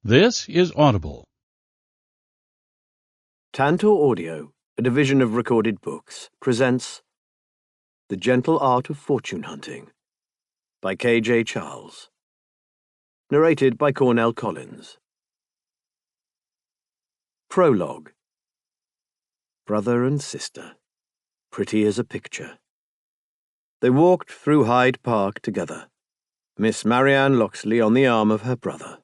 This is Audible. Tantor Audio, a division of Recorded Books, presents The Gentle Art of Fortune Hunting by K.J. Charles. Narrated by Cornell Collins. Prologue. Brother and sister, pretty as a picture. They walked through Hyde Park together, Miss Marianne Locksley on the arm of her brother.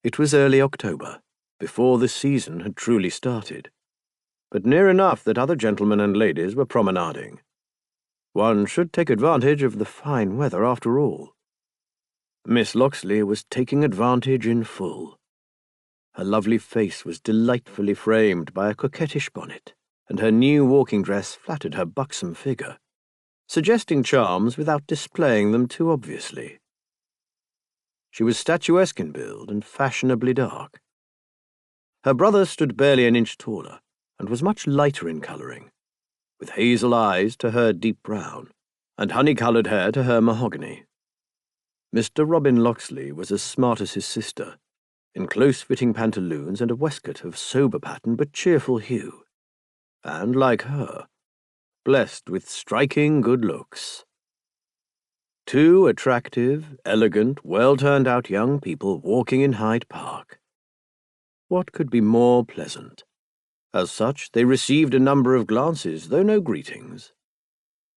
It was early October, before the season had truly started, but near enough that other gentlemen and ladies were promenading. One should take advantage of the fine weather after all. Miss Locksley was taking advantage in full. Her lovely face was delightfully framed by a coquettish bonnet, and her new walking dress flattered her buxom figure, suggesting charms without displaying them too obviously. She was statuesque in build and fashionably dark. Her brother stood barely an inch taller, and was much lighter in colouring, with hazel eyes to her deep brown, and honey-coloured hair to her mahogany. Mr. Robin Locksley was as smart as his sister, in close-fitting pantaloons and a waistcoat of sober pattern but cheerful hue, and, like her, blessed with striking good looks. Two attractive, elegant, well-turned-out young people walking in Hyde Park. What could be more pleasant? As such, they received a number of glances, though no greetings.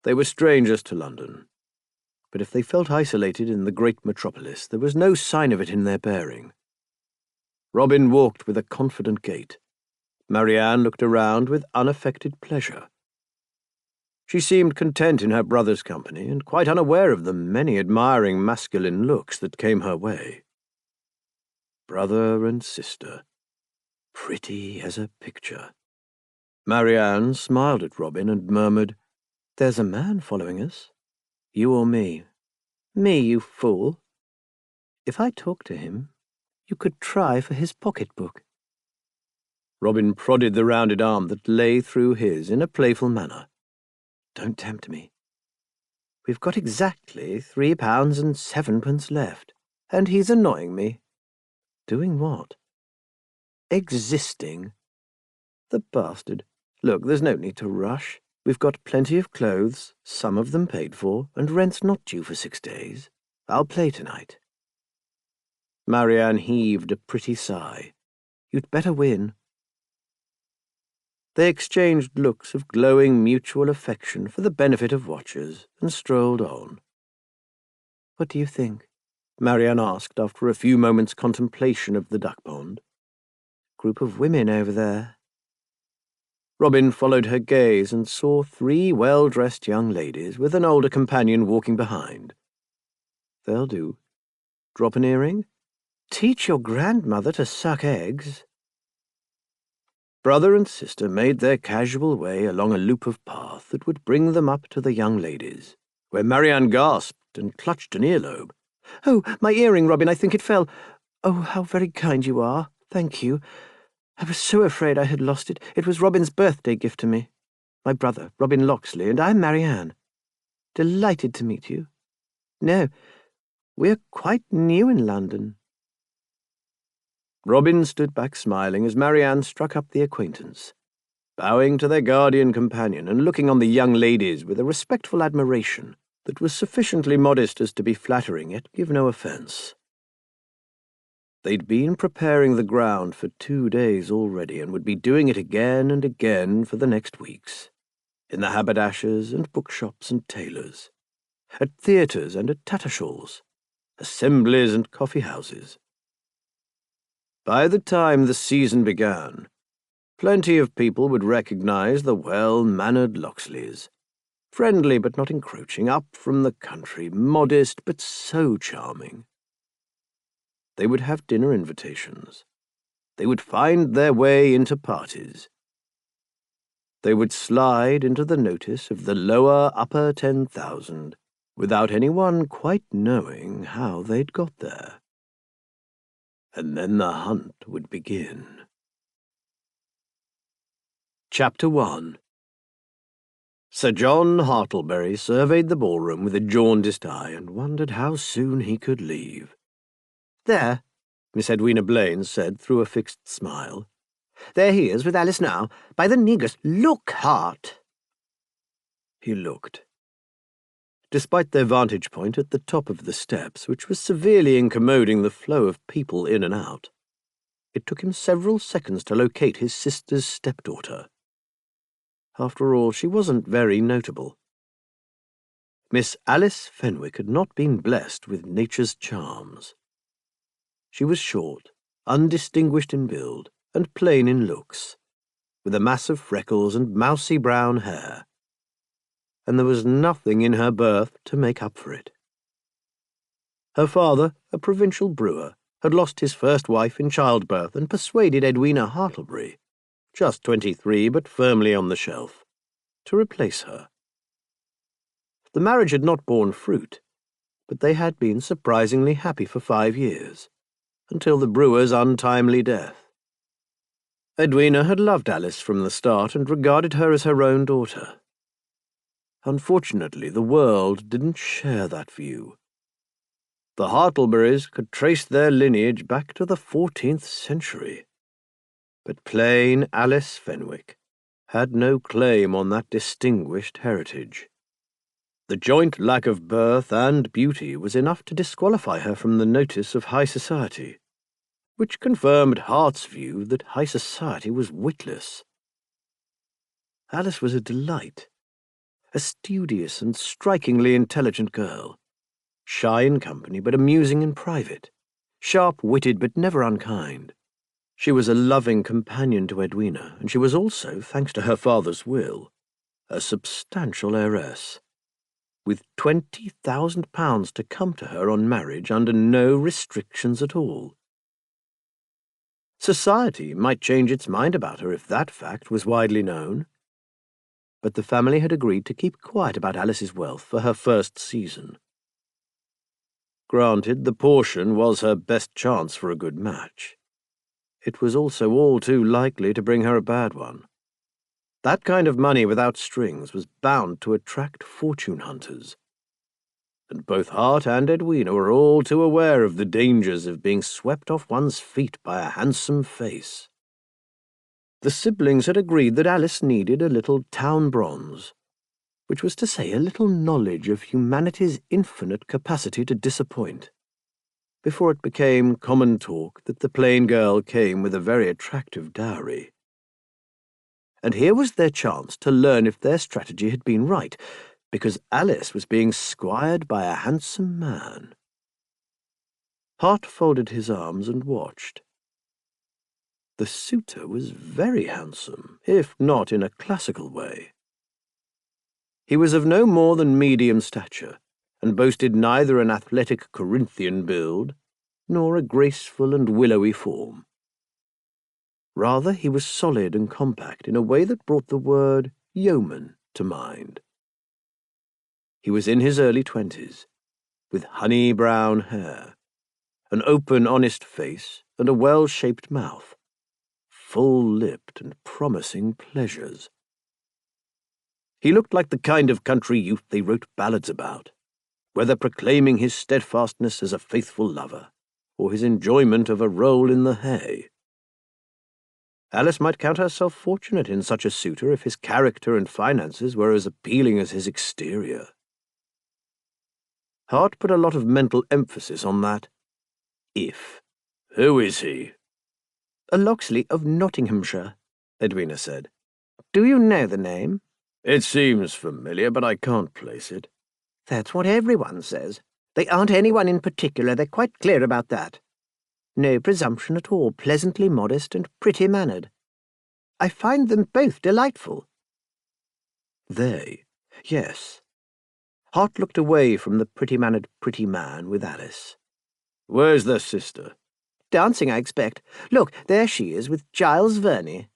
They were strangers to London, but if they felt isolated in the great metropolis, there was no sign of it in their bearing. Robin walked with a confident gait. Marianne looked around with unaffected pleasure. She seemed content in her brother's company, and quite unaware of the many admiring masculine looks that came her way. Brother and sister, pretty as a picture. Marianne smiled at Robin and murmured, "There's a man following us. You or me?" "Me, you fool. If I talk to him, you could try for his pocket-book." Robin prodded the rounded arm that lay through his in a playful manner. "Don't tempt me. We've got exactly £3 and 7 left, and he's annoying me." "Doing what?" "Existing. The bastard. Look, there's no need to rush. We've got plenty of clothes, some of them paid for, and rent's not due for 6 days. I'll play tonight." Marianne heaved a pretty sigh. "You'd better win." They exchanged looks of glowing mutual affection for the benefit of watchers, and strolled on. "What do you think?" Marianne asked after a few moments' contemplation of the duck pond. "Group of women over there." Robin followed her gaze and saw 3 well-dressed young ladies with an older companion walking behind. "They'll do. Drop an earring? Teach your grandmother to suck eggs." Brother and sister made their casual way along a loop of path that would bring them up to the young ladies, where Marianne gasped and clutched an earlobe. "Oh, my earring, Robin, I think it fell. Oh, how very kind you are. Thank you. I was so afraid I had lost it. It was Robin's birthday gift to me. My brother, Robin Locksley, and I'm Marianne. Delighted to meet you. No, we're quite new in London." Robin stood back smiling as Marianne struck up the acquaintance, bowing to their guardian companion and looking on the young ladies with a respectful admiration that was sufficiently modest as to be flattering yet give no offence. They'd been preparing the ground for 2 days already, and would be doing it again and again for the next weeks, in the haberdashers and bookshops and tailors, at theatres and at Tattersall's, assemblies and coffee-houses. By the time the season began, plenty of people would recognize the well-mannered Locksleys, friendly but not encroaching, up from the country, modest but so charming. They would have dinner invitations. They would find their way into parties. They would slide into the notice of the lower upper 10,000 without anyone quite knowing how they'd got there. And then the hunt would begin. Chapter 1. Sir John Hartlebury surveyed the ballroom with a jaundiced eye and wondered how soon he could leave. "There," Miss Edwina Blaine said through a fixed smile. "There he is with Alice now. By the negus, look, Hart!" He looked. Despite their vantage point at the top of the steps, which was severely incommoding the flow of people in and out, it took him several seconds to locate his sister's stepdaughter. After all, she wasn't very notable. Miss Alice Fenwick had not been blessed with nature's charms. She was short, undistinguished in build, and plain in looks, with a mass of freckles and mousy brown hair, and there was nothing in her birth to make up for it. Her father, a provincial brewer, had lost his first wife in childbirth and persuaded Edwina Hartlebury, just 23 but firmly on the shelf, to replace her. The marriage had not borne fruit, but they had been surprisingly happy for 5 years, until the brewer's untimely death. Edwina had loved Alice from the start and regarded her as her own daughter. Unfortunately, the world didn't share that view. The Hartleburys could trace their lineage back to the 14th century, but plain Alice Fenwick had no claim on that distinguished heritage. The joint lack of birth and beauty was enough to disqualify her from the notice of high society, which confirmed Hart's view that high society was witless. Alice was a delight, a studious and strikingly intelligent girl, shy in company but amusing in private, sharp-witted but never unkind. She was a loving companion to Edwina, and she was also, thanks to her father's will, a substantial heiress, with £20,000 to come to her on marriage under no restrictions at all. Society might change its mind about her if that fact was widely known, but the family had agreed to keep quiet about Alice's wealth for her first season. Granted, the portion was her best chance for a good match. It was also all too likely to bring her a bad one. That kind of money without strings was bound to attract fortune hunters, and both Hart and Edwina were all too aware of the dangers of being swept off one's feet by a handsome face. The siblings had agreed that Alice needed a little town bronze, which was to say a little knowledge of humanity's infinite capacity to disappoint, before it became common talk that the plain girl came with a very attractive dowry. And here was their chance to learn if their strategy had been right, because Alice was being squired by a handsome man. Hart folded his arms and watched. The suitor was very handsome, if not in a classical way. He was of no more than medium stature, and boasted neither an athletic Corinthian build, nor a graceful and willowy form. Rather, he was solid and compact in a way that brought the word yeoman to mind. He was in his early 20s, with honey-brown hair, an open, honest face, and a well-shaped mouth, full-lipped and promising pleasures. He looked like the kind of country youth they wrote ballads about, whether proclaiming his steadfastness as a faithful lover, or his enjoyment of a roll in the hay. Alice might count herself fortunate in such a suitor if his character and finances were as appealing as his exterior. Hart put a lot of mental emphasis on that if. "Who is he?" "A Locksley of Nottinghamshire," Edwina said. "Do you know the name?" "It seems familiar, but I can't place it." "That's what everyone says. They aren't anyone in particular, they're quite clear about that. No presumption at all, pleasantly modest and pretty-mannered. I find them both delightful." They? Yes. Hart looked away from the pretty-mannered pretty man with Alice. "Where's their sister?" "Dancing, I expect. Look, there she is with Giles Verney."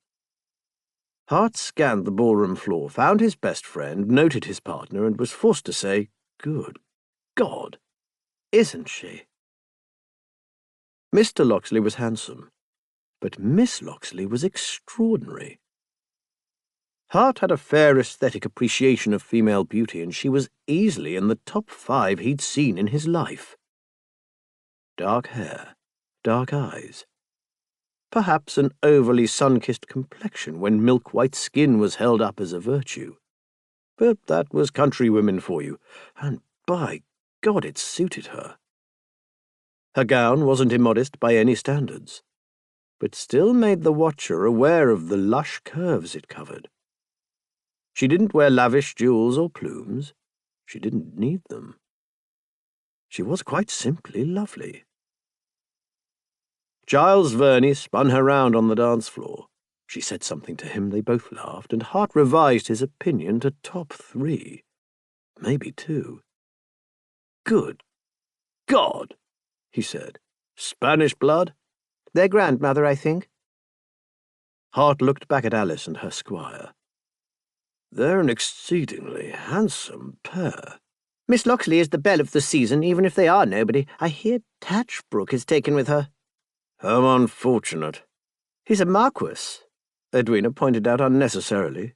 Hart scanned the ballroom floor, found his best friend, noted his partner, and was forced to say, "Good God, isn't she?" Mr. Locksley was handsome, but Miss Locksley was extraordinary. Hart had a fair aesthetic appreciation of female beauty, and she was easily in the top 5 he'd seen in his life. Dark hair, dark eyes. Perhaps an overly sun-kissed complexion when milk-white skin was held up as a virtue. But that was countrywomen for you, and by God it suited her. Her gown wasn't immodest by any standards, but still made the watcher aware of the lush curves it covered. She didn't wear lavish jewels or plumes. She didn't need them. She was quite simply lovely. Giles Verney spun her round on the dance floor. She said something to him, they both laughed, and Hart revised his opinion to top 3, maybe 2. Good God, he said. Spanish blood? Their grandmother, I think. Hart looked back at Alice and her squire. They're an exceedingly handsome pair. Miss Locksley is the belle of the season, even if they are nobody. I hear Tatchbrook is taken with her. How unfortunate. He's a marquis, Edwina pointed out unnecessarily.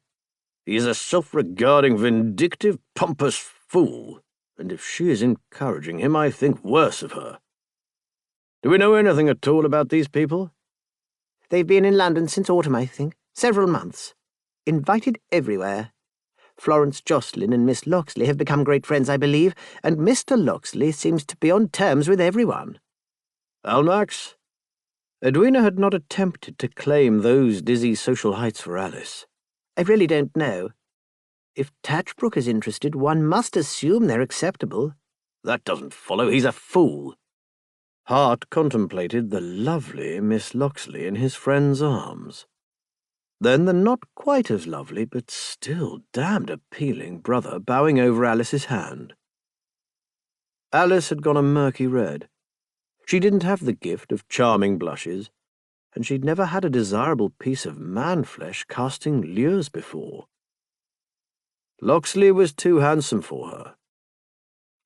He's a self-regarding, vindictive, pompous fool, and if she is encouraging him, I think worse of her. Do we know anything at all about these people? They've been in London since autumn, I think. Several months. Invited everywhere. Florence Jocelyn and Miss Locksley have become great friends, I believe, and Mr. Locksley seems to be on terms with everyone. Almax? Edwina had not attempted to claim those dizzy social heights for Alice. I really don't know. If Tatchbrook is interested, one must assume they're acceptable. That doesn't follow. He's a fool. Hart contemplated the lovely Miss Locksley in his friend's arms. Then the not quite as lovely, but still damned appealing brother bowing over Alice's hand. Alice had gone a murky red. She didn't have the gift of charming blushes, and she'd never had a desirable piece of man-flesh casting lures before. Locksley was too handsome for her.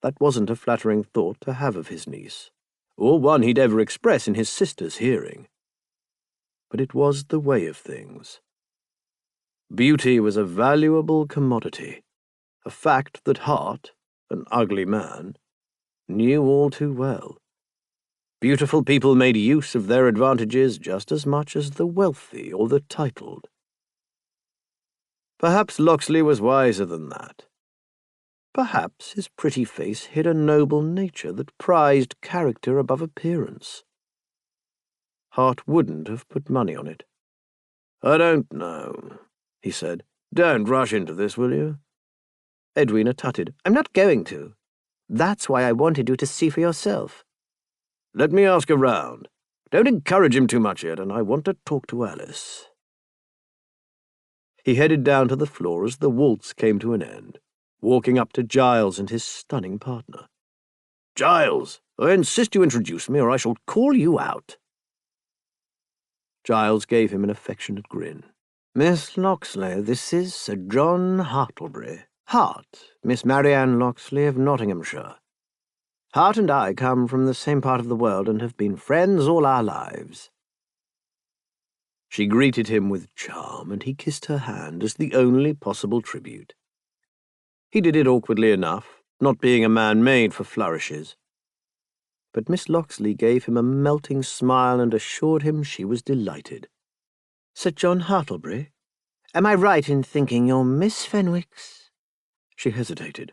That wasn't a flattering thought to have of his niece, or one he'd ever express in his sister's hearing. But it was the way of things. Beauty was a valuable commodity, a fact that Hart, an ugly man, knew all too well. Beautiful people made use of their advantages just as much as the wealthy or the titled. Perhaps Locksley was wiser than that. Perhaps his pretty face hid a noble nature that prized character above appearance. Hart wouldn't have put money on it. I don't know, he said. Don't rush into this, will you? Edwina tutted. I'm not going to. That's why I wanted you to see for yourself. Let me ask around. Don't encourage him too much yet, and I want to talk to Alice. He headed down to the floor as the waltz came to an end, walking up to Giles and his stunning partner. Giles, I insist you introduce me, or I shall call you out. Giles gave him an affectionate grin. Miss Locksley, this is Sir John Hartlebury. Hart, Miss Marianne Locksley of Nottinghamshire. Hart and I come from the same part of the world and have been friends all our lives. She greeted him with charm, and he kissed her hand as the only possible tribute. He did it awkwardly enough, not being a man made for flourishes. But Miss Locksley gave him a melting smile and assured him she was delighted. Sir John Hartlebury? Am I right in thinking you're Miss Fenwick's? She hesitated.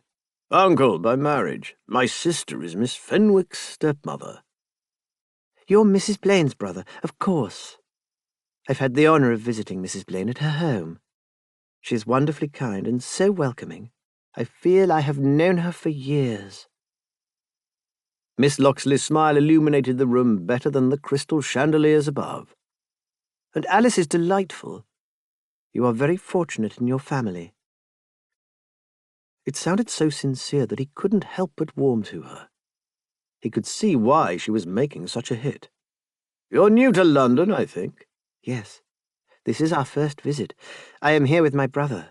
Uncle by marriage. My sister is Miss Fenwick's stepmother. You're Mrs. Blaine's brother, of course. I've had the honour of visiting Mrs. Blaine at her home. She's wonderfully kind and so welcoming. I feel I have known her for years. Miss Locksley's smile illuminated the room better than the crystal chandeliers above. And Alice is delightful. You are very fortunate in your family. It sounded so sincere that he couldn't help but warm to her. He could see why she was making such a hit. You're new to London, I think? Yes. This is our first visit. I am here with my brother.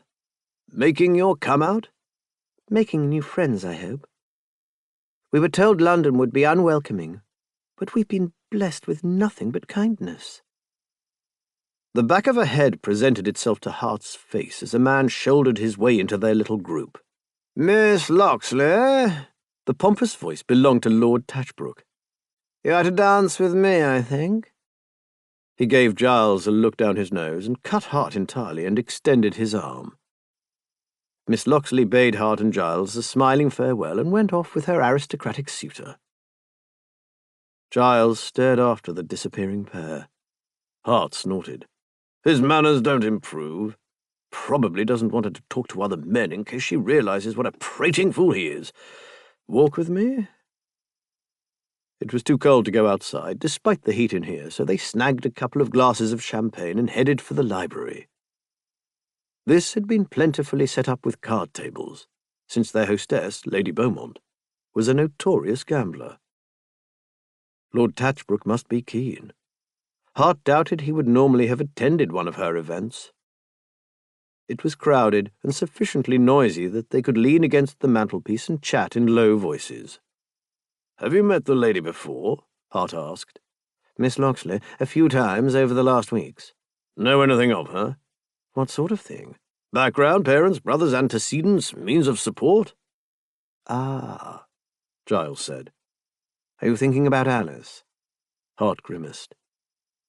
Making your come-out? Making new friends, I hope. We were told London would be unwelcoming, but we've been blessed with nothing but kindness. The back of a head presented itself to Hart's face as a man shouldered his way into their little group. Miss Locksley? The pompous voice belonged to Lord Tatchbrook. You are to dance with me, I think." He gave Giles a look down his nose and cut Hart entirely and extended his arm. Miss Locksley bade Hart and Giles a smiling farewell and went off with her aristocratic suitor. Giles stared after the disappearing pair. Hart snorted. "His manners don't improve. Probably doesn't want her to talk to other men in case she realizes what a prating fool he is. Walk with me?" It was too cold to go outside, despite the heat in here, so they snagged a couple of glasses of champagne and headed for the library. This had been plentifully set up with card tables, since their hostess, Lady Beaumont, was a notorious gambler. Lord Tatchbrook must be keen. Hart doubted he would normally have attended one of her events. It was crowded and sufficiently noisy that they could lean against the mantelpiece and chat in low voices. "Have you met the lady before?" Hart asked. "Miss Locksley, a few times over the last weeks." "Know anything of her?" "What sort of thing?" "Background, parents, brothers, antecedents, means of support?" "Ah," Giles said. "Are you thinking about Alice?" Hart grimaced.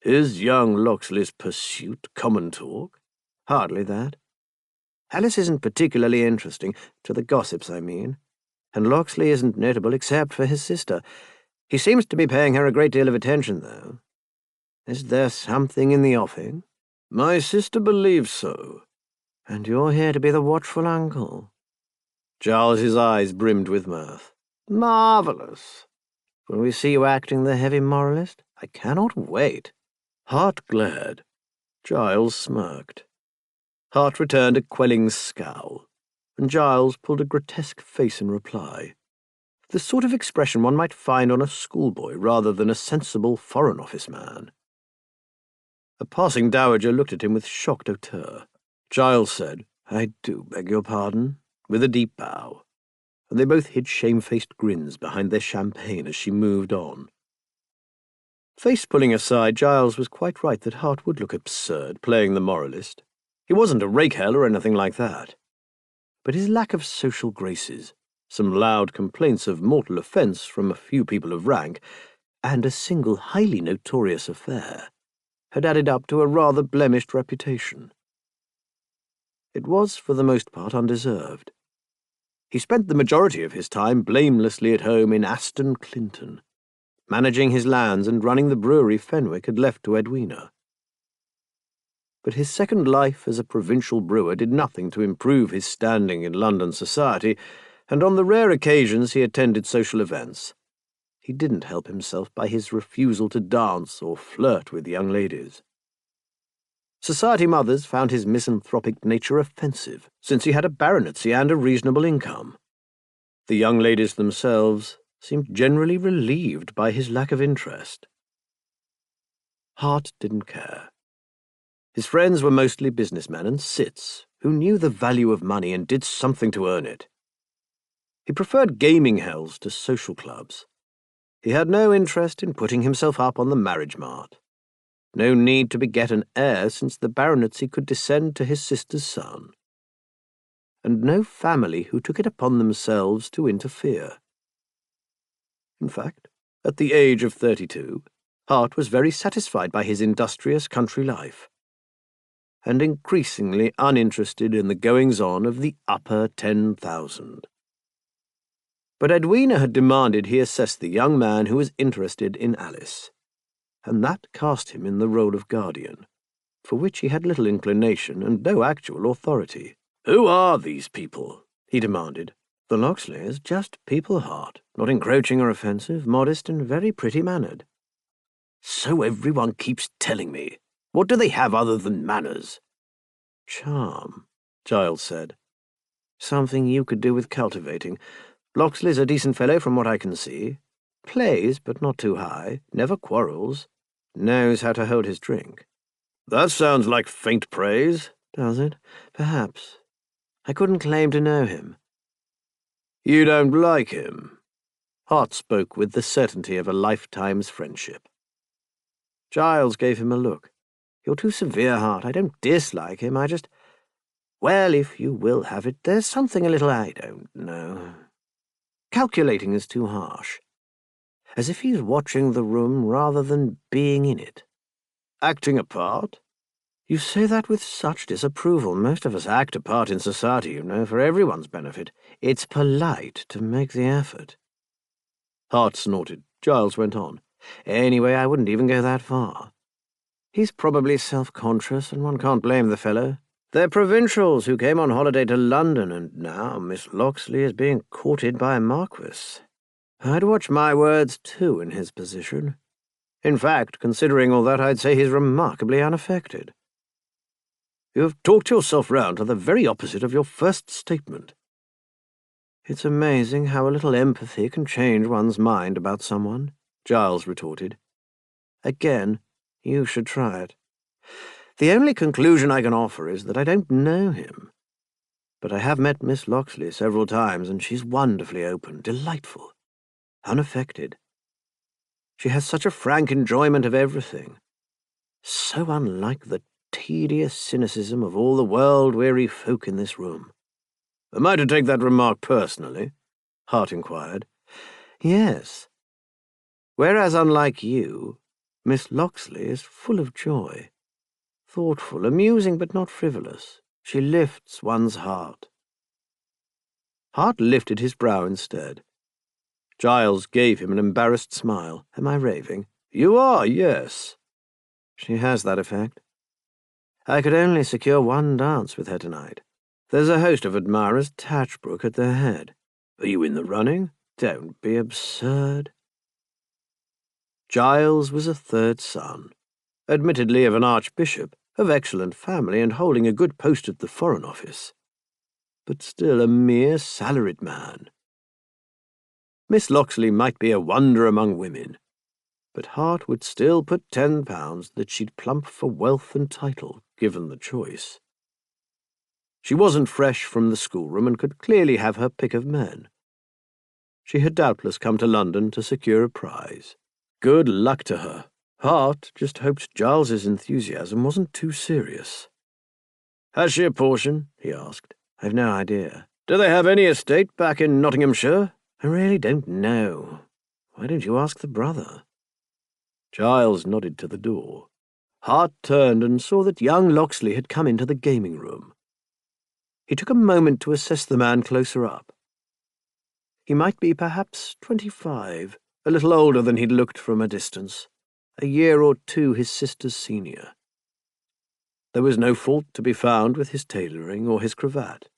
"Is young Locksley's pursuit common talk?" "Hardly that. Alice isn't particularly interesting, to the gossips, I mean. And Locksley isn't notable except for his sister. He seems to be paying her a great deal of attention, though. Is there something in the offing?" "My sister believes so." "And you're here to be the watchful uncle?" Giles's eyes brimmed with mirth. "Marvellous. Will we see you acting the heavy moralist? I cannot wait." Hart glared. Giles smirked. Hart returned a quelling scowl, and Giles pulled a grotesque face in reply. The sort of expression one might find on a schoolboy rather than a sensible Foreign Office man. A passing dowager looked at him with shocked hauteur. Giles said, "I do beg your pardon," with a deep bow, and they both hid shamefaced grins behind their champagne as she moved on. Face-pulling aside, Giles was quite right that Hart would look absurd playing the moralist. He wasn't a rakehell or anything like that. But his lack of social graces, some loud complaints of mortal offence from a few people of rank, and a single highly notorious affair, had added up to a rather blemished reputation. It was, for the most part, undeserved. He spent the majority of his time blamelessly at home in Aston Clinton, managing his lands and running the brewery Fenwick had left to Edwina. But his second life as a provincial brewer did nothing to improve his standing in London society, and on the rare occasions he attended social events, he didn't help himself by his refusal to dance or flirt with young ladies. Society mothers found his misanthropic nature offensive, since he had a baronetcy and a reasonable income. The young ladies themselves seemed generally relieved by his lack of interest. Hart didn't care. His friends were mostly businessmen and cits who knew the value of money and did something to earn it. He preferred gaming hells to social clubs. He had no interest in putting himself up on the marriage mart. No need to beget an heir, since the baronetcy could descend to his sister's son. And no family who took it upon themselves to interfere. In fact, at the age of 32, Hart was very satisfied by his industrious country life, and increasingly uninterested in the goings-on of the upper 10,000. But Edwina had demanded he assess the young man who was interested in Alice, and that cast him in the role of guardian, for which he had little inclination and no actual authority. "Who are these people?" he demanded. "The Locksleys, just people, Hart, not encroaching or offensive, modest and very pretty-mannered." "So everyone keeps telling me. What do they have other than manners?" "Charm," Giles said. "Something you could do with cultivating. Locksley's a decent fellow from what I can see. Plays, but not too high, never quarrels, knows how to hold his drink." "That sounds like faint praise." "Does it? Perhaps. I couldn't claim to know him." "You don't like him?" Hart spoke with the certainty of a lifetime's friendship. Giles gave him a look. "You're too severe, Hart. I don't dislike him, I just— well, if you will have it, there's something a little I don't know. Calculating is too harsh. as if he's watching the room rather than being in it. Acting a part? You say that with such disapproval. Most of us act a part in society, you know, for everyone's benefit. It's polite to make the effort. Hart snorted. Giles went on. Anyway, I wouldn't even go that far. He's probably self-conscious, and one can't blame the fellow. They're provincials who came on holiday to London, and now Miss Locksley is being courted by a marquis. I'd watch my words, too, in his position. In fact, considering all that, I'd say he's remarkably unaffected. You have talked yourself round to the very opposite of your first statement. It's amazing how a little empathy can change one's mind about someone, Giles retorted. Again, you should try it. The only conclusion I can offer is that I don't know him. But I have met Miss Locksley several times, and she's wonderfully open, delightful, unaffected. She has such a frank enjoyment of everything. So unlike the tedious cynicism of all the world-weary folk in this room. Am I to take that remark personally? Hart inquired. Yes. Whereas, unlike you, Miss Locksley is full of joy. Thoughtful, amusing, but not frivolous. She lifts one's heart. Hart lifted his brow instead. Giles gave him an embarrassed smile. Am I raving? You are, yes. She has that effect. I could only secure one dance with her tonight. There's a host of admirers, Tatchbrook at their head. Are you in the running? Don't be absurd. Giles was a third son, admittedly of an archbishop, of excellent family and holding a good post at the Foreign Office, but still a mere salaried man. Miss Locksley might be a wonder among women, but Hart would still put £10 that she'd plump for wealth and title, given the choice. She wasn't fresh from the schoolroom and could clearly have her pick of men. She had doubtless come to London to secure a prize. Good luck to her. Hart just hoped Giles's enthusiasm wasn't too serious. Has she a portion? He asked. I've no idea. Do they have any estate back in Nottinghamshire? I really don't know. Why don't you ask the brother? Giles nodded to the door. Hart turned and saw that young Locksley had come into the gaming room. He took a moment to assess the man closer up. He might be perhaps 25, a little older than he'd looked from a distance, a year or two his sister's senior. There was no fault to be found with his tailoring or his cravat,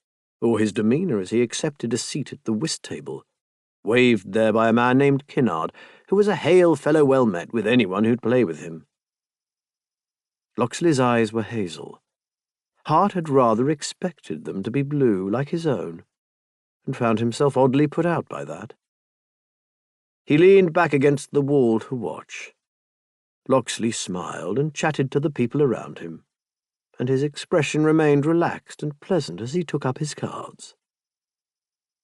or his demeanour as he accepted a seat at the whist table, waved there by a man named Kinnard, who was a hail fellow well met with anyone who'd play with him. Locksley's eyes were hazel. Hart had rather expected them to be blue, like his own, and found himself oddly put out by that. He leaned back against the wall to watch. Locksley smiled and chatted to the people around him, and his expression remained relaxed and pleasant as he took up his cards.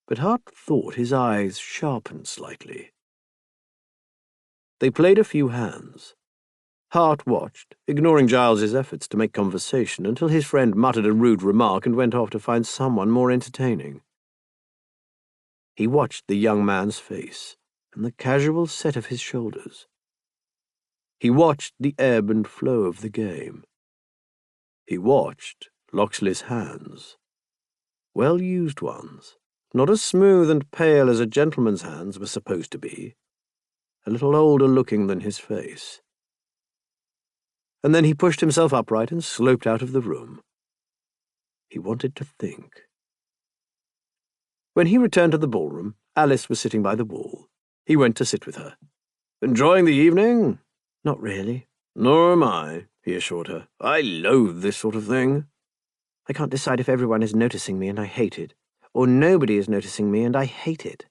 But Hart thought his eyes sharpened slightly. They played a few hands. Hart watched, ignoring Giles's efforts to make conversation, until his friend muttered a rude remark and went off to find someone more entertaining. He watched the young man's face and the casual set of his shoulders. He watched the ebb and flow of the game. He watched Locksley's hands. Well-used ones, not as smooth and pale as a gentleman's hands were supposed to be, a little older-looking than his face. And then he pushed himself upright and sloped out of the room. He wanted to think. When he returned to the ballroom, Alice was sitting by the wall. He went to sit with her. "Enjoying the evening?" "Not really." "Nor am I," he assured her. "I loathe this sort of thing. I can't decide if everyone is noticing me and I hate it, or nobody is noticing me and I hate it."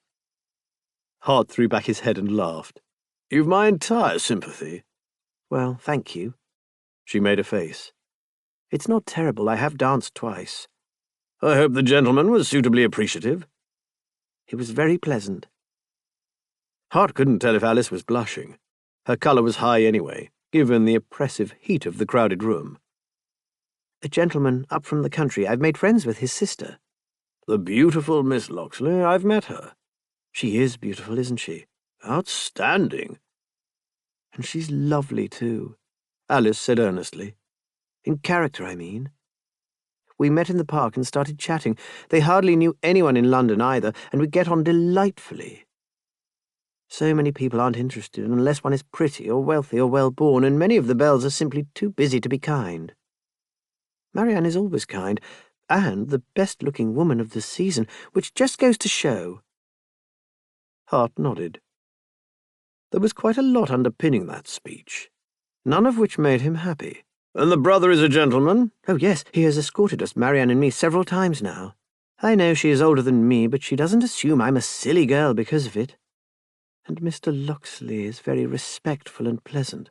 Hart threw back his head and laughed. "You've my entire sympathy." "Well, thank you." She made a face. "It's not terrible. I have danced twice." "I hope the gentleman was suitably appreciative." "He was very pleasant." Hart couldn't tell if Alice was blushing. Her colour was high anyway, given the oppressive heat of the crowded room. "A gentleman up from the country. I've made friends with his sister." "The beautiful Miss Locksley? I've met her." "She is beautiful, isn't she? Outstanding. And she's lovely, too, Alice said earnestly. In character, I mean. We met in the park and started chatting. They hardly knew anyone in London either, and we get on delightfully. So many people aren't interested unless one is pretty or wealthy or well-born, and many of the belles are simply too busy to be kind. Marianne is always kind, and the best-looking woman of the season, which just goes to show. Hart nodded. There was quite a lot underpinning that speech, none of which made him happy. And the brother is a gentleman? Oh, yes, he has escorted us, Marianne and me, several times now. I know she is older than me, but she doesn't assume I'm a silly girl because of it. And Mr. Locksley is very respectful and pleasant.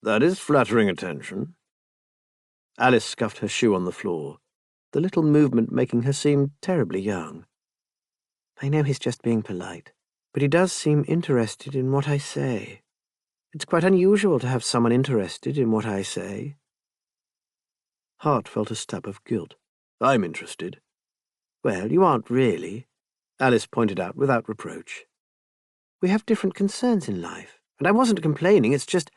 That is flattering attention. Alice scuffed her shoe on the floor, the little movement making her seem terribly young. I know he's just being polite, but he does seem interested in what I say. It's quite unusual to have someone interested in what I say. Hart felt a stab of guilt. I'm interested. Well, you aren't really, Alice pointed out without reproach. We have different concerns in life, and I wasn't complaining, it's just...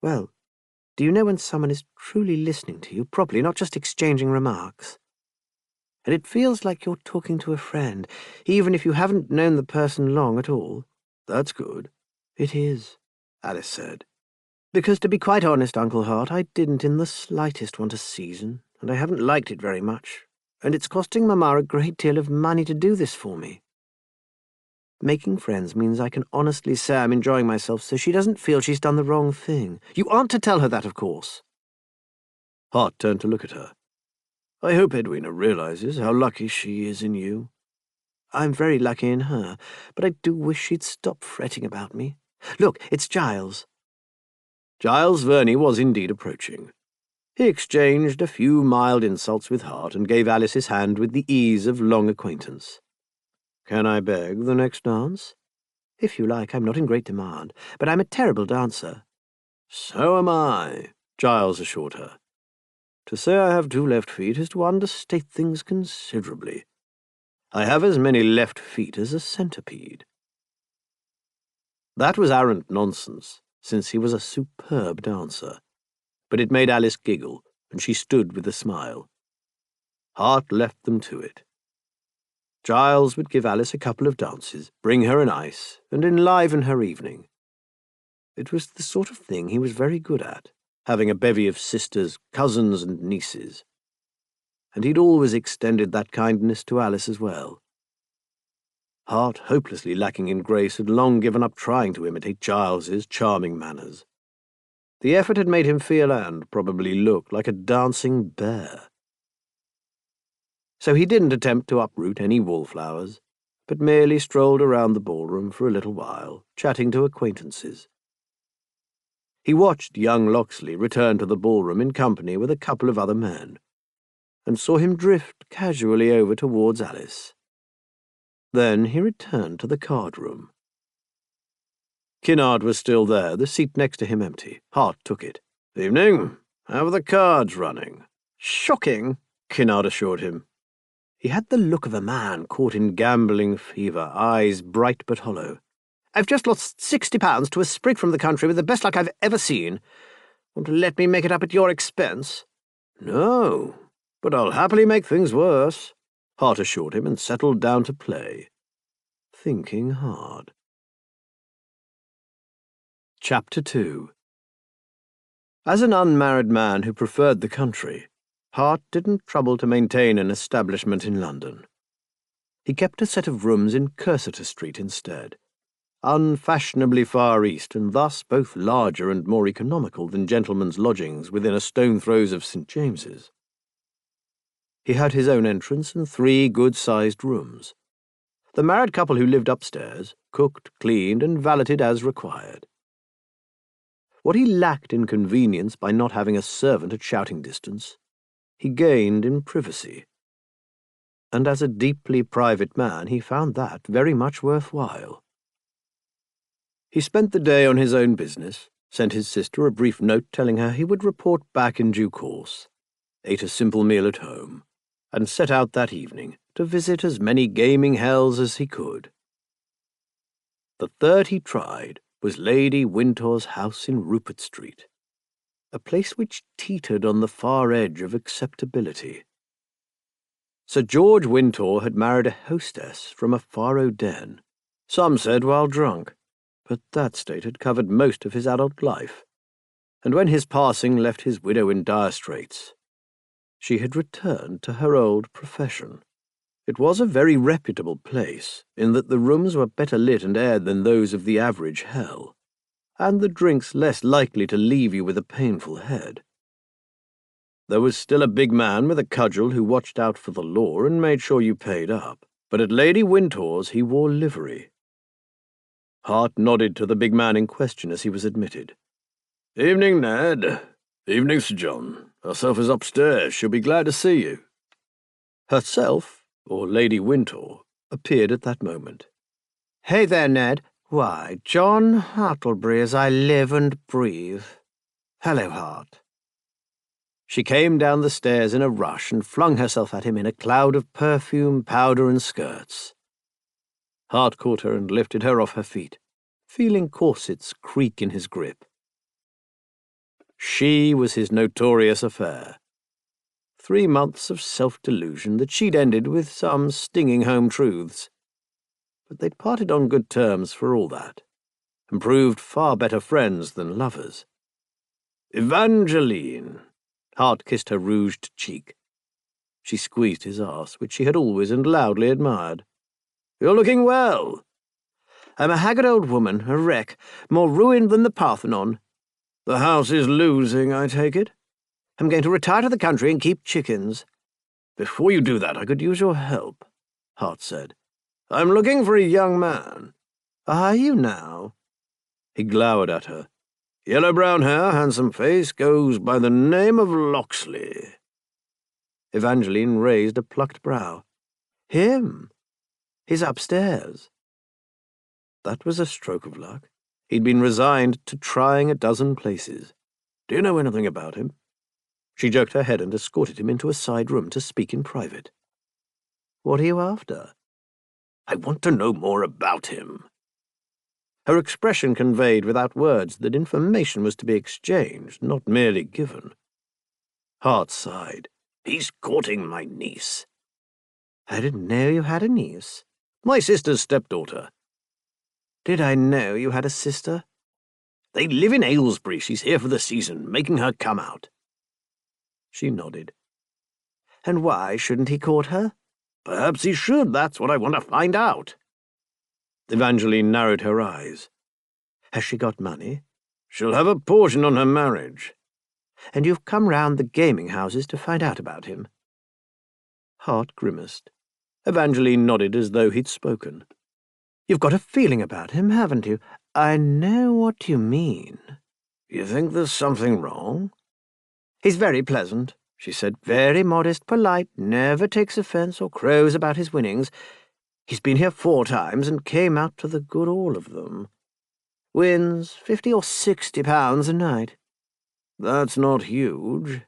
Well, do you know when someone is truly listening to you properly, not just exchanging remarks? And it feels like you're talking to a friend, even if you haven't known the person long at all. That's good. It is, Alice said. Because, to be quite honest, Uncle Hart, I didn't in the slightest want a season, and I haven't liked it very much, and it's costing Mamma a great deal of money to do this for me. Making friends means I can honestly say I'm enjoying myself so she doesn't feel she's done the wrong thing. You aren't to tell her that, of course. Hart turned to look at her. I hope Edwina realizes how lucky she is in you. I'm very lucky in her, but I do wish she'd stop fretting about me. Look, it's Giles. Giles Verney was indeed approaching. He exchanged a few mild insults with Hart and gave Alice his hand with the ease of long acquaintance. Can I beg the next dance? If you like, I'm not in great demand, but I'm a terrible dancer. So am I, Giles assured her. To say I have 2 left feet is to understate things considerably. I have as many left feet as a centipede. That was arrant nonsense, since he was a superb dancer, but it made Alice giggle, and she stood with a smile. Hart left them to it. Giles would give Alice a couple of dances, bring her an ice, and enliven her evening. It was the sort of thing he was very good at, having a bevy of sisters, cousins, and nieces. And he'd always extended that kindness to Alice as well. Hart, hopelessly lacking in grace, had long given up trying to imitate Giles's charming manners. The effort had made him feel and probably look like a dancing bear. So he didn't attempt to uproot any wallflowers, but merely strolled around the ballroom for a little while, chatting to acquaintances. He watched young Locksley return to the ballroom in company with a couple of other men, and saw him drift casually over towards Alice. Then he returned to the card-room. Kinnard was still there, the seat next to him empty. Hart took it. "Evening. How are the cards running?" "Shocking," Kinnard assured him. He had the look of a man caught in gambling fever, eyes bright but hollow. "I've just lost £60 to a sprig from the country with the best luck I've ever seen. Want to let me make it up at your expense?" "No, but I'll happily make things worse," Hart assured him and settled down to play, thinking hard. Chapter 2. As an unmarried man who preferred the country, Hart didn't trouble to maintain an establishment in London. He kept a set of rooms in Cursitor Street instead, unfashionably far east and thus both larger and more economical than gentlemen's lodgings within a stone's throw of St. James's. He had his own entrance and 3 good-sized rooms. The married couple who lived upstairs cooked, cleaned, and valeted as required. What he lacked in convenience by not having a servant at shouting distance, he gained in privacy. And as a deeply private man, he found that very much worthwhile. He spent the day on his own business, sent his sister a brief note telling her he would report back in due course, ate a simple meal at home, and set out that evening to visit as many gaming hells as he could. The third he tried was Lady Wintour's house in Rupert Street, a place which teetered on the far edge of acceptability. Sir George Wintour had married a hostess from a faro den, some said while drunk, but that state had covered most of his adult life, and when his passing left his widow in dire straits, she had returned to her old profession. It was a very reputable place, in that the rooms were better lit and aired than those of the average hell, and the drinks less likely to leave you with a painful head. There was still a big man with a cudgel who watched out for the law and made sure you paid up, but at Lady Wintour's he wore livery. Hart nodded to the big man in question as he was admitted. "Evening, Ned. Evening, Sir John. Herself is upstairs. She'll be glad to see you." Herself, or Lady Wintour, appeared at that moment. "Hey there, Ned. Why, John Hartlebury, as I live and breathe. Hello, Hart." She came down the stairs in a rush and flung herself at him in a cloud of perfume, powder, and skirts. Hart caught her and lifted her off her feet, feeling corsets creak in his grip. She was his notorious affair. 3 months of self-delusion that she'd ended with some stinging home truths. But they'd parted on good terms for all that, and proved far better friends than lovers. "Evangeline!" Hart kissed her rouged cheek. She squeezed his arse, which she had always and loudly admired. "You're looking well." "I'm a haggard old woman, a wreck, more ruined than the Parthenon." "The house is losing, I take it?" "I'm going to retire to the country and keep chickens." "Before you do that, I could use your help," Hart said. "I'm looking for a young man." "Are you now?" He glowered at her. "Yellow-brown hair, handsome face, goes by the name of Locksley." Evangeline raised a plucked brow. "Him? He's upstairs." That was a stroke of luck. He'd been resigned to trying a dozen places. "Do you know anything about him?" She jerked her head and escorted him into a side room to speak in private. "What are you after?" "I want to know more about him." Her expression conveyed without words that information was to be exchanged, not merely given. Hart sighed. "He's courting my niece." "I didn't know you had a niece." "My sister's stepdaughter." "Did I know you had a sister?" "They live in Aylesbury. She's here for the season, making her come out." She nodded. "And why shouldn't he court her?" "Perhaps he should. That's what I want to find out." Evangeline narrowed her eyes. "Has she got money?" "She'll have a portion on her marriage." "And you've come round the gaming houses to find out about him?" Hart grimaced. Evangeline nodded as though he'd spoken. "You've got a feeling about him, haven't you? I know what you mean." "You think there's something wrong?" "He's very pleasant," she said. "Very modest, polite, never takes offence or crows about his winnings. He's been here 4 times and came out to the good all of them. Wins £50 or £60 a night." "That's not huge."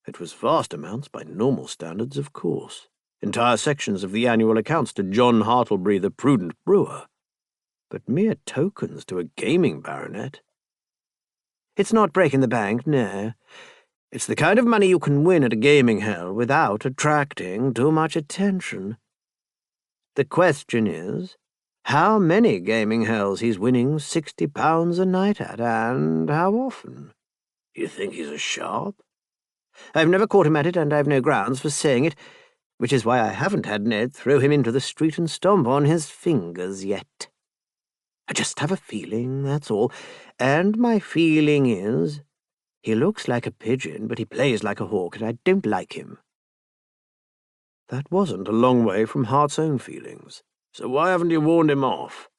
It was vast amounts by normal standards, of course. Entire sections of the annual accounts to John Hartlebury, the prudent brewer. But mere tokens to a gaming baronet. "It's not breaking the bank, no. It's the kind of money you can win at a gaming hell without attracting too much attention. The question is, how many gaming hells he's winning £60 a night at, and how often." "You think he's a sharp?" "I've never caught him at it, and I've no grounds for saying it, which is why I haven't had Ned throw him into the street and stomp on his fingers yet. I just have a feeling, that's all, and my feeling is, he looks like a pigeon, but he plays like a hawk, and I don't like him." That wasn't a long way from Hart's own feelings. "So why haven't you warned him off?"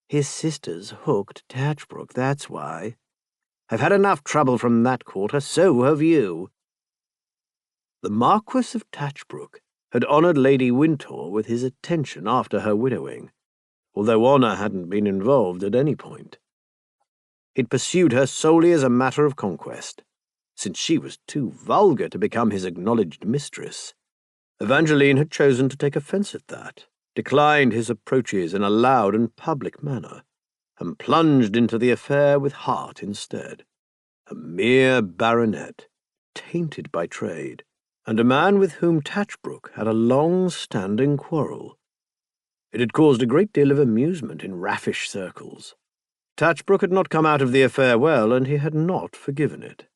"His sister's hooked Tatchbrook, that's why. I've had enough trouble from that quarter, so have you." The Marquis of Tatchbrook had honoured Lady Wintour with his attention after her widowing, although honour hadn't been involved at any point. He'd pursued her solely as a matter of conquest, since she was too vulgar to become his acknowledged mistress. Evangeline had chosen to take offence at that, declined his approaches in a loud and public manner, and plunged into the affair with Hart instead, a mere baronet, tainted by trade, and a man with whom Tatchbrook had a long-standing quarrel. It had caused a great deal of amusement in raffish circles. Tatchbrook had not come out of the affair well, and he had not forgiven it.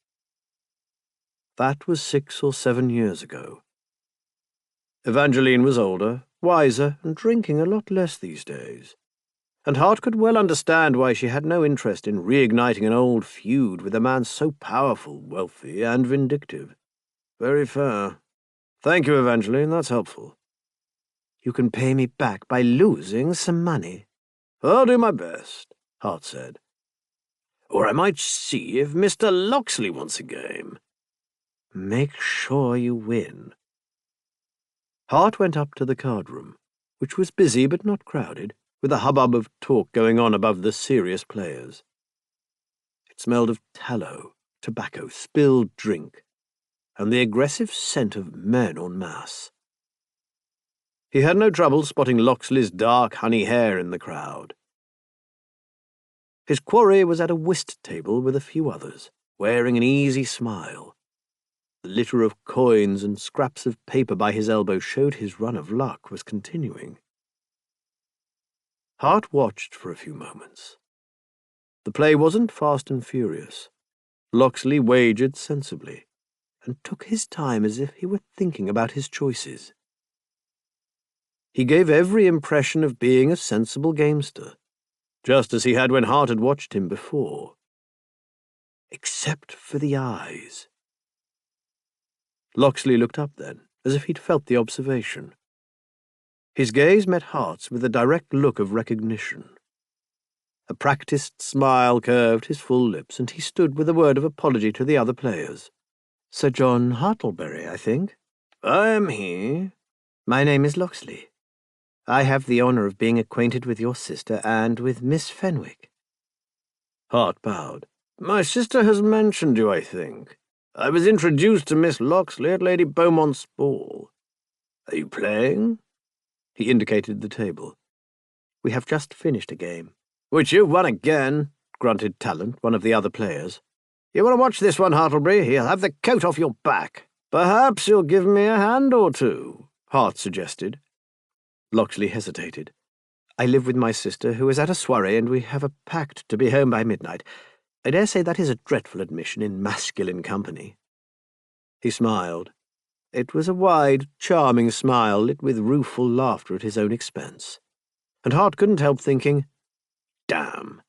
That was 6 or 7 years ago. Evangeline was older, wiser, and drinking a lot less these days, and Hart could well understand why she had no interest in reigniting an old feud with a man so powerful, wealthy, and vindictive. Very fair. Thank you, Evangeline, that's helpful. You can pay me back by losing some money. I'll do my best, Hart said. Or I might see if Mr. Locksley wants a game. Make sure you win. Hart went up to the card room, which was busy but not crowded, with a hubbub of talk going on above the serious players. It smelled of tallow, tobacco, spilled drink, and the aggressive scent of men en masse. He had no trouble spotting Locksley's dark honey hair in the crowd. His quarry was at a whist table with a few others, wearing an easy smile. The litter of coins and scraps of paper by his elbow showed his run of luck was continuing. Hart watched for a few moments. The play wasn't fast and furious. Locksley wagered sensibly, and took his time as if he were thinking about his choices. He gave every impression of being a sensible gamester, just as he had when Hart had watched him before. Except for the eyes. Locksley looked up then, as if he'd felt the observation. His gaze met Hart's with a direct look of recognition. A practised smile curved his full lips, and he stood with a word of apology to the other players. Sir John Hartlebury, I think. I am he. My name is Locksley. I have the honour of being acquainted with your sister and with Miss Fenwick. Hart bowed. My sister has mentioned you, I think. I was introduced to Miss Locksley at Lady Beaumont's ball. Are you playing? He indicated the table. We have just finished a game. Which you've won again, grunted Talent, one of the other players. You want to watch this one, Hartlebury? He'll have the coat off your back. Perhaps you'll give me a hand or two, Hart suggested. Locksley hesitated. I live with my sister, who is at a soirée, and we have a pact to be home by midnight. I dare say that is a dreadful admission in masculine company. He smiled. It was a wide, charming smile lit with rueful laughter at his own expense. And Hart couldn't help thinking, damn.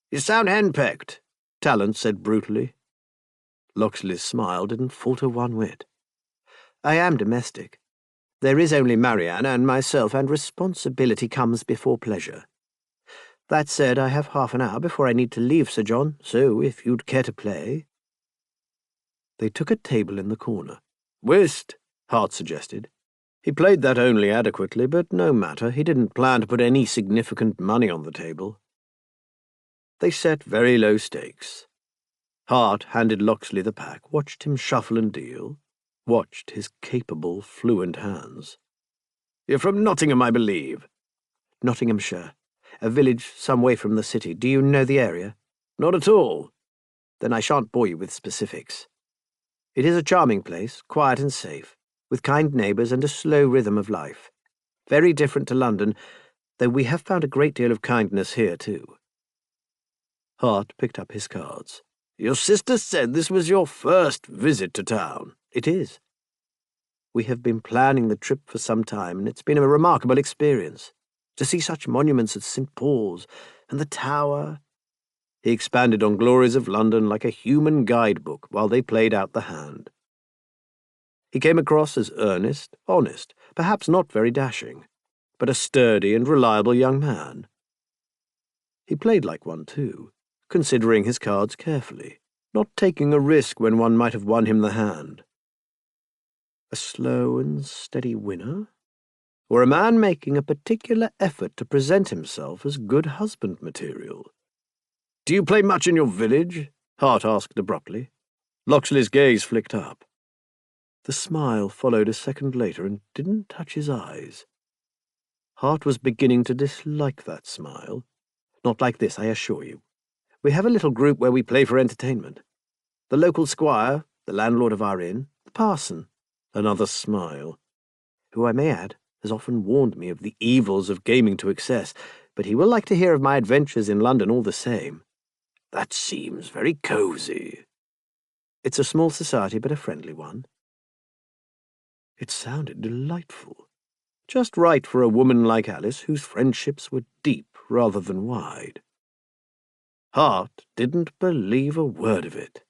You sound henpecked, Talent said brutally. Locksley's smile didn't falter one whit. I am domestic. There is only Marianne and myself, and responsibility comes before pleasure. That said, I have half an hour before I need to leave Sir John, so if you'd care to play— They took a table in the corner. Whist, Hart suggested. He played that only adequately, but no matter, he didn't plan to put any significant money on the table. They set very low stakes. Hart handed Locksley the pack, watched him shuffle and deal, watched his capable, fluent hands. You're from Nottingham, I believe. Nottinghamshire, a village some way from the city. Do you know the area? Not at all. Then I shan't bore you with specifics. It is a charming place, quiet and safe, with kind neighbours and a slow rhythm of life. Very different to London, though we have found a great deal of kindness here too. Hart picked up his cards. Your sister said this was your first visit to town. It is. We have been planning the trip for some time, and it's been a remarkable experience. To see such monuments as St. Paul's and the Tower. He expanded on glories of London like a human guidebook while they played out the hand. He came across as earnest, honest, perhaps not very dashing, but a sturdy and reliable young man. He played like one, too, considering his cards carefully, not taking a risk when one might have won him the hand. A slow and steady winner? Or a man making a particular effort to present himself as good husband material? Do you play much in your village? Hart asked abruptly. Locksley's gaze flicked up. The smile followed a second later and didn't touch his eyes. Hart was beginning to dislike that smile. Not like this, I assure you. We have a little group where we play for entertainment. The local squire, the landlord of our inn, the parson. Another smile. Who, I may add, has often warned me of the evils of gaming to excess, but he will like to hear of my adventures in London all the same. That seems very cosy. It's a small society, but a friendly one. It sounded delightful. Just right for a woman like Alice, whose friendships were deep rather than wide. Hart didn't believe a word of it.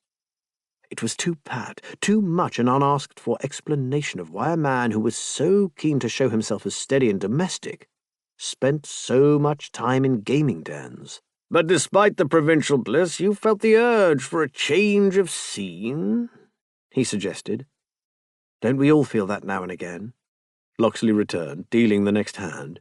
It was too pat, too much an unasked-for explanation of why a man who was so keen to show himself as steady and domestic spent so much time in gaming dens. But despite the provincial bliss, you felt the urge for a change of scene, he suggested. Don't we all feel that now and again? Locksley returned, dealing the next hand.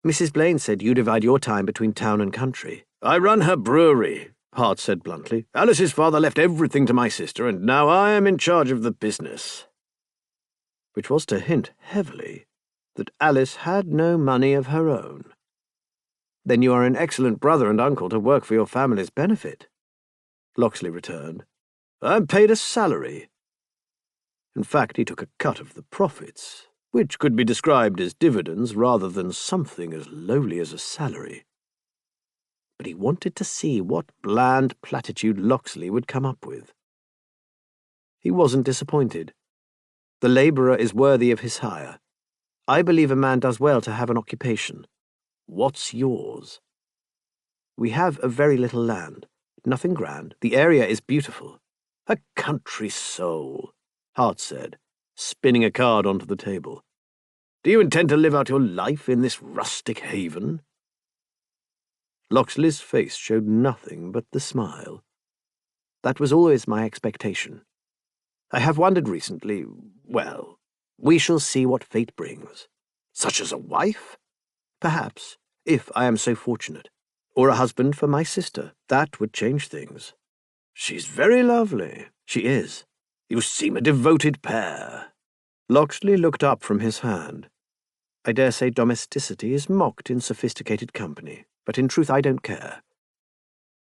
Mrs. Blaine said you divide your time between town and country. I run her brewery, Hart said bluntly. Alice's father left everything to my sister, and now I am in charge of the business. Which was to hint heavily that Alice had no money of her own. Then you are an excellent brother and uncle to work for your family's benefit, Locksley returned. I'm paid a salary. In fact, he took a cut of the profits, which could be described as dividends rather than something as lowly as a salary. But he wanted to see what bland platitude Locksley would come up with. He wasn't disappointed. The labourer is worthy of his hire. I believe a man does well to have an occupation. What's yours? We have a very little land. Nothing grand. The area is beautiful. A country soul, Hart said, spinning a card onto the table. Do you intend to live out your life in this rustic haven? Locksley's face showed nothing but the smile. That was always my expectation. I have wondered recently, well, we shall see what fate brings. Such as a wife? Perhaps, if I am so fortunate. Or a husband for my sister. That would change things. She's very lovely. She is. You seem a devoted pair. Locksley looked up from his hand. I dare say domesticity is mocked in sophisticated company, but in truth I don't care.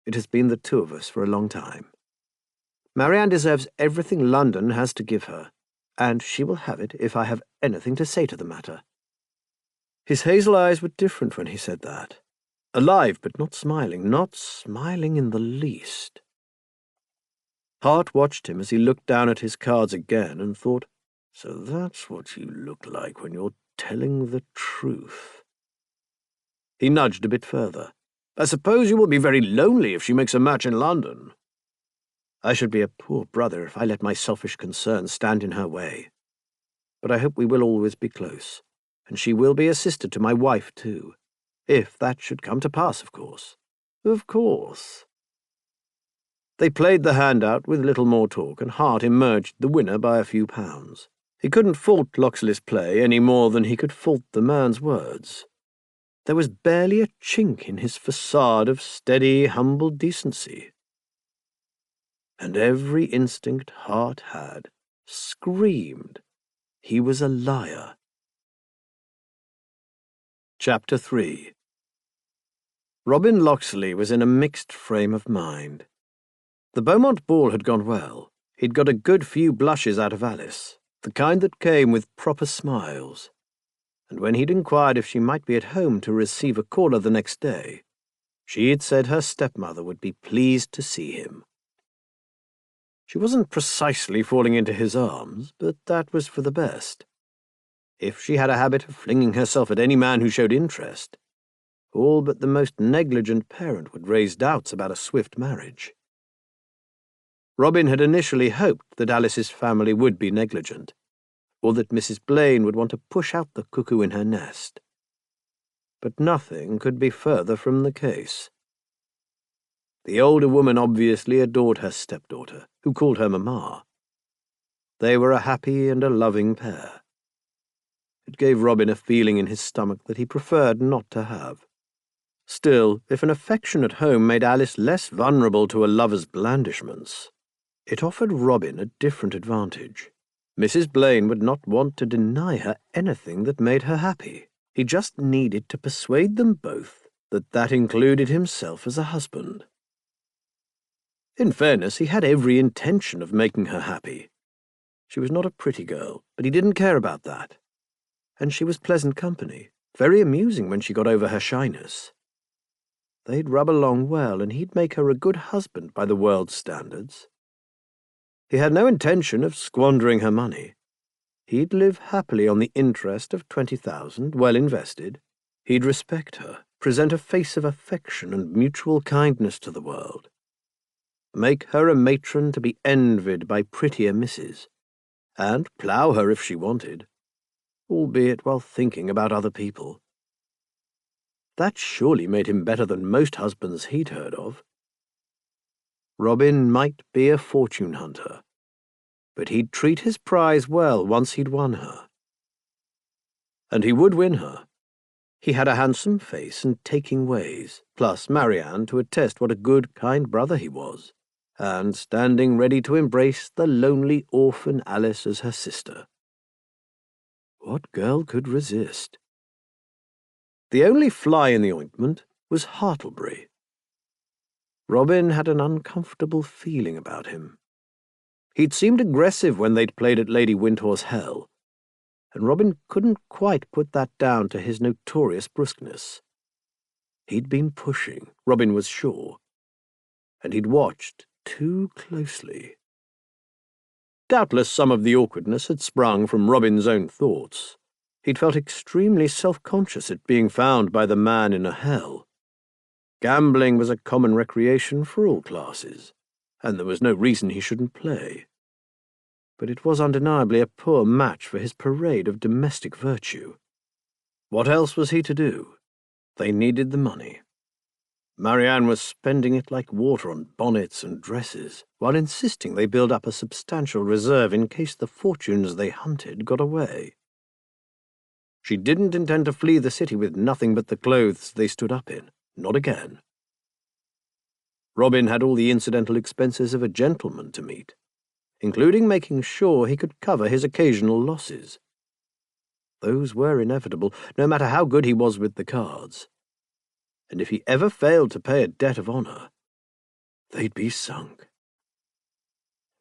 It has been the two of us for a long time. Marianne deserves everything London has to give her, and she will have it if I have anything to say to the matter. His hazel eyes were different when he said that. Alive, but not smiling in the least. Hart watched him as he looked down at his cards again and thought, so that's what you look like when you're telling the truth. He nudged a bit further. I suppose you will be very lonely if she makes a match in London. I should be a poor brother if I let my selfish concerns stand in her way. But I hope we will always be close, and she will be a sister to my wife, too. If that should come to pass, of course. Of course. They played the hand out with little more talk, and Hart emerged the winner by a few pounds. He couldn't fault Locksley's play any more than he could fault the man's words. There was barely a chink in his facade of steady, humble decency. And every instinct Hart had screamed he was a liar. Chapter 3. Robin Locksley was in a mixed frame of mind. The Beaumont ball had gone well. He'd got a good few blushes out of Alice, the kind that came with proper smiles. And when he'd inquired if she might be at home to receive a caller the next day, she had said her stepmother would be pleased to see him. She wasn't precisely falling into his arms, but that was for the best. If she had a habit of flinging herself at any man who showed interest, all but the most negligent parent would raise doubts about a swift marriage. Robin had initially hoped that Alice's family would be negligent, or that Mrs. Blaine would want to push out the cuckoo in her nest. But nothing could be further from the case. The older woman obviously adored her stepdaughter, who called her Mamma. They were a happy and a loving pair. It gave Robin a feeling in his stomach that he preferred not to have. Still, if an affectionate home made Alice less vulnerable to a lover's blandishments, it offered Robin a different advantage. Mrs. Blaine would not want to deny her anything that made her happy. He just needed to persuade them both that that included himself as a husband. In fairness, he had every intention of making her happy. She was not a pretty girl, but he didn't care about that. And she was pleasant company, very amusing when she got over her shyness. They'd rub along well, and he'd make her a good husband by the world's standards. He had no intention of squandering her money. He'd live happily on the interest of 20,000, well invested. He'd respect her, present a face of affection and mutual kindness to the world. Make her a matron to be envied by prettier misses, and plough her if she wanted, albeit while thinking about other people. That surely made him better than most husbands he'd heard of. Robin might be a fortune hunter, but he'd treat his prize well once he'd won her. And he would win her. He had a handsome face and taking ways, plus Marianne to attest what a good, kind brother he was, and standing ready to embrace the lonely orphan Alice as her sister. What girl could resist? The only fly in the ointment was Hartlebury. Robin had an uncomfortable feeling about him. He'd seemed aggressive when they'd played at Lady Windhore's Hell, and Robin couldn't quite put that down to his notorious brusqueness. He'd been pushing, Robin was sure, and he'd watched too closely. Doubtless some of the awkwardness had sprung from Robin's own thoughts. He'd felt extremely self-conscious at being found by the man in a hell. Gambling was a common recreation for all classes, and there was no reason he shouldn't play. But it was undeniably a poor match for his parade of domestic virtue. What else was he to do? They needed the money. Marianne was spending it like water on bonnets and dresses, while insisting they build up a substantial reserve in case the fortunes they hunted got away. She didn't intend to flee the city with nothing but the clothes they stood up in. Not again. Robin had all the incidental expenses of a gentleman to meet, including making sure he could cover his occasional losses. Those were inevitable, no matter how good he was with the cards. And if he ever failed to pay a debt of honour, they'd be sunk.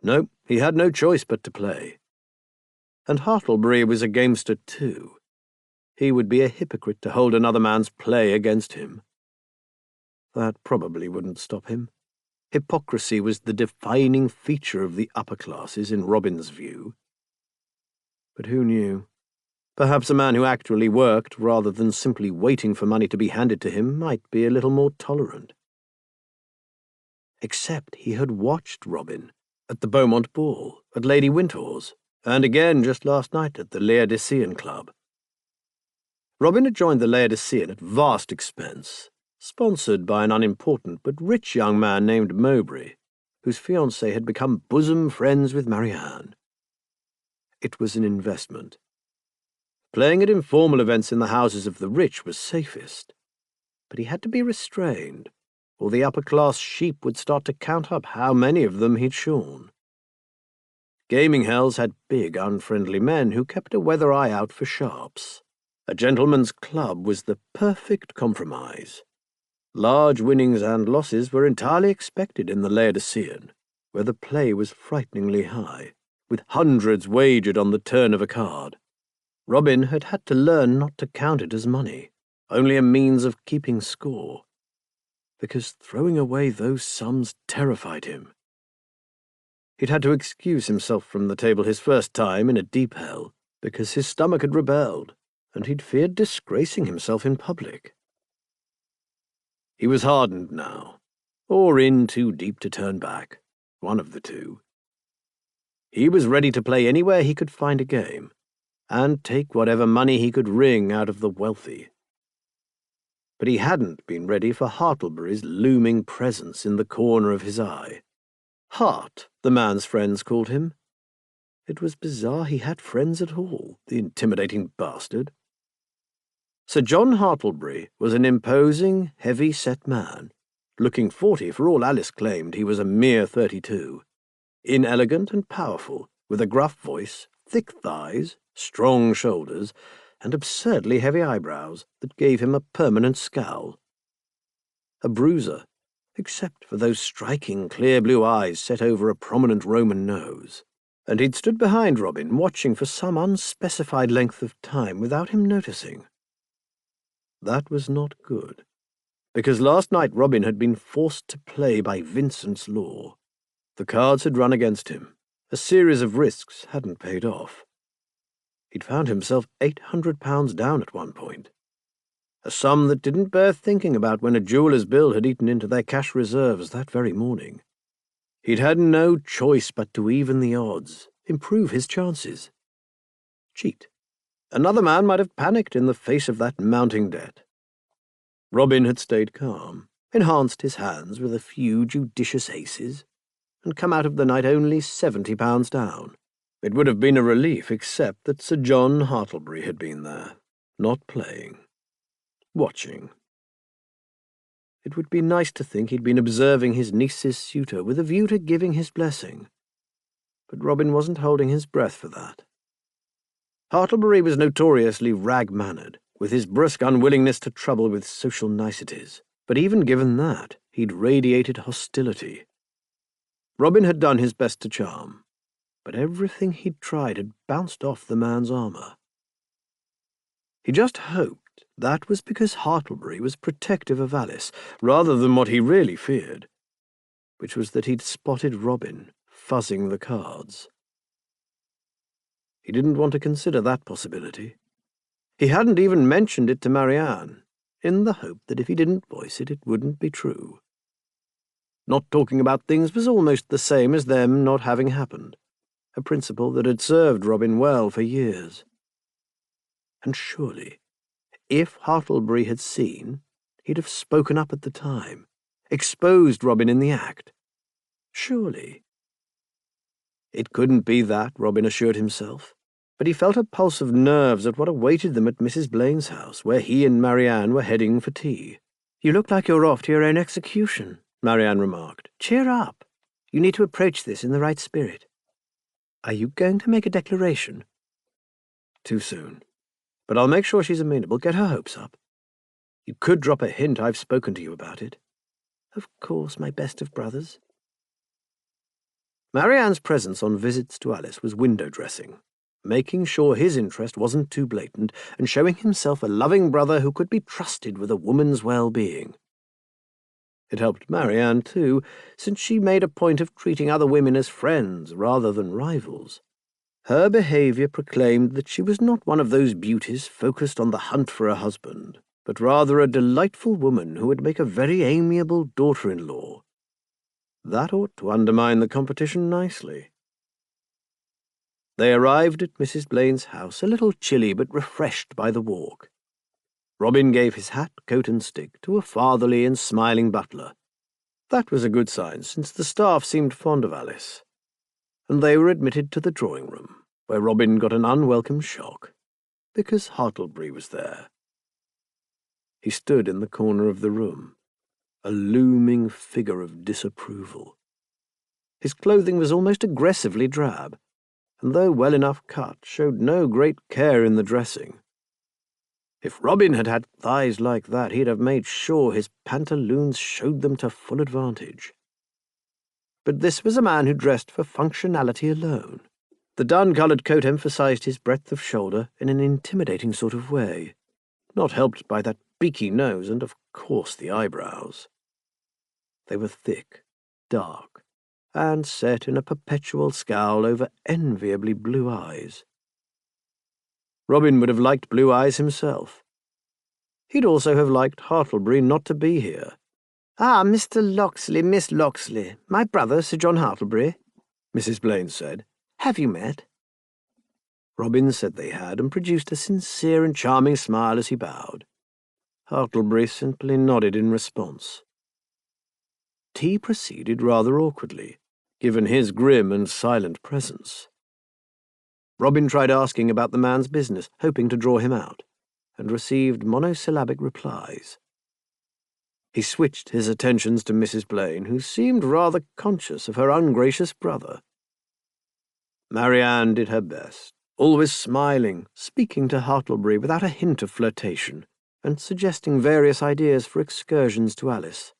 No, he had no choice but to play. And Hartlebury was a gamester too. He would be a hypocrite to hold another man's play against him. That probably wouldn't stop him. Hypocrisy was the defining feature of the upper classes in Robin's view. But who knew? Perhaps a man who actually worked rather than simply waiting for money to be handed to him might be a little more tolerant. Except he had watched Robin at the Beaumont ball, at Lady Windhore's, and again just last night at the Laodicean Club. Robin had joined the Laodicean at vast expense, sponsored by an unimportant but rich young man named Mowbray, whose fiancée had become bosom friends with Marianne. It was an investment. Playing at informal events in the houses of the rich was safest, but he had to be restrained, or the upper-class sheep would start to count up how many of them he'd shorn. Gaming hells had big, unfriendly men who kept a weather eye out for sharps. A gentleman's club was the perfect compromise. Large winnings and losses were entirely expected in the Laodicean, where the play was frighteningly high, with hundreds wagered on the turn of a card. Robin had had to learn not to count it as money, only a means of keeping score, because throwing away those sums terrified him. He'd had to excuse himself from the table his first time in a deep hell, because his stomach had rebelled, and he'd feared disgracing himself in public. He was hardened now, or in too deep to turn back, one of the two. He was ready to play anywhere he could find a game, and take whatever money he could wring out of the wealthy. But he hadn't been ready for Hartlebury's looming presence in the corner of his eye. Hart, the man's friends called him. It was bizarre he had friends at all, the intimidating bastard. Sir John Hartlebury was an imposing, heavy-set man, looking 40 for all Alice claimed he was a mere 32, inelegant and powerful, with a gruff voice, thick thighs, strong shoulders, and absurdly heavy eyebrows that gave him a permanent scowl. A bruiser, except for those striking clear blue eyes set over a prominent Roman nose, and he'd stood behind Robin watching for some unspecified length of time without him noticing. That was not good, because last night Robin had been forced to play by Vincent's law. The cards had run against him. A series of risks hadn't paid off. He'd found himself £800 down at one point, a sum that didn't bear thinking about when a jeweller's bill had eaten into their cash reserves that very morning. He'd had no choice but to even the odds, improve his chances. Cheat. Another man might have panicked in the face of that mounting debt. Robin had stayed calm, enhanced his hands with a few judicious aces, and come out of the night only £70 down. It would have been a relief except that Sir John Hartlebury had been there, not playing, watching. It would be nice to think he'd been observing his niece's suitor with a view to giving his blessing, but Robin wasn't holding his breath for that. Hartlebury was notoriously rag-mannered, with his brusque unwillingness to trouble with social niceties, but even given that, he'd radiated hostility. Robin had done his best to charm, but everything he'd tried had bounced off the man's armour. He just hoped that was because Hartlebury was protective of Alice, rather than what he really feared, which was that he'd spotted Robin fuzzing the cards. He didn't want to consider that possibility. He hadn't even mentioned it to Marianne, in the hope that if he didn't voice it, it wouldn't be true. Not talking about things was almost the same as them not having happened, a principle that had served Robin well for years. And surely, if Hartlebury had seen, he'd have spoken up at the time, exposed Robin in the act. Surely. It couldn't be that, Robin assured himself, but he felt a pulse of nerves at what awaited them at Mrs. Blaine's house, where he and Marianne were heading for tea. "You look like you're off to your own execution," Marianne remarked. "Cheer up. You need to approach this in the right spirit. Are you going to make a declaration?" "Too soon. But I'll make sure she's amenable. Get her hopes up. You could drop a hint I've spoken to you about it." "Of course, my best of brothers." Marianne's presence on visits to Alice was window-dressing, making sure his interest wasn't too blatant and showing himself a loving brother who could be trusted with a woman's well-being. It helped Marianne, too, since she made a point of treating other women as friends rather than rivals. Her behaviour proclaimed that she was not one of those beauties focused on the hunt for a husband, but rather a delightful woman who would make a very amiable daughter-in-law. That ought to undermine the competition nicely. They arrived at Mrs. Blaine's house a little chilly but refreshed by the walk. Robin gave his hat, coat and stick to a fatherly and smiling butler. That was a good sign, since the staff seemed fond of Alice, and they were admitted to the drawing-room, where Robin got an unwelcome shock, because Hartlebury was there. He stood in the corner of the room, a looming figure of disapproval. His clothing was almost aggressively drab, and though well enough cut, showed no great care in the dressing. If Robin had had thighs like that, he'd have made sure his pantaloons showed them to full advantage. But this was a man who dressed for functionality alone. The dun-coloured coat emphasized his breadth of shoulder in an intimidating sort of way, not helped by that beaky nose and, of course, the eyebrows. They were thick, dark, and set in a perpetual scowl over enviably blue eyes. Robin would have liked blue eyes himself. He'd also have liked Hartlebury not to be here. "Ah, Mr. Locksley, Miss Locksley, my brother, Sir John Hartlebury," Mrs. Blaine said. "Have you met?" Robin said they had, and produced a sincere and charming smile as he bowed. Hartlebury simply nodded in response. Tea proceeded rather awkwardly, given his grim and silent presence. Robin tried asking about the man's business, hoping to draw him out, and received monosyllabic replies. He switched his attentions to Mrs. Blaine, who seemed rather conscious of her ungracious brother. Marianne did her best, always smiling, speaking to Hartlebury without a hint of flirtation, and suggesting various ideas for excursions to Alice.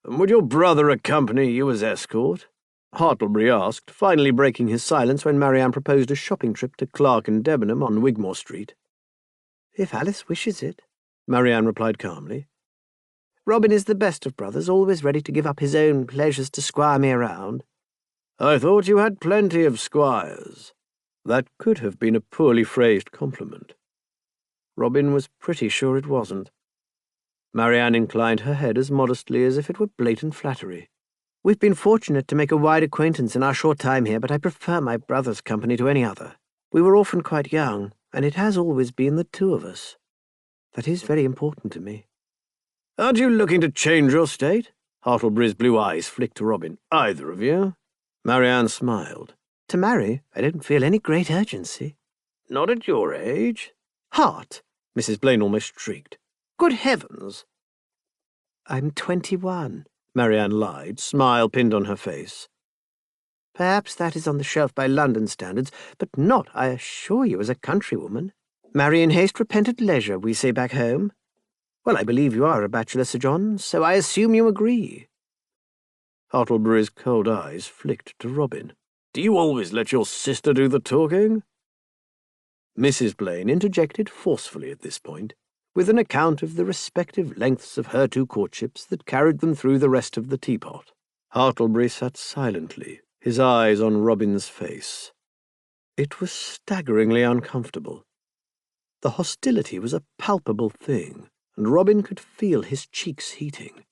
"And would your brother accompany you as escort?" Hartlebury asked, finally breaking his silence when Marianne proposed a shopping trip to Clark and Debenham on Wigmore Street. "If Alice wishes it," Marianne replied calmly. "Robin is the best of brothers, always ready to give up his own pleasures to squire me around." "I thought you had plenty of squires." That could have been a poorly phrased compliment. Robin was pretty sure it wasn't. Marianne inclined her head as modestly as if it were blatant flattery. "We've been fortunate to make a wide acquaintance in our short time here, but I prefer my brother's company to any other. We were orphaned quite young, and it has always been the two of us. That is very important to me." "Aren't you looking to change your state?" Hartlebury's blue eyes flicked to Robin. "Either of you?" Marianne smiled. "To marry, I don't feel any great urgency." "Not at your age?" "Hart!" Mrs. Blaine almost shrieked. "Good heavens!" "I'm 21, Marianne lied, smile pinned on her face. "Perhaps that is on the shelf by London standards, but not, I assure you, as a countrywoman. Marry in haste, repent at leisure, we say back home. Well, I believe you are a bachelor, Sir John, so I assume you agree." Hartlebury's cold eyes flicked to Robin. "Do you always let your sister do the talking?" Mrs. Blaine interjected forcefully at this point, with an account of the respective lengths of her two courtships that carried them through the rest of the teapot. Hartlebury sat silently, his eyes on Robin's face. It was staggeringly uncomfortable. The hostility was a palpable thing, and Robin could feel his cheeks heating.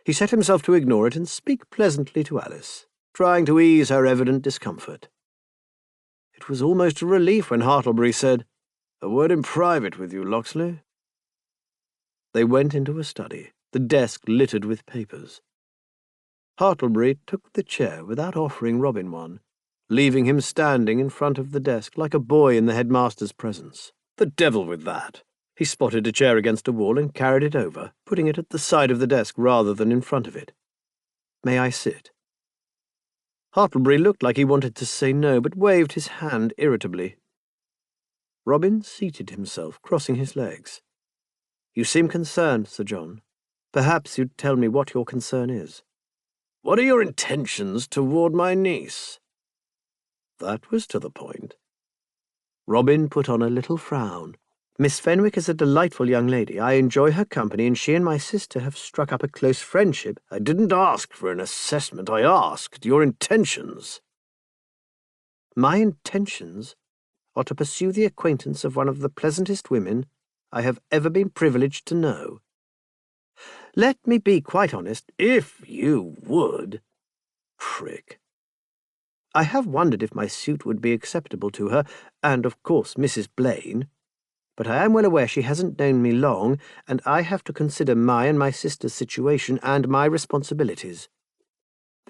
He set himself to ignore it and speak pleasantly to Alice, trying to ease her evident discomfort. It was almost a relief when Hartlebury said, "A word in private with you, Locksley." They went into a study, the desk littered with papers. Hartlebury took the chair without offering Robin one, leaving him standing in front of the desk like a boy in the headmaster's presence. The devil with that! He spotted a chair against a wall and carried it over, putting it at the side of the desk rather than in front of it. "May I sit?" Hartlebury looked like he wanted to say no, but waved his hand irritably. Robin seated himself, crossing his legs. "You seem concerned, Sir John. Perhaps you'd tell me what your concern is." "What are your intentions toward my niece?" That was to the point. Robin put on a little frown. "Miss Fenwick is a delightful young lady. I enjoy her company, and she and my sister have struck up a close friendship." "I didn't ask for an assessment. I asked your intentions." "My intentions are to pursue the acquaintance of one of the pleasantest women I have ever been privileged to know. Let me be quite honest." "If you would." Prick. "I have wondered if my suit would be acceptable to her, and, of course, Mrs. Blaine. But I am well aware she hasn't known me long, and I have to consider my and my sister's situation and my responsibilities.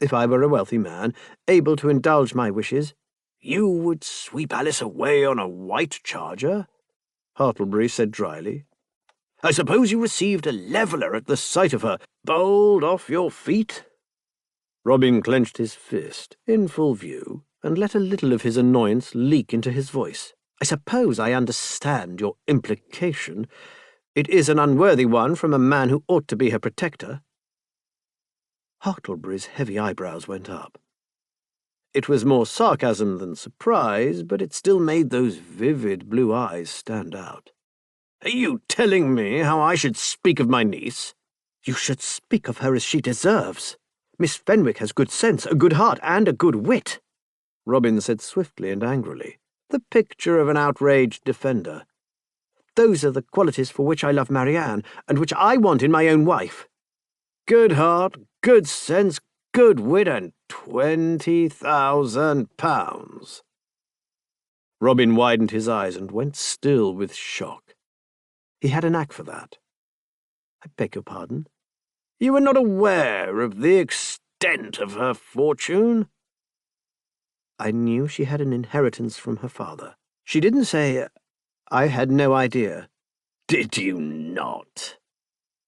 If I were a wealthy man, able to indulge my wishes—" "You would sweep Alice away on a white charger?" Hartlebury said dryly. "I suppose you received a leveller at the sight of her. Bold off your feet?" Robin clenched his fist, in full view, and let a little of his annoyance leak into his voice. "I suppose I understand your implication. It is an unworthy one from a man who ought to be her protector." Hartlebury's heavy eyebrows went up. It was more sarcasm than surprise, but it still made those vivid blue eyes stand out. "Are you telling me how I should speak of my niece?" "You should speak of her as she deserves. Miss Fenwick has good sense, a good heart, and a good wit," Robin said swiftly and angrily, the picture of an outraged defender. "Those are the qualities for which I love Marianne, and which I want in my own wife." "Good heart, good sense, good wit, and £20,000. Robin widened his eyes and went still with shock. He had a knack for that. "I beg your pardon?" "You were not aware of the extent of her fortune?" "I knew she had an inheritance from her father. She didn't say—" "I had no idea." "Did you not?"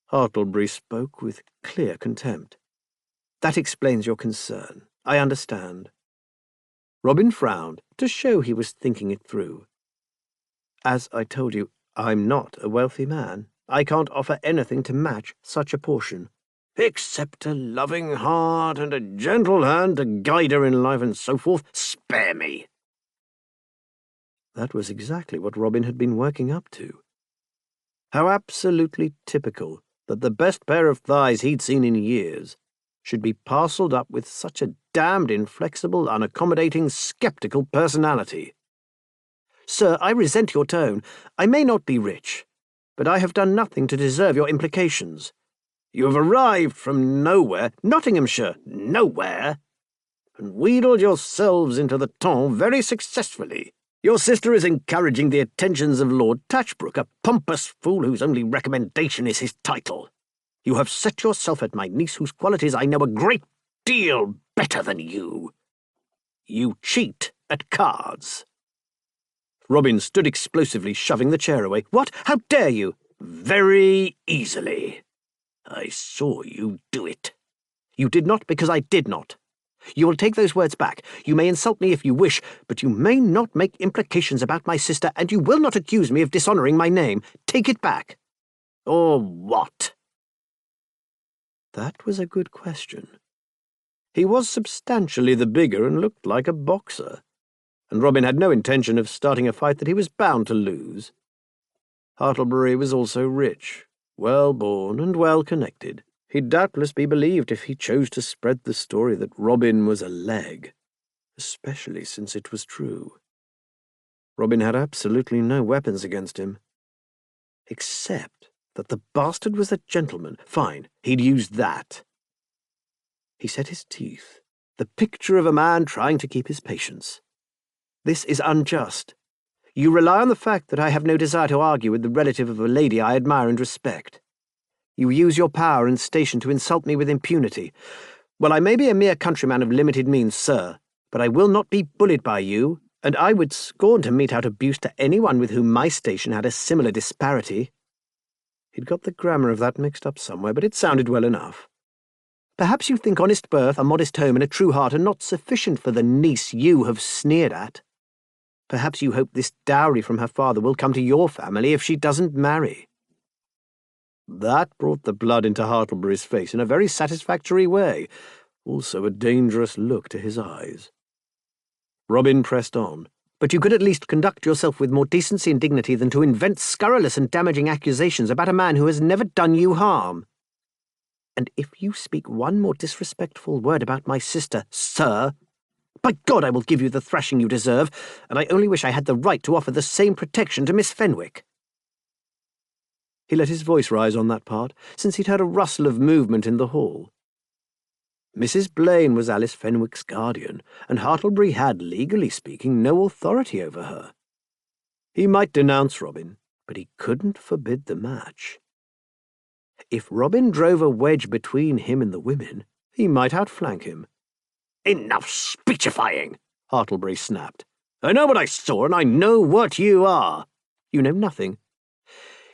Hartlebury spoke with clear contempt. "That explains your concern. I understand." Robin frowned, to show he was thinking it through. As I told you, I'm not a wealthy man. I can't offer anything to match such a portion. Except a loving heart and a gentle hand to guide her in life and so forth. Spare me. That was exactly what Robin had been working up to. How absolutely typical that the best pair of thighs he'd seen in years should be parcelled up with such a damned inflexible, unaccommodating, sceptical personality. Sir, I resent your tone. I may not be rich, but I have done nothing to deserve your implications. You have arrived from nowhere, Nottinghamshire, nowhere, and wheedled yourselves into the ton very successfully. Your sister is encouraging the attentions of Lord Touchbrook, a pompous fool whose only recommendation is his title. You have set yourself at my niece, whose qualities I know a great deal better than you. You cheat at cards. Robin stood explosively, shoving the chair away. What? How dare you? Very easily. I saw you do it. You did not because I did not. You will take those words back. You may insult me if you wish, but you may not make implications about my sister, and you will not accuse me of dishonouring my name. Take it back. Or what? That was a good question. He was substantially the bigger and looked like a boxer, and Robin had no intention of starting a fight that he was bound to lose. Hartlebury was also rich, well-born and well-connected. He'd doubtless be believed if he chose to spread the story that Robin was a leg, especially since it was true. Robin had absolutely no weapons against him, except that the bastard was a gentleman. Fine, he'd use that. He set his teeth, the picture of a man trying to keep his patience. This is unjust. You rely on the fact that I have no desire to argue with the relative of a lady I admire and respect. You use your power and station to insult me with impunity. Well, I may be a mere countryman of limited means, sir, but I will not be bullied by you, and I would scorn to mete out abuse to anyone with whom my station had a similar disparity. He'd got the grammar of that mixed up somewhere, but it sounded well enough. Perhaps you think honest birth, a modest home, and a true heart are not sufficient for the niece you have sneered at. Perhaps you hope this dowry from her father will come to your family if she doesn't marry. That brought the blood into Hartlebury's face in a very satisfactory way, also a dangerous look to his eyes. Robin pressed on. But you could at least conduct yourself with more decency and dignity than to invent scurrilous and damaging accusations about a man who has never done you harm. And if you speak one more disrespectful word about my sister, sir, by God I will give you the thrashing you deserve, and I only wish I had the right to offer the same protection to Miss Fenwick. He let his voice rise on that part, since he'd heard a rustle of movement in the hall. Mrs. Blaine was Alice Fenwick's guardian, and Hartlebury had, legally speaking, no authority over her. He might denounce Robin, but he couldn't forbid the match. If Robin drove a wedge between him and the women, he might outflank him. Enough speechifying, Hartlebury snapped. I know what I saw, and I know what you are. You know nothing.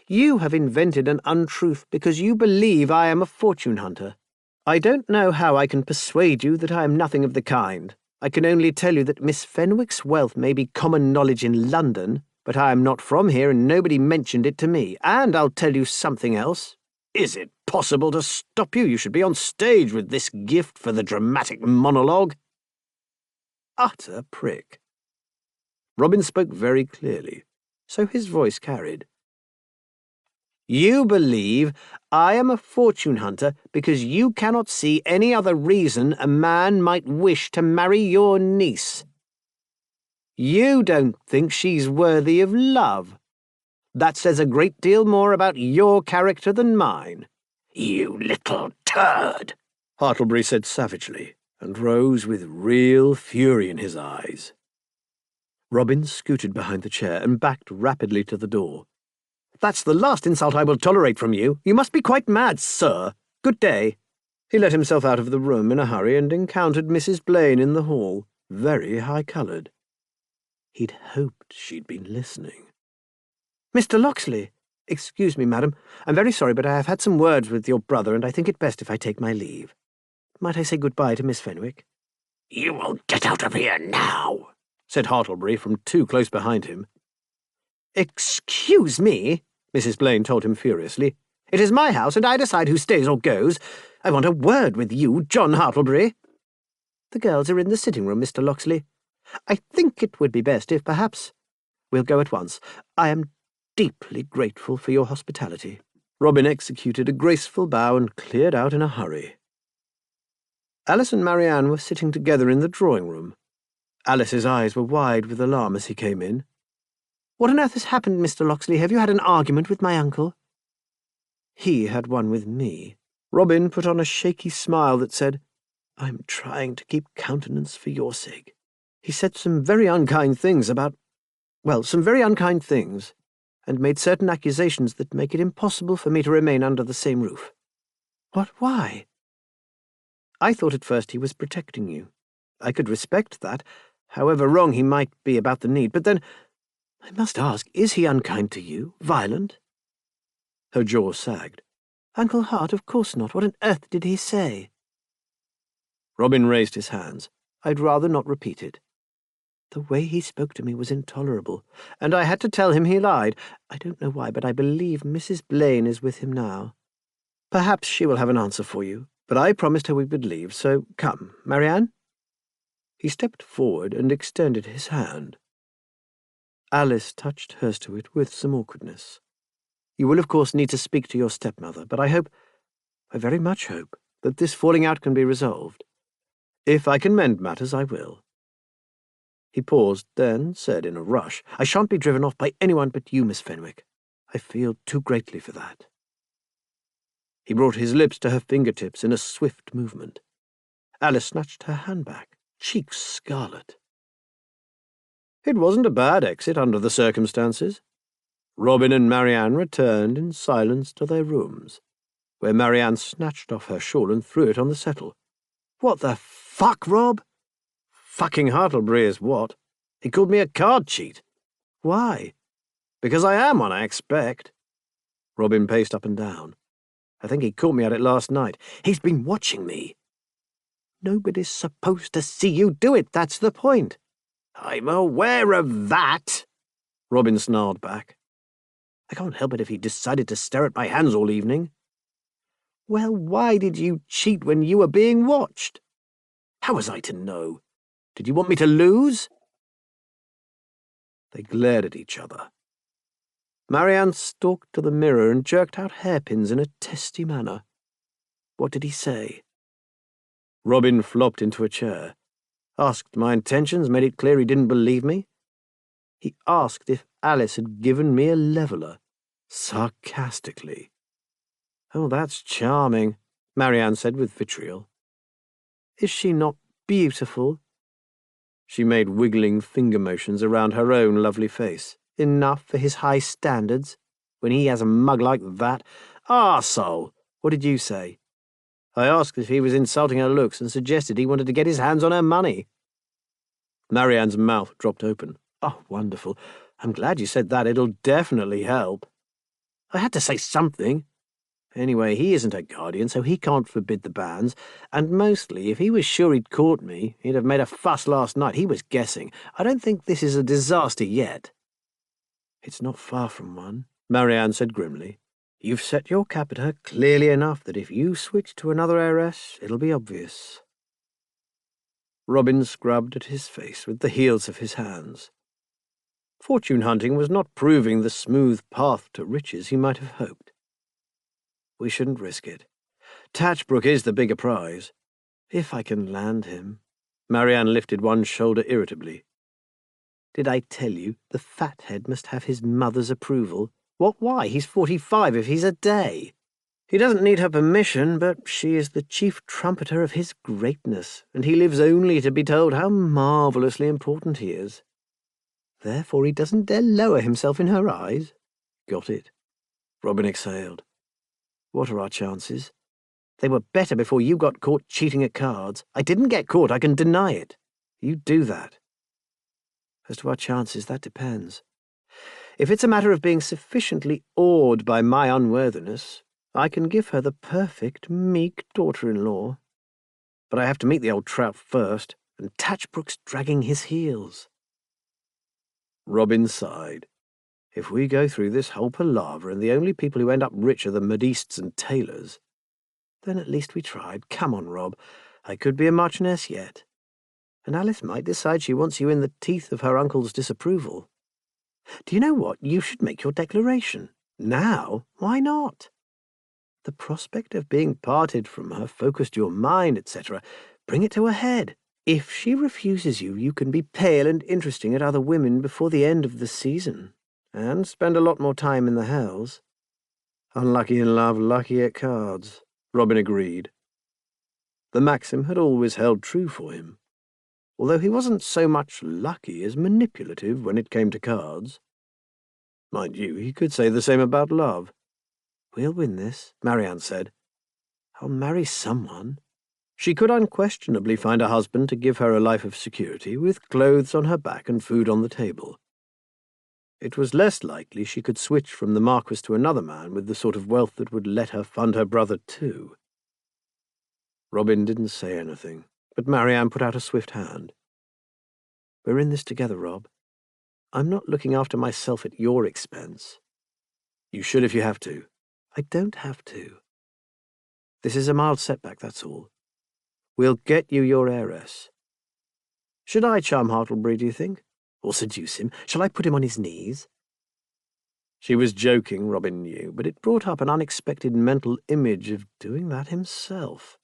You have invented an untruth because you believe I am a fortune hunter. I don't know how I can persuade you that I am nothing of the kind. I can only tell you that Miss Fenwick's wealth may be common knowledge in London, but I am not from here and nobody mentioned it to me. And I'll tell you something else. Is it possible to stop you? You should be on stage with this gift for the dramatic monologue. Utter prick. Robin spoke very clearly, so his voice carried. You believe I am a fortune hunter because you cannot see any other reason a man might wish to marry your niece. You don't think she's worthy of love. That says a great deal more about your character than mine. You little turd, Hartlebury said savagely, and rose with real fury in his eyes. Robin scooted behind the chair and backed rapidly to the door. That's the last insult I will tolerate from you. You must be quite mad, sir. Good day. He let himself out of the room in a hurry and encountered Mrs. Blaine in the hall, very high-coloured. He'd hoped she'd been listening. Mr. Locksley, excuse me, madam. I'm very sorry, but I have had some words with your brother, and I think it best if I take my leave. Might I say good-bye to Miss Fenwick? You will get out of here now, said Hartlebury from too close behind him. Excuse me, Mrs. Blaine told him furiously. It is my house, and I decide who stays or goes. I want a word with you, John Hartlebury. The girls are in the sitting room, Mr. Locksley. I think it would be best if perhaps we'll go at once. I am deeply grateful for your hospitality. Robin executed a graceful bow and cleared out in a hurry. Alice and Marianne were sitting together in the drawing-room. Alice's eyes were wide with alarm as he came in. What on earth has happened, Mr. Locksley? Have you had an argument with my uncle? He had one with me. Robin put on a shaky smile that said, I'm trying to keep countenance for your sake. He said some very unkind things and made certain accusations that make it impossible for me to remain under the same roof. What? Why? I thought at first he was protecting you. I could respect that, however wrong he might be about the need, but then, I must ask, is he unkind to you? Violent? Her jaw sagged. Uncle Hart, of course not. What on earth did he say? Robin raised his hands. I'd rather not repeat it. The way he spoke to me was intolerable, and I had to tell him he lied. I don't know why, but I believe Mrs. Blaine is with him now. Perhaps she will have an answer for you, but I promised her we would leave, so come, Marianne. He stepped forward and extended his hand. Alice touched hers to it with some awkwardness. You will, of course, need to speak to your stepmother, but I very much hope, that this falling out can be resolved. If I can mend matters, I will. He paused, then said in a rush, I shan't be driven off by anyone but you, Miss Fenwick. I feel too greatly for that. He brought his lips to her fingertips in a swift movement. Alice snatched her hand back, cheeks scarlet. It wasn't a bad exit under the circumstances. Robin and Marianne returned in silence to their rooms, where Marianne snatched off her shawl and threw it on the settle. What the fuck, Rob? Fucking Hartlebury is what? He called me a card cheat. Why? Because I am one, I expect. Robin paced up and down. I think he caught me at it last night. He's been watching me. Nobody's supposed to see you do it, that's the point. I'm aware of that, Robin snarled back. I can't help it if he decided to stare at my hands all evening. Well, why did you cheat when you were being watched? How was I to know? Did you want me to lose? They glared at each other. Marianne stalked to the mirror and jerked out hairpins in a testy manner. What did he say? Robin flopped into a chair, asked my intentions, made it clear he didn't believe me. He asked if Alice had given me a leveller, sarcastically. Oh, that's charming, Marianne said with vitriol. Is she not beautiful? She made wiggling finger motions around her own lovely face. Enough for his high standards, when he has a mug like that. Arsehole! What did you say? I asked if he was insulting her looks and suggested he wanted to get his hands on her money. Marianne's mouth dropped open. Oh, wonderful. I'm glad you said that. It'll definitely help. I had to say something. Anyway, he isn't a guardian, so he can't forbid the banns, and mostly, if he was sure he'd caught me, he'd have made a fuss last night. He was guessing. I don't think this is a disaster yet. It's not far from one, Marianne said grimly. You've set your cap at her clearly enough that if you switch to another heiress, it'll be obvious. Robin scrubbed at his face with the heels of his hands. Fortune-hunting was not proving the smooth path to riches he might have hoped. We shouldn't risk it. Tatchbrook is the bigger prize. If I can land him. Marianne lifted one shoulder irritably. Did I tell you the fathead must have his mother's approval? What, why? He's 45 if he's a day. He doesn't need her permission, but she is the chief trumpeter of his greatness, and he lives only to be told how marvellously important he is. Therefore he doesn't dare lower himself in her eyes. Got it. Robin exhaled. What are our chances? They were better before you got caught cheating at cards. I didn't get caught, I can deny it. You do that. As to our chances, that depends. If it's a matter of being sufficiently awed by my unworthiness, I can give her the perfect, meek daughter-in-law. But I have to meet the old trout first, and Tatchbrook's dragging his heels. Robin sighed. If we go through this whole palaver and the only people who end up rich are the modistes and tailors, then at least we tried. Come on, Rob. I could be a marchioness yet. And Alice might decide she wants you in the teeth of her uncle's disapproval. Do you know what? You should make your declaration. Now? Why not? The prospect of being parted from her focused your mind, etc. Bring it to a head. If she refuses you, you can be pale and interesting at other women before the end of the season, and spend a lot more time in the hells. Unlucky in love, lucky at cards, Robin agreed. The maxim had always held true for him, although he wasn't so much lucky as manipulative when it came to cards. Mind you, he could say the same about love. We'll win this, Marianne said. I'll marry someone. She could unquestionably find a husband to give her a life of security, with clothes on her back and food on the table. It was less likely she could switch from the Marquis to another man with the sort of wealth that would let her fund her brother too. Robin didn't say anything, but Marianne put out a swift hand. We're in this together, Rob. I'm not looking after myself at your expense. You should if you have to. I don't have to. This is a mild setback, that's all. We'll get you your heiress. Should I charm Hartlebury, do you think? Or seduce him? Shall I put him on his knees? She was joking, Robin knew, but it brought up an unexpected mental image of doing that himself.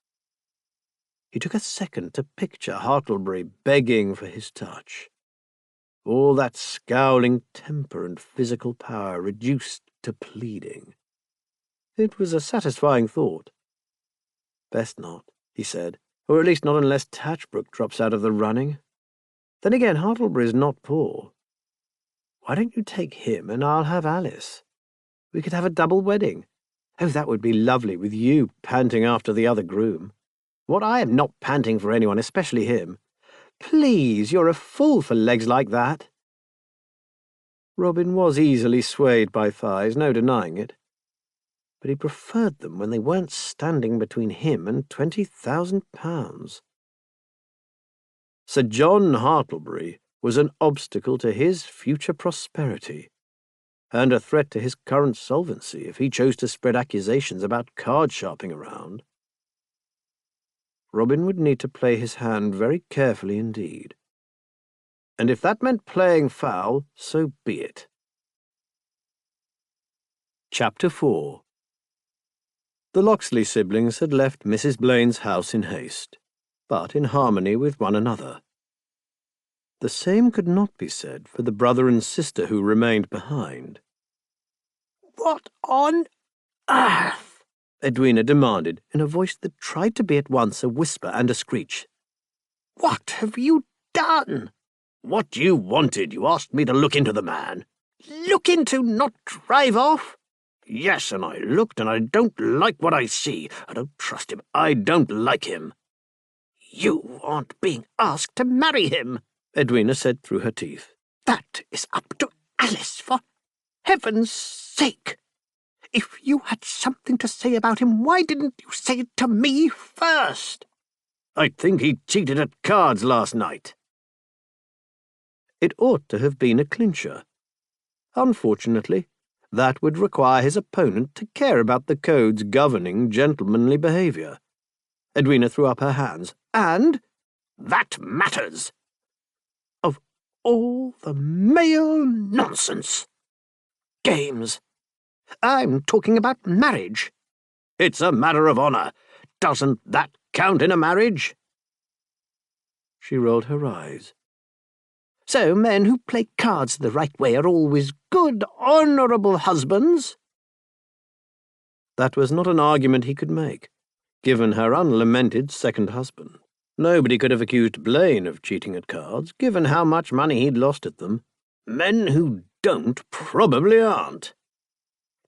He took a second to picture Hartlebury begging for his touch. All that scowling temper and physical power reduced to pleading. It was a satisfying thought. Best not, he said, or at least not unless Tatchbrook drops out of the running. Then again, Hartlebury's not poor. Why don't you take him and I'll have Alice? We could have a double wedding. Oh, that would be lovely, with you panting after the other groom. What, I am not panting for anyone, especially him. Please, you're a fool for legs like that. Robin was easily swayed by thighs, no denying it. But he preferred them when they weren't standing between him and £20,000. Sir John Hartlebury was an obstacle to his future prosperity, and a threat to his current solvency if he chose to spread accusations about card sharping around. Robin would need to play his hand very carefully indeed. And if that meant playing foul, so be it. Chapter 4. The Locksley siblings had left Mrs. Blaine's house in haste, but in harmony with one another. The same could not be said for the brother and sister who remained behind. "What on earth?" Edwina demanded, in a voice that tried to be at once a whisper and a screech. "What have you done?" "What you wanted. You asked me to look into the man." "Look into, not drive off?" "Yes, and I looked, and I don't like what I see. I don't trust him. I don't like him." "You aren't being asked to marry him," Edwina said through her teeth. "That is up to Alice, for heaven's sake. If you had something to say about him, why didn't you say it to me first?" "I think he cheated at cards last night." It ought to have been a clincher. Unfortunately, that would require his opponent to care about the codes governing gentlemanly behaviour. Edwina threw up her hands. "And that matters. Of all the male nonsense. Games. I'm talking about marriage." "It's a matter of honour. Doesn't that count in a marriage?" She rolled her eyes. "So men who play cards the right way are always good, honourable husbands?" That was not an argument he could make, given her unlamented second husband. Nobody could have accused Blaine of cheating at cards, given how much money he'd lost at them. Men who don't probably aren't.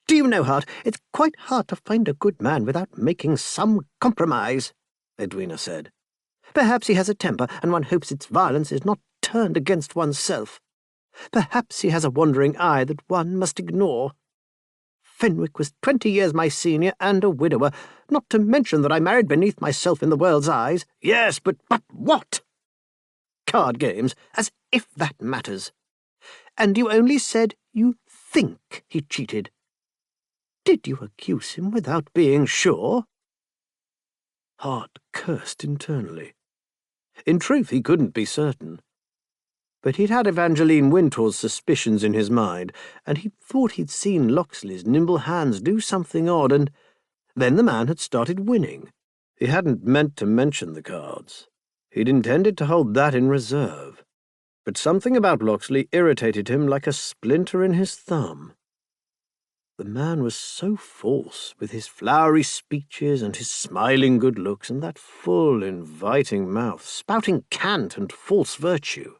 "Do you know, Hart, it's quite hard to find a good man without making some compromise," Edwina said. "Perhaps he has a temper, and one hopes its violence is not turned against oneself. Perhaps he has a wandering eye that one must ignore. Fenwick was 20 years my senior and a widower, not to mention that I married beneath myself in the world's eyes." "Yes, but what?" "Card games, as if that matters. And you only said you think he cheated. Did you accuse him without being sure? Hart cursed internally. In truth, he couldn't be certain. But he'd had Evangeline Wintour's suspicions in his mind, and he'd thought he'd seen Locksley's nimble hands do something odd, and then the man had started winning. He hadn't meant to mention the cards. He'd intended to hold that in reserve. But something about Locksley irritated him like a splinter in his thumb. The man was so false, with his flowery speeches and his smiling good looks and that full, inviting mouth, spouting cant and false virtue.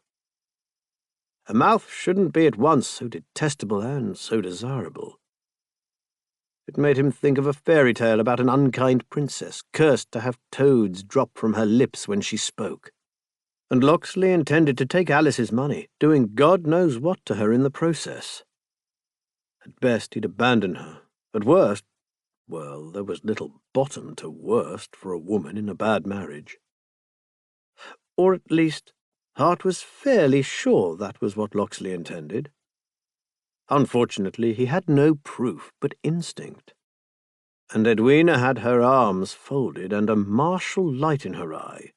A mouth shouldn't be at once so detestable and so desirable. It made him think of a fairy tale about an unkind princess cursed to have toads drop from her lips when she spoke. And Locksley intended to take Alice's money, doing God knows what to her in the process. At best, he'd abandon her. At worst, well, there was little bottom to worst for a woman in a bad marriage. Or at least, Hart was fairly sure that was what Locksley intended. Unfortunately, he had no proof but instinct. And Edwina had her arms folded and a martial light in her eye.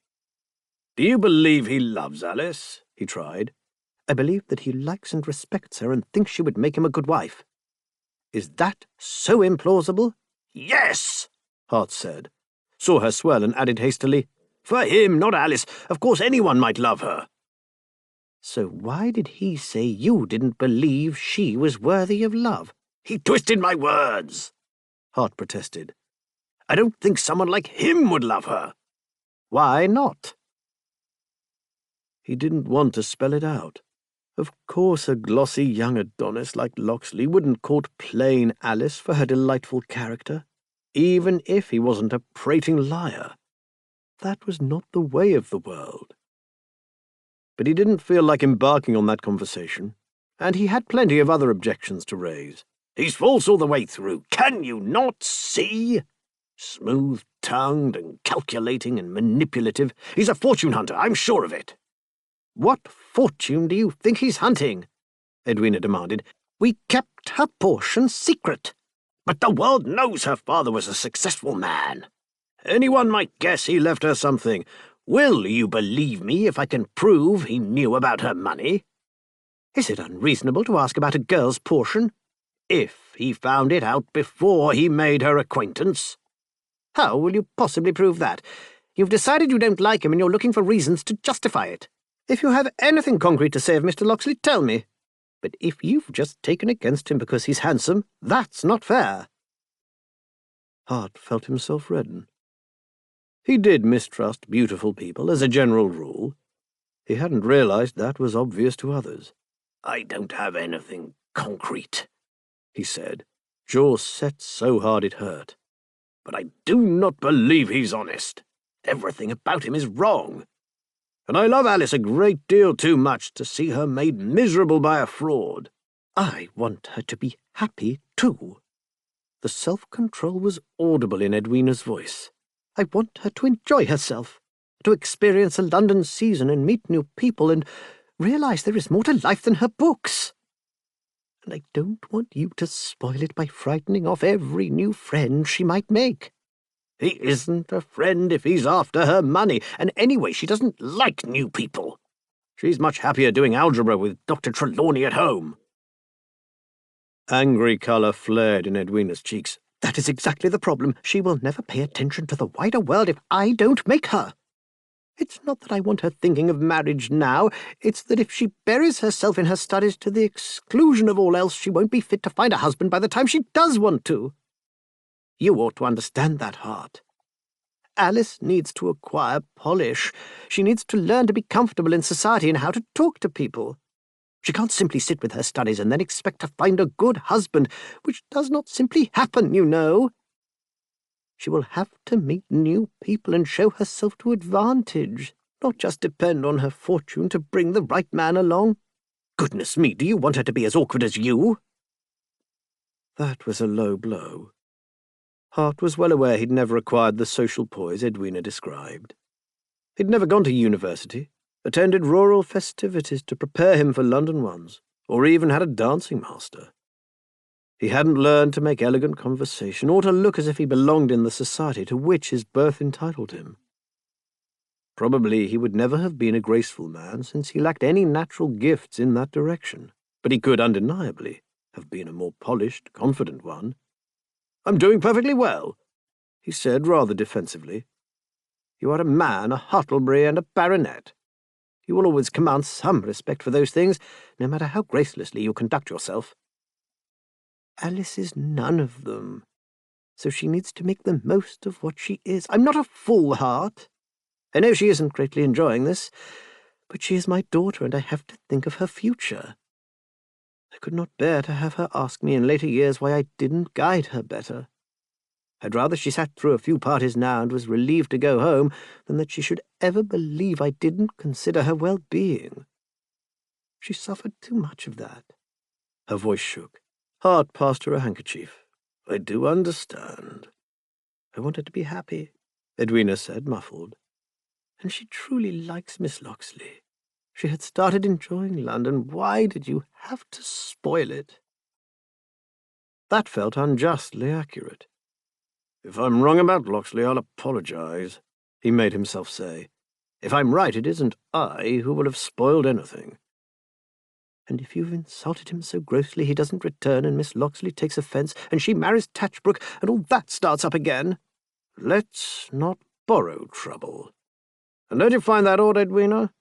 "Do you believe he loves Alice?" he tried. "I believe that he likes and respects her and thinks she would make him a good wife." "Is that so implausible?" "Yes," Hart said, saw her swell and added hastily, "For him, not Alice. Of course anyone might love her." "So why did he say you didn't believe she was worthy of love?" "He twisted my words," Hart protested. "I don't think someone like him would love her." "Why not?" He didn't want to spell it out. Of course a glossy young Adonis like Locksley wouldn't court plain Alice for her delightful character, even if he wasn't a prating liar. That was not the way of the world. But he didn't feel like embarking on that conversation, and he had plenty of other objections to raise. "He's false all the way through. Can you not see? Smooth-tongued and calculating and manipulative. He's a fortune hunter, I'm sure of it." "What fortune do you think he's hunting?" Edwina demanded. "We kept her portion secret." "But the world knows her father was a successful man. Anyone might guess he left her something. Will you believe me if I can prove he knew about her money?" "Is it unreasonable to ask about a girl's portion?" "If he found it out before he made her acquaintance." "How will you possibly prove that? You've decided you don't like him and you're looking for reasons to justify it. If you have anything concrete to say of Mr. Locksley, tell me. But if you've just taken against him because he's handsome, that's not fair." Hart felt himself redden. He did mistrust beautiful people, as a general rule. He hadn't realized that was obvious to others. "I don't have anything concrete," he said, jaw set so hard it hurt. "But I do not believe he's honest. Everything about him is wrong. And I love Alice a great deal too much to see her made miserable by a fraud." "I want her to be happy, too." The self-control was audible in Edwina's voice. "I want her to enjoy herself, to experience a London season and meet new people and realize there is more to life than her books. And I don't want you to spoil it by frightening off every new friend she might make." "He isn't a friend if he's after her money, and anyway she doesn't like new people. She's much happier doing algebra with Dr. Trelawney at home." Angry colour flared in Edwina's cheeks. "That is exactly the problem. She will never pay attention to the wider world if I don't make her. It's not that I want her thinking of marriage now. It's that if she buries herself in her studies to the exclusion of all else, she won't be fit to find a husband by the time she does want to. You ought to understand that, Hart. Alice needs to acquire polish. She needs to learn to be comfortable in society and how to talk to people. She can't simply sit with her studies and then expect to find a good husband, which does not simply happen, you know. She will have to meet new people and show herself to advantage, not just depend on her fortune to bring the right man along. Goodness me, do you want her to be as awkward as you?" That was a low blow. Hart was well aware he'd never acquired the social poise Edwina described. He'd never gone to university, attended rural festivities to prepare him for London ones, or even had a dancing master. He hadn't learned to make elegant conversation, or to look as if he belonged in the society to which his birth entitled him. Probably he would never have been a graceful man, since he lacked any natural gifts in that direction, but he could undeniably have been a more polished, confident one. "I'm doing perfectly well," he said rather defensively. "You are a man, a Hartlebury, and a baronet. You will always command some respect for those things, no matter how gracelessly you conduct yourself." "Alice is none of them, so she needs to make the most of what she is. I'm not a fool, Hart. I know she isn't greatly enjoying this, but she is my daughter, and I have to think of her future. I could not bear to have her ask me in later years why I didn't guide her better. I'd rather she sat through a few parties now and was relieved to go home than that she should ever believe I didn't consider her well-being. She suffered too much of that." Her voice shook. Hart passed her a handkerchief. "I do understand." "I want her to be happy," Edwina said, muffled. "And she truly likes Miss Locksley. She had started enjoying London. Why did you have to spoil it?" That felt unjustly accurate. "If I'm wrong about Locksley, I'll apologize," he made himself say. "If I'm right, it isn't I who will have spoiled anything." "And if you've insulted him so grossly he doesn't return, and Miss Locksley takes offence, and she marries Tatchbrook, and all that starts up again—" "Let's not borrow trouble. And don't you find that odd, Edwina?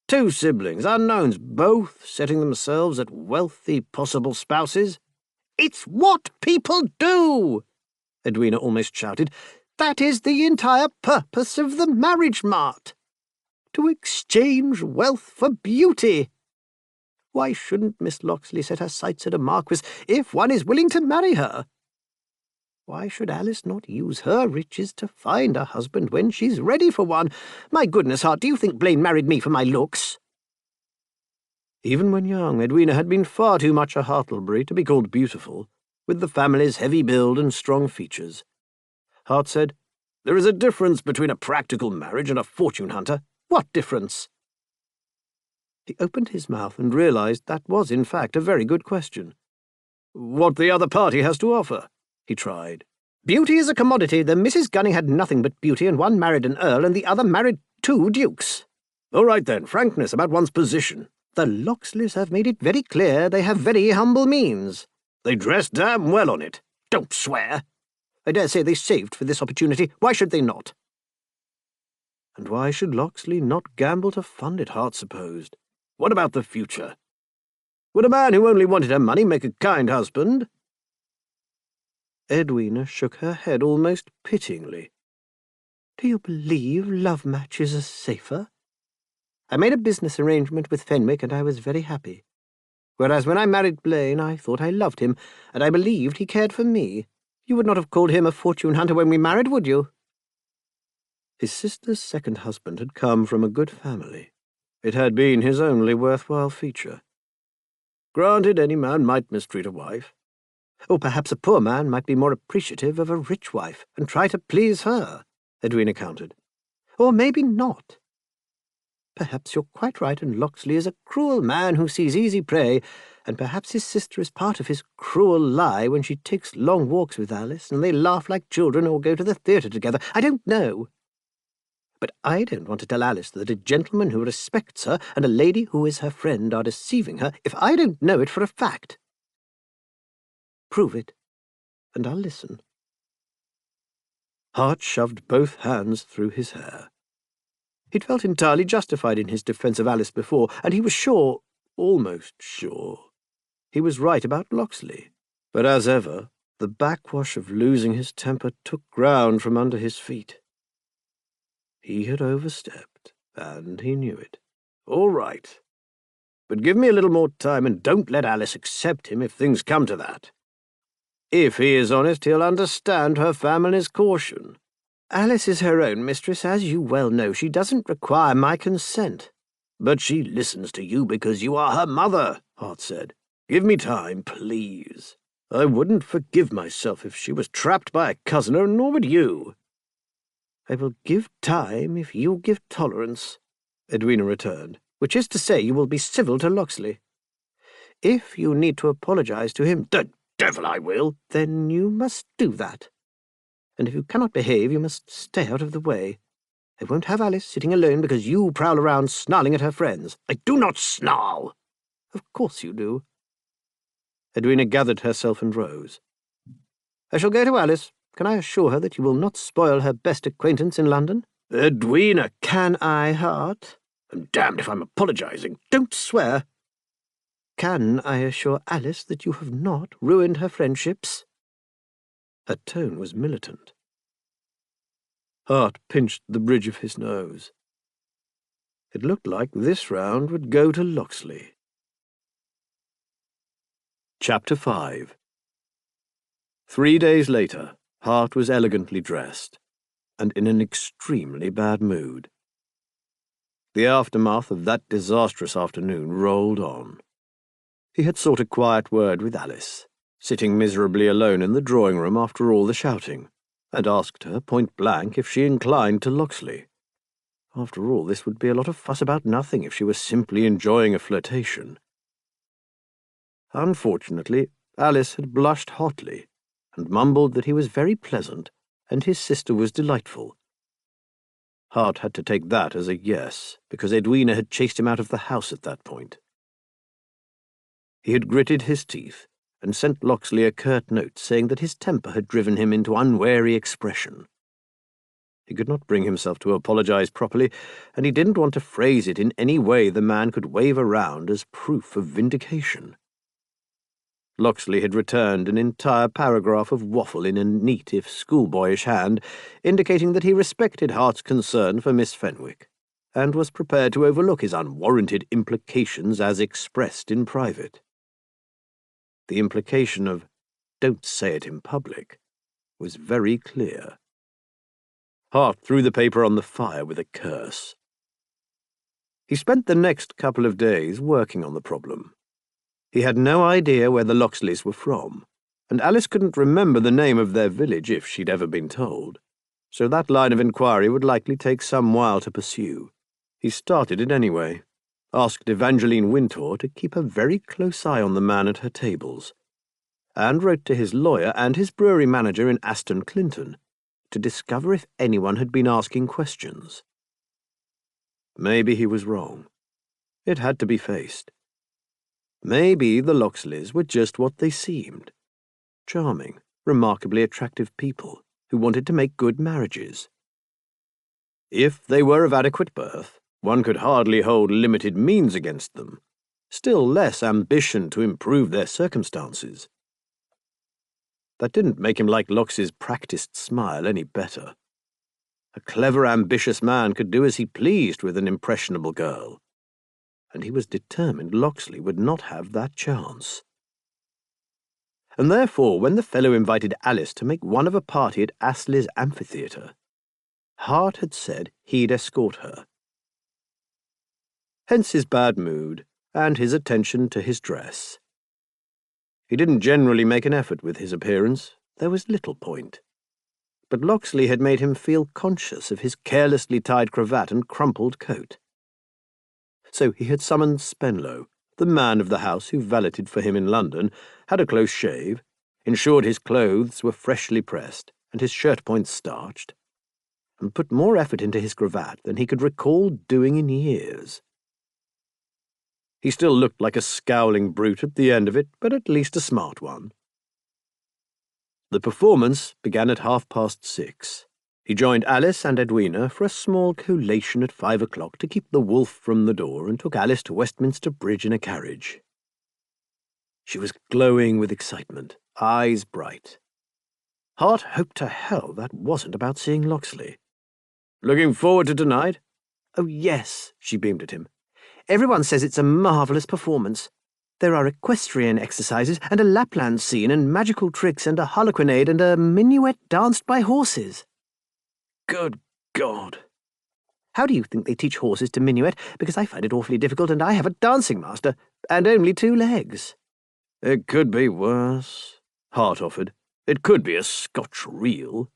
Two siblings, unknowns, both setting themselves at wealthy possible spouses." "It's what people do!" Edwina almost shouted. "That is the entire purpose of the marriage mart. To exchange wealth for beauty. Why shouldn't Miss Locksley set her sights at a marquis if one is willing to marry her? Why should Alice not use her riches to find a husband when she's ready for one? My goodness, Hart, do you think Blaine married me for my looks?" Even when young, Edwina had been far too much a Hartlebury to be called beautiful, with the family's heavy build and strong features. Hart said, "There is a difference between a practical marriage and a fortune hunter." "What difference?" He opened his mouth and realized that was, in fact, a very good question. "What the other party has to offer," he tried. "Beauty is a commodity. The Mrs. Gunning had nothing but beauty, and one married an earl, and the other married 2 dukes. "All right, then, frankness about one's position." "The Locksleys have made it very clear they have very humble means." "They dress damn well on it." "Don't swear." "I dare say they saved for this opportunity. Why should they not?" And why should Locksley not gamble to fund it, Hart supposed? What about the future? Would a man who only wanted her money make a kind husband? Edwina shook her head almost pityingly. "Do you believe love matches are safer? I made a business arrangement with Fenwick, and I was very happy. Whereas when I married Blaine, I thought I loved him, and I believed he cared for me. You would not have called him a fortune hunter when we married, would you?" His sister's second husband had come from a good family. It had been his only worthwhile feature. Granted, any man might mistreat a wife. Or perhaps a poor man might be more appreciative of a rich wife and try to please her, Edwina countered. Or maybe not. Perhaps you're quite right, and Locksley is a cruel man who sees easy prey, and perhaps his sister is part of his cruel lie when she takes long walks with Alice, and they laugh like children or go to the theatre together. I don't know. But I don't want to tell Alice that a gentleman who respects her and a lady who is her friend are deceiving her if I don't know it for a fact. Prove it, and I'll listen." Hart shoved both hands through his hair. He'd felt entirely justified in his defence of Alice before, and he was sure, almost sure, he was right about Locksley. But as ever, the backwash of losing his temper took ground from under his feet. He had overstepped, and he knew it. "All right. But give me a little more time, and don't let Alice accept him if things come to that. If he is honest, he'll understand her family's caution. Alice is her own mistress, as you well know. She doesn't require my consent." "But she listens to you because you are her mother," Hart said. "Give me time, please. I wouldn't forgive myself if she was trapped by a cousin, nor would you." "I will give time if you give tolerance," Edwina returned, "which is to say you will be civil to Locksley." If you need to apologize to him, the devil I will, then you must do that. And if you cannot behave, you must stay out of the way. I won't have Alice sitting alone because you prowl around snarling at her friends. I do not snarl. Of course you do. Edwina gathered herself and rose. I shall go to Alice. Can I assure her that you will not spoil her best acquaintance in London? Edwina, can I, Hart? I'm damned if I'm apologizing. Don't swear. Can I assure Alice that you have not ruined her friendships? Her tone was militant. Hart pinched the bridge of his nose. It looked like this round would go to Locksley. Chapter 5. 3 days later, Hart was elegantly dressed, and in an extremely bad mood. The aftermath of that disastrous afternoon rolled on. He had sought a quiet word with Alice, sitting miserably alone in the drawing-room after all the shouting, and asked her point-blank if she inclined to Locksley. After all, this would be a lot of fuss about nothing if she was simply enjoying a flirtation. Unfortunately, Alice had blushed hotly, and mumbled that he was very pleasant, and his sister was delightful. Hart had to take that as a yes, because Edwina had chased him out of the house at that point. He had gritted his teeth, and sent Locksley a curt note saying that his temper had driven him into unwary expression. He could not bring himself to apologize properly, and he didn't want to phrase it in any way the man could wave around as proof of vindication. Locksley had returned an entire paragraph of waffle in a neat, if schoolboyish hand, indicating that he respected Hart's concern for Miss Fenwick, and was prepared to overlook his unwarranted implications as expressed in private. The implication of, "Don't say it in public," was very clear. Hart threw the paper on the fire with a curse. He spent the next couple of days working on the problem. He had no idea where the Locksleys were from, and Alice couldn't remember the name of their village if she'd ever been told, so that line of inquiry would likely take some while to pursue. He started it anyway, asked Evangeline Wintour to keep a very close eye on the man at her tables, and wrote to his lawyer and his brewery manager in Aston Clinton to discover if anyone had been asking questions. Maybe he was wrong. It had to be faced. Maybe the Locksleys were just what they seemed. Charming, remarkably attractive people who wanted to make good marriages. If they were of adequate birth, one could hardly hold limited means against them, still less ambition to improve their circumstances. That didn't make him like Lox's practised smile any better. A clever, ambitious man could do as he pleased with an impressionable girl, and he was determined Locksley would not have that chance. And therefore, when the fellow invited Alice to make one of a party at Astley's amphitheatre, Hart had said he'd escort her. Hence his bad mood, and his attention to his dress. He didn't generally make an effort with his appearance. There was little point. But Locksley had made him feel conscious of his carelessly tied cravat and crumpled coat. So he had summoned Spenlow, the man of the house who valeted for him in London, had a close shave, ensured his clothes were freshly pressed and his shirt-points starched, and put more effort into his cravat than he could recall doing in years. He still looked like a scowling brute at the end of it, but at least a smart one. The performance began at 6:30. He joined Alice and Edwina for a small collation at 5 o'clock to keep the wolf from the door, and took Alice to Westminster Bridge in a carriage. She was glowing with excitement, eyes bright. Hart hoped to hell that wasn't about seeing Locksley. "Looking forward to tonight?" "Oh, yes," she beamed at him. "Everyone says it's a marvellous performance. There are equestrian exercises, and a Lapland scene, and magical tricks, and a harlequinade, and a minuet danced by horses." "Good God!" "How do you think they teach horses to minuet? Because I find it awfully difficult, and I have a dancing master, and only 2 legs." "It could be worse," Hart offered. "It could be a Scotch reel."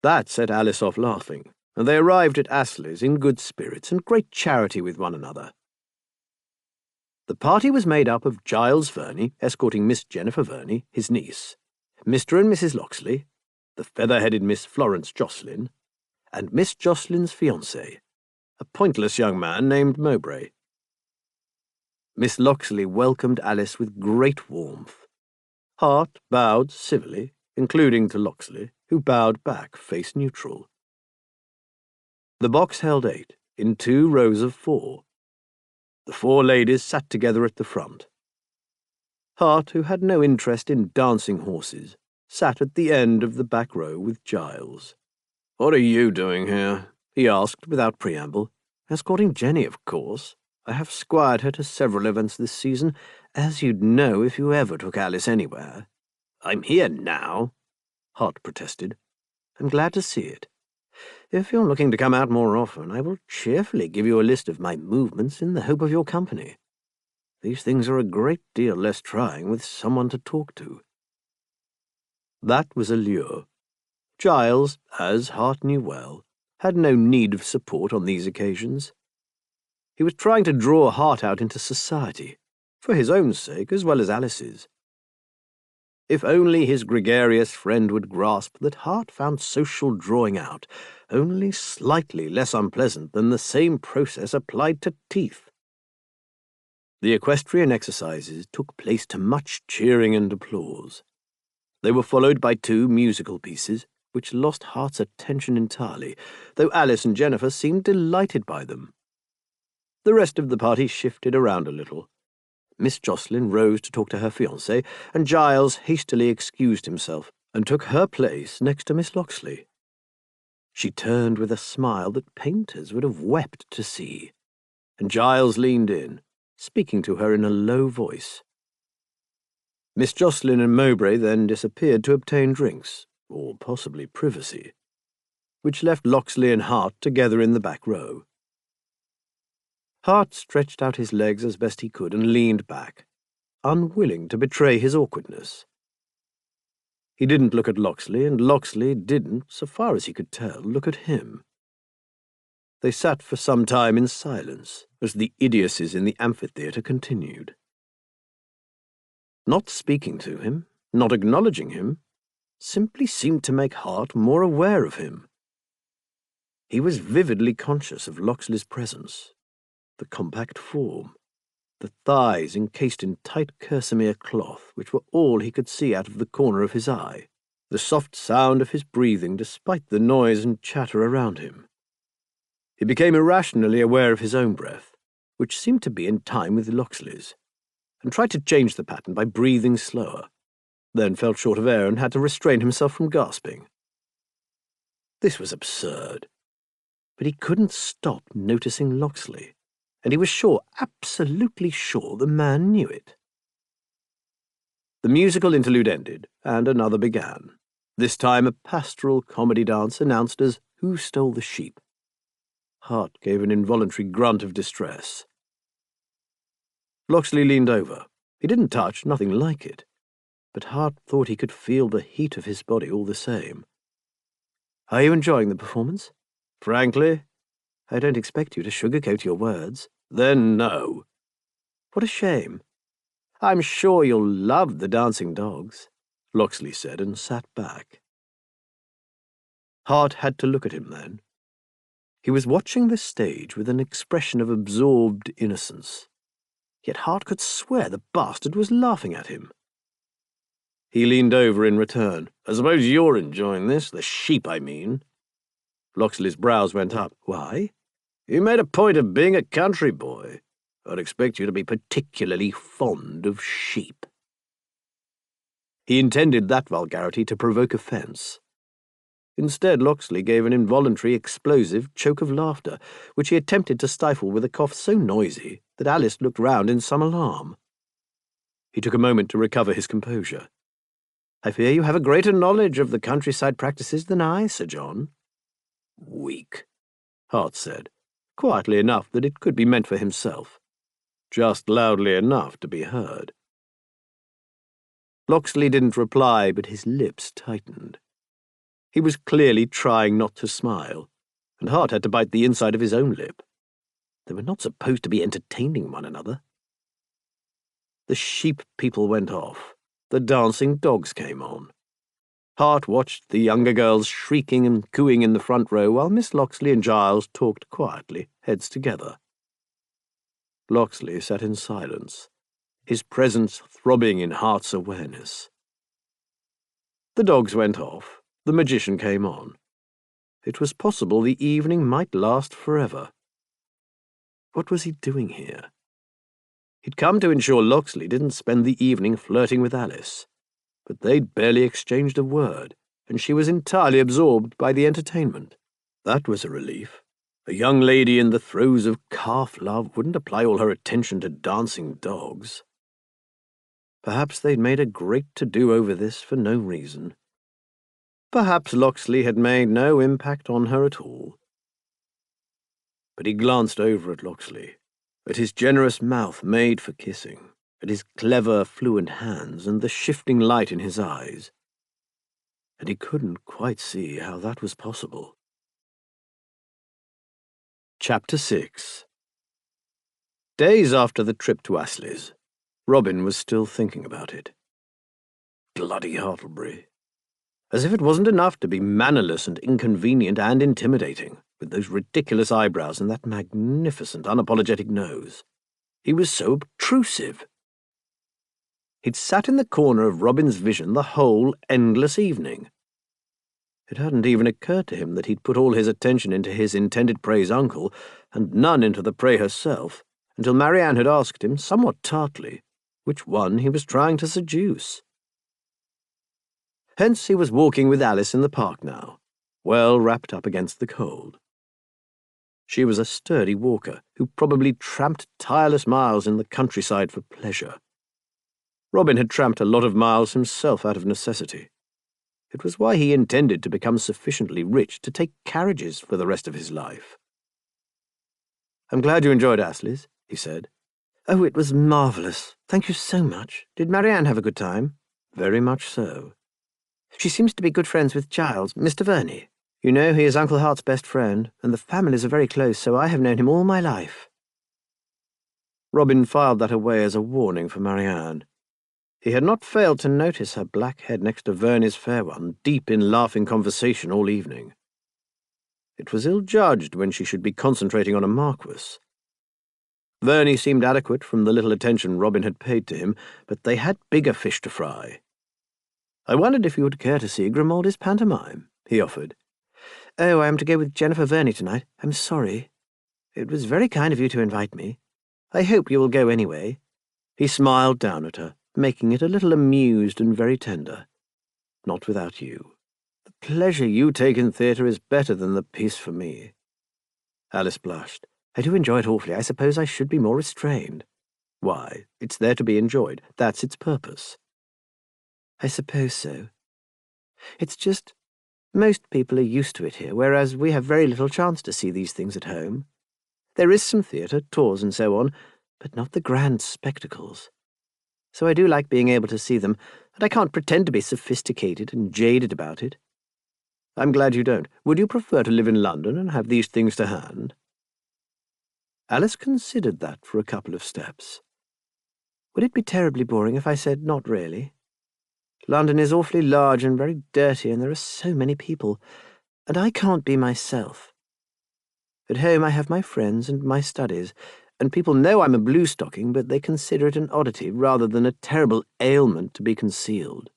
That set Alice off laughing, and they arrived at Astley's in good spirits and great charity with one another. The party was made up of Giles Verney, escorting Miss Jennifer Verney, his niece, Mr. and Mrs. Locksley, the feather-headed Miss Florence Jocelyn, and Miss Jocelyn's fiancé, a pointless young man named Mowbray. Miss Locksley welcomed Alice with great warmth. Hart bowed civilly, including to Locksley, who bowed back face neutral. The box held 8, in 2 rows of 4. The 4 ladies sat together at the front. Hart, who had no interest in dancing horses, sat at the end of the back row with Giles. "What are you doing here?" he asked without preamble. "Escorting Jenny, of course. I have squired her to several events this season, as you'd know if you ever took Alice anywhere." "I'm here now," Hart protested. "I'm glad to see it. If you're looking to come out more often, I will cheerfully give you a list of my movements in the hope of your company. These things are a great deal less trying with someone to talk to." That was a lure. Giles, as Hart knew well, had no need of support on these occasions. He was trying to draw Hart out into society, for his own sake as well as Alice's. If only his gregarious friend would grasp that Hart found social drawing out only slightly less unpleasant than the same process applied to teeth. The equestrian exercises took place to much cheering and applause. They were followed by 2 musical pieces, which lost Hart's attention entirely, though Alice and Jennifer seemed delighted by them. The rest of the party shifted around a little. Miss Jocelyn rose to talk to her fiancé, and Giles hastily excused himself and took her place next to Miss Locksley. She turned with a smile that painters would have wept to see, and Giles leaned in, speaking to her in a low voice. Miss Jocelyn and Mowbray then disappeared to obtain drinks, or possibly privacy, which left Locksley and Hart together in the back row. Hart stretched out his legs as best he could and leaned back, unwilling to betray his awkwardness. He didn't look at Locksley, and Locksley didn't, so far as he could tell, look at him. They sat for some time in silence, as the idiocies in the amphitheatre continued. Not speaking to him, not acknowledging him, simply seemed to make Hart more aware of him. He was vividly conscious of Locksley's presence, the compact form, the thighs encased in tight kerseymere cloth which were all he could see out of the corner of his eye, the soft sound of his breathing despite the noise and chatter around him. He became irrationally aware of his own breath, which seemed to be in time with Locksley's, and tried to change the pattern by breathing slower, then felt short of air and had to restrain himself from gasping. This was absurd, but he couldn't stop noticing Locksley, and he was sure, absolutely sure, the man knew it. The musical interlude ended, and another began, this time a pastoral comedy dance announced as Who Stole the Sheep? Hart gave an involuntary grunt of distress. Locksley leaned over. He didn't touch, nothing like it, but Hart thought he could feel the heat of his body all the same. "Are you enjoying the performance?" "Frankly, I don't expect you to sugarcoat your words." "Then no." "What a shame. I'm sure you'll love the dancing dogs," Locksley said, and sat back. Hart had to look at him then. He was watching the stage with an expression of absorbed innocence, yet Hart could swear the bastard was laughing at him. He leaned over in return. "I suppose you're enjoying this, the sheep, I mean." Locksley's brows went up. "Why?" "You made a point of being a country boy. I'd expect you to be particularly fond of sheep." He intended that vulgarity to provoke offence. Instead, Locksley gave an involuntary, explosive choke of laughter, which he attempted to stifle with a cough so noisy that Alice looked round in some alarm. He took a moment to recover his composure. "I fear you have a greater knowledge of the countryside practices than I, Sir John." "Weak," Hart said, quietly enough that it could be meant for himself, just loudly enough to be heard. Locksley didn't reply, but his lips tightened. He was clearly trying not to smile, and Hart had to bite the inside of his own lip. They were not supposed to be entertaining one another. The sheep people went off. The dancing dogs came on. Hart watched the younger girls shrieking and cooing in the front row while Miss Locksley and Giles talked quietly, heads together. Locksley sat in silence, his presence throbbing in Hart's awareness. The dogs went off. The magician came on. It was possible the evening might last forever. What was he doing here? He'd come to ensure Locksley didn't spend the evening flirting with Alice, but they'd barely exchanged a word, and she was entirely absorbed by the entertainment. That was a relief. A young lady in the throes of calf love wouldn't apply all her attention to dancing dogs. Perhaps they'd made a great to-do over this for no reason. Perhaps Locksley had made no impact on her at all. But he glanced over at Locksley, at his generous mouth made for kissing, at his clever, fluent hands and the shifting light in his eyes, and he couldn't quite see how that was possible. Chapter 6. Days after the trip to Astley's, Robin was still thinking about it. Bloody Hartlebury. As if it wasn't enough to be mannerless and inconvenient and intimidating, with those ridiculous eyebrows and that magnificent, unapologetic nose. He was so obtrusive. He'd sat in the corner of Robin's vision the whole endless evening. It hadn't even occurred to him that he'd put all his attention into his intended prey's uncle, and none into the prey herself, until Marianne had asked him, somewhat tartly, which one he was trying to seduce. Hence he was walking with Alice in the park now, well wrapped up against the cold. She was a sturdy walker, who probably tramped tireless miles in the countryside for pleasure. Robin had tramped a lot of miles himself out of necessity. It was why he intended to become sufficiently rich to take carriages for the rest of his life. "I'm glad you enjoyed Astley's," he said. "Oh, it was marvellous. Thank you so much. Did Marianne have a good time?" "Very much so." "She seems to be good friends with Giles, Mr. Verney. You know, he is Uncle Hart's best friend, and the families are very close, so I have known him all my life." Robin filed that away as a warning for Marianne. He had not failed to notice her black head next to Verney's fair one, deep in laughing conversation all evening. It was ill-judged when she should be concentrating on a marquis. Verney seemed adequate from the little attention Robin had paid to him, but they had bigger fish to fry. "I wondered if you would care to see Grimaldi's pantomime," he offered. "Oh, I am to go with Jennifer Verney tonight. I'm sorry. It was very kind of you to invite me. I hope you will go anyway." He smiled down at her, making it a little amused and very tender. "Not without you. The pleasure you take in theatre is better than the piece for me." Alice blushed. "I do enjoy it awfully. I suppose I should be more restrained." "Why, it's there to be enjoyed. That's its purpose." "I suppose so. It's just, most people are used to it here, whereas we have very little chance to see these things at home. There is some theatre, tours and so on, but not the grand spectacles. So I do like being able to see them, and I can't pretend to be sophisticated and jaded about it." "I'm glad you don't. Would you prefer to live in London and have these things to hand?" Alice considered that for a couple of steps. "Would it be terribly boring if I said not really? London is awfully large and very dirty, and there are so many people, and I can't be myself. At home I have my friends and my studies, and people know I'm a blue-stocking, but they consider it an oddity rather than a terrible ailment to be concealed."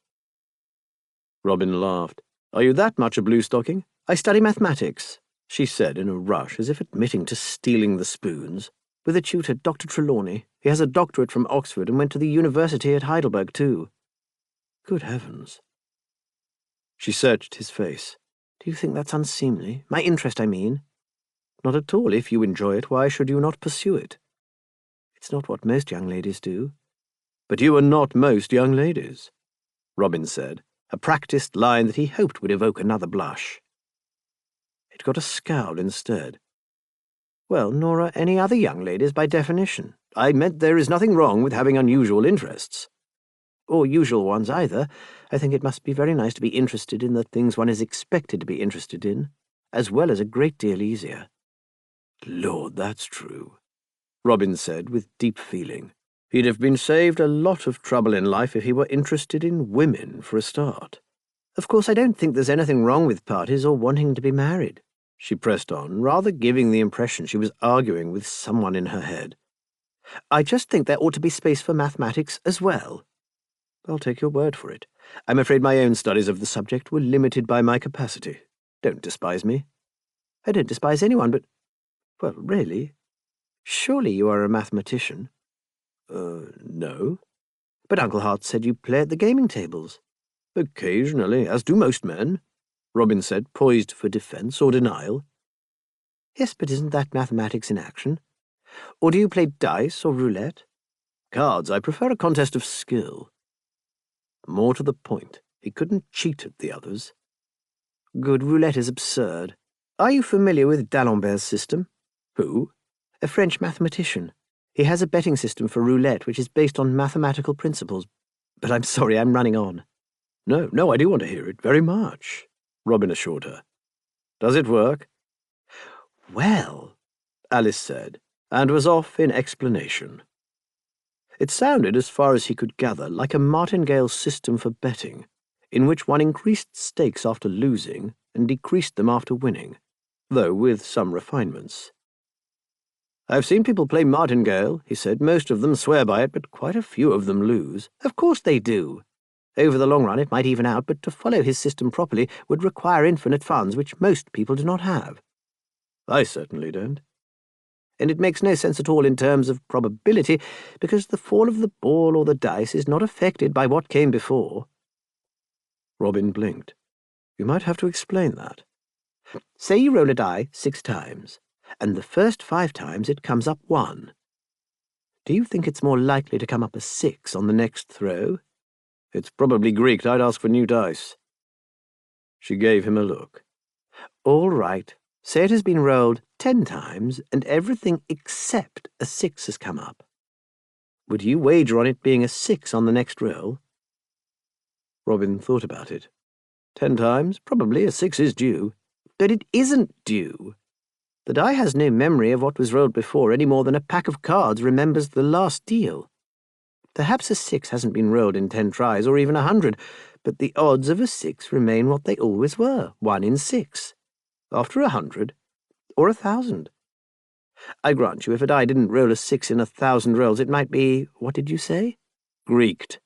Robin laughed. "Are you that much a blue-stocking? I study mathematics," she said in a rush, as if admitting to stealing the spoons. "With a tutor, Dr. Trelawney. He has a doctorate from Oxford and went to the university at Heidelberg, too." "Good heavens." She searched his face. "Do you think that's unseemly? My interest, I mean." "Not at all. If you enjoy it, why should you not pursue it?" "It's not what most young ladies do." "But you are not most young ladies," Robin said, a practised line that he hoped would evoke another blush. It got a scowl instead. "Well, nor are any other young ladies by definition. I meant there is nothing wrong with having unusual interests. Or usual ones either. I think it must be very nice to be interested in the things one is expected to be interested in, as well as a great deal easier." "Lord, that's true," Robin said with deep feeling. He'd have been saved a lot of trouble in life if he were interested in women for a start. Of course, I don't think there's anything wrong with parties or wanting to be married, She pressed on, rather giving the impression she was arguing with someone in her head. I just think there ought to be space for mathematics as well. I'll take your word for it. I'm afraid my own studies of the subject were limited by my capacity. Don't despise me. I don't despise anyone, but, well, really, surely you are a mathematician. No. But Uncle Hart said you play at the gaming tables. Occasionally, as do most men, Robin said, poised for defence or denial. Yes, but isn't that mathematics in action? Or do you play dice or roulette? Cards, I prefer a contest of skill. More to the point, he couldn't cheat at the others. Good, roulette is absurd. Are you familiar with D'Alembert's system? Who? A French mathematician. He has a betting system for roulette which is based on mathematical principles. But I'm sorry, I'm running on. No, I do want to hear it very much, Robin assured her. Does it work? Well, Alice said, and was off in explanation. It sounded, as far as he could gather, like a martingale system for betting, in which one increased stakes after losing and decreased them after winning, though with some refinements. I've seen people play martingale, he said. Most of them swear by it, but quite a few of them lose. Of course they do. Over the long run it might even out, but to follow his system properly would require infinite funds, which most people do not have. I certainly don't. And it makes no sense at all in terms of probability, because the fall of the ball or the dice is not affected by what came before. Robin blinked. You might have to explain that. Say you roll a die 6 times, and the first 5 times it comes up 1. Do you think it's more likely to come up a 6 on the next throw? It's probably Greek. I'd ask for new dice. She gave him a look. All right. Say it has been rolled 10 times, and everything except a 6 has come up. Would you wager on it being a 6 on the next roll? Robin thought about it. 10 times? Probably a 6 is due. But it isn't due. The die has no memory of what was rolled before any more than a pack of cards remembers the last deal. Perhaps a 6 hasn't been rolled in 10 tries, or even 100, but the odds of a 6 remain what they always were, 1 in 6. After 100, or 1,000. I grant you, if a die didn't roll a 6 in 1,000 rolls, it might be, what did you say? Greeked.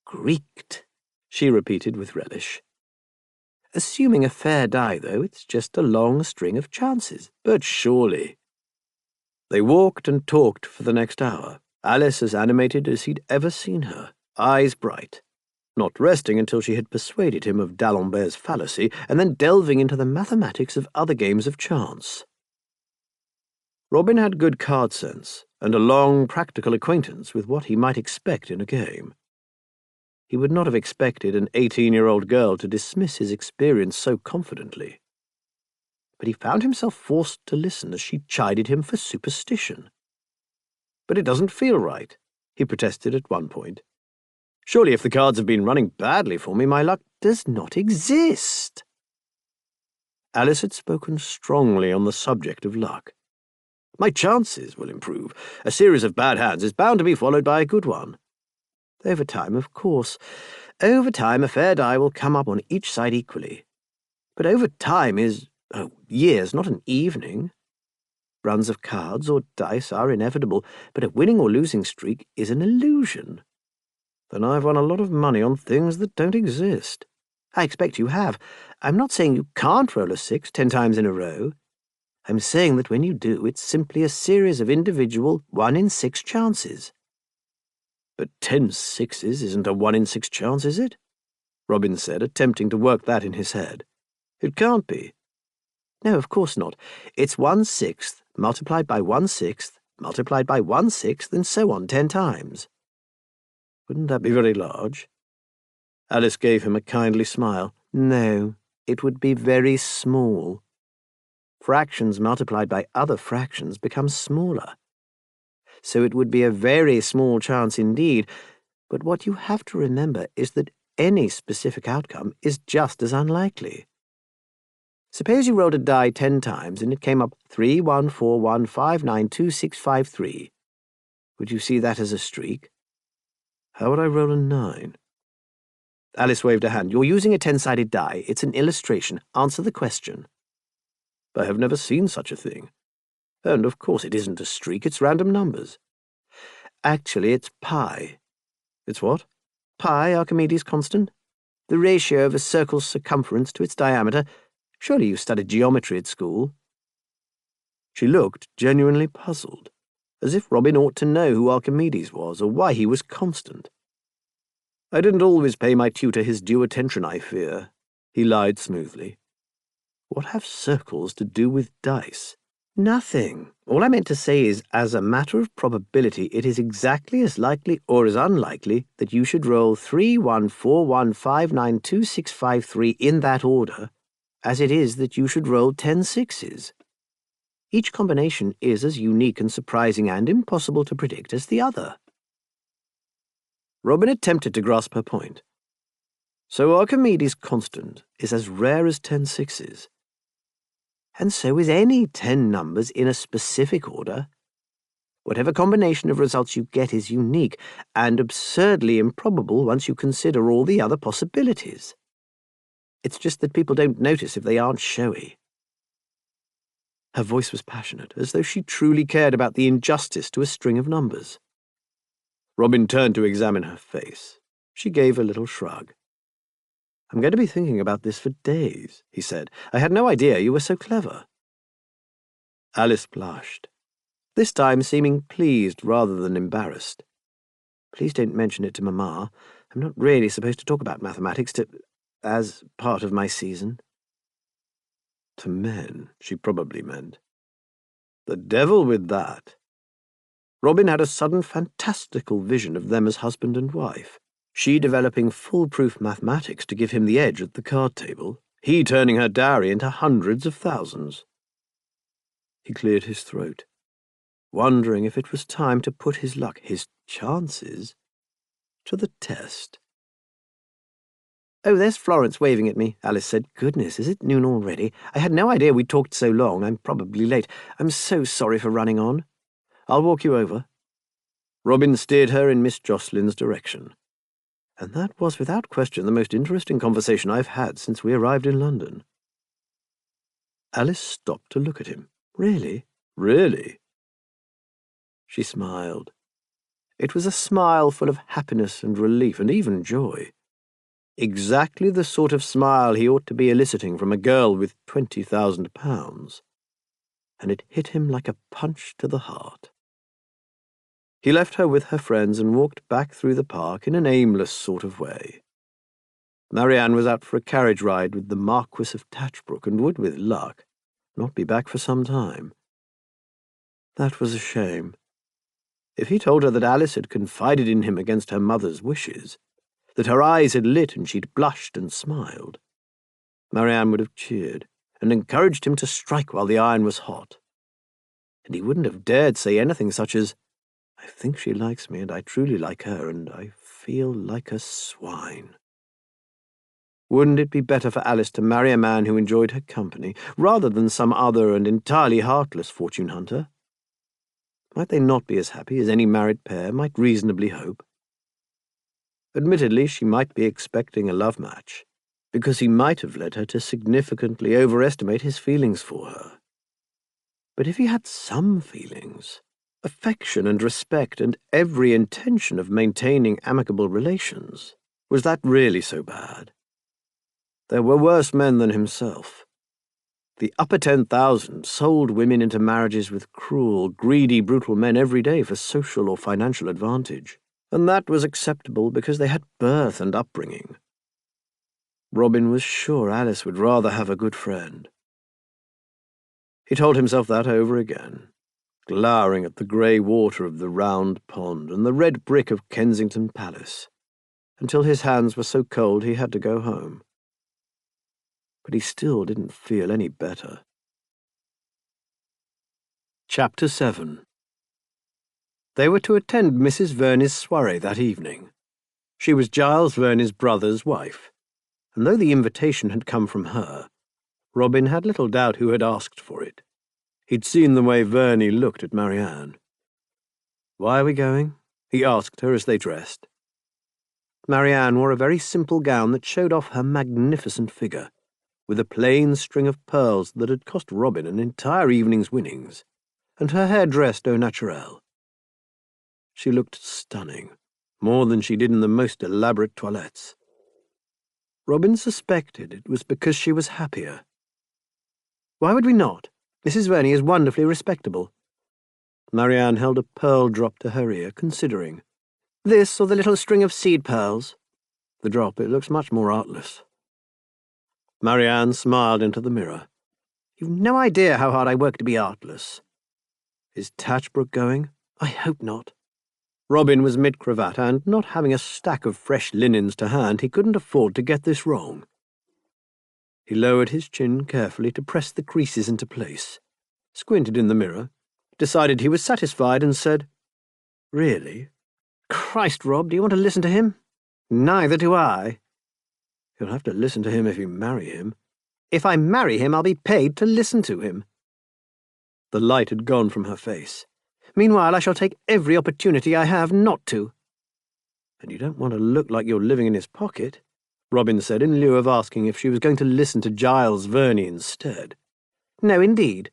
Greeked, she repeated with relish. Assuming a fair die, though, it's just a long string of chances. But surely. They walked and talked for the next hour, Alice as animated as he'd ever seen her, eyes bright, not resting until she had persuaded him of D'Alembert's fallacy, and then delving into the mathematics of other games of chance. Robin had good card sense, and a long practical acquaintance with what he might expect in a game. He would not have expected an 18-year-old girl to dismiss his experience so confidently. But he found himself forced to listen as she chided him for superstition. But it doesn't feel right, he protested at one point. Surely if the cards have been running badly for me, my luck does not exist. Alice had spoken strongly on the subject of luck. My chances will improve. A series of bad hands is bound to be followed by a good one. Over time, of course. Over time, a fair die will come up on each side equally. But over time is, years, not an evening. Runs of cards or dice are inevitable, but a winning or losing streak is an illusion. Then I've won a lot of money on things that don't exist. I expect you have. I'm not saying you can't roll a 6 10 times in a row. I'm saying that when you do, it's simply a series of individual 1 in 6 chances. But 10 sixes isn't a 1 in 6 chance, is it? Robin said, attempting to work that in his head. It can't be. No, of course not. It's 1/6 multiplied by 1/6 multiplied by 1/6, and so on 10 times. Wouldn't that be very large? Alice gave him a kindly smile. No, it would be very small. Fractions multiplied by other fractions become smaller. So it would be a very small chance indeed, but what you have to remember is that any specific outcome is just as unlikely. Suppose you rolled a die 10 times and it came up 3, 1, 4, 1, 5, 9, 2, 6, 5, 3. Would you see that as a streak? How would I roll a 9? Alice waved her hand. You're using a 10-sided die. It's an illustration. Answer the question. I have never seen such a thing. And, of course, it isn't a streak, it's random numbers. Actually, it's pi. It's what? Pi, Archimedes' constant. The ratio of a circle's circumference to its diameter. Surely you studied geometry at school. She looked genuinely puzzled, as if Robin ought to know who Archimedes was or why he was constant. I didn't always pay my tutor his due attention, I fear, he lied smoothly. What have circles to do with dice? Nothing. All I meant to say is, as a matter of probability, it is exactly as likely or as unlikely that you should roll 3, 1, 4, 1, 5, 9, 2, 6, 5, 3 in that order, as it is that you should roll 10 sixes. Each combination is as unique and surprising and impossible to predict as the other. Robin attempted to grasp her point. So Archimedes' constant is as rare as 10 sixes. And so is any 10 numbers in a specific order. Whatever combination of results you get is unique and absurdly improbable once you consider all the other possibilities. It's just that people don't notice if they aren't showy. Her voice was passionate, as though she truly cared about the injustice to a string of numbers. Robin turned to examine her face. She gave a little shrug. I'm going to be thinking about this for days, he said. I had no idea you were so clever. Alice blushed, this time seeming pleased rather than embarrassed. Please don't mention it to Mamma. I'm not really supposed to talk about mathematics as part of my season. To men, she probably meant. The devil with that. Robin had a sudden fantastical vision of them as husband and wife. She developing foolproof mathematics to give him the edge at the card table, he turning her dowry into hundreds of thousands. He cleared his throat, wondering if it was time to put his luck, his chances, to the test. Oh, there's Florence waving at me, Alice said. Goodness, is it noon already? I had no idea we'd talked so long. I'm probably late. I'm so sorry for running on. I'll walk you over. Robin steered her in Miss Jocelyn's direction. And that was without question the most interesting conversation I've had since we arrived in London. Alice stopped to look at him. Really? Really? She smiled. It was a smile full of happiness and relief and even joy. Exactly the sort of smile he ought to be eliciting from a girl with £20,000. And it hit him like a punch to the heart. He left her with her friends and walked back through the park in an aimless sort of way. Marianne was out for a carriage ride with the Marquis of Tatchbrook and would, with luck, not be back for some time. That was a shame. If he told her that Alice had confided in him against her mother's wishes, that her eyes had lit and she'd blushed and smiled, Marianne would have cheered and encouraged him to strike while the iron was hot. And he wouldn't have dared say anything such as, I think she likes me, and I truly like her, and I feel like a swine. Wouldn't it be better for Alice to marry a man who enjoyed her company, rather than some other and entirely heartless fortune hunter? Might they not be as happy as any married pair might reasonably hope? Admittedly, she might be expecting a love match, because he might have led her to significantly overestimate his feelings for her. But if he had some feelings, affection and respect and every intention of maintaining amicable relations, was that really so bad? There were worse men than himself. The upper 10,000 sold women into marriages with cruel, greedy, brutal men every day for social or financial advantage, and that was acceptable because they had birth and upbringing. Robin was sure Alice would rather have a good friend. He told himself that over again, glowering at the grey water of the round pond and the red brick of Kensington Palace, until his hands were so cold he had to go home. But he still didn't feel any better. Chapter 7. They were to attend Mrs. Verney's soiree that evening. She was Giles Verney's brother's wife, and though the invitation had come from her, Robin had little doubt who had asked for it. He'd seen the way Verney looked at Marianne. "Why are we going?" he asked her as they dressed. Marianne wore a very simple gown that showed off her magnificent figure, with a plain string of pearls that had cost Robin an entire evening's winnings, and her hair dressed au naturel. She looked stunning, more than she did in the most elaborate toilettes. Robin suspected it was because she was happier. "Why would we not? Mrs. Verney is wonderfully respectable." Marianne held a pearl drop to her ear, considering. "This or the little string of seed pearls?" "The drop, it looks much more artless." Marianne smiled into the mirror. "You've no idea how hard I work to be artless." "Is Tatchbrook going?" "I hope not." Robin was mid-cravat, and, not having a stack of fresh linens to hand, he couldn't afford to get this wrong. He lowered his chin carefully to press the creases into place, squinted in the mirror, decided he was satisfied, and said, "Really?" "Christ, Rob, do you want to listen to him?" "Neither do I." "You'll have to listen to him if you marry him." "If I marry him, I'll be paid to listen to him." The light had gone from her face. "Meanwhile, I shall take every opportunity I have not to." "And you don't want to look like you're living in his pocket," Robin said, in lieu of asking if she was going to listen to Giles Verney instead. "No, indeed.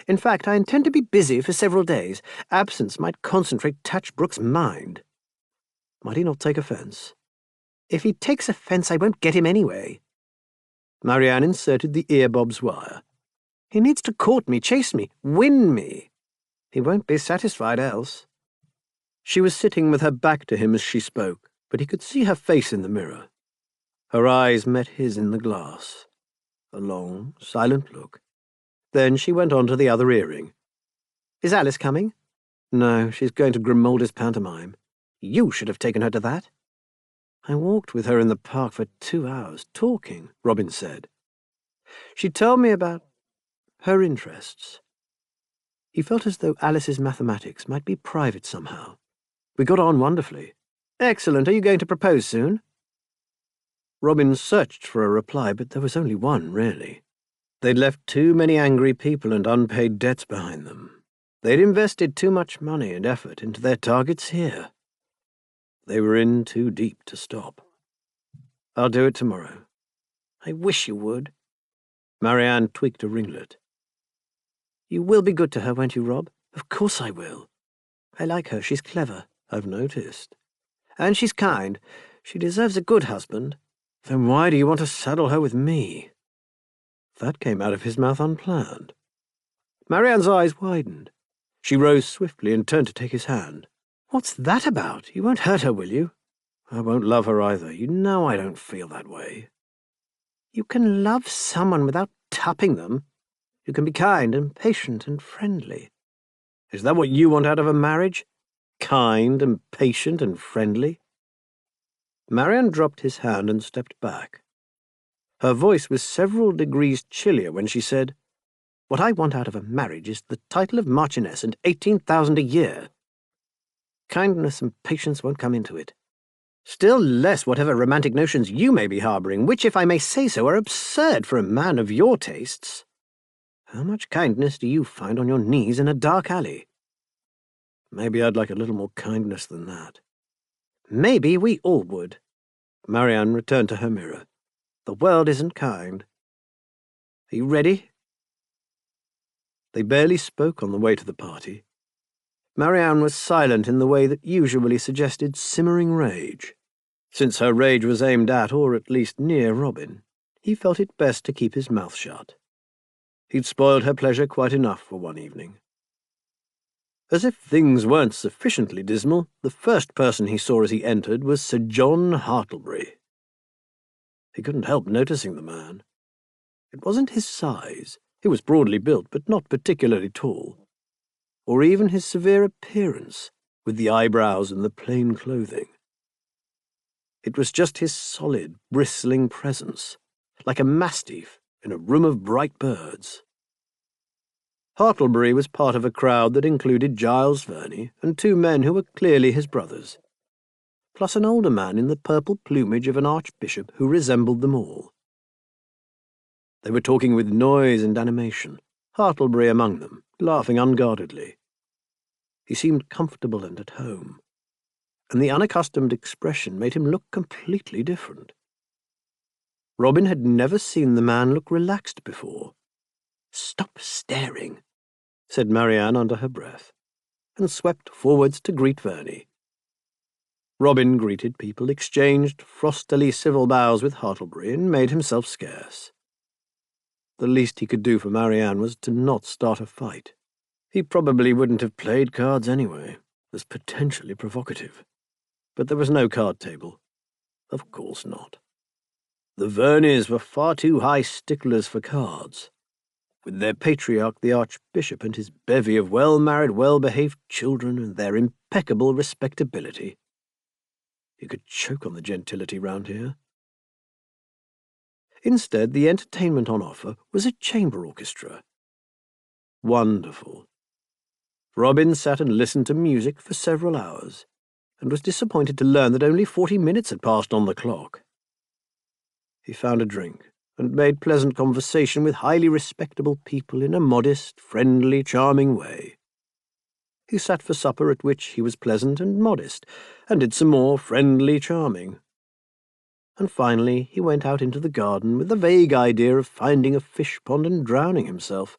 In fact, I intend to be busy for several days. Absence might concentrate Tatchbrook's mind." "Might he not take offence?" "If he takes offence, I won't get him anyway." Marianne inserted the earbob's wire. "He needs to court me, chase me, win me. He won't be satisfied else." She was sitting with her back to him as she spoke, but he could see her face in the mirror. Her eyes met his in the glass. A long, silent look. Then she went on to the other earring. "Is Alice coming?" "No, she's going to Grimald's pantomime." "You should have taken her to that." "I walked with her in the park for 2 hours, talking," Robin said. "She told me about her interests." He felt as though Alice's mathematics might be private somehow. "We got on wonderfully." "Excellent. Are you going to propose soon?" Robin searched for a reply, but there was only one, really. They'd left too many angry people and unpaid debts behind them. They'd invested too much money and effort into their targets here. They were in too deep to stop. "I'll do it tomorrow." "I wish you would." Marianne tweaked a ringlet. "You will be good to her, won't you, Rob?" "Of course I will." "I like her. She's clever." "I've noticed." "And she's kind. She deserves a good husband." "Then why do you want to saddle her with me?" That came out of his mouth unplanned. Marianne's eyes widened. She rose swiftly and turned to take his hand. "What's that about? You won't hurt her, will you?" "I won't love her either. You know I don't feel that way." "You can love someone without tupping them. You can be kind and patient and friendly." "Is that what you want out of a marriage? Kind and patient and friendly?" Marianne dropped his hand and stepped back. Her voice was several degrees chillier when she said, "What I want out of a marriage is the title of Marchioness and 18,000 a year. Kindness and patience won't come into it. Still less whatever romantic notions you may be harbouring, which, if I may say so, are absurd for a man of your tastes. How much kindness do you find on your knees in a dark alley?" "Maybe I'd like a little more kindness than that." "Maybe we all would." Marianne returned to her mirror. "The world isn't kind. Are you ready?" They barely spoke on the way to the party. Marianne was silent in the way that usually suggested simmering rage. Since her rage was aimed at, or at least near, Robin, he felt it best to keep his mouth shut. He'd spoiled her pleasure quite enough for one evening. As if things weren't sufficiently dismal, the first person he saw as he entered was Sir John Hartlebury. He couldn't help noticing the man. It wasn't his size. He was broadly built, but not particularly tall. Or even his severe appearance, with the eyebrows and the plain clothing. It was just his solid, bristling presence, like a mastiff in a room of bright birds. Hartlebury was part of a crowd that included Giles Verney and 2 men who were clearly his brothers, plus an older man in the purple plumage of an archbishop who resembled them all. They were talking with noise and animation, Hartlebury among them, laughing unguardedly. He seemed comfortable and at home, and the unaccustomed expression made him look completely different. Robin had never seen the man look relaxed before. "Stop staring," said Marianne under her breath, and swept forwards to greet Verney. Robin greeted people, exchanged frostily civil bows with Hartlebury, and made himself scarce. The least he could do for Marianne was to not start a fight. He probably wouldn't have played cards anyway, as potentially provocative. But there was no card table. Of course not. The Verneys were far too high sticklers for cards. With their patriarch the Archbishop and his bevy of well-married, well-behaved children and their impeccable respectability. You could choke on the gentility round here. Instead, the entertainment on offer was a chamber orchestra. Wonderful. Robin sat and listened to music for several hours, and was disappointed to learn that only 40 minutes had passed on the clock. He found a drink, and made pleasant conversation with highly respectable people in a modest, friendly, charming way. He sat for supper, at which he was pleasant and modest, and did some more friendly charming. And finally he went out into the garden with the vague idea of finding a fish-pond and drowning himself,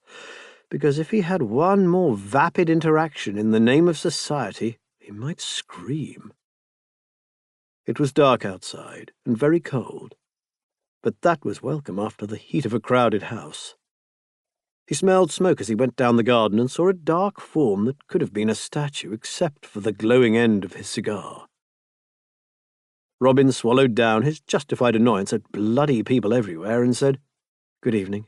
because if he had one more vapid interaction in the name of society, he might scream. It was dark outside, and very cold, but that was welcome after the heat of a crowded house. He smelled smoke as he went down the garden and saw a dark form that could have been a statue except for the glowing end of his cigar. Robin swallowed down his justified annoyance at bloody people everywhere and said, "Good evening."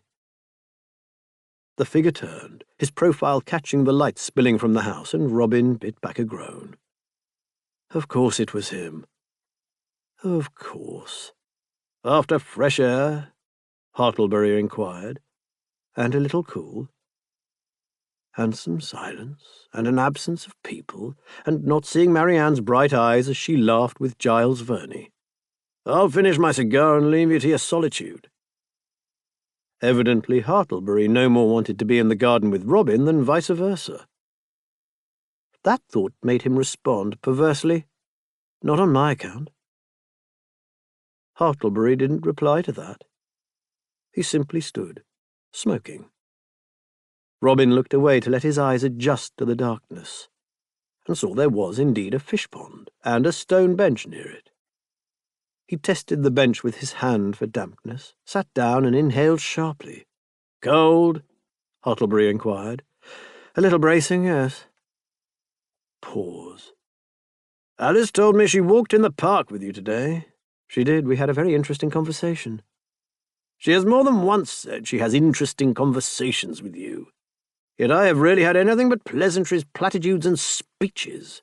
The figure turned, his profile catching the light spilling from the house, and Robin bit back a groan. Of course it was him. Of course. After fresh air? Hartlebury inquired. And a little cool? And some silence, and an absence of people, and not seeing Marianne's bright eyes as she laughed with Giles Verney. "I'll finish my cigar and leave you to your solitude." Evidently Hartlebury no more wanted to be in the garden with Robin than vice versa. That thought made him respond perversely, "Not on my account." Hartlebury didn't reply to that. He simply stood, smoking. Robin looked away to let his eyes adjust to the darkness, and saw there was indeed a fish-pond, and a stone bench near it. He tested the bench with his hand for dampness, sat down and inhaled sharply. "Cold?" Hartlebury inquired. "A little bracing, yes." Pause. "Alice told me she walked in the park with you today." "She did. We had a very interesting conversation." "She has more than once said she has interesting conversations with you. Yet I have really had anything but pleasantries, platitudes, and speeches,"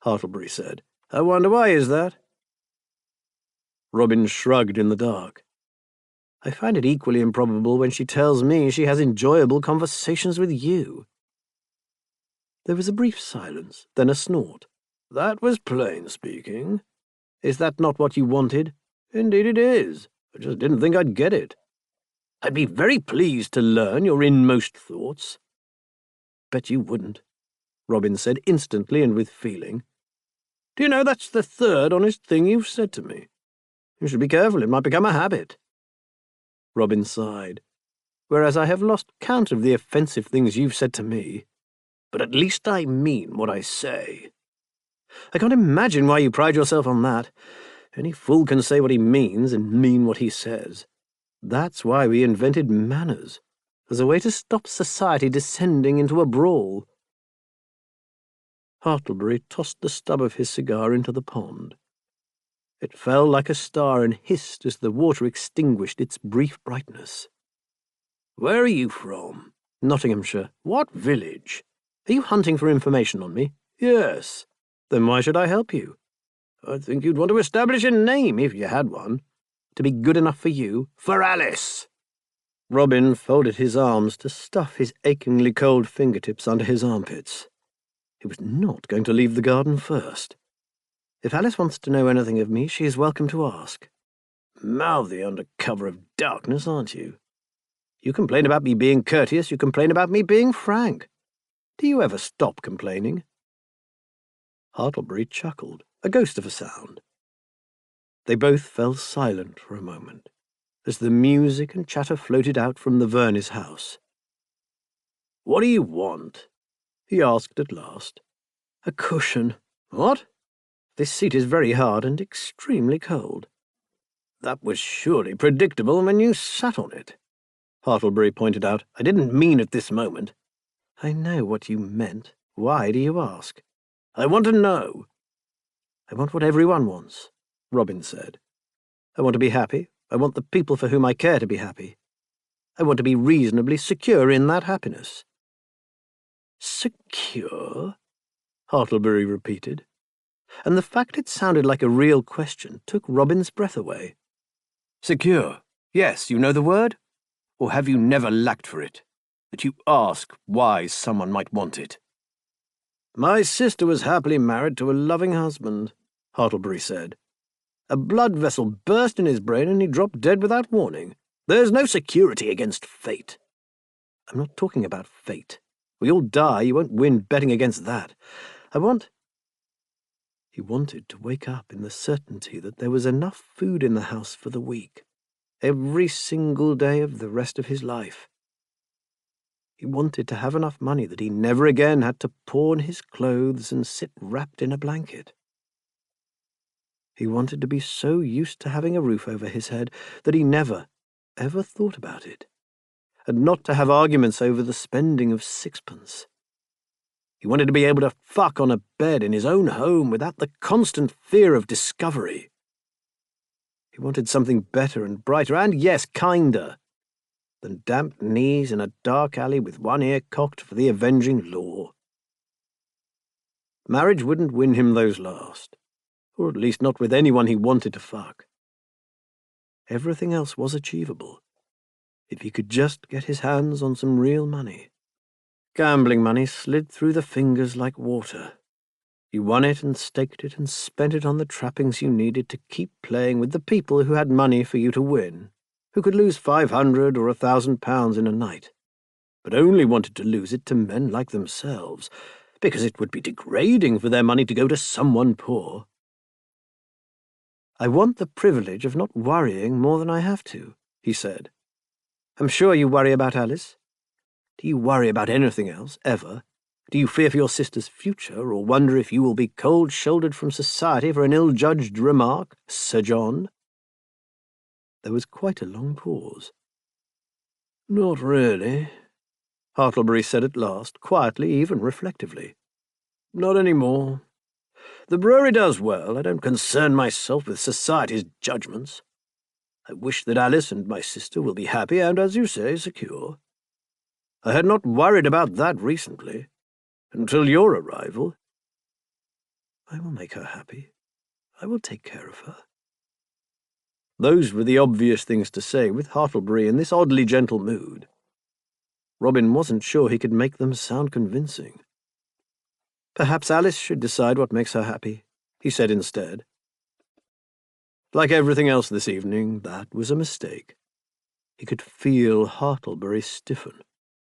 Hartlebury said. "I wonder why is that?" Robin shrugged in the dark. "I find it equally improbable when she tells me she has enjoyable conversations with you." There was a brief silence, then a snort. "That was plain speaking. Is that not what you wanted?" "Indeed it is. I just didn't think I'd get it. I'd be very pleased to learn your inmost thoughts." "Bet you wouldn't," Robin said instantly and with feeling. "Do you know that's the third honest thing you've said to me? You should be careful, it might become a habit." Robin sighed. "Whereas I have lost count of the offensive things you've said to me. But at least I mean what I say." "I can't imagine why you pride yourself on that. Any fool can say what he means and mean what he says. That's why we invented manners, as a way to stop society descending into a brawl." Hartlebury tossed the stub of his cigar into the pond. It fell like a star and hissed as the water extinguished its brief brightness. "Where are you from?" "Nottinghamshire." "What village?" "Are you hunting for information on me?" "Yes." "Then why should I help you?" "I think you'd want to establish a name, if you had one." "To be good enough for you?" "For Alice." Robin folded his arms to stuff his achingly cold fingertips under his armpits. He was not going to leave the garden first. "If Alice wants to know anything of me, she is welcome to ask." "Mouthy under cover of darkness, aren't you? You complain about me being courteous, you complain about me being frank. Do you ever stop complaining?" Hartlebury chuckled, a ghost of a sound. They both fell silent for a moment, as the music and chatter floated out from the Vernys house. "What do you want?" he asked at last. "A cushion." "What?" "This seat is very hard and extremely cold." "That was surely predictable when you sat on it," Hartlebury pointed out. "I didn't mean at this moment." "I know what you meant. Why do you ask?" "I want to know." "I want what everyone wants," Robin said. "I want to be happy. I want the people for whom I care to be happy. I want to be reasonably secure in that happiness." "Secure?" Hartlebury repeated, and the fact it sounded like a real question took Robin's breath away. "Secure. Yes, you know the word? Or have you never lacked for it, that you ask why someone might want it?" "My sister was happily married to a loving husband," Hartlebury said. "A blood vessel burst in his brain and he dropped dead without warning. There's no security against fate." "I'm not talking about fate. We all die. You won't win betting against that. He wanted to wake up in the certainty that there was enough food in the house for the week, every single day of the rest of his life. He wanted to have enough money that he never again had to pawn his clothes and sit wrapped in a blanket. He wanted to be so used to having a roof over his head that he never, ever thought about it, and not to have arguments over the spending of sixpence. He wanted to be able to fuck on a bed in his own home without the constant fear of discovery. He wanted something better and brighter and, yes, kinder than damp knees in a dark alley with one ear cocked for the avenging law. Marriage wouldn't win him those last, or at least not with anyone he wanted to fuck. Everything else was achievable, if he could just get his hands on some real money. Gambling money slid through the fingers like water. You won it and staked it and spent it on the trappings you needed to keep playing with the people who had money for you to win, who could lose 500 or 1,000 pounds in a night, but only wanted to lose it to men like themselves, because it would be degrading for their money to go to someone poor. "I want the privilege of not worrying more than I have to," he said. "I'm sure you worry about Alice. Do you worry about anything else, ever? Do you fear for your sister's future, or wonder if you will be cold-shouldered from society for an ill-judged remark, Sir John?" There was quite a long pause. "Not really," Hartlebury said at last, quietly, even reflectively. "Not any more. The brewery does well. I don't concern myself with society's judgments. I wish that Alice and my sister will be happy and, as you say, secure. I had not worried about that recently, until your arrival. I will make her happy. I will take care of her." Those were the obvious things to say with Hartlebury in this oddly gentle mood. Robin wasn't sure he could make them sound convincing. "Perhaps Alice should decide what makes her happy," he said instead. Like everything else this evening, that was a mistake. He could feel Hartlebury stiffen.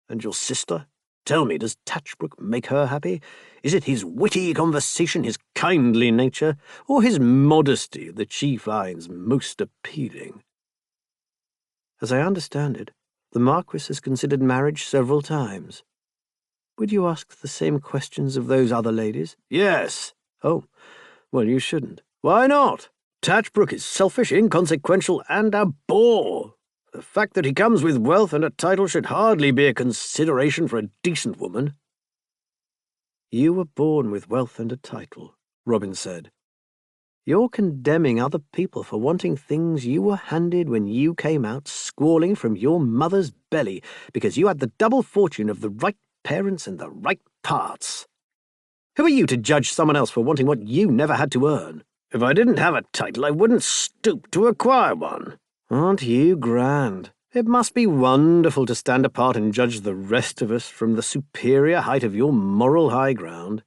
"And your sister? Tell me, does Touchbrook make her happy? Is it his witty conversation, his kindly nature, or his modesty that she finds most appealing?" "As I understand it, the Marquis has considered marriage several times. Would you ask the same questions of those other ladies?" "Yes." "Oh, well, you shouldn't." "Why not? Touchbrook is selfish, inconsequential, and a bore. The fact that he comes with wealth and a title should hardly be a consideration for a decent woman." "You were born with wealth and a title," Robin said. "You're condemning other people for wanting things you were handed when you came out squalling from your mother's belly because you had the double fortune of the right parents and the right parts. Who are you to judge someone else for wanting what you never had to earn? If I didn't have a title, I wouldn't stoop to acquire one. Aren't you grand? It must be wonderful to stand apart and judge the rest of us from the superior height of your moral high ground.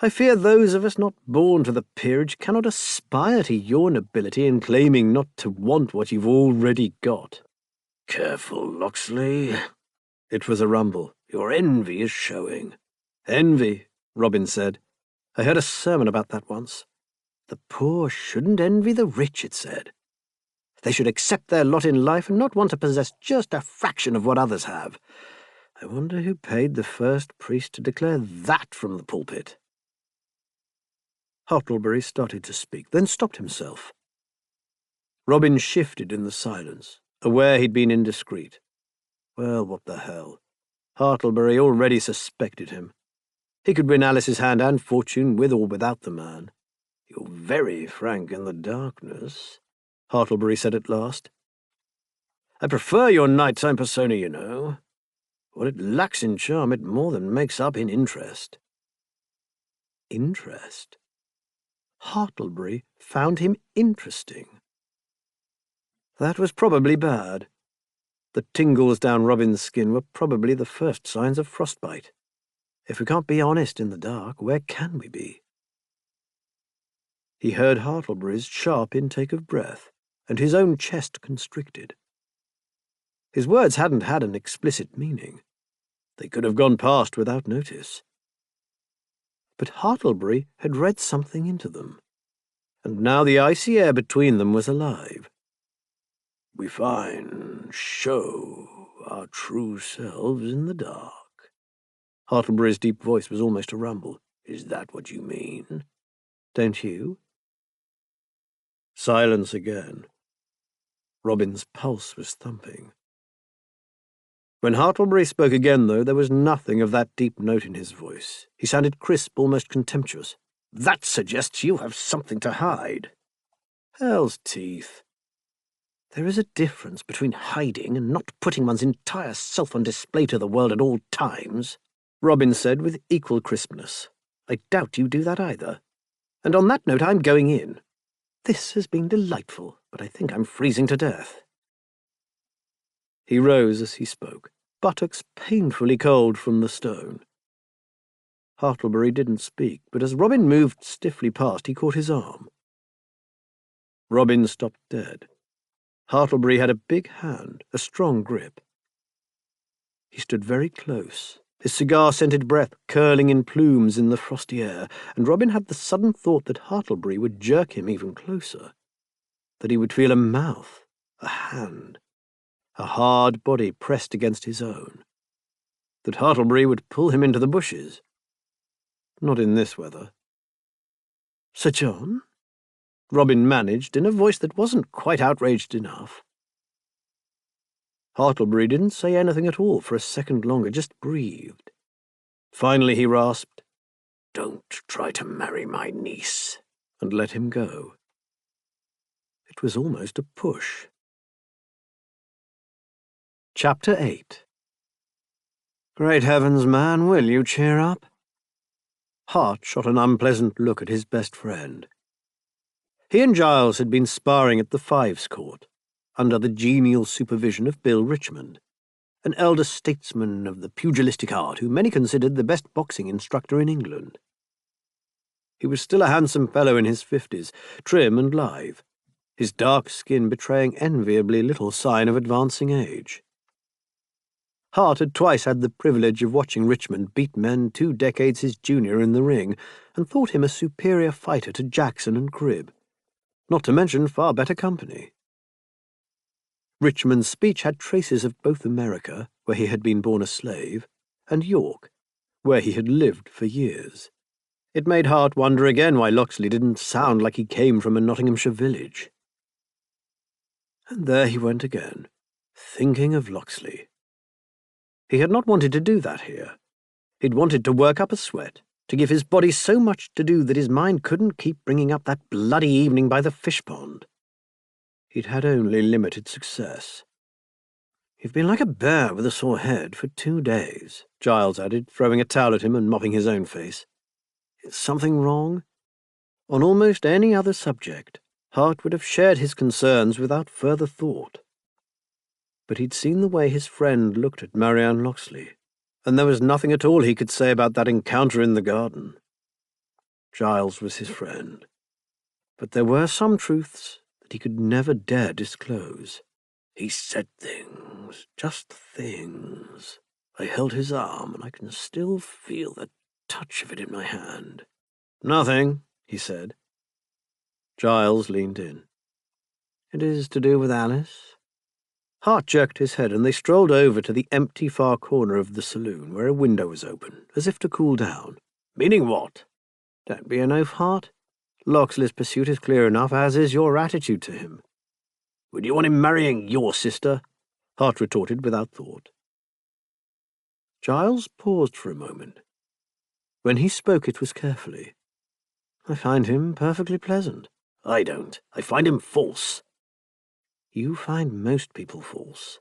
I fear those of us not born to the peerage cannot aspire to your nobility in claiming not to want what you've already got." "Careful, Locksley." It was a rumble. Your envy is showing. Envy, Robin said. I heard a sermon about that once. The poor shouldn't envy the rich, it said. They should accept their lot in life and not want to possess just a fraction of what others have. I wonder who paid the first priest to declare that from the pulpit. Hartlebury started to speak, then stopped himself. Robin shifted in the silence, aware he'd been indiscreet. Well, what the hell? Hartlebury already suspected him. He could win Alice's hand and fortune with or without the man. You're very frank in the darkness, Hartlebury said at last. I prefer your nighttime persona, you know. What it lacks in charm, it more than makes up in interest. Interest? Hartlebury found him interesting. That was probably bad. The tingles down Robin's skin were probably the first signs of frostbite. If we can't be honest in the dark, where can we be? He heard Hartlebury's sharp intake of breath, and his own chest constricted. His words hadn't had an explicit meaning. They could have gone past without notice. But Hartlebury had read something into them, and now the icy air between them was alive. We show our true selves in the dark. Hartlebury's deep voice was almost a rumble. Is that what you mean? Don't you? Silence again. Robin's pulse was thumping. When Hartlebury spoke again, though, there was nothing of that deep note in his voice. He sounded crisp, almost contemptuous. That suggests you have something to hide. Hell's teeth. There is a difference between hiding and not putting one's entire self on display to the world at all times, Robin said with equal crispness. I doubt you do that either. And on that note, I'm going in. This has been delightful, but I think I'm freezing to death. He rose as he spoke, buttocks painfully cold from the stone. Hartlebury didn't speak, but as Robin moved stiffly past, he caught his arm. Robin stopped dead. Hartlebury had a big hand, a strong grip. He stood very close, his cigar-scented breath curling in plumes in the frosty air, and Robin had the sudden thought that Hartlebury would jerk him even closer, that he would feel a mouth, a hand, a hard body pressed against his own, that Hartlebury would pull him into the bushes. Not in this weather. Sir John? Robin managed, in a voice that wasn't quite outraged enough. Hartlebury didn't say anything at all for a second longer, just breathed. Finally he rasped, Don't try to marry my niece, and let him go. It was almost a push. Chapter 8. Great heavens, man, will you cheer up? Hart shot an unpleasant look at his best friend. He and Giles had been sparring at the Fives Court, under the genial supervision of Bill Richmond, an elder statesman of the pugilistic art who many considered the best boxing instructor in England. He was still a handsome fellow in his 50s, trim and lithe, his dark skin betraying enviably little sign of advancing age. Hart had twice had the privilege of watching Richmond beat men 2 decades his junior in the ring, and thought him a superior fighter to Jackson and Cribb, not to mention far better company. Richmond's speech had traces of both America, where he had been born a slave, and York, where he had lived for years. It made Hart wonder again why Locksley didn't sound like he came from a Nottinghamshire village. And there he went again, thinking of Locksley. He had not wanted to do that here. He'd wanted to work up a sweat, to give his body so much to do that his mind couldn't keep bringing up that bloody evening by the fish pond. He'd had only limited success. You've been like a bear with a sore head for 2 days, Giles added, throwing a towel at him and mopping his own face. Is something wrong? On almost any other subject, Hart would have shared his concerns without further thought. But he'd seen the way his friend looked at Marianne Locksley, and there was nothing at all he could say about that encounter in the garden. Giles was his friend, but there were some truths that he could never dare disclose. He said things, just things. I held his arm, and I can still feel the touch of it in my hand. "Nothing," he said. Giles leaned in. "It is to do with Alice?" Hart jerked his head, and they strolled over to the empty far corner of the saloon, where a window was open, as if to cool down. "Meaning what?" "Don't be an oaf, Hart. Locksley's pursuit is clear enough, as is your attitude to him." "Would you want him marrying your sister?" Hart retorted without thought. Giles paused for a moment. When he spoke, it was carefully. "I find him perfectly pleasant." "I don't. I find him false." "You find most people false.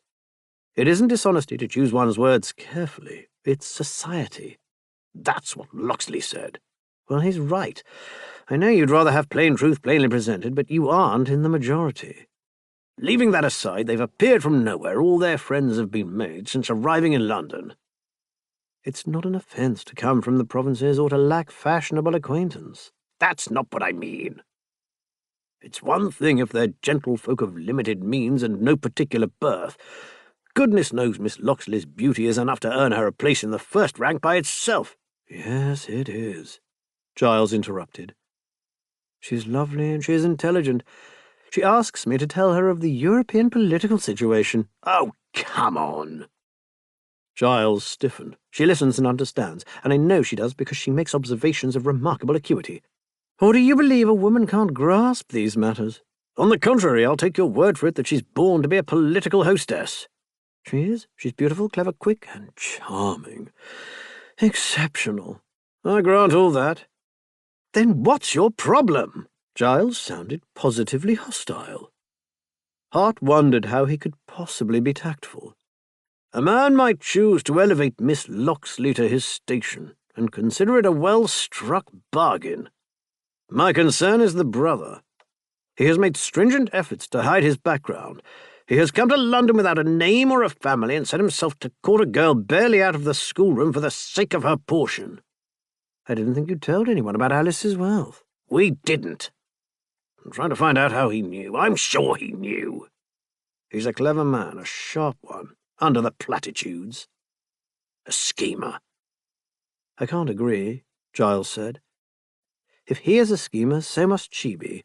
It isn't dishonesty to choose one's words carefully. It's society." "That's what Locksley said." "Well, he's right. I know you'd rather have plain truth plainly presented, but you aren't in the majority. Leaving that aside, they've appeared from nowhere. All their friends have been made since arriving in London." "It's not an offence to come from the provinces or to lack fashionable acquaintance." "That's not what I mean. It's one thing if they're gentlefolk of limited means and no particular birth. Goodness knows Miss Locksley's beauty is enough to earn her a place in the first rank by itself." "Yes, it is," Giles interrupted. "She's lovely and she's intelligent. She asks me to tell her of the European political situation." "Oh, come on." Giles stiffened. "She listens and understands, and I know she does because she makes observations of remarkable acuity. Or do you believe a woman can't grasp these matters?" "On the contrary, I'll take your word for it that she's born to be a political hostess." "She is. She's beautiful, clever, quick, and charming. Exceptional." "I grant all that." "Then what's your problem?" Giles sounded positively hostile. Hart wondered how he could possibly be tactful. "A man might choose to elevate Miss Locksley to his station, and consider it a well-struck bargain. My concern is the brother. He has made stringent efforts to hide his background. He has come to London without a name or a family and set himself to court a girl barely out of the schoolroom for the sake of her portion." "I didn't think you told anyone about Alice's wealth." "We didn't. I'm trying to find out how he knew. I'm sure he knew. He's a clever man, a sharp one, under the platitudes. A schemer." "I can't agree," Giles said. "If he is a schemer, so must she be,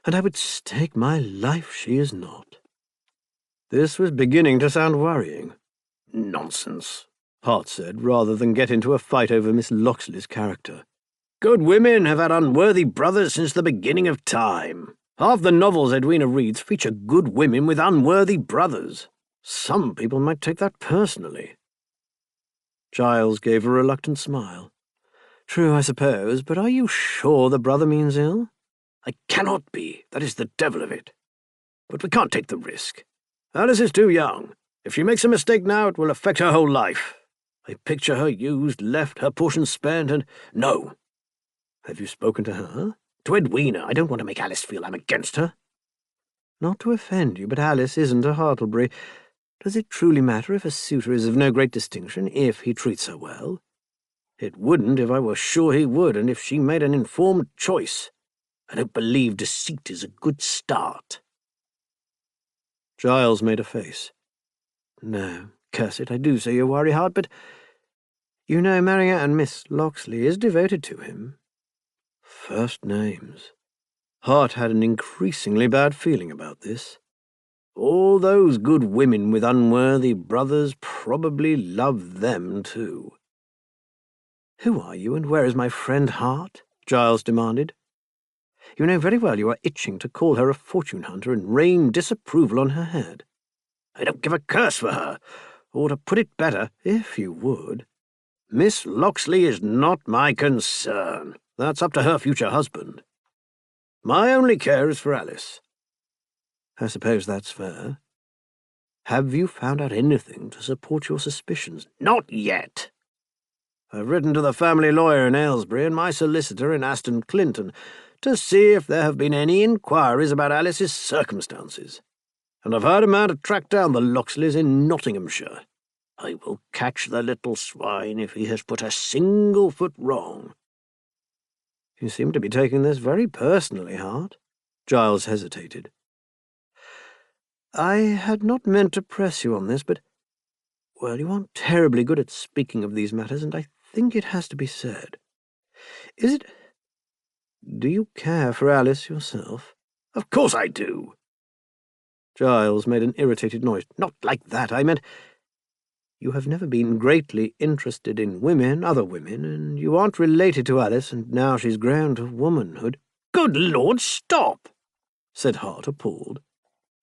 and I would stake my life she is not." This was beginning to sound worrying. "Nonsense," Hart said, rather than get into a fight over Miss Locksley's character. "Good women have had unworthy brothers since the beginning of time. Half the novels Edwina reads feature good women with unworthy brothers. Some people might take that personally." Giles gave a reluctant smile. "True, I suppose, but are you sure the brother means ill?" "I cannot be. That is the devil of it. But we can't take the risk. Alice is too young. If she makes a mistake now, it will affect her whole life. I picture her used, left, her portion spent, and— No." "Have you spoken to her?" "To Edwina. I don't want to make Alice feel I'm against her." "Not to offend you, but Alice isn't a Hartlebury. Does it truly matter if a suitor is of no great distinction, if he treats her well?" "It wouldn't if I were sure he would, and if she made an informed choice. I don't believe deceit is a good start." Giles made a face. "No, curse it, I do see your worry, Hart, but you know Marianne Miss Locksley is devoted to him." First names. Hart had an increasingly bad feeling about this. All those good women with unworthy brothers probably love them too. "Who are you, and where is my friend Hart?" Giles demanded. "You know very well you are itching to call her a fortune-hunter and rain disapproval on her head." "I don't give a curse for her. Or to put it better, if you would, Miss Locksley is not my concern. That's up to her future husband. My only care is for Alice." "I suppose that's fair. Have you found out anything to support your suspicions?" "Not yet. I've written to the family lawyer in Aylesbury and my solicitor in Aston Clinton to see if there have been any inquiries about Alice's circumstances, and I've hired a man to track down the Locksleys in Nottinghamshire. I will catch the little swine if he has put a single foot wrong." "You seem to be taking this very personally, Hart." Giles hesitated. "I had not meant to press you on this, but Well, you aren't terribly good at speaking of these matters, and I think it has to be said. Is it... Do you care for Alice yourself? Of course I do. Giles made an irritated noise. Not like that, I meant... You have never been greatly interested in women, other women, and you aren't related to Alice, and now she's grown to womanhood. Good Lord, stop, said Hart, appalled.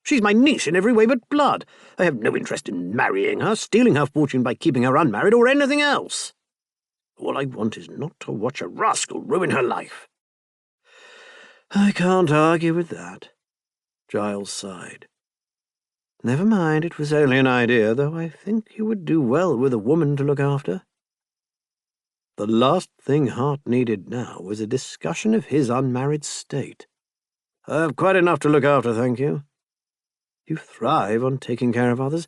She's my niece in every way but blood. I have no interest in marrying her, stealing her fortune by keeping her unmarried, or anything else. All I want is not to watch a rascal ruin her life. I can't argue with that. Giles sighed. Never mind, it was only an idea, though I think you would do well with a woman to look after. The last thing Hart needed now was a discussion of his unmarried state. I have quite enough to look after, thank you. You thrive on taking care of others.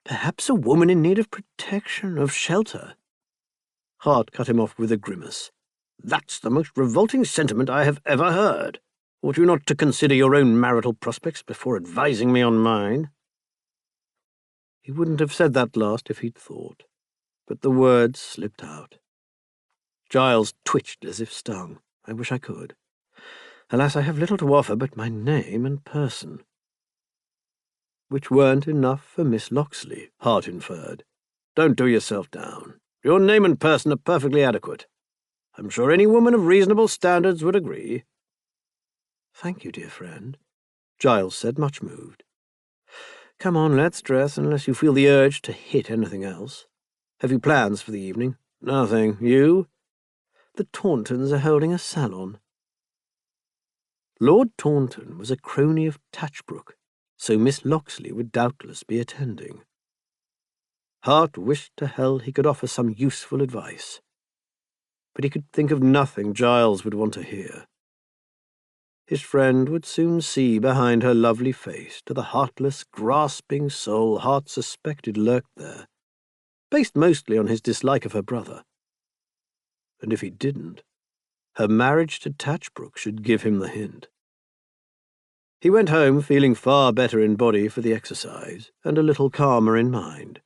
Perhaps a woman in need of protection, of shelter. Hart cut him off with a grimace. That's the most revolting sentiment I have ever heard. Ought you not to consider your own marital prospects before advising me on mine? He wouldn't have said that last if he'd thought, but the words slipped out. Giles twitched as if stung. I wish I could. Alas, I have little to offer but my name and person. Which weren't enough for Miss Locksley, Hart inferred. Don't do yourself down. Your name and person are perfectly adequate. I'm sure any woman of reasonable standards would agree. Thank you, dear friend, Giles said, much moved. Come on, let's dress, unless you feel the urge to hit anything else. Have you plans for the evening? Nothing. You? The Tauntons are holding a salon. Lord Taunton was a crony of Tatchbrook, so Miss Locksley would doubtless be attending. Hart wished to hell he could offer some useful advice, but he could think of nothing Giles would want to hear. His friend would soon see behind her lovely face to the heartless, grasping soul Hart suspected lurked there, based mostly on his dislike of her brother. And if he didn't, her marriage to Tatchbrook should give him the hint. He went home feeling far better in body for the exercise, and a little calmer in mind.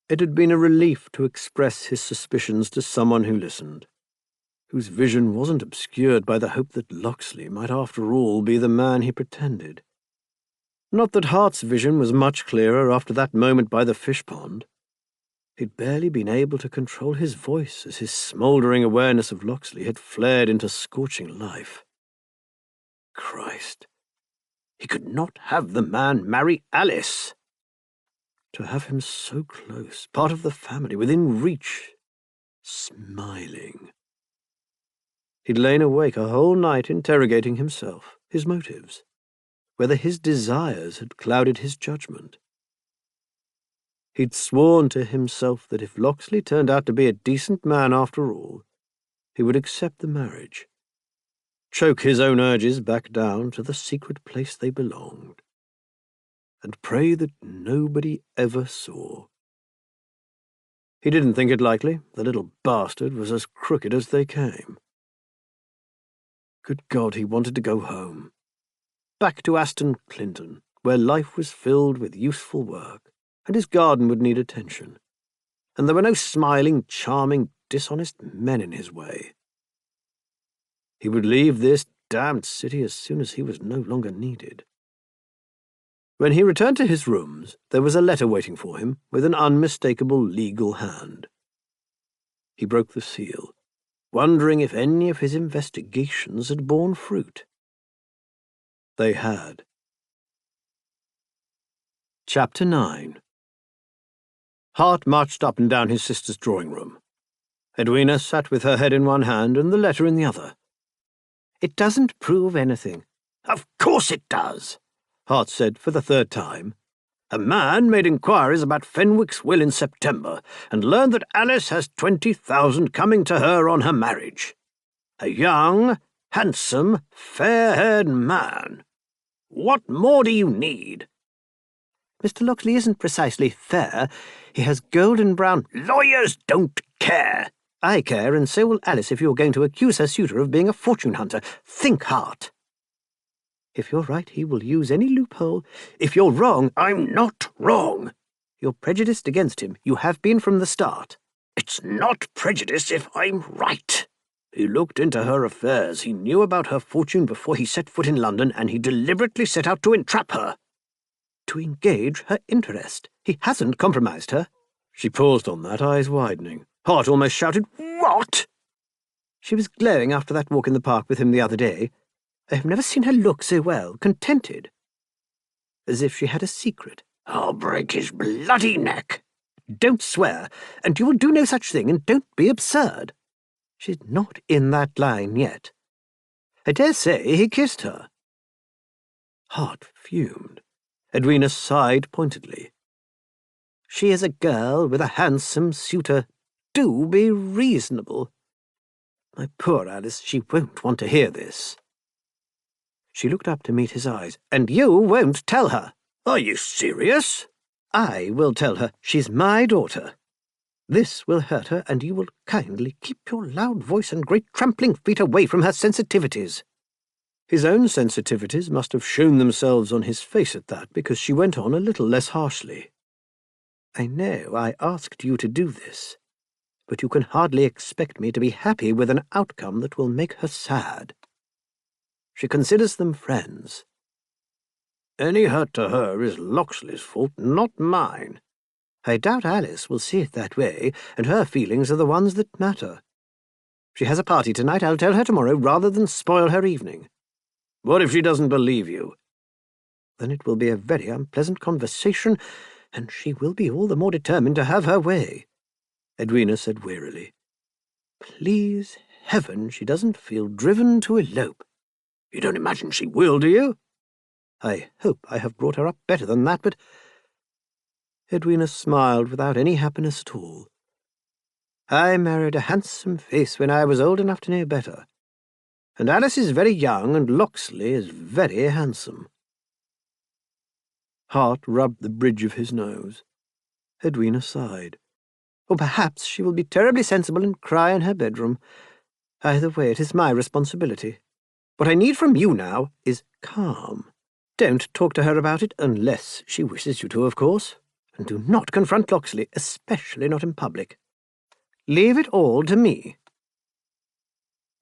It had been a relief to express his suspicions to someone who listened, whose vision wasn't obscured by the hope that Locksley might after all be the man he pretended. Not that Hart's vision was much clearer after that moment by the fish-pond. He'd barely been able to control his voice as his smouldering awareness of Locksley had flared into scorching life. Christ! He could not have the man marry Alice. To have him so close, part of the family, within reach, smiling. He'd lain awake a whole night interrogating himself, his motives, whether his desires had clouded his judgment. He'd sworn to himself that if Locksley turned out to be a decent man after all, he would accept the marriage, choke his own urges back down to the secret place they belonged, and pray that nobody ever saw. He didn't think it likely. The little bastard was as crooked as they came. Good God, he wanted to go home. Back to Aston Clinton, where life was filled with useful work, and his garden would need attention, and there were no smiling, charming, dishonest men in his way. He would leave this damned city as soon as he was no longer needed. When he returned to his rooms, there was a letter waiting for him with an unmistakable legal hand. He broke the seal, wondering if any of his investigations had borne fruit. They had. Chapter 9. Hart marched up and down his sister's drawing-room. Edwina sat with her head in one hand and the letter in the other. It doesn't prove anything. Of course it does, Hart said for the third time. A man made inquiries about Fenwick's will in September and learned that Alice has 20,000 coming to her on her marriage. A young, handsome, fair-haired man. What more do you need? Mr. Locksley isn't precisely fair. He has golden brown... Lawyers don't care. I care, and so will Alice if you're going to accuse her suitor of being a fortune hunter. Think, Hart. If you're right, he will use any loophole. If you're wrong... I'm not wrong. You're prejudiced against him. You have been from the start. It's not prejudice if I'm right. He looked into her affairs. He knew about her fortune before he set foot in London, and he deliberately set out to entrap her. To engage her interest. He hasn't compromised her. She paused on that, eyes widening. Hart almost shouted, "What?" She was glowing after that walk in the park with him the other day. I have never seen her look so well, contented. As if she had a secret. I'll break his bloody neck. Don't swear, and you will do no such thing, and don't be absurd. She's not in that line yet. I dare say he kissed her. Hart fumed. Edwina sighed pointedly. She is a girl with a handsome suitor. Do be reasonable. My poor Alice, she won't want to hear this. She looked up to meet his eyes. And you won't tell her. Are you serious? I will tell her. She's my daughter. This will hurt her, and you will kindly keep your loud voice and great trampling feet away from her sensitivities. His own sensitivities must have shown themselves on his face at that, because she went on a little less harshly. I know I asked you to do this, but you can hardly expect me to be happy with an outcome that will make her sad. She considers them friends. Any hurt to her is Locksley's fault, not mine. I doubt Alice will see it that way, and her feelings are the ones that matter. She has a party tonight. I'll tell her tomorrow, rather than spoil her evening. What if she doesn't believe you? Then it will be a very unpleasant conversation, and she will be all the more determined to have her way. Edwina said wearily. Please heaven she doesn't feel driven to elope. You don't imagine she will, do you? I hope I have brought her up better than that, but... Edwina smiled without any happiness at all. I married a handsome face when I was old enough to know better. And Alice is very young, and Locksley is very handsome. Hart rubbed the bridge of his nose. Edwina sighed. Or perhaps she will be terribly sensible and cry in her bedroom. Either way, it is my responsibility. What I need from you now is calm. Don't talk to her about it, unless she wishes you to, of course. And do not confront Locksley, especially not in public. Leave it all to me.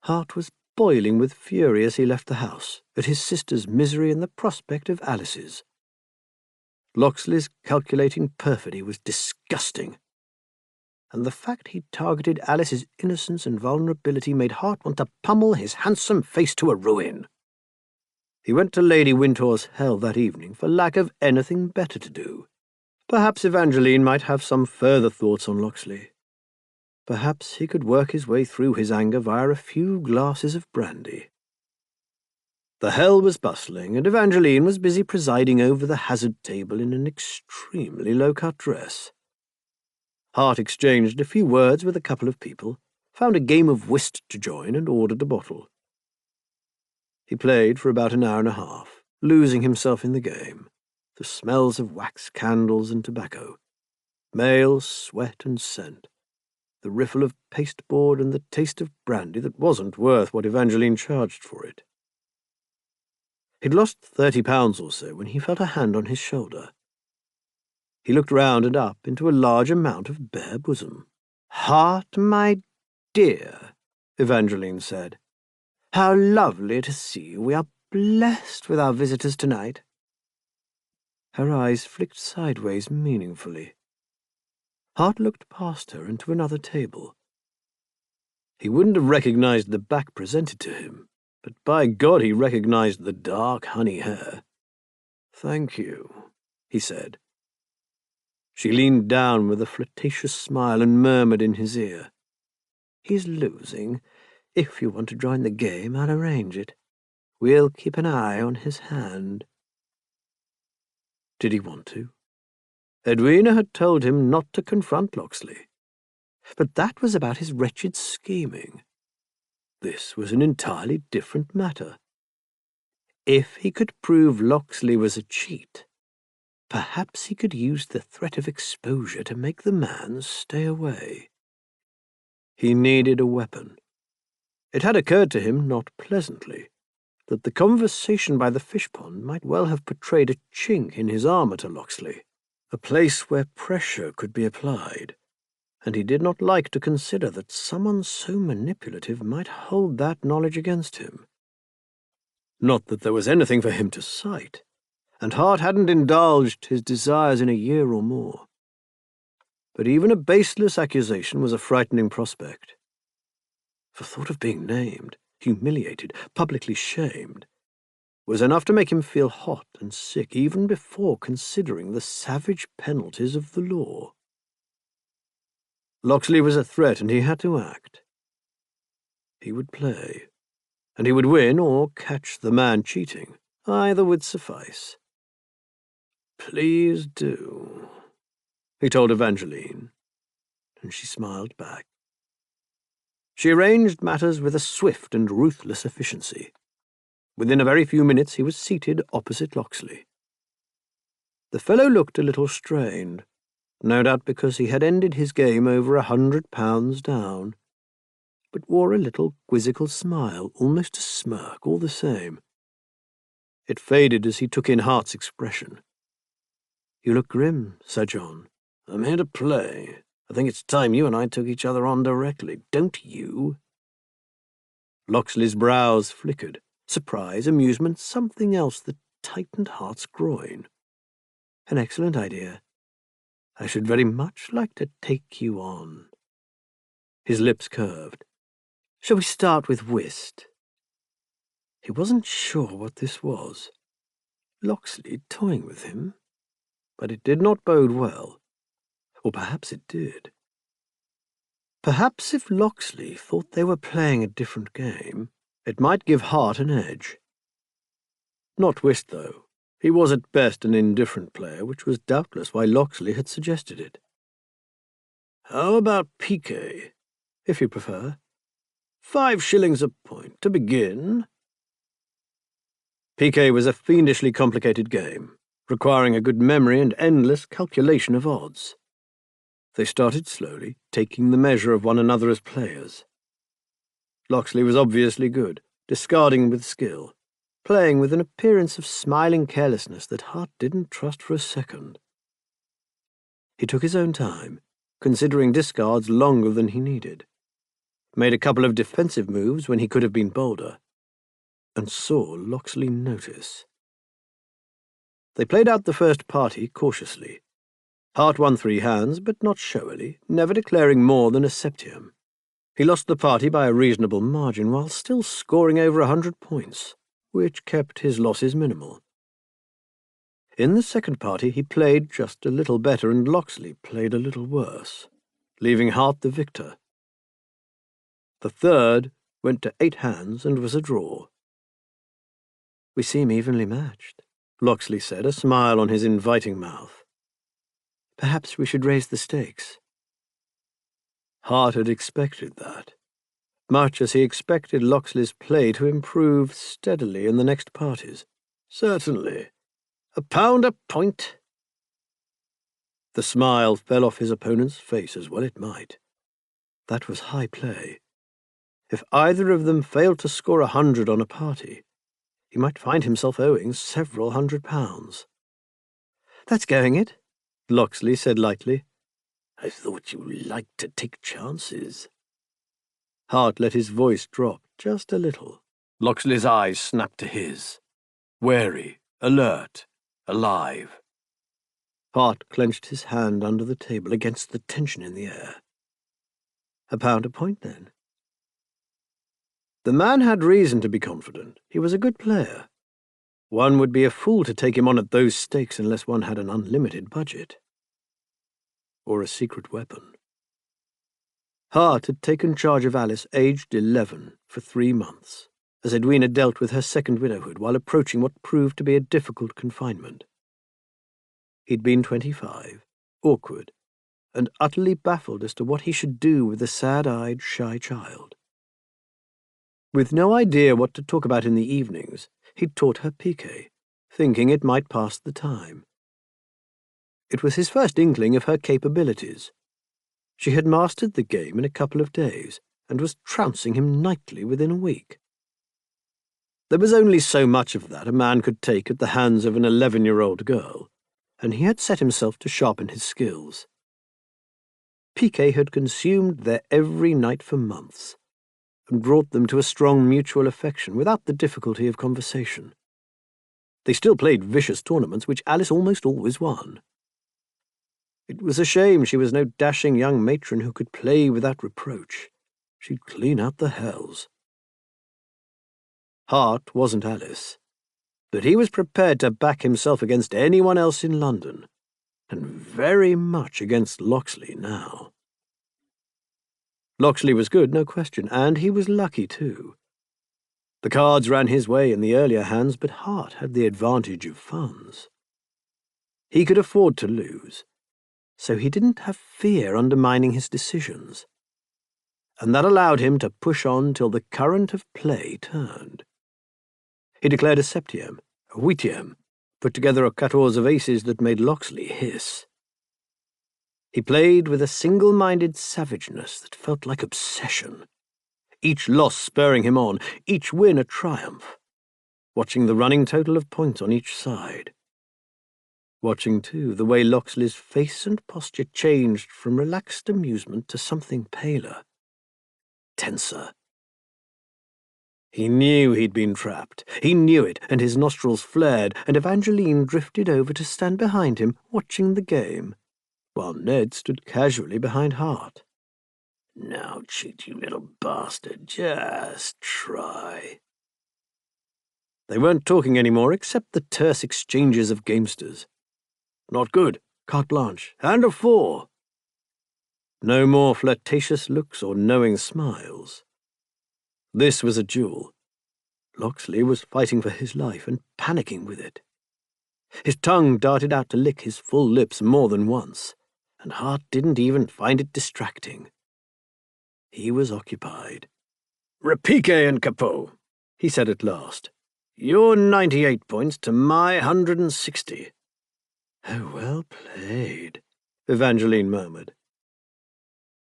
Hart was boiling with fury as he left the house, at his sister's misery and the prospect of Alice's. Locksley's calculating perfidy was disgusting, and the fact he targeted Alice's innocence and vulnerability made Hart want to pummel his handsome face to a ruin. He went to Lady Wintour's hell that evening for lack of anything better to do. Perhaps Evangeline might have some further thoughts on Locksley. Perhaps he could work his way through his anger via a few glasses of brandy. The hell was bustling, and Evangeline was busy presiding over the hazard table in an extremely low-cut dress. Hart exchanged a few words with a couple of people, found a game of whist to join, and ordered a bottle. He played for about an hour and a half, losing himself in the game, the smells of wax candles and tobacco, male sweat and scent, the riffle of pasteboard and the taste of brandy that wasn't worth what Evangeline charged for it. He'd lost £30 or so when he felt a hand on his shoulder. He looked round and up into a large amount of bare bosom. "Hart, my dear," Evangeline said. "How lovely to see you. We are blessed with our visitors tonight." Her eyes flicked sideways meaningfully. Hart looked past her and to another table. He wouldn't have recognized the back presented to him, but by God he recognized the dark honey hair. "Thank you," he said. She leaned down with a flirtatious smile and murmured in his ear, "He's losing. If you want to join the game, I'll arrange it. We'll keep an eye on his hand." Did he want to? Edwina had told him not to confront Locksley. But that was about his wretched scheming. This was an entirely different matter. If he could prove Locksley was a cheat, perhaps he could use the threat of exposure to make the man stay away. He needed a weapon. It had occurred to him, not pleasantly, that the conversation by the fish pond might well have portrayed a chink in his armour to Locksley, a place where pressure could be applied, and he did not like to consider that someone so manipulative might hold that knowledge against him. Not that there was anything for him to cite, and Hart hadn't indulged his desires in a year or more. But even a baseless accusation was a frightening prospect. The thought of being named, humiliated, publicly shamed, was enough to make him feel hot and sick even before considering the savage penalties of the law. Locksley was a threat, and he had to act. He would play, and he would win or catch the man cheating. Either would suffice. "Please do," he told Evangeline, and she smiled back. She arranged matters with a swift and ruthless efficiency. Within a very few minutes he was seated opposite Locksley. The fellow looked a little strained, no doubt because he had ended his game over £100 down, but wore a little quizzical smile, almost a smirk, all the same. It faded as he took in Hart's expression. "You look grim, Sir John." "I'm here to play. I think it's time you and I took each other on directly, don't you?" Locksley's brows flickered. Surprise, amusement, something else that tightened Hart's groin. "An excellent idea. I should very much like to take you on." His lips curved. "Shall we start with whist?" He wasn't sure what this was. Locksley toying with him? But it did not bode well. Or perhaps it did. Perhaps if Locksley thought they were playing a different game, it might give Hart an edge. Not whist, though. He was at best an indifferent player, which was doubtless why Locksley had suggested it. "How about piquet, if you prefer? 5 shillings a point, to begin." Piquet was a fiendishly complicated game, requiring a good memory and endless calculation of odds. They started slowly, taking the measure of one another as players. Locksley was obviously good, discarding with skill, playing with an appearance of smiling carelessness that Hart didn't trust for a second. He took his own time, considering discards longer than he needed, made a couple of defensive moves when he could have been bolder, and saw Locksley notice. They played out the first party cautiously. Hart won 3 hands, but not showily, never declaring more than a septium. He lost the party by a reasonable margin while still scoring over 100 points, which kept his losses minimal. In the second party he played just a little better and Locksley played a little worse, leaving Hart the victor. The third went to 8 hands and was a draw. "We seem evenly matched," Locksley said, a smile on his inviting mouth. "Perhaps we should raise the stakes." Hart had expected that, much as he expected Locksley's play to improve steadily in the next parties. "Certainly. £1 a point." The smile fell off his opponent's face, as well it might. That was high play. If either of them failed to score 100 on a party, he might find himself owing several £100. "That's going it," Locksley said lightly. "I thought you liked to take chances." Hart let his voice drop just a little. Locksley's eyes snapped to his. Wary, alert, alive. Hart clenched his hand under the table against the tension in the air. £1 a point, then. The man had reason to be confident. He was a good player. One would be a fool to take him on at those stakes unless one had an unlimited budget. Or a secret weapon. Hart had taken charge of Alice, aged 11, for 3 months, as Edwina dealt with her second widowhood while approaching what proved to be a difficult confinement. He'd been 25, awkward, and utterly baffled as to what he should do with the sad-eyed, shy child. With no idea what to talk about in the evenings, he'd taught her piquet, thinking it might pass the time. It was his first inkling of her capabilities. She had mastered the game in a couple of days, and was trouncing him nightly within a week. There was only so much of that a man could take at the hands of an 11-year-old girl, and he had set himself to sharpen his skills. Piquet had consumed their every night for months, and brought them to a strong mutual affection without the difficulty of conversation. They still played vicious tournaments, which Alice almost always won. It was a shame she was no dashing young matron who could play without reproach. She'd clean out the hells. Hart wasn't Alice, but he was prepared to back himself against anyone else in London, and very much against Locksley now. Locksley was good, no question, and he was lucky too. The cards ran his way in the earlier hands, but Hart had the advantage of funds. He could afford to lose, so he didn't have fear undermining his decisions, and that allowed him to push on till the current of play turned. He declared a septième, a huitième, put together a quatorze of aces that made Locksley hiss. He played with a single-minded savageness that felt like obsession, each loss spurring him on, each win a triumph, watching the running total of points on each side. Watching, too, the way Locksley's face and posture changed from relaxed amusement to something paler, tenser. He knew he'd been trapped. He knew it, and his nostrils flared, and Evangeline drifted over to stand behind him, watching the game, while Ned stood casually behind Hart. "Now, cheat, you little bastard, just try." They weren't talking any more, except the terse exchanges of gamesters. "Not good, carte blanche, and a 4. No more flirtatious looks or knowing smiles. This was a duel. Locksley was fighting for his life and panicking with it. His tongue darted out to lick his full lips more than once, and Hart didn't even find it distracting. He was occupied. "Repique and Capot," he said at last. "Your 98 points to my 160. "Oh, well played," Evangeline murmured.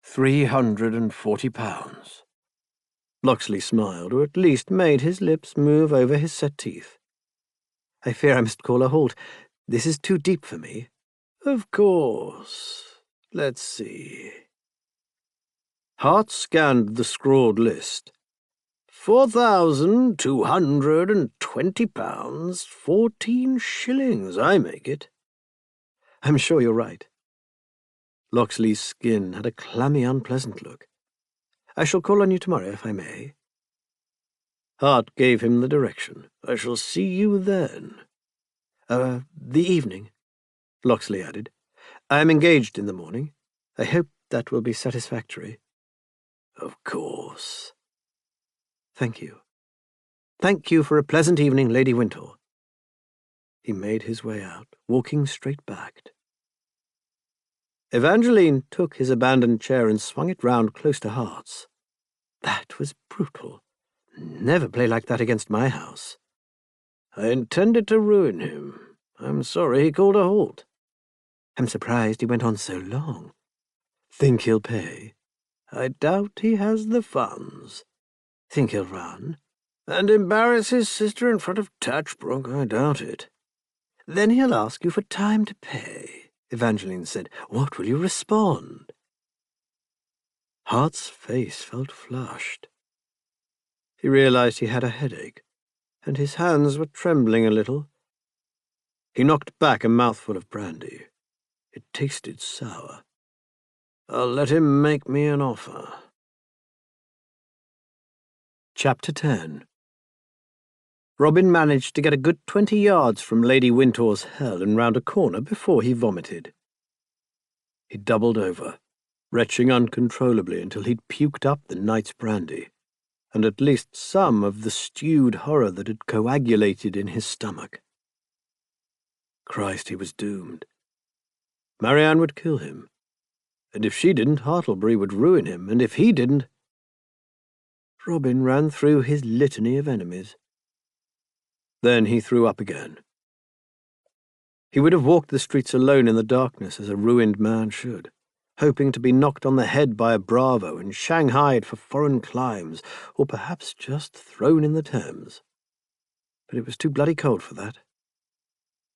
£340. Locksley smiled, or at least made his lips move over his set teeth. "I fear I must call a halt. This is too deep for me." "Of course. Let's see." Hart scanned the scrawled list. £4,220, 14 shillings, I make it. "I'm sure you're right." Locksley's skin had a clammy, unpleasant look. "I shall call on you tomorrow, if I may." Hart gave him the direction. "I shall see you then." The evening," Locksley added. "I am engaged in the morning. I hope that will be satisfactory." "Of course." "Thank you. Thank you for a pleasant evening, Lady Wintour." He made his way out, walking straight-backed. Evangeline took his abandoned chair and swung it round close to Hart's. "That was brutal. Never play like that against my house." "I intended to ruin him. I'm sorry he called a halt." "I'm surprised he went on so long." "Think he'll pay?" "I doubt he has the funds." "Think he'll run?" "And embarrass his sister in front of Touchbrook? I doubt it." "Then he'll ask you for time to pay," Evangeline said. "What will you respond?" Hart's face felt flushed. He realized he had a headache, and his hands were trembling a little. He knocked back a mouthful of brandy. It tasted sour. "I'll let him make me an offer." Chapter 10. Robin managed to get a good 20 yards from Lady Wintour's hell and round a corner before he vomited. He doubled over, retching uncontrollably until he'd puked up the night's brandy, and at least some of the stewed horror that had coagulated in his stomach. Christ, he was doomed. Marianne would kill him, and if she didn't, Hartlebury would ruin him, and if he didn't... Robin ran through his litany of enemies. Then he threw up again. He would have walked the streets alone in the darkness as a ruined man should, hoping to be knocked on the head by a bravo and shanghaied for foreign climes, or perhaps just thrown in the Thames. But it was too bloody cold for that.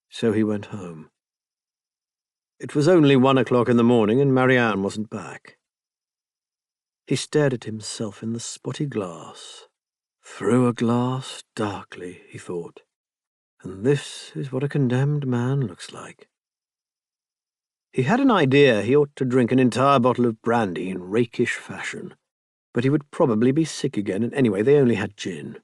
So he went home. It was only 1 o'clock in the morning and Marianne wasn't back. He stared at himself in the spotty glass. Through a glass, darkly, he thought. And this is what a condemned man looks like. He had an idea he ought to drink an entire bottle of brandy in rakish fashion, but he would probably be sick again, and anyway they only had gin.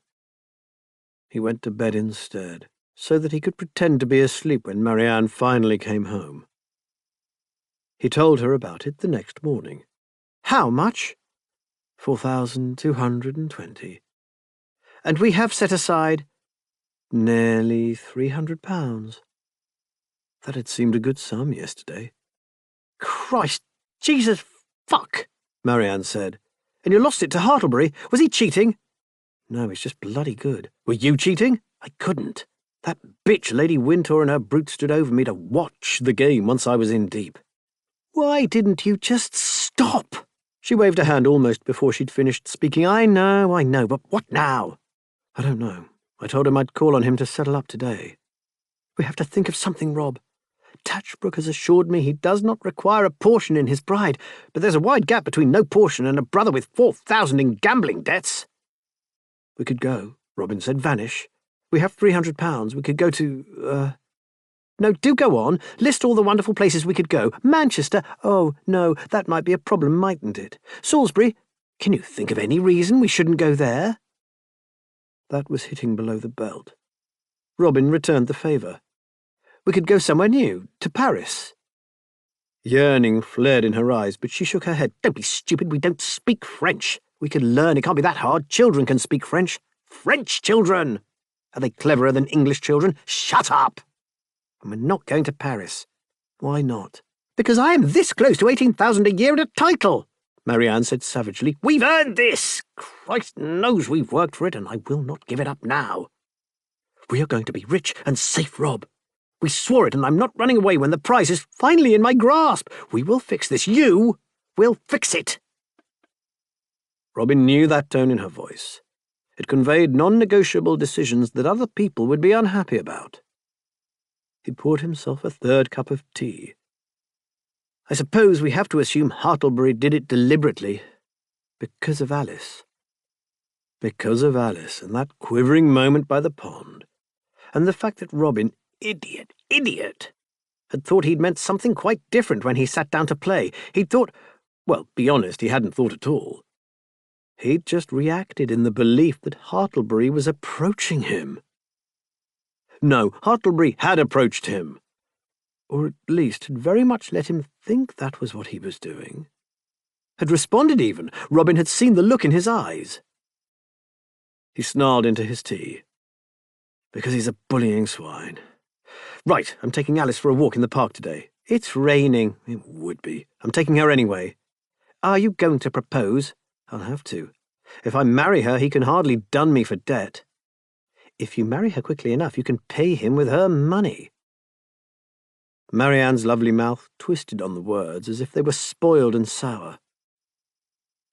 He went to bed instead, so that he could pretend to be asleep when Marianne finally came home. He told her about it the next morning. How much? 4,220. And we have set aside nearly £300. That had seemed a good sum yesterday. Christ, Jesus, fuck, Marianne said. And you lost it to Hartlebury? Was he cheating? No, he's just bloody good. Were you cheating? I couldn't. That bitch Lady Wintour and her brute stood over me to watch the game once I was in deep. Why didn't you just stop? She waved a hand almost before she'd finished speaking. I know, but what now? I don't know. I told him I'd call on him to settle up today. We have to think of something, Rob. Tatchbrook has assured me he does not require a portion in his bride, but there's a wide gap between no portion and a brother with 4,000 in gambling debts. We could go, Robin said. Vanish. We have £300. We could go to, No, do go on. List all the wonderful places we could go. Manchester. Oh, no, that might be a problem, mightn't it? Salisbury. Can you think of any reason we shouldn't go there? That was hitting below the belt. Robin returned the favour. We could go somewhere new, to Paris. Yearning flared in her eyes, but she shook her head. Don't be stupid, we don't speak French. We can learn, it can't be that hard. Children can speak French. French children! Are they cleverer than English children? Shut up! And we're not going to Paris. Why not? Because I am this close to 18,000 a year and a title, Marianne said savagely. We've earned this! Christ knows we've worked for it, and I will not give it up now. We are going to be rich and safe, Rob. We swore it, and I'm not running away when the prize is finally in my grasp. We will fix this. You will fix it. Robin knew that tone in her voice. It conveyed non-negotiable decisions that other people would be unhappy about. He poured himself a third cup of tea. I suppose we have to assume Hartlebury did it deliberately. Because of Alice. Because of Alice, and that quivering moment by the pond. And the fact that Robin, idiot, had thought he'd meant something quite different when he sat down to play. He'd thought, well, be honest, he hadn't thought at all. He'd just reacted in the belief that Hartlebury was approaching him. No, Hartlebury had approached him. Or at least had very much let him think that was what he was doing. Had responded even. Robin had seen the look in his eyes. He snarled into his tea. Because he's a bullying swine. Right, I'm taking Alice for a walk in the park today. It's raining. It would be. I'm taking her anyway. Are you going to propose? I'll have to. If I marry her, he can hardly dun me for debt. If you marry her quickly enough, you can pay him with her money. Marianne's lovely mouth twisted on the words as if they were spoiled and sour.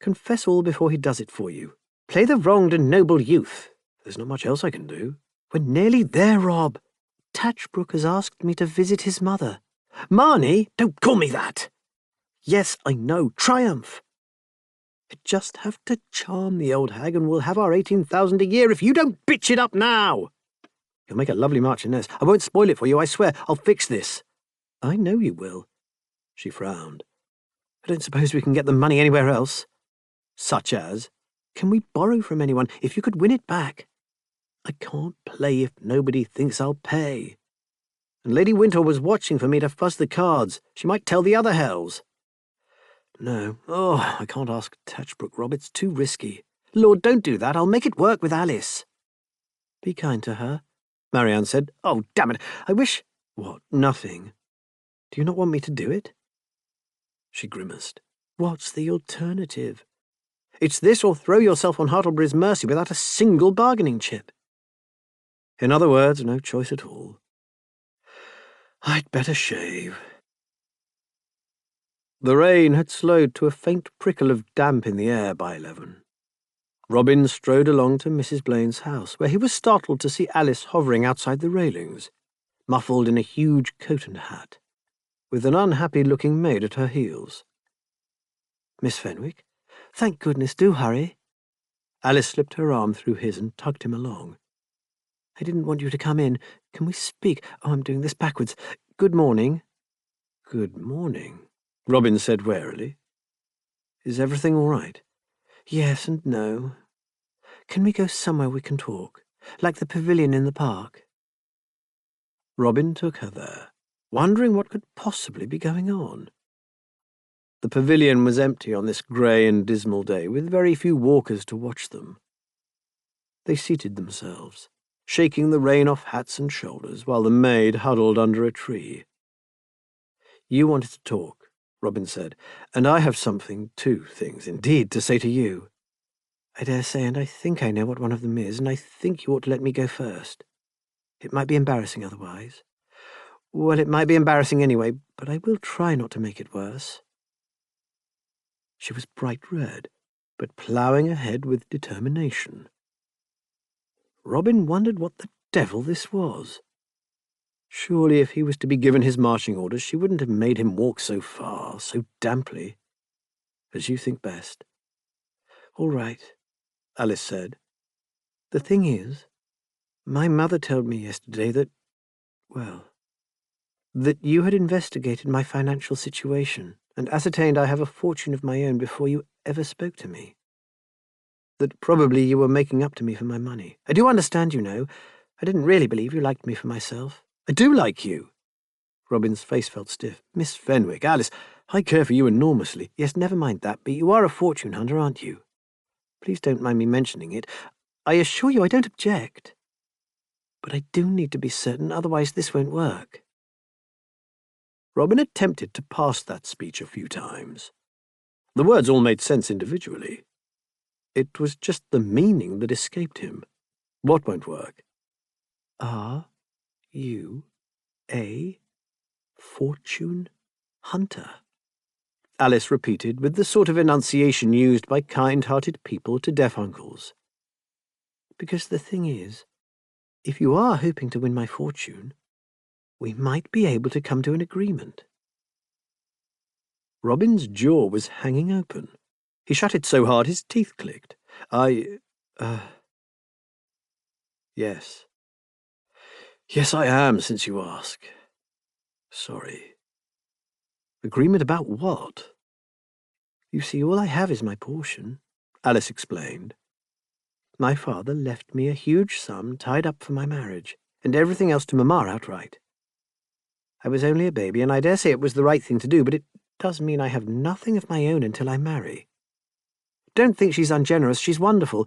Confess all before he does it for you. Play the wronged and noble youth. There's not much else I can do. We're nearly there, Rob. Tatchbrook has asked me to visit his mother. Marnie, don't call me that. Yes, I know. Triumph. I just have to charm the old hag and we'll have our 18,000 a year if you don't bitch it up now. You'll make a lovely Marchioness. I won't spoil it for you, I swear. I'll fix this. I know you will. She frowned. I don't suppose we can get the money anywhere else. Such as? Can we borrow from anyone if you could win it back? I can't play if nobody thinks I'll pay. And Lady Wintour was watching for me to fuss the cards. She might tell the other hells. No. Oh, I can't ask Tatchbrook, Rob. It's too risky. Lord, don't do that. I'll make it work with Alice. Be kind to her, Marianne said. Oh, damn it. I wish... What? Nothing. Do you not want me to do it? She grimaced. What's the alternative? It's this or throw yourself on Hartlebury's mercy without a single bargaining chip. In other words, no choice at all. I'd better shave. The rain had slowed to a faint prickle of damp in the air by 11. Robin strode along to Mrs. Blaine's house, where he was startled to see Alice hovering outside the railings, muffled in a huge coat and hat, with an unhappy-looking maid at her heels. "Miss Fenwick? Thank goodness, do hurry." Alice slipped her arm through his and tugged him along. "I didn't want you to come in. Can we speak? Oh, I'm doing this backwards. Good morning." "Good morning," Robin said warily. "Is everything all right?" "Yes and no. Can we go somewhere we can talk, like the pavilion in the park?" Robin took her there, wondering what could possibly be going on. The pavilion was empty on this grey and dismal day, with very few walkers to watch them. They seated themselves, shaking the rain off hats and shoulders, while the maid huddled under a tree. "You wanted to talk," Robin said, "and I have two things indeed, to say to you." "I dare say, and I think I know what one of them is, and I think you ought to let me go first. It might be embarrassing otherwise. Well, it might be embarrassing anyway, but I will try not to make it worse." She was bright red, but ploughing ahead with determination. Robin wondered what the devil this was. Surely if he was to be given his marching orders, she wouldn't have made him walk so far, so damply. "As you think best." "All right," Alice said. "The thing is, my mother told me yesterday that you had investigated my financial situation and ascertained I have a fortune of my own before you ever spoke to me. That probably you were making up to me for my money. I do understand, you know. I didn't really believe you liked me for myself." "I do like you." Robin's face felt stiff. "Miss Fenwick, Alice, I care for you enormously." "Yes, never mind that, but you are a fortune hunter, aren't you? Please don't mind me mentioning it. I assure you I don't object. But I do need to be certain, otherwise this won't work." Robin attempted to pass that speech a few times. The words all made sense individually. It was just the meaning that escaped him. What won't work? "Are you a fortune hunter?" Alice repeated with the sort of enunciation used by kind-hearted people to deaf uncles. "Because the thing is, if you are hoping to win my fortune, we might be able to come to an agreement." Robin's jaw was hanging open. He shut it so hard his teeth clicked. Yes. Yes, I am, since you ask. Sorry. Agreement about what?" "You see, all I have is my portion," Alice explained. "My father left me a huge sum tied up for my marriage, and everything else to Mamma outright. I was only a baby, and I dare say it was the right thing to do, but it does mean I have nothing of my own until I marry. Don't think she's ungenerous, she's wonderful,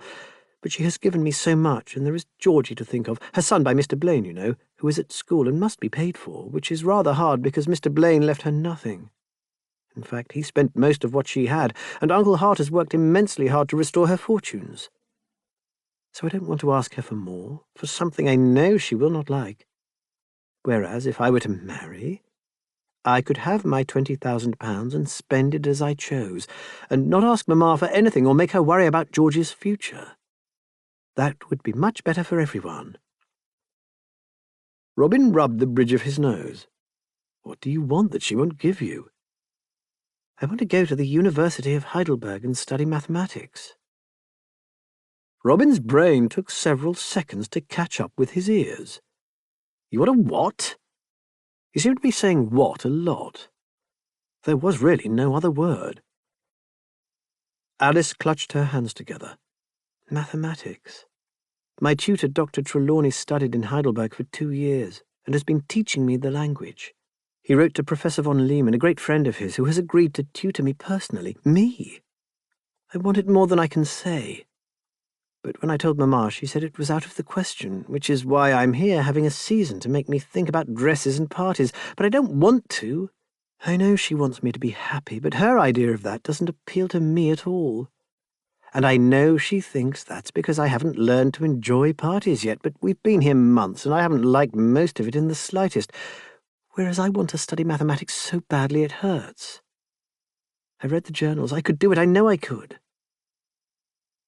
but she has given me so much, and there is Georgie to think of, her son by Mr. Blaine, you know, who is at school and must be paid for, which is rather hard because Mr. Blaine left her nothing. In fact, he spent most of what she had, and Uncle Hart has worked immensely hard to restore her fortunes. So I don't want to ask her for more, for something I know she will not like. Whereas, if I were to marry, I could have my £20,000 and spend it as I chose, and not ask Mamma for anything or make her worry about George's future. That would be much better for everyone." Robin rubbed the bridge of his nose. "What do you want that she won't give you?" "I want to go to the University of Heidelberg and study mathematics." Robin's brain took several seconds to catch up with his ears. "You want a what?" He seemed to be saying what a lot. There was really no other word. Alice clutched her hands together. "Mathematics. My tutor, Dr. Trelawney, studied in Heidelberg for 2 years and has been teaching me the language. He wrote to Professor von Lehmann, a great friend of his, who has agreed to tutor me personally. Me! I want it more than I can say. But when I told Mamma, she said it was out of the question, which is why I'm here having a season to make me think about dresses and parties. But I don't want to. I know she wants me to be happy, but her idea of that doesn't appeal to me at all. And I know she thinks that's because I haven't learned to enjoy parties yet, but we've been here months, and I haven't liked most of it in the slightest, whereas I want to study mathematics so badly it hurts. I read the journals. I could do it. I know I could.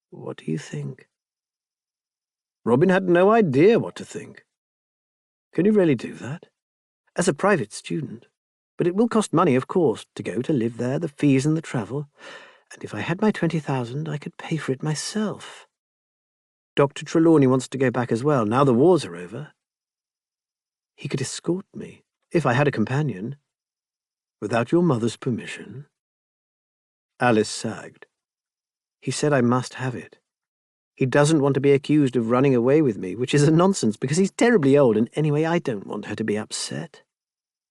What do you think?" Robin had no idea what to think. "Can you really do that? As a private student?" But it will cost money, of course, to live there, the fees and the travel. And if I had my 20,000, I could pay for it myself. Dr. Trelawney wants to go back as well, now the wars are over. He could escort me, if I had a companion. Without your mother's permission? Alice sagged. He said I must have it. He doesn't want to be accused of running away with me, which is a nonsense because he's terribly old, and anyway I don't want her to be upset.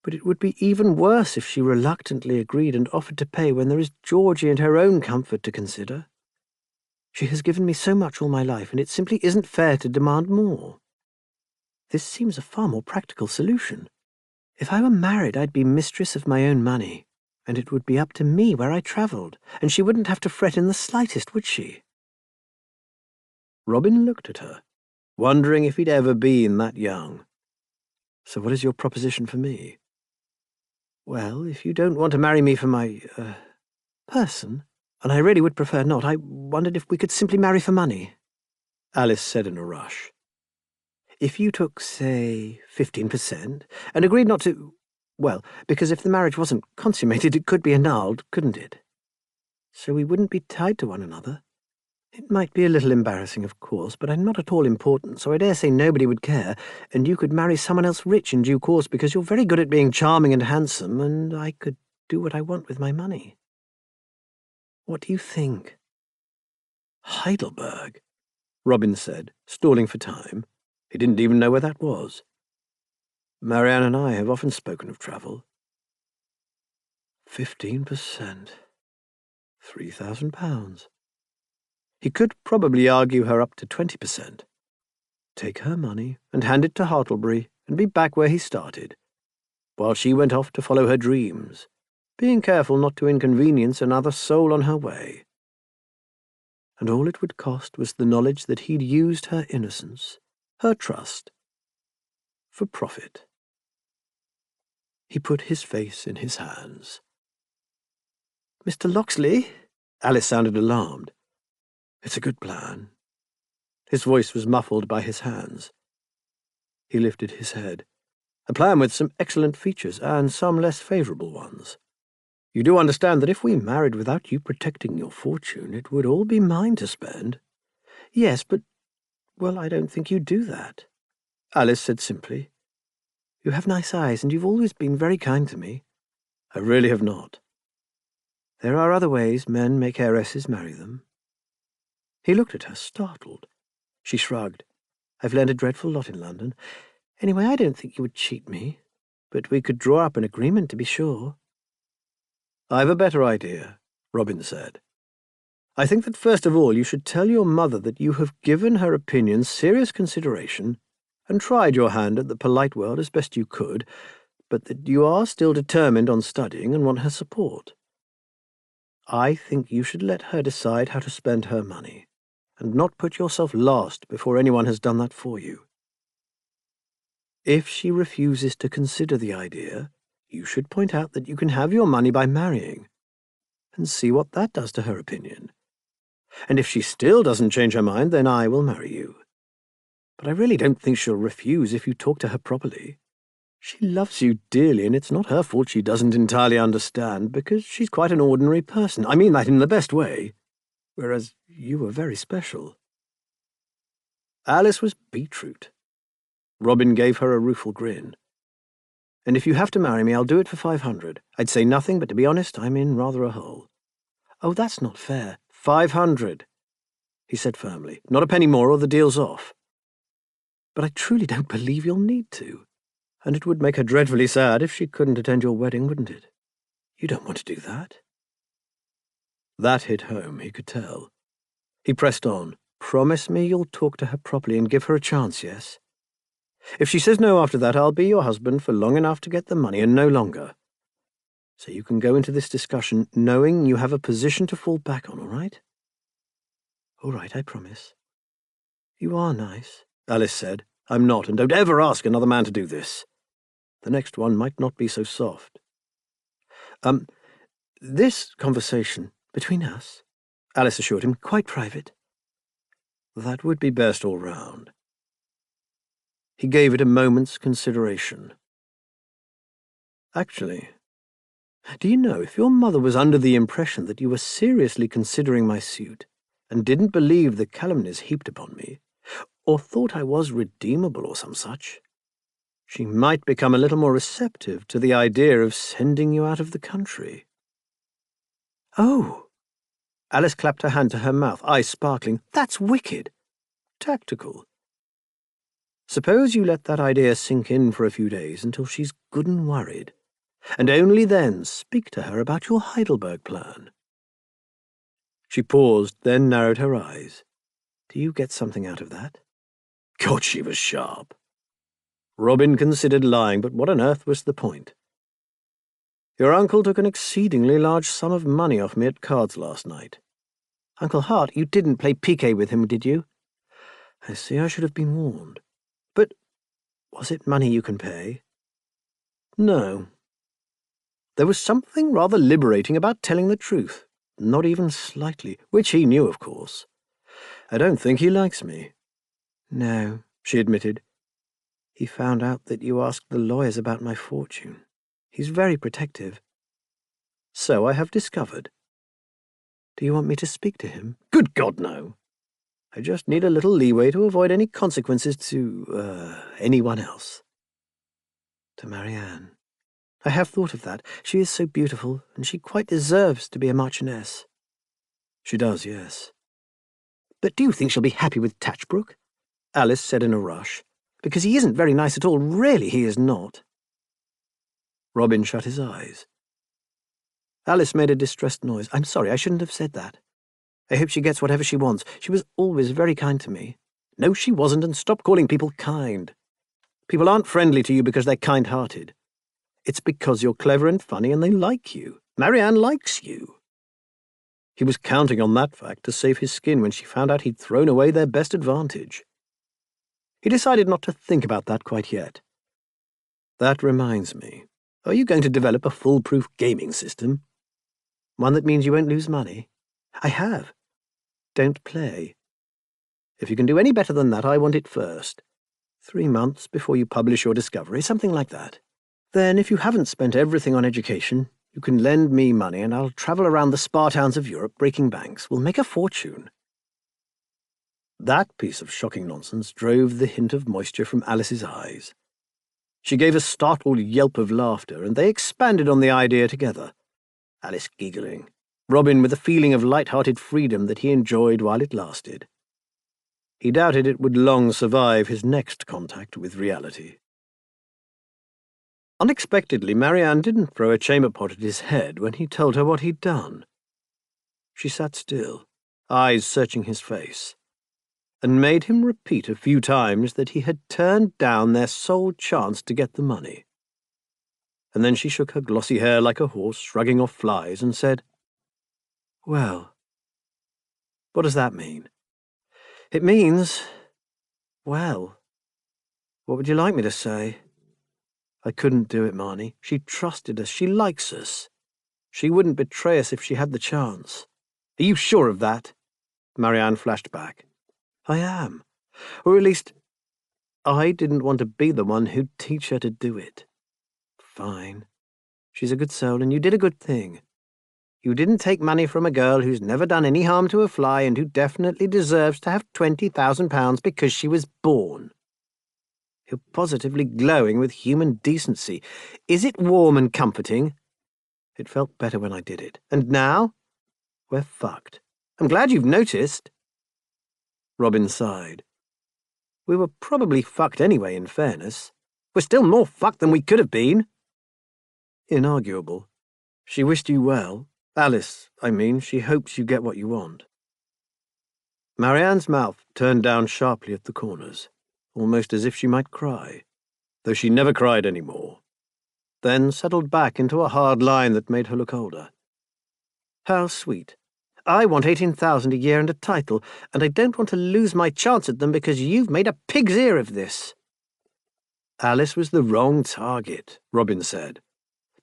But it would be even worse if she reluctantly agreed and offered to pay when there is Georgie and her own comfort to consider. She has given me so much all my life, and it simply isn't fair to demand more. This seems a far more practical solution. If I were married, I'd be mistress of my own money, and it would be up to me where I travelled, and she wouldn't have to fret in the slightest, would she? Robin looked at her, wondering if he'd ever been that young. So what is your proposition for me? Well, if you don't want to marry me for my, person, and I really would prefer not, I wondered if we could simply marry for money. Alice said in a rush. If you took, say, 15%, and agreed not to... Well, because if the marriage wasn't consummated, it could be annulled, couldn't it? So we wouldn't be tied to one another. It might be a little embarrassing, of course, but I'm not at all important, so I dare say nobody would care, and you could marry someone else rich in due course because you're very good at being charming and handsome, and I could do what I want with my money. What do you think? Heidelberg, Robin said, stalling for time. He didn't even know where that was. Marianne and I have often spoken of travel. 15%. £3,000. He could probably argue her up to 20%. Take her money and hand it to Hartlebury and be back where he started, while she went off to follow her dreams, being careful not to inconvenience another soul on her way. And all it would cost was the knowledge that he'd used her innocence, her trust, for profit. He put his face in his hands. Mr. Locksley? Alice sounded alarmed. It's a good plan. His voice was muffled by his hands. He lifted his head. A plan with some excellent features and some less favourable ones. You do understand that if we married without you protecting your fortune, it would all be mine to spend? Yes, but, well, I don't think you'd do that, Alice said simply. You have nice eyes, and you've always been very kind to me. I really have not. There are other ways men make heiresses marry them. He looked at her, startled. She shrugged. I've learned a dreadful lot in London. Anyway, I don't think you would cheat me, but we could draw up an agreement to be sure. I've a better idea, Robin said. I think that first of all you should tell your mother that you have given her opinion serious consideration and tried your hand at the polite world as best you could, but that you are still determined on studying and want her support. I think you should let her decide how to spend her money, and not put yourself last before anyone has done that for you. If she refuses to consider the idea, you should point out that you can have your money by marrying, and see what that does to her opinion. And if she still doesn't change her mind, then I will marry you. But I really don't think she'll refuse if you talk to her properly. She loves you dearly, and it's not her fault she doesn't entirely understand, because she's quite an ordinary person. I mean that in the best way, whereas you are very special. Alice was beetroot. Robin gave her a rueful grin. And if you have to marry me, I'll do it for 500. I'd say nothing, but to be honest, I'm in rather a hole. Oh, that's not fair. 500, he said firmly. Not a penny more or the deal's off. But I truly don't believe you'll need to. And it would make her dreadfully sad if she couldn't attend your wedding, wouldn't it? You don't want to do that? That hit home, he could tell. He pressed on. Promise me you'll talk to her properly and give her a chance, yes? If she says no after that, I'll be your husband for long enough to get the money and no longer. So you can go into this discussion knowing you have a position to fall back on, all right? All right, I promise. You are nice, Alice said. I'm not, and don't ever ask another man to do this. The next one might not be so soft. This conversation between us, Alice assured him, quite private. That would be best all round. He gave it a moment's consideration. Actually, Do you know, if your mother was under the impression that you were seriously considering my suit, and didn't believe the calumnies heaped upon me, or thought I was redeemable or some such, she might become a little more receptive to the idea of sending you out of the country." "Oh!" Alice clapped her hand to her mouth, eyes sparkling. "That's wicked." "Tactical. Suppose you let that idea sink in for a few days until she's good and worried, and only then speak to her about your Heidelberg plan." She paused, then narrowed her eyes. "Do you get something out of that?" God, she was sharp. Robin considered lying, but what on earth was the point? "Your uncle took an exceedingly large sum of money off me at cards last night." "Uncle Hart, you didn't play piquet with him, did you?" "I see I should have been warned. But was it money you can pay?" "No." There was something rather liberating about telling the truth, not even slightly, which he knew, of course. "I don't think he likes me." "No," she admitted. "He found out that you asked the lawyers about my fortune. He's very protective." "So I have discovered." "Do you want me to speak to him?" "Good God, no. I just need a little leeway to avoid any consequences to, anyone else." "To Marianne. I have thought of that. She is so beautiful, and she quite deserves to be a marchioness." "She does, yes." "But do you think she'll be happy with Tatchbrook?" Alice said in a rush. "Because he isn't very nice at all. Really, he is not." Robin shut his eyes. Alice made a distressed noise. "I'm sorry, I shouldn't have said that. I hope she gets whatever she wants. She was always very kind to me." "No, she wasn't, and stop calling people kind. People aren't friendly to you because they're kind-hearted. It's because you're clever and funny and they like you. Marianne likes you." He was counting on that fact to save his skin when she found out he'd thrown away their best advantage. He decided not to think about that quite yet. "That reminds me. Are you going to develop a foolproof gaming system? One that means you won't lose money?" "I have. Don't play. If you can do any better than that, I want it first. 3 months before you publish your discovery, something like that. Then, if you haven't spent everything on education, you can lend me money and I'll travel around the spa towns of Europe breaking banks. We'll make a fortune." That piece of shocking nonsense drove the hint of moisture from Alice's eyes. She gave a startled yelp of laughter, and they expanded on the idea together. Alice giggling, Robin with a feeling of light-hearted freedom that he enjoyed while it lasted. He doubted it would long survive his next contact with reality. Unexpectedly, Marianne didn't throw a chamber pot at his head when he told her what he'd done. She sat still, eyes searching his face, and made him repeat a few times that he had turned down their sole chance to get the money. And then she shook her glossy hair like a horse shrugging off flies and said, "Well, what does that mean?" "It means, well, what would you like me to say?" "I couldn't do it, Marnie. She trusted us. She likes us. She wouldn't betray us if she had the chance." "Are you sure of that?" Marianne flashed back. "I am. Or at least, I didn't want to be the one who'd teach her to do it." "Fine. She's a good soul, and you did a good thing. You didn't take money from a girl who's never done any harm to a fly and who definitely deserves to have £20,000 because she was born. You're positively glowing with human decency. Is it warm and comforting?" "It felt better when I did it. And now? We're fucked. I'm glad you've noticed." Robin sighed. "We were probably fucked anyway, in fairness. We're still more fucked than we could have been." "Inarguable. She wished you well. Alice, I mean, she hopes you get what you want." Marianne's mouth turned down sharply at the corners, almost as if she might cry, though she never cried any more, then settled back into a hard line that made her look older. "How sweet. I want 18,000 a year and a title, and I don't want to lose my chance at them because you've made a pig's ear of this." "Alice was the wrong target," Robin said.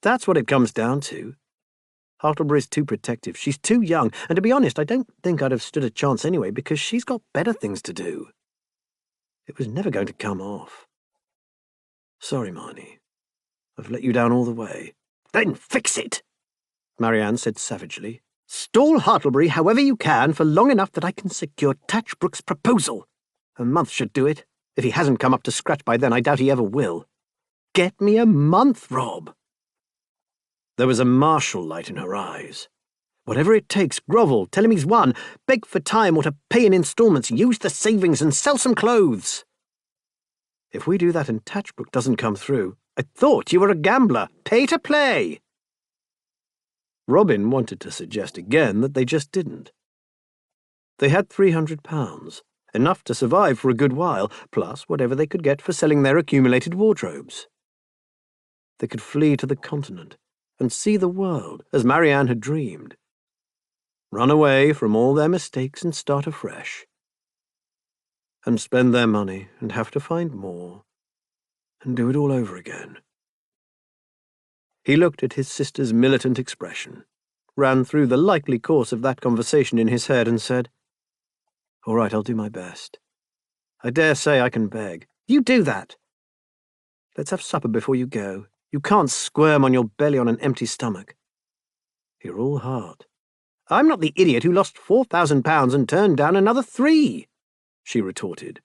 "That's what it comes down to. Hartlebury's too protective. She's too young, and to be honest, I don't think I'd have stood a chance anyway because she's got better things to do. It was never going to come off. Sorry, Marnie. I've let you down all the way." "Then fix it!" Marianne said savagely. "Stall Hartlebury however you can for long enough that I can secure Tatchbrook's proposal. A month should do it. If he hasn't come up to scratch by then, I doubt he ever will. Get me a month, Rob." There was a martial light in her eyes. "Whatever it takes, grovel, tell him he's won, beg for time or to pay in instalments, use the savings and sell some clothes. If we do that and Tatchbrook doesn't come through, I thought you were a gambler. Pay to play." Robin wanted to suggest again that they just didn't. They had £300, enough to survive for a good while, plus whatever they could get for selling their accumulated wardrobes. They could flee to the continent and see the world as Marianne had dreamed. Run away from all their mistakes and start afresh. And spend their money and have to find more, and do it all over again. He looked at his sister's militant expression, ran through the likely course of that conversation in his head and said, "All right, I'll do my best. I dare say I can beg." "You do that. Let's have supper before you go. You can't squirm on your belly on an empty stomach." "You're all heart." "I'm not the idiot who lost £4,000 and turned down another 3, she retorted.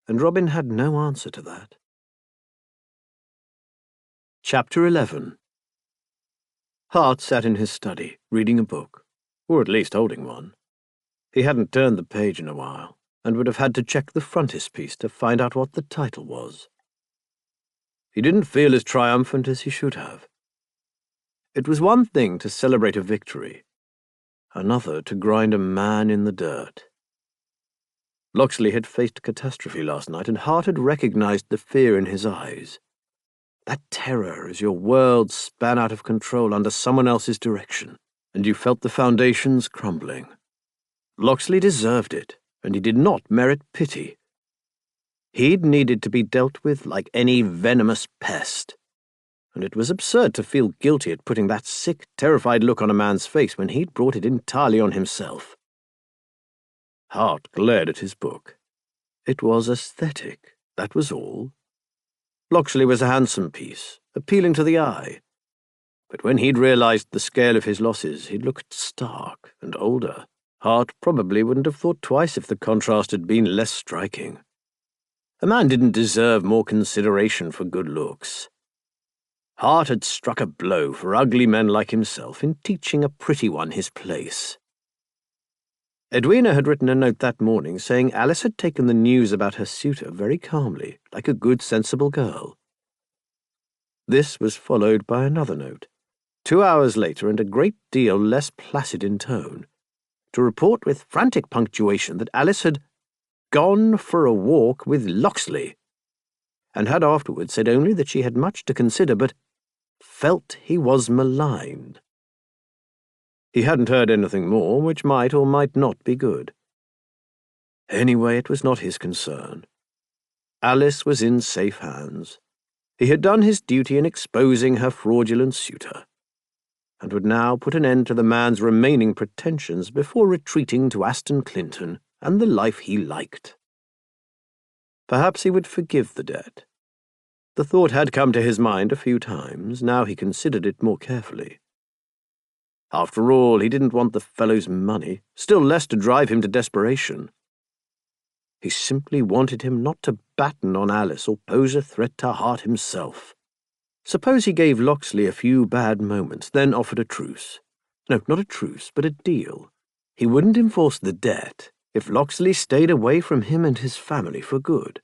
And Robin had no answer to that. Chapter 11. Hart sat in his study, reading a book, or at least holding one. He hadn't turned the page in a while, and would have had to check the frontispiece to find out what the title was. He didn't feel as triumphant as he should have. It was one thing to celebrate a victory, another to grind a man in the dirt. Locksley had faced catastrophe last night, and Hart had recognized the fear in his eyes. That terror as your world span out of control under someone else's direction, and you felt the foundations crumbling. Locksley deserved it, and he did not merit pity. He'd needed to be dealt with like any venomous pest, and it was absurd to feel guilty at putting that sick, terrified look on a man's face when he'd brought it entirely on himself. Hart glared at his book. It was aesthetic, that was all. Locksley was a handsome piece, appealing to the eye. But when he'd realized the scale of his losses, he'd looked stark and older. Hart probably wouldn't have thought twice if the contrast had been less striking. A man didn't deserve more consideration for good looks. Hart had struck a blow for ugly men like himself in teaching a pretty one his place. Edwina had written a note that morning saying Alice had taken the news about her suitor very calmly, like a good, sensible girl. This was followed by another note, 2 hours later and a great deal less placid in tone, to report with frantic punctuation that Alice had gone for a walk with Locksley, and had afterwards said only that she had much to consider, but felt he was maligned. He hadn't heard anything more, which might or might not be good. Anyway, it was not his concern. Alice was in safe hands. He had done his duty in exposing her fraudulent suitor, and would now put an end to the man's remaining pretensions before retreating to Aston Clinton and the life he liked. Perhaps he would forgive the debt. The thought had come to his mind a few times, now he considered it more carefully. After all, he didn't want the fellow's money, still less to drive him to desperation. He simply wanted him not to batten on Alice or pose a threat to Hart himself. Suppose he gave Locksley a few bad moments, then offered a truce. No, not a truce, but a deal. He wouldn't enforce the debt if Locksley stayed away from him and his family for good.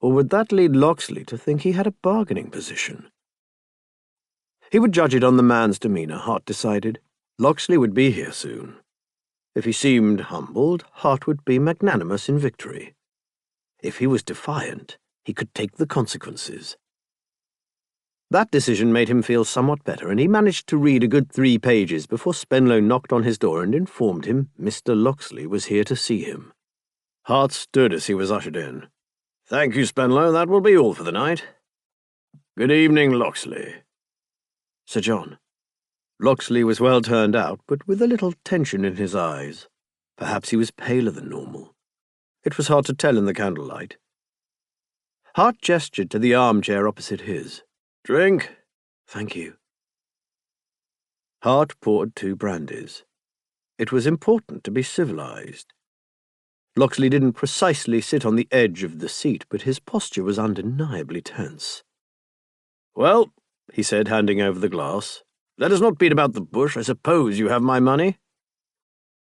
Or would that lead Locksley to think he had a bargaining position? He would judge it on the man's demeanour, Hart decided. Locksley would be here soon. If he seemed humbled, Hart would be magnanimous in victory. If he was defiant, he could take the consequences. That decision made him feel somewhat better, and he managed to read a good 3 pages before Spenlow knocked on his door and informed him Mr. Locksley was here to see him. Hart stood as he was ushered in. "Thank you, Spenlow, that will be all for the night." "Good evening, Locksley." "Sir John." Locksley was well turned out, but with a little tension in his eyes. Perhaps he was paler than normal. It was hard to tell in the candlelight. Hart gestured to the armchair opposite his. "Drink?" "Thank you." Hart poured 2 brandies. It was important to be civilized. Locksley didn't precisely sit on the edge of the seat, but his posture was undeniably tense. "Well," he said, handing over the glass, "let us not beat about the bush. I suppose you have my money?"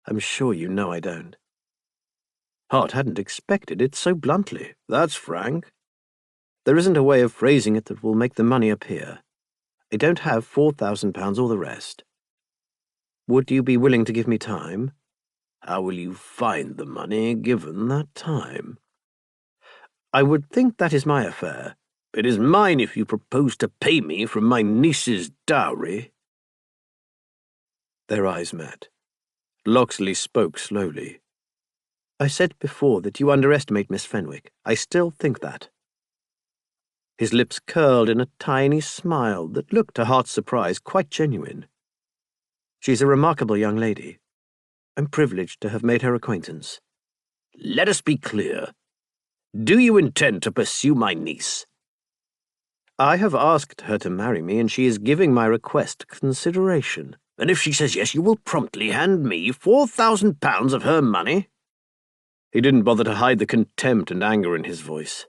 "I'm sure you know I don't." Hart hadn't expected it so bluntly. "That's frank. There isn't a way of phrasing it that will make the money appear. I don't have £4,000 or the rest. Would you be willing to give me time?" "How will you find the money, given that time?" "I would think that is my affair." "It is mine if you propose to pay me from my niece's dowry." Their eyes met. Locksley spoke slowly. "I said before that you underestimate Miss Fenwick. I still think that." His lips curled in a tiny smile that looked, to Hart's surprise, quite genuine. "She's a remarkable young lady. I'm privileged to have made her acquaintance." "Let us be clear. Do you intend to pursue my niece?" "I have asked her to marry me, and she is giving my request consideration." "And if she says yes, you will promptly hand me £4,000 of her money?" He didn't bother to hide the contempt and anger in his voice.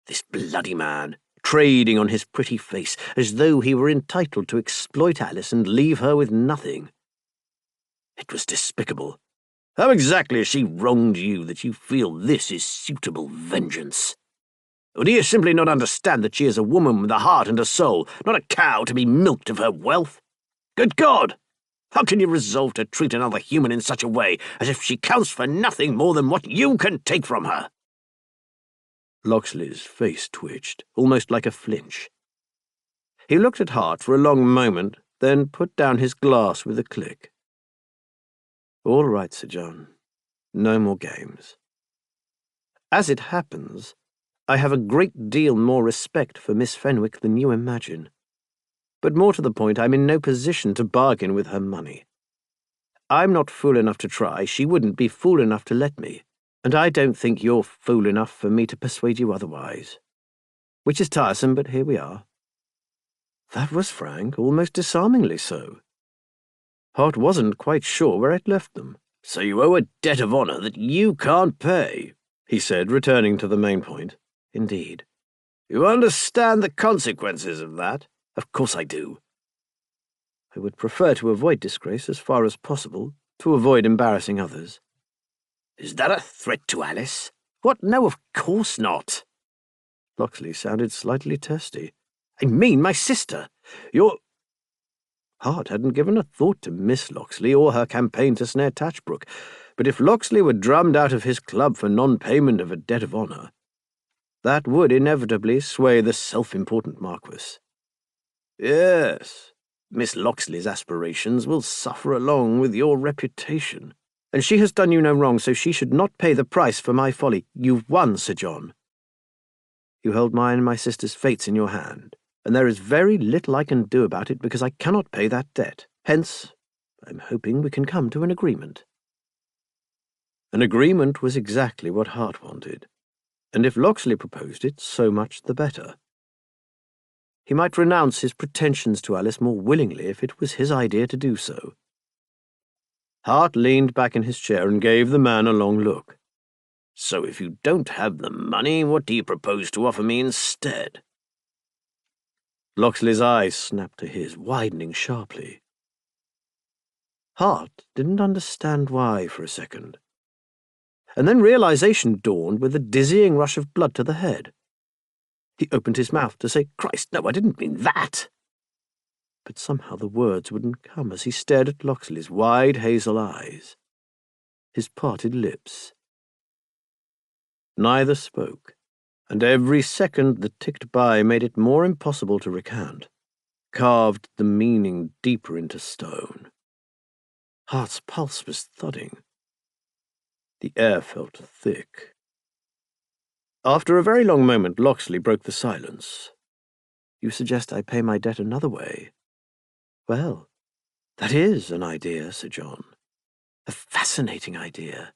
This bloody man, trading on his pretty face, as though he were entitled to exploit Alice and leave her with nothing. It was despicable. How exactly has she wronged you that you feel this is suitable vengeance? Or do you simply not understand that she is a woman with a heart and a soul, not a cow to be milked of her wealth? Good God! How can you resolve to treat another human in such a way, as if she counts for nothing more than what you can take from her?" Locksley's face twitched, almost like a flinch. He looked at Hart for a long moment, then put down his glass with a click. "All right, Sir John. No more games. As it happens, I have a great deal more respect for Miss Fenwick than you imagine. But more to the point, I'm in no position to bargain with her money. I'm not fool enough to try, she wouldn't be fool enough to let me, and I don't think you're fool enough for me to persuade you otherwise. Which is tiresome, but here we are." That was frank, almost disarmingly so. Hart wasn't quite sure where it left them. "So you owe a debt of honour that you can't pay," he said, returning to the main point. "Indeed." "You understand the consequences of that?" "Of course I do." "I would prefer to avoid disgrace as far as possible, to avoid embarrassing others." "Is that a threat to Alice?" "What? No, of course not." Locksley sounded slightly testy. "I mean my sister. You're—" Hart hadn't given a thought to Miss Locksley or her campaign to snare Tatchbrook, but if Locksley were drummed out of his club for non-payment of a debt of honour, that would inevitably sway the self-important Marquis. "Yes, Miss Locksley's aspirations will suffer along with your reputation. And she has done you no wrong, so she should not pay the price for my folly. You've won, Sir John. You hold mine and my sister's fates in your hand, and there is very little I can do about it because I cannot pay that debt. Hence, I'm hoping we can come to an agreement." An agreement was exactly what Hart wanted, and if Locksley proposed it, so much the better. He might renounce his pretensions to Alice more willingly if it was his idea to do so. Hart leaned back in his chair and gave the man a long look. "So if you don't have the money, what do you propose to offer me instead?" Locksley's eyes snapped to his, widening sharply. Hart didn't understand why for a second. And then realization dawned with a dizzying rush of blood to the head. He opened his mouth to say, "Christ, no, I didn't mean that." But somehow the words wouldn't come as he stared at Locksley's wide hazel eyes, his parted lips. Neither spoke, and every second that ticked by made it more impossible to recant, carved the meaning deeper into stone. Hart's pulse was thudding. The air felt thick. After a very long moment, Locksley broke the silence. "You suggest I pay my debt another way? Well, that is an idea, Sir John. A fascinating idea."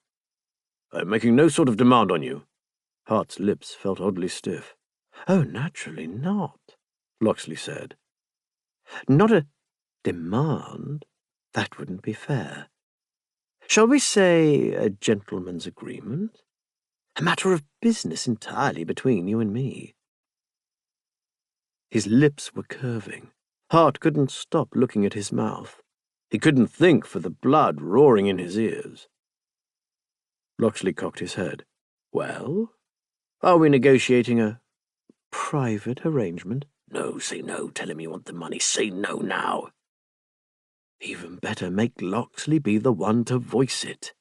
"I'm making no sort of demand on you." Hart's lips felt oddly stiff. "Oh, naturally not," Locksley said. "Not a Demand? That wouldn't be fair. Shall we say a gentleman's agreement? A matter of business entirely between you and me. His lips were curving. Hart couldn't stop looking at his mouth. He couldn't think for the blood roaring in his ears. Locksley cocked his head. Well, are we negotiating a private arrangement? No, say no. Tell him you want the money. Say no now. Even better, make Locksley be the one to voice it.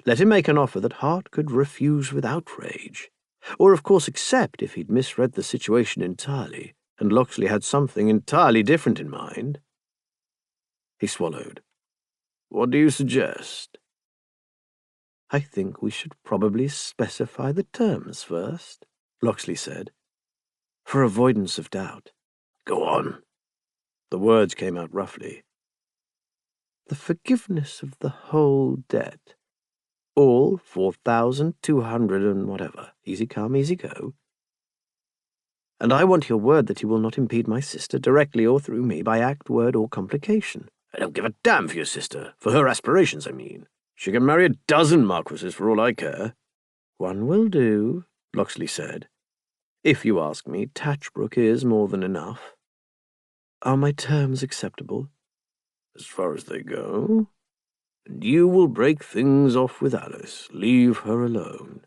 Let him make an offer that Hart could refuse with outrage, or of course accept if he'd misread the situation entirely, and Locksley had something entirely different in mind. He swallowed. What do you suggest? I think we should probably specify the terms first, Locksley said, for avoidance of doubt. Go on. The words came out roughly. The forgiveness of the whole debt. All 4,200 and whatever. Easy come, easy go. And I want your word that you will not impede my sister, directly or through me, by act, word, or complication. I don't give a damn for your sister. For her aspirations, I mean. She can marry a dozen marquises for all I care. One will do, Locksley said. If you ask me, Tatchbrook is more than enough. Are my terms acceptable? As far as they go. And you will break things off with Alice. Leave her alone.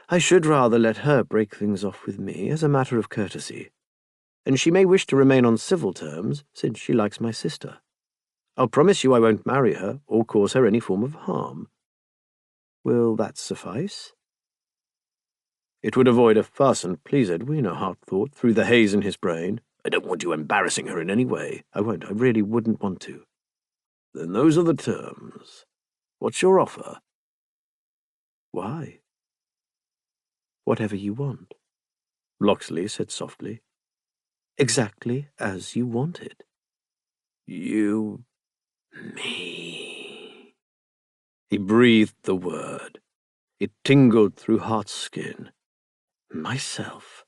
I should rather let her break things off with me as a matter of courtesy, and she may wish to remain on civil terms, since she likes my sister. I'll promise you I won't marry her or cause her any form of harm. Will that suffice? It would avoid a fuss and please Edwina, Hart thought, through the haze in his brain. I don't want you embarrassing her in any way. I won't. I really wouldn't want to. Then those are the terms. What's your offer? Why? Whatever you want, Locksley said softly. Exactly as you want it. You... me. He breathed the word. It tingled through Hart's skin. Myself.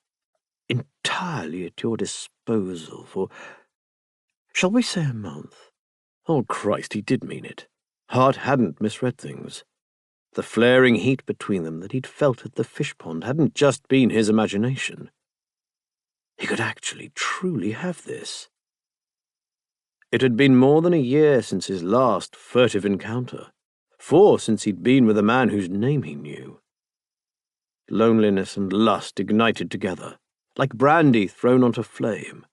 Entirely at your disposal for... Shall we say a month? Oh, Christ, he did mean it. Hart hadn't misread things. The flaring heat between them that he'd felt at the fish pond hadn't just been his imagination. He could actually, truly have this. It had been more than a year since his last furtive encounter, 4 since he'd been with a man whose name he knew. Loneliness and lust ignited together, like brandy thrown onto flame,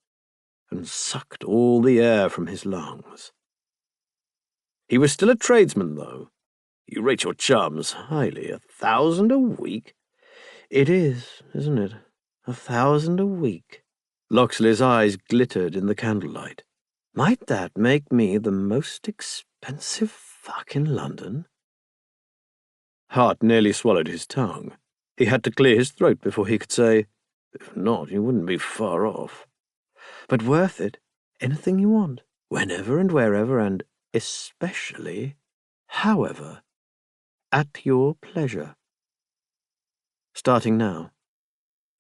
and sucked all the air from his lungs. He was still a tradesman, though. You rate your charms highly. 1,000 a week? It is, isn't it? 1,000 a week. Locksley's eyes glittered in the candlelight. Might that make me the most expensive fuck in London? Hart nearly swallowed his tongue. He had to clear his throat before he could say, if not, you wouldn't be far off. But worth it. Anything you want. Whenever and wherever, and especially, however, at your pleasure. Starting now.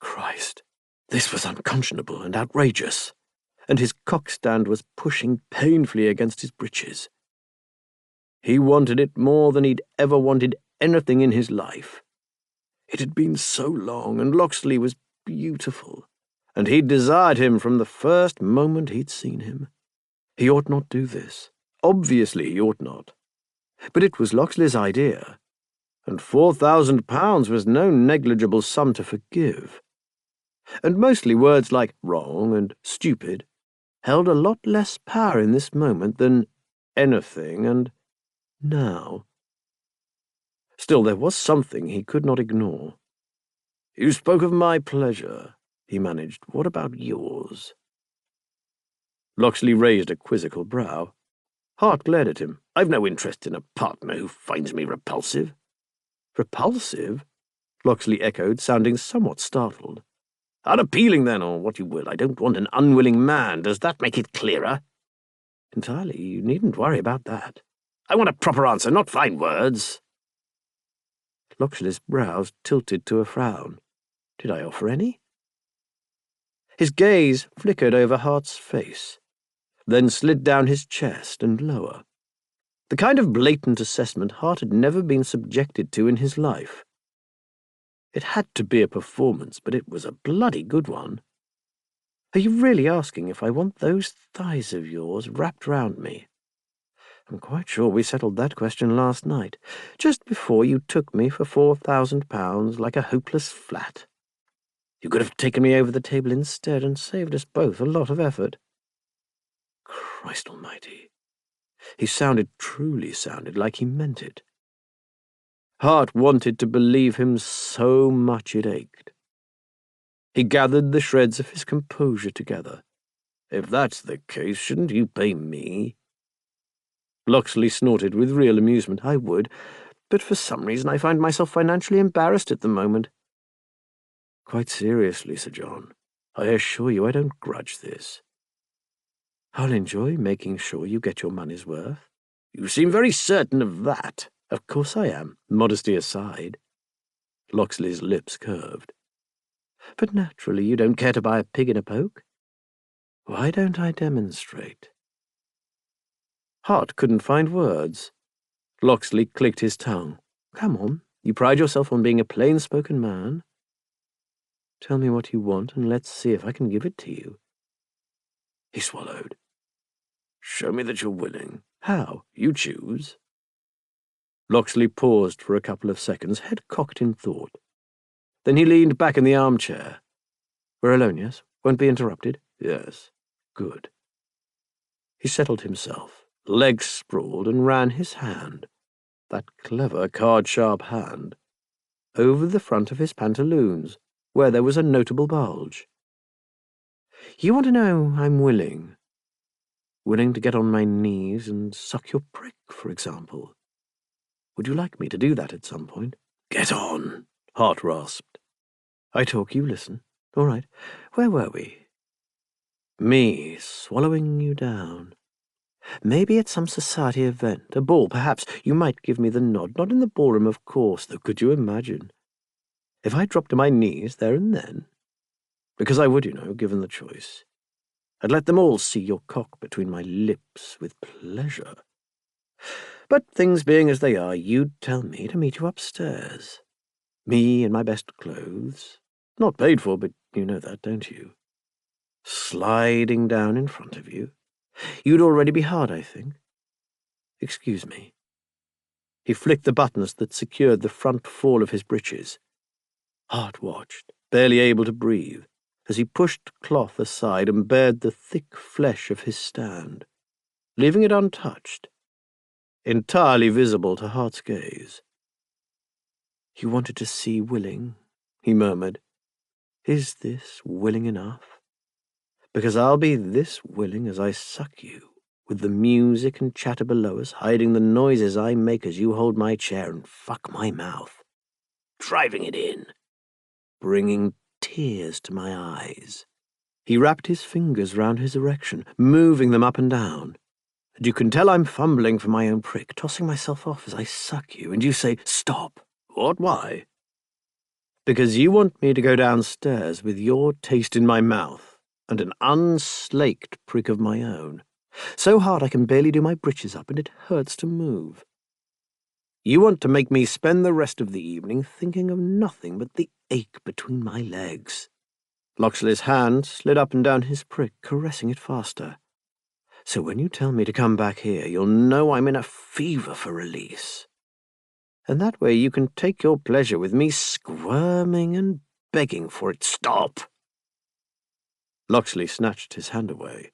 Christ, this was unconscionable and outrageous, and his cockstand was pushing painfully against his breeches. He wanted it more than he'd ever wanted anything in his life. It had been so long, and Locksley was beautiful, and he'd desired him from the first moment he'd seen him. He ought not do this. Obviously he ought not. But it was Locksley's idea, and £4,000 was no negligible sum to forgive. And mostly words like wrong and stupid held a lot less power in this moment than anything and now. Still, there was something he could not ignore. You spoke of my pleasure, he managed. What about yours? Locksley raised a quizzical brow. Hart glared at him. I've no interest in a partner who finds me repulsive. Repulsive? Locksley echoed, sounding somewhat startled. Unappealing, then, or what you will. I don't want an unwilling man. Does that make it clearer? Entirely. You needn't worry about that. I want a proper answer, not fine words. Locksley's brows tilted to a frown. Did I offer any? His gaze flickered over Hart's face, then slid down his chest and lower. The kind of blatant assessment Hart had never been subjected to in his life. It had to be a performance, but it was a bloody good one. Are you really asking if I want those thighs of yours wrapped round me? I'm quite sure we settled that question last night, just before you took me for £4,000 like a hopeless flat. You could have taken me over the table instead and saved us both a lot of effort. Christ almighty. He truly sounded like he meant it. Hart wanted to believe him so much it ached. He gathered the shreds of his composure together. If that's the case, shouldn't you pay me? Locksley snorted with real amusement. I would, but for some reason I find myself financially embarrassed at the moment. Quite seriously, Sir John, I assure you I don't grudge this. I'll enjoy making sure you get your money's worth. You seem very certain of that. Of course I am, modesty aside. Locksley's lips curved. But naturally you don't care to buy a pig in a poke? Why don't I demonstrate? Hart couldn't find words. Locksley clicked his tongue. Come on, you pride yourself on being a plain-spoken man. Tell me what you want, and let's see if I can give it to you. He swallowed. Show me that you're willing. How? You choose. Locksley paused for a couple of seconds, head cocked in thought. Then he leaned back in the armchair. We're alone, yes? Won't be interrupted? Yes. Good. He settled himself, legs sprawled, and ran his hand, that clever card-sharp hand, over the front of his pantaloons, where there was a notable bulge. You want to know I'm willing? Willing to get on my knees and suck your prick, for example. Would you like me to do that at some point? Get on, Hart rasped. I talk, you listen. All right, where were we? Me swallowing you down. Maybe at some society event, a ball, perhaps. You might give me the nod. Not in the ballroom, of course, though, could you imagine? If I dropped to my knees there and then? Because I would, you know, given the choice. I'd let them all see your cock between my lips with pleasure. But things being as they are, you'd tell me to meet you upstairs. Me in my best clothes. Not paid for, but you know that, don't you? Sliding down in front of you. You'd already be hard, I think. Excuse me. He flicked the buttons that secured the front fall of his breeches. Hart watched, barely able to breathe, as he pushed cloth aside and bared the thick flesh of his stand, leaving it untouched, entirely visible to Hart's gaze. You wanted to see willing, he murmured. Is this willing enough? Because I'll be this willing as I suck you, with the music and chatter below us hiding the noises I make as you hold my chair and fuck my mouth, driving it in, bringing tears to my eyes. He wrapped his fingers round his erection, moving them up and down. And you can tell I'm fumbling for my own prick, tossing myself off as I suck you, and you say, stop. What? Why? Because you want me to go downstairs with your taste in my mouth and an unslaked prick of my own. So hard I can barely do my breeches up, and it hurts to move. You want to make me spend the rest of the evening thinking of nothing but the ache between my legs. Locksley's hand slid up and down his prick, caressing it faster. So when you tell me to come back here, you'll know I'm in a fever for release. And that way you can take your pleasure with me squirming and begging for it. Stop! Locksley snatched his hand away.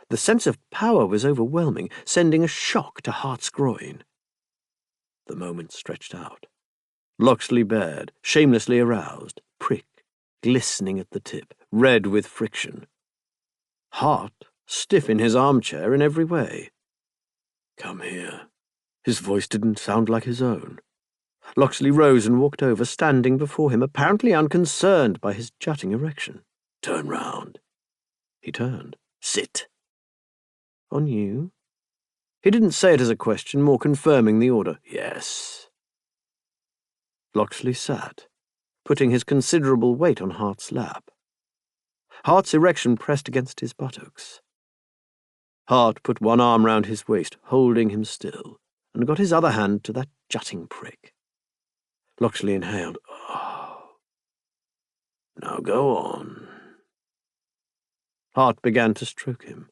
The sense of power was overwhelming, sending a shock to Hart's groin. The moment stretched out. Locksley bared, shamelessly aroused, prick, glistening at the tip, red with friction. Hart, stiff in his armchair in every way. Come here. His voice didn't sound like his own. Locksley rose and walked over, standing before him, apparently unconcerned by his jutting erection. Turn round. He turned. Sit. On you? He didn't say it as a question, more confirming the order. Yes. Locksley sat, putting his considerable weight on Hart's lap. Hart's erection pressed against his buttocks. Hart put one arm round his waist, holding him still, and got his other hand to that jutting prick. Locksley inhaled. "Oh. Now go on." Hart began to stroke him,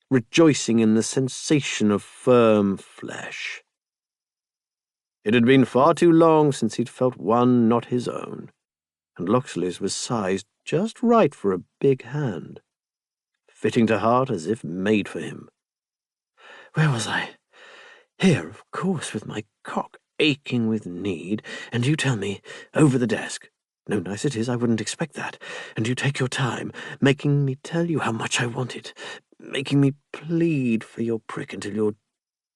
rejoicing in the sensation of firm flesh. It had been far too long since he'd felt one not his own, and Locksley's was sized just right for a big hand, fitting to Hart as if made for him. Where was I? Here, of course, with my cock aching with need, and you tell me, over the desk. No niceties, I wouldn't expect that. And you take your time, making me tell you how much I want it, making me plead for your prick until you're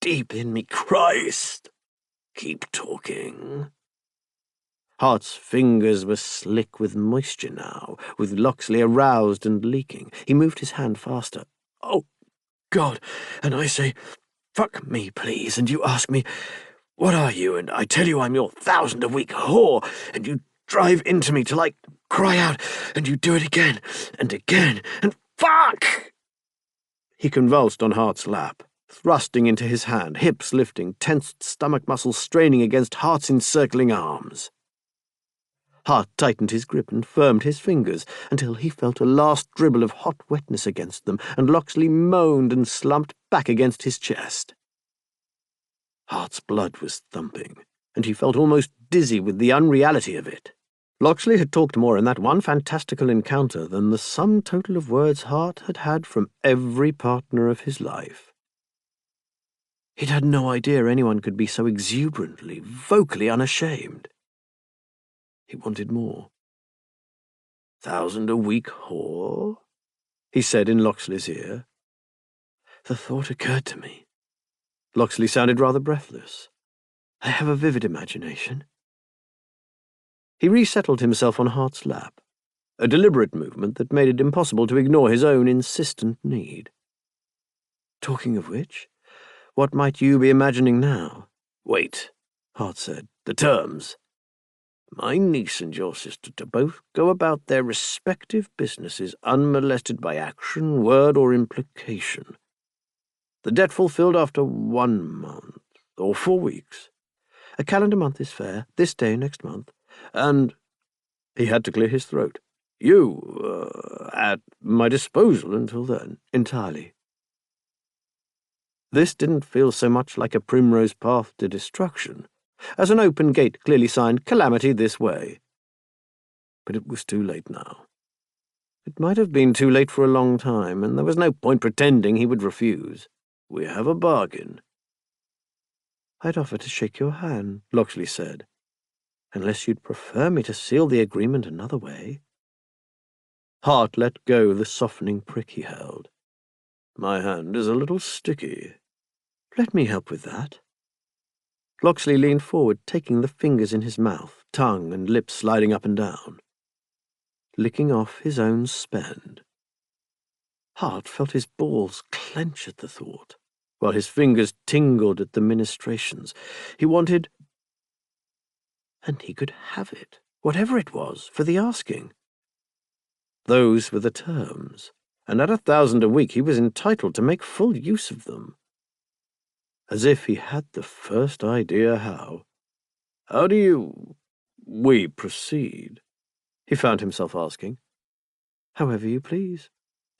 deep in me. Christ! Keep talking. Hart's fingers were slick with moisture now, with Locksley aroused and leaking. He moved his hand faster. Oh, God! And I say, fuck me, please, and you ask me, what are you? And I tell you I'm your 1,000-a-week whore, and you drive into me till I cry out, and you do it again, and fuck! He convulsed on Hart's lap, thrusting into his hand, hips lifting, tensed stomach muscles straining against Hart's encircling arms. Hart tightened his grip and firmed his fingers until he felt a last dribble of hot wetness against them, and Locksley moaned and slumped back against his chest. Hart's blood was thumping, and he felt almost dizzy with the unreality of it. Locksley had talked more in that one fantastical encounter than the sum total of words Hart had had from every partner of his life. He'd had no idea anyone could be so exuberantly, vocally unashamed. He wanted more. 1,000-a-week whore? He said in Locksley's ear. The thought occurred to me. Locksley sounded rather breathless. I have a vivid imagination. He resettled himself on Hart's lap, a deliberate movement that made it impossible to ignore his own insistent need. Talking of which, what might you be imagining now? Wait, Hart said. The terms. My niece and your sister to both go about their respective businesses unmolested by action, word, or implication. The debt fulfilled after 1 month, or 4 weeks. A calendar month is fair, this day next month, and he had to clear his throat. You, at my disposal until then, entirely. This didn't feel so much like a primrose path to destruction as an open gate clearly signed calamity this way. But it was too late now. It might have been too late for a long time, and there was no point pretending he would refuse. We have a bargain. I'd offer to shake your hand, Locksley said, unless you'd prefer me to seal the agreement another way. Hart let go the softening prick he held. My hand is a little sticky. Let me help with that. Locksley leaned forward, taking the fingers in his mouth, tongue and lips sliding up and down, licking off his own spend. Hart felt his balls clench at the thought, while his fingers tingled at the ministrations. He wanted, and he could have it, whatever it was, for the asking. Those were the terms, and at 1,000 a week he was entitled to make full use of them. As if he had the first idea how. How do we proceed? He found himself asking. However you please.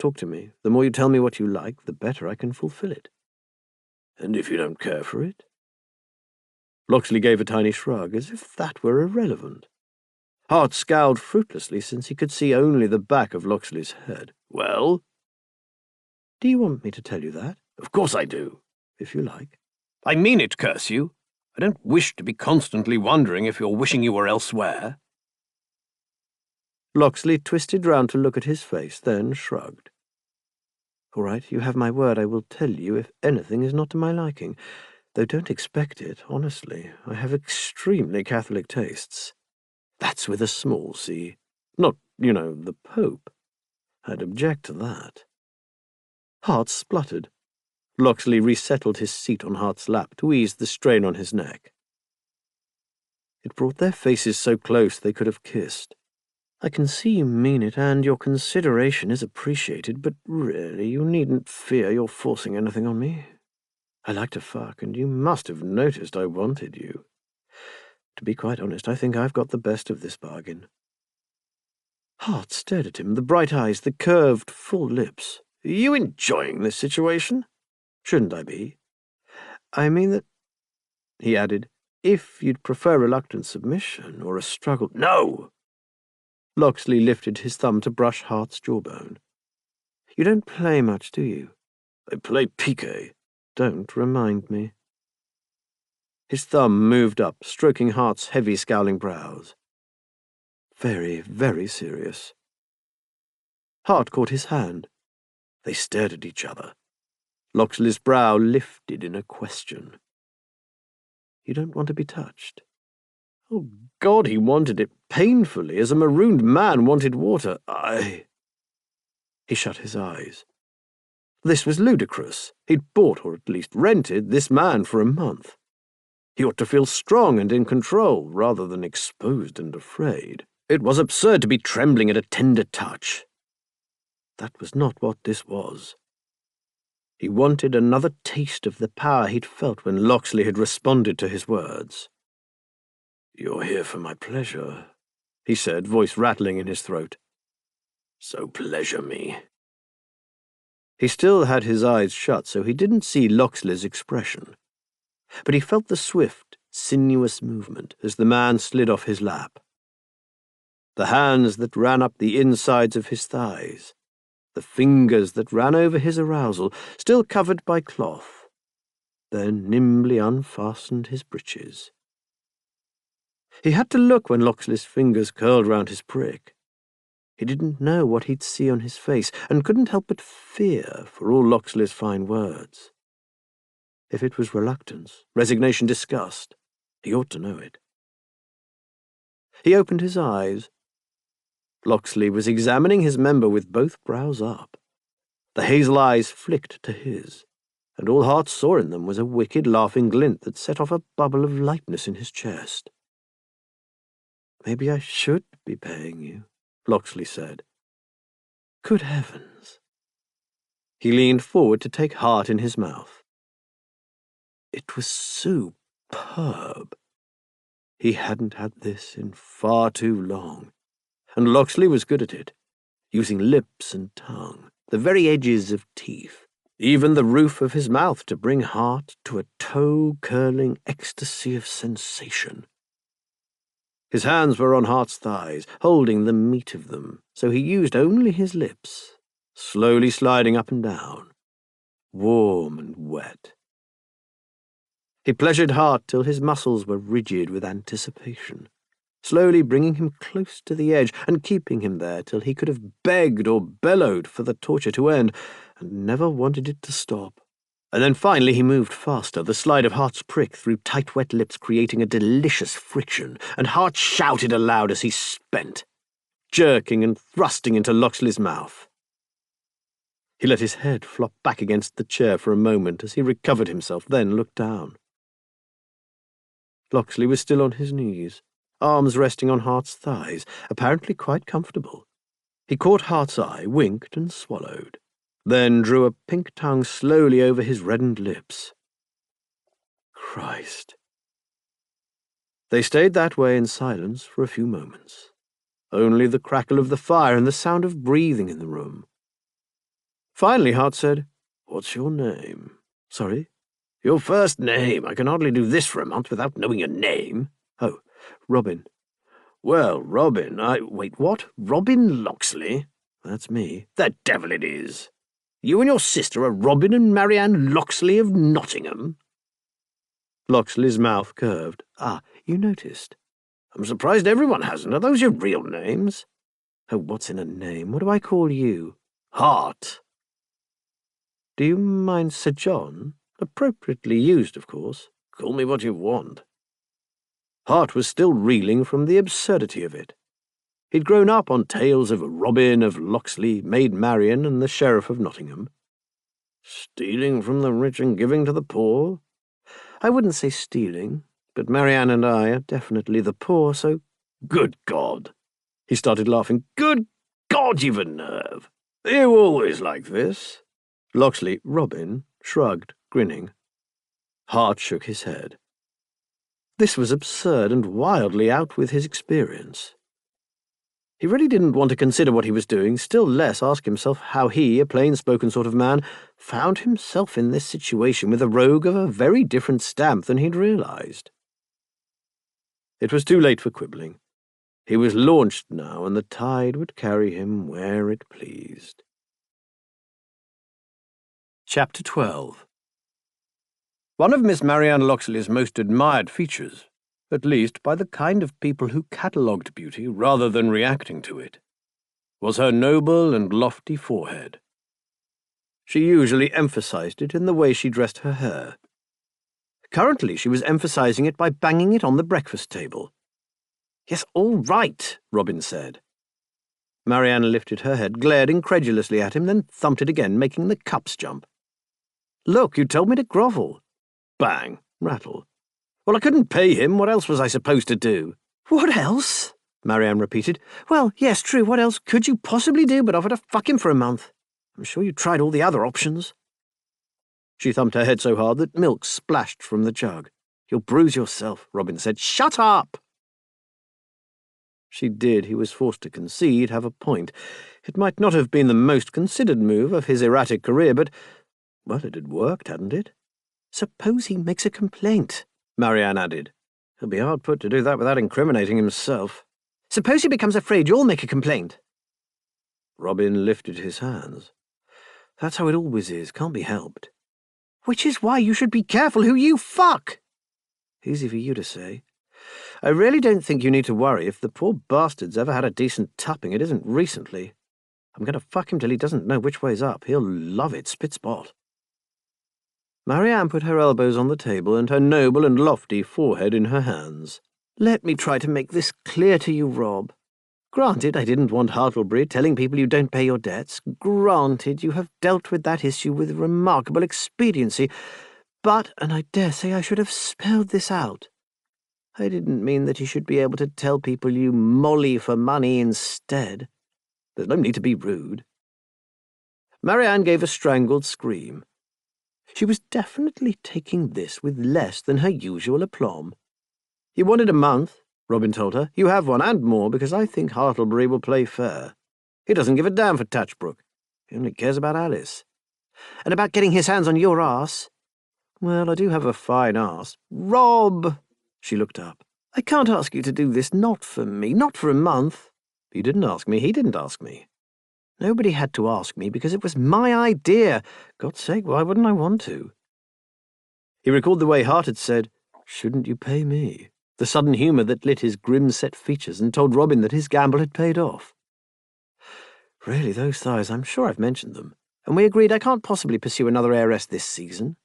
Talk to me. The more you tell me what you like, the better I can fulfill it. And if you don't care for it? Locksley gave a tiny shrug, as if that were irrelevant. Hart scowled fruitlessly, since he could see only the back of Locksley's head. Well? Do you want me to tell you that? Of course I do, if you like. I mean it, curse you. I don't wish to be constantly wondering if you're wishing you were elsewhere. Locksley twisted round to look at his face, then shrugged. All right, you have my word I will tell you if anything is not to my liking, though don't expect it, honestly. I have extremely Catholic tastes. That's with a small c. Not, the Pope. I'd object to that. Hart spluttered. Locksley resettled his seat on Hart's lap to ease the strain on his neck. It brought their faces so close they could have kissed, I can see you mean it, and your consideration is appreciated, but really, you needn't fear you're forcing anything on me. I like to fuck, and you must have noticed I wanted you. To be quite honest, I think I've got the best of this bargain. Hart stared at him, the bright eyes, the curved, full lips. Are you enjoying this situation? Shouldn't I be? I mean that, he added, if you'd prefer reluctant submission or a struggle— No! Locksley lifted his thumb to brush Hart's jawbone. You don't play much, do you? I play piquet. Don't remind me. His thumb moved up, stroking Hart's heavy, scowling brows. Very, very serious. Hart caught his hand. They stared at each other. Locksley's brow lifted in a question. You don't want to be touched? Oh, God, he wanted it painfully, as a marooned man wanted water. He shut his eyes. This was ludicrous. He'd bought, or at least rented, this man for a month. He ought to feel strong and in control, rather than exposed and afraid. It was absurd to be trembling at a tender touch. That was not what this was. He wanted another taste of the power he'd felt when Locksley had responded to his words. You're here for my pleasure, he said, voice rattling in his throat. So pleasure me. He still had his eyes shut, so he didn't see Locksley's expression. But he felt the swift, sinuous movement as the man slid off his lap. The hands that ran up the insides of his thighs, the fingers that ran over his arousal, still covered by cloth, then nimbly unfastened his breeches. He had to look when Locksley's fingers curled round his prick. He didn't know what he'd see on his face, and couldn't help but fear for all Locksley's fine words. If it was reluctance, resignation, disgust, he ought to know it. He opened his eyes. Locksley was examining his member with both brows up. The hazel eyes flicked to his, and all Hart saw in them was a wicked, laughing glint that set off a bubble of lightness in his chest. Maybe I should be paying you, Locksley said. Good heavens. He leaned forward to take Hart in his mouth. It was superb. He hadn't had this in far too long, and Locksley was good at it, using lips and tongue, the very edges of teeth, even the roof of his mouth to bring Hart to a toe-curling ecstasy of sensation. His hands were on Hart's thighs, holding the meat of them, so he used only his lips, slowly sliding up and down, warm and wet. He pleasured Hart till his muscles were rigid with anticipation, slowly bringing him close to the edge and keeping him there till he could have begged or bellowed for the torture to end, and never wanted it to stop. And then finally he moved faster, the slide of Hart's prick through tight wet lips creating a delicious friction, and Hart shouted aloud as he spent, jerking and thrusting into Locksley's mouth. He let his head flop back against the chair for a moment as he recovered himself, then looked down. Locksley was still on his knees, arms resting on Hart's thighs, apparently quite comfortable. He caught Hart's eye, winked, and swallowed, then drew a pink tongue slowly over his reddened lips. Christ. They stayed that way in silence for a few moments, only the crackle of the fire and the sound of breathing in the room. Finally Hart said, What's your name? Sorry? Your first name. I can hardly do this for a month without knowing your name. Oh, Robin. Well, Robin, Wait, what? Robin Locksley? That's me. The devil it is. You and your sister are Robin and Marianne Locksley of Nottingham? Locksley's mouth curved. You noticed. I'm surprised everyone hasn't. Are those your real names? Oh, what's in a name? What do I call you? Hart. Do you mind Sir John? Appropriately used, of course. Call me what you want. Hart was still reeling from the absurdity of it. He'd grown up on tales of Robin of Locksley, Maid Marian, and the Sheriff of Nottingham. Stealing from the rich and giving to the poor? I wouldn't say stealing, but Marianne and I are definitely the poor, so— Good God! He started laughing. "Good God, you've a nerve! Are you always like this?" Robin, shrugged, grinning. Hart shook his head. This was absurd and wildly out with his experience. He really didn't want to consider what he was doing, still less ask himself how he, a plain-spoken sort of man, found himself in this situation with a rogue of a very different stamp than he'd realized. It was too late for quibbling. He was launched now, and the tide would carry him where it pleased. Chapter 12. One of Miss Marianne Loxley's most admired features, at least by the kind of people who catalogued beauty rather than reacting to it, was her noble and lofty forehead. She usually emphasized it in the way she dressed her hair. Currently she was emphasizing it by banging it on the breakfast table. "Yes, all right," Robin said. Marianne lifted her head, glared incredulously at him, then thumped it again, making the cups jump. "Look, you told me to grovel." Bang, rattle. "Well, I couldn't pay him. What else was I supposed to do?" "What else?" Marianne repeated. "Well, yes, true. What else could you possibly do but offer to fuck him for a month? I'm sure you tried all the other options." She thumped her head so hard that milk splashed from the jug. "You'll bruise yourself," Robin said. "Shut up!" She did, he was forced to concede, have a point. It might not have been the most considered move of his erratic career, but, well, it had worked, hadn't it? "Suppose he makes a complaint," Marianne added. "He'll be hard put to do that without incriminating himself." "Suppose he becomes afraid you'll make a complaint." Robin lifted his hands. "That's how it always is, can't be helped." "Which is why you should be careful who you fuck." "Easy for you to say. I really don't think you need to worry. If the poor bastard's ever had a decent tupping, it isn't recently. I'm going to fuck him till he doesn't know which way's up. He'll love it, spit spot." Marianne put her elbows on the table and her noble and lofty forehead in her hands. "Let me try to make this clear to you, Rob. Granted, I didn't want Hartlebury telling people you don't pay your debts. Granted, you have dealt with that issue with remarkable expediency. But, and I dare say I should have spelled this out, I didn't mean that you should be able to tell people you molly for money instead. There's no need to be rude." Marianne gave a strangled scream. She was definitely taking this with less than her usual aplomb. "You wanted a month," Robin told her. "You have one, and more, because I think Hartlebury will play fair. He doesn't give a damn for Touchbrook. He only cares about Alice. And about getting his hands on your arse. Well, I do have a fine arse." "Rob!" She looked up. "I can't ask you to do this, not for me, not for a month." "You didn't ask me, he didn't ask me." "Nobody had to ask me because it was my idea. God's sake, why wouldn't I want to?" He recalled the way Hart had said, "Shouldn't you pay me?" The sudden humour that lit his grim-set features and told Robin that his gamble had paid off. "Really, those thighs, I'm sure I've mentioned them. And we agreed I can't possibly pursue another heiress this season.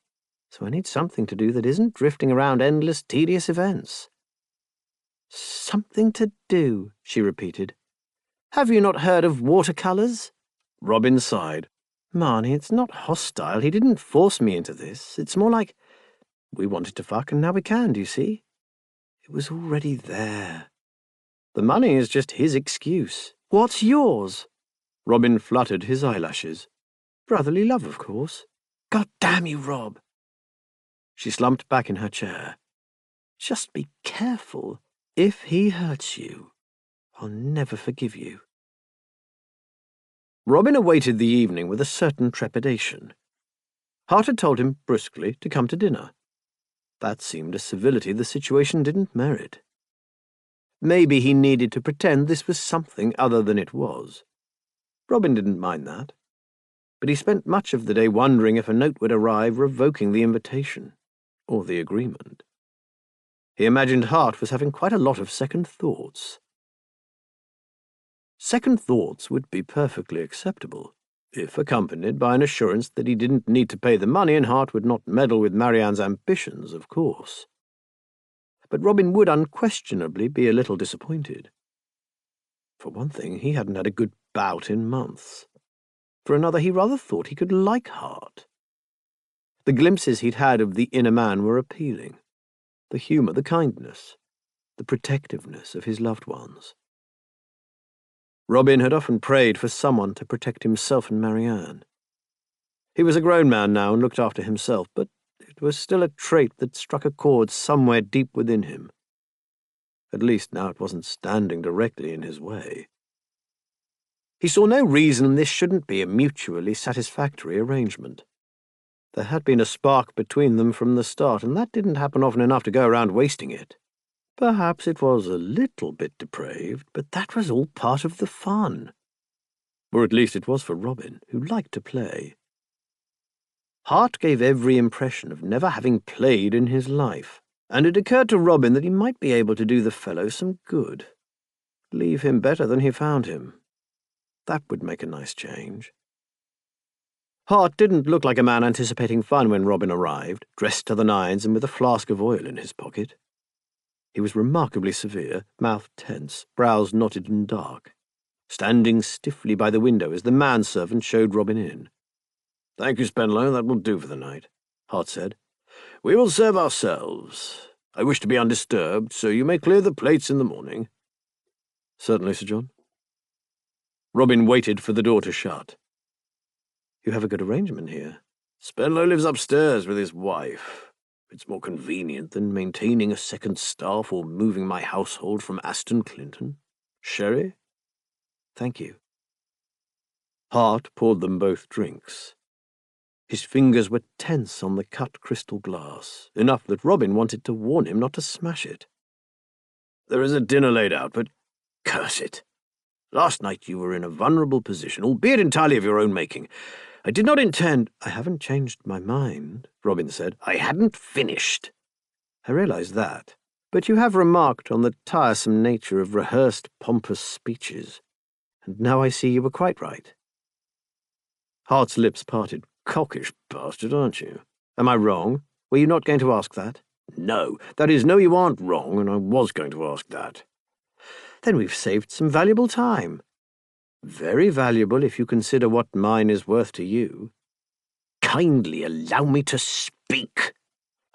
So I need something to do that isn't drifting around endless, tedious events." "Something to do," she repeated. "Have you not heard of watercolours?" Robin sighed. "Marnie, it's not hostile. He didn't force me into this. It's more like we wanted to fuck and now we can, do you see? It was already there. The money is just his excuse." "What's yours?" Robin fluttered his eyelashes. "Brotherly love, of course." "God damn you, Rob." She slumped back in her chair. "Just be careful. If he hurts you, I'll never forgive you." Robin awaited the evening with a certain trepidation. Hart had told him, brusquely, to come to dinner. That seemed a civility the situation didn't merit. Maybe he needed to pretend this was something other than it was. Robin didn't mind that. But he spent much of the day wondering if a note would arrive revoking the invitation, or the agreement. He imagined Hart was having quite a lot of second thoughts. Second thoughts would be perfectly acceptable, if accompanied by an assurance that he didn't need to pay the money and Hart would not meddle with Marianne's ambitions, of course. But Robin would unquestionably be a little disappointed. For one thing, he hadn't had a good bout in months. For another, he rather thought he could like Hart. The glimpses he'd had of the inner man were appealing. The humour, the kindness, the protectiveness of his loved ones. Robin had often prayed for someone to protect himself and Marianne. He was a grown man now and looked after himself, but it was still a trait that struck a chord somewhere deep within him. At least now it wasn't standing directly in his way. He saw no reason this shouldn't be a mutually satisfactory arrangement. There had been a spark between them from the start, and that didn't happen often enough to go around wasting it. Perhaps it was a little bit depraved, but that was all part of the fun. Or at least it was for Robin, who liked to play. Hart gave every impression of never having played in his life, and it occurred to Robin that he might be able to do the fellow some good. Leave him better than he found him. That would make a nice change. Hart didn't look like a man anticipating fun when Robin arrived, dressed to the nines and with a flask of oil in his pocket. He was remarkably severe, mouth tense, brows knotted and dark, standing stiffly by the window as the manservant showed Robin in. "Thank you, Spenlow, that will do for the night," Hart said. "We will serve ourselves. I wish to be undisturbed, so you may clear the plates in the morning." "Certainly, Sir John." Robin waited for the door to shut. "You have a good arrangement here." "Spenlow lives upstairs with his wife. It's more convenient than maintaining a second staff or moving my household from Aston Clinton. Sherry?" "Thank you." Hart poured them both drinks. His fingers were tense on the cut crystal glass, enough that Robin wanted to warn him not to smash it. "There is a dinner laid out, but curse it. Last night you were in a vulnerable position, albeit entirely of your own making. I did not intend—" "I haven't changed my mind," Robin said. "I hadn't finished." "I realize that, but you have remarked on the tiresome nature of rehearsed, pompous speeches, and now I see you were quite right." Hart's lips parted. "Cockish bastard, aren't you? Am I wrong? Were you not going to ask that?" "No. That is, no, you aren't wrong, and I was going to ask that." "Then we've saved some valuable time." "Very valuable if you consider what mine is worth to you." "Kindly allow me to speak,"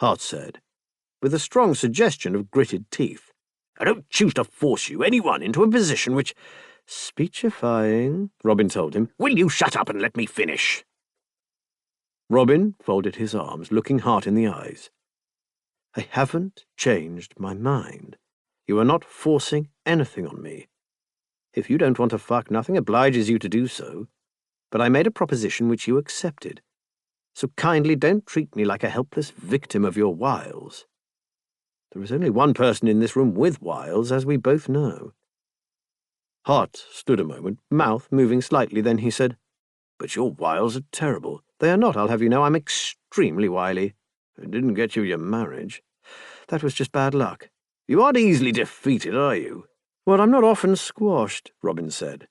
Hart said, with a strong suggestion of gritted teeth. "I don't choose to force you, anyone, into a position which—" "Speechifying," Robin told him. "Will you shut up and let me finish?" Robin folded his arms, looking Hart in the eyes. "I haven't changed my mind. You are not forcing anything on me. If you don't want to fuck, nothing obliges you to do so. But I made a proposition which you accepted. So kindly don't treat me like a helpless victim of your wiles. There is only one person in this room with wiles, as we both know." Hart stood a moment, mouth moving slightly, then he said, "But your wiles are terrible." "They are not, I'll have you know. I'm extremely wily." "It didn't get you your marriage." "That was just bad luck." "You aren't easily defeated, are you?" "Well, I'm not often squashed," Robin said.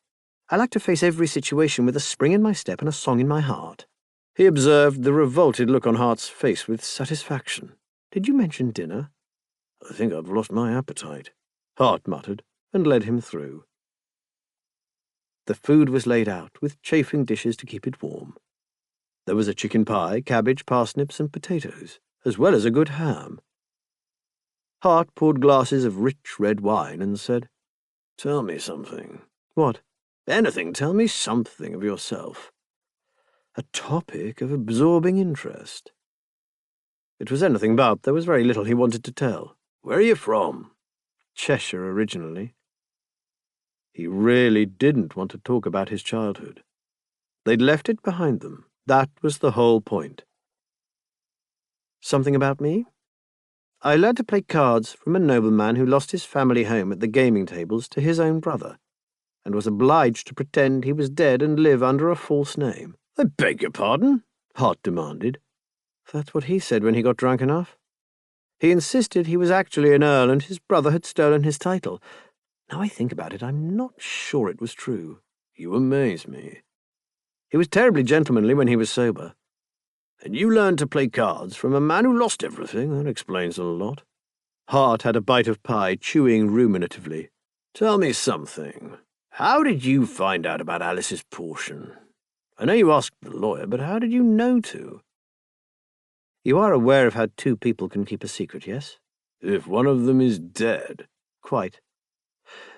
"I like to face every situation with a spring in my step and a song in my heart." He observed the revolted look on Hart's face with satisfaction. "Did you mention dinner?" "I think I've lost my appetite," Hart muttered, and led him through. The food was laid out, with chafing dishes to keep it warm. There was a chicken pie, cabbage, parsnips, and potatoes, as well as a good ham. Hart poured glasses of rich red wine and said, "Tell me something." "What?" "Anything. Tell me something of yourself." A topic of absorbing interest. It was anything but. There was very little he wanted to tell. "Where are you from?" "Cheshire originally." He really didn't want to talk about his childhood. They'd left it behind them. That was the whole point. "Something about me?" "I learned to play cards from a nobleman who lost his family home at the gaming tables to his own brother, and was obliged to pretend he was dead and live under a false name." "I beg your pardon?" Hart demanded. "That's what he said when he got drunk enough. He insisted he was actually an earl and his brother had stolen his title. Now I think about it, I'm not sure it was true." "You amaze me." "He was terribly gentlemanly when he was sober." "And you learned to play cards from a man who lost everything? That explains a lot." Hart had a bite of pie, chewing ruminatively. "Tell me something. How did you find out about Alice's portion? I know you asked the lawyer, but how did you know to?" "You are aware of how two people can keep a secret, yes?" "If one of them is dead." "Quite."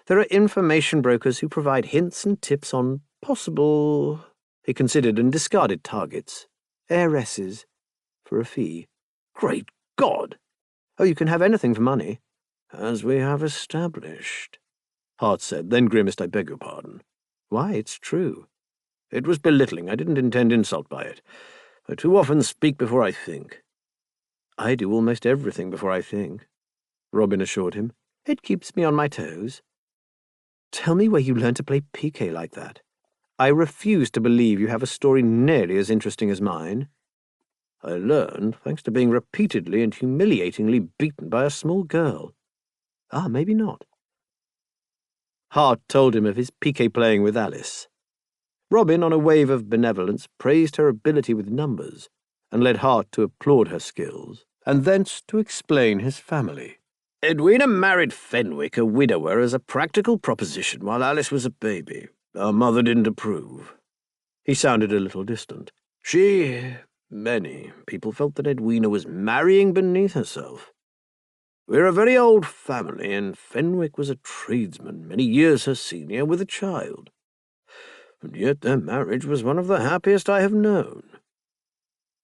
There are information brokers who provide hints and tips on possible, he considered and discarded targets, heiresses, for a fee. Great God! Oh, you can have anything for money. As we have established, Hart said, then grimaced. I beg your pardon. Why, it's true. It was belittling. I didn't intend insult by it. I too often speak before I think. I do almost everything before I think, Robin assured him. It keeps me on my toes. Tell me where you learned to play piquet like that. I refuse to believe you have a story nearly as interesting as mine. I learned thanks to being repeatedly and humiliatingly beaten by a small girl. Ah, maybe not. Hart told him of his piquet playing with Alice. Robin, on a wave of benevolence, praised her ability with numbers, and led Hart to applaud her skills, and thence to explain his family. Edwina married Fenwick, a widower, as a practical proposition while Alice was a baby. Our mother didn't approve. He sounded a little distant. Many people felt that Edwina was marrying beneath herself. We're a very old family, and Fenwick was a tradesman, many years her senior, with a child. And yet their marriage was one of the happiest I have known.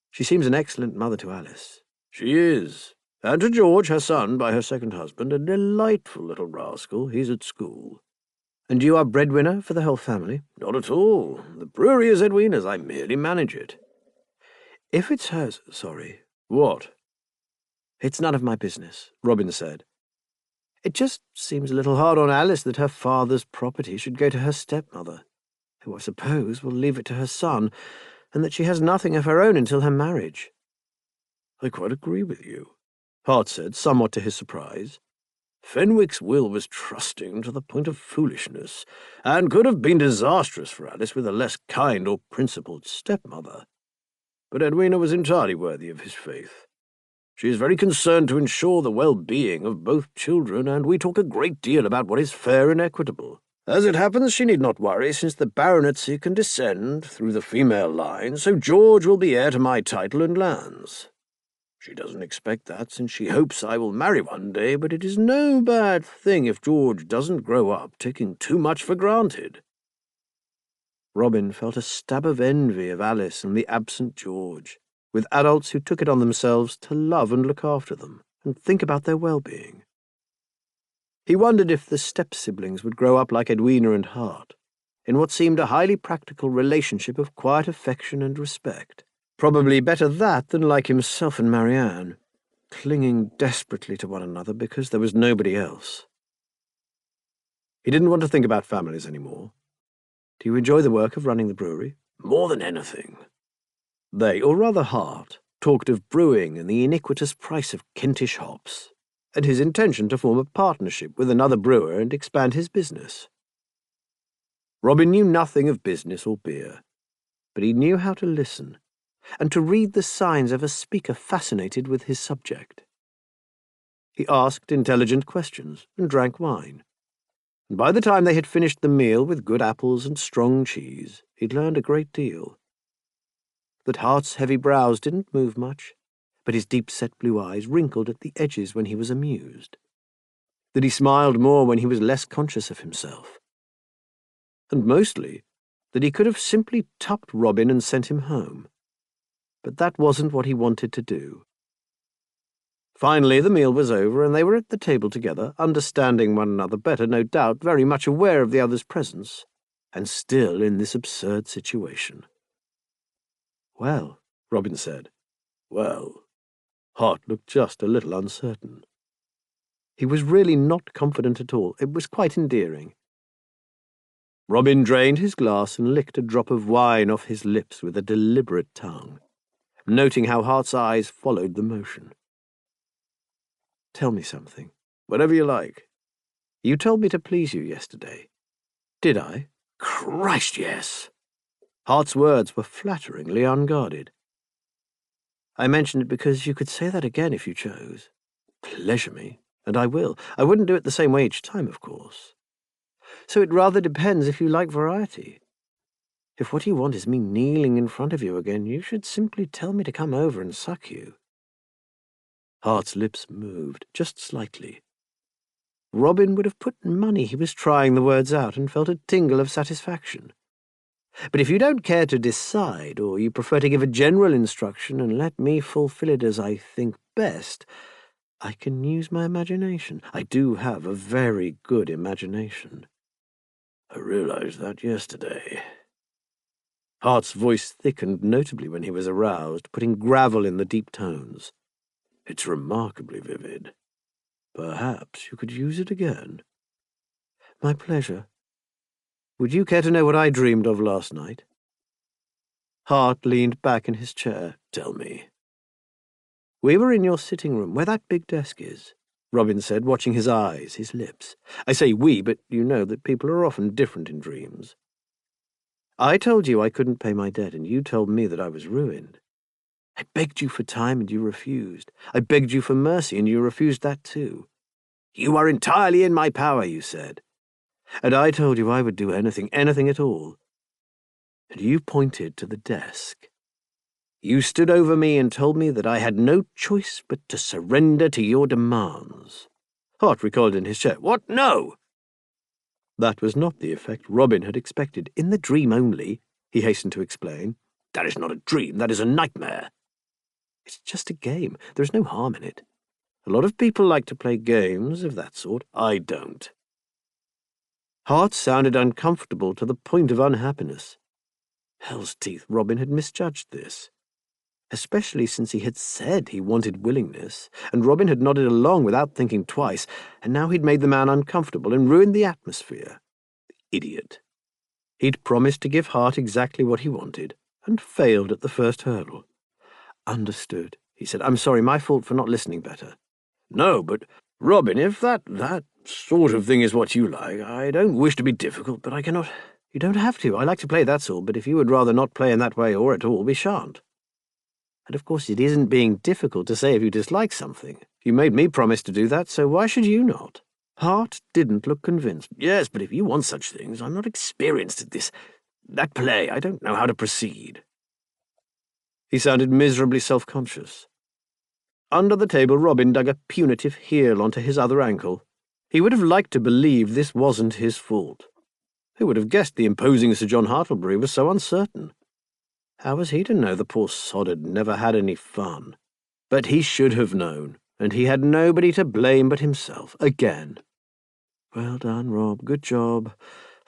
She seems an excellent mother to Alice. She is. And to George, her son, by her second husband, a delightful little rascal. He's at school. And you are breadwinner for the whole family? Not at all. The brewery is Edwina's. I merely manage it. If it's hers— Sorry. What? It's none of my business, Robin said. It just seems a little hard on Alice that her father's property should go to her stepmother, who I suppose will leave it to her son, and that she has nothing of her own until her marriage. I quite agree with you, Hart said, somewhat to his surprise. Fenwick's will was trusting to the point of foolishness, and could have been disastrous for Alice with a less kind or principled stepmother. But Edwina was entirely worthy of his faith. She is very concerned to ensure the well-being of both children, and we talk a great deal about what is fair and equitable. As it happens, she need not worry, since the baronetcy can descend through the female line, so George will be heir to my title and lands. She doesn't expect that, since she hopes I will marry one day, but it is no bad thing if George doesn't grow up taking too much for granted. Robin felt a stab of envy of Alice and the absent George, with adults who took it on themselves to love and look after them, and think about their well-being. He wondered if the step-siblings would grow up like Edwina and Hart, in what seemed a highly practical relationship of quiet affection and respect. Probably better that than like himself and Marianne, clinging desperately to one another because there was nobody else. He didn't want to think about families anymore. Do you enjoy the work of running the brewery? More than anything. They, or rather Hart, talked of brewing and the iniquitous price of Kentish hops, and his intention to form a partnership with another brewer and expand his business. Robin knew nothing of business or beer, but he knew how to listen, and to read the signs of a speaker fascinated with his subject. He asked intelligent questions and drank wine, and by the time they had finished the meal with good apples and strong cheese, he'd learned a great deal. That Hart's heavy brows didn't move much, but his deep-set blue eyes wrinkled at the edges when he was amused. That he smiled more when he was less conscious of himself. And mostly, that he could have simply tupped Robin and sent him home. But that wasn't what he wanted to do. Finally, the meal was over, and they were at the table together, understanding one another better, no doubt, very much aware of the other's presence, and still in this absurd situation. Well, Robin said. Well. Hart looked just a little uncertain. He was really not confident at all. It was quite endearing. Robin drained his glass and licked a drop of wine off his lips with a deliberate tongue, noting how Hart's eyes followed the motion. Tell me something. Whatever you like. You told me to please you yesterday. Did I? Christ, yes. Hart's words were flatteringly unguarded. I mentioned it because you could say that again if you chose. Pleasure me, and I will. I wouldn't do it the same way each time, of course. So it rather depends if you like variety. If what you want is me kneeling in front of you again, you should simply tell me to come over and suck you. Hart's lips moved, just slightly. Robin would have put money he was trying the words out and felt a tingle of satisfaction. But if you don't care to decide, or you prefer to give a general instruction and let me fulfill it as I think best, I can use my imagination. I do have a very good imagination. I realized that yesterday. Hart's voice thickened notably when he was aroused, putting gravel in the deep tones. It's remarkably vivid. Perhaps you could use it again. My pleasure. Would you care to know what I dreamed of last night? Hart leaned back in his chair. Tell me. We were in your sitting room, where that big desk is, Robin said, watching his eyes, his lips. I say we, but you know that people are often different in dreams. I told you I couldn't pay my debt, and you told me that I was ruined. I begged you for time, and you refused. I begged you for mercy, and you refused that too. You are entirely in my power, you said. And I told you I would do anything at all. And you pointed to the desk. You stood over me and told me that I had no choice but to surrender to your demands. Hart recoiled in his chair. What? No! That was not the effect Robin had expected. In the dream only, he hastened to explain. That is not a dream, that is a nightmare. It's just a game. There is no harm in it. A lot of people like to play games of that sort. I don't. Hart sounded uncomfortable to the point of unhappiness. Hell's teeth, Robin had misjudged this. Especially since he had said he wanted willingness, and Robin had nodded along without thinking twice, and now he'd made the man uncomfortable and ruined the atmosphere. Idiot. He'd promised to give Hart exactly what he wanted, and failed at the first hurdle. Understood, he said. I'm sorry, my fault for not listening better. No, but, Robin, if that sort of thing is what you like, I don't wish to be difficult, but I cannot. You don't have to. I like to play, that's all, but if you would rather not play in that way or at all, we shan't. And of course it isn't being difficult to say if you dislike something. You made me promise to do that, so why should you not? Hart didn't look convinced. Yes, but if you want such things, I'm not experienced at this. That play, I don't know how to proceed. He sounded miserably self-conscious. Under the table, Robin dug a punitive heel onto his other ankle. He would have liked to believe this wasn't his fault. Who would have guessed the imposing Sir John Hartlebury was so uncertain? How was he to know the poor sod had never had any fun? But he should have known, and he had nobody to blame but himself, again. Well done, Rob. Good job.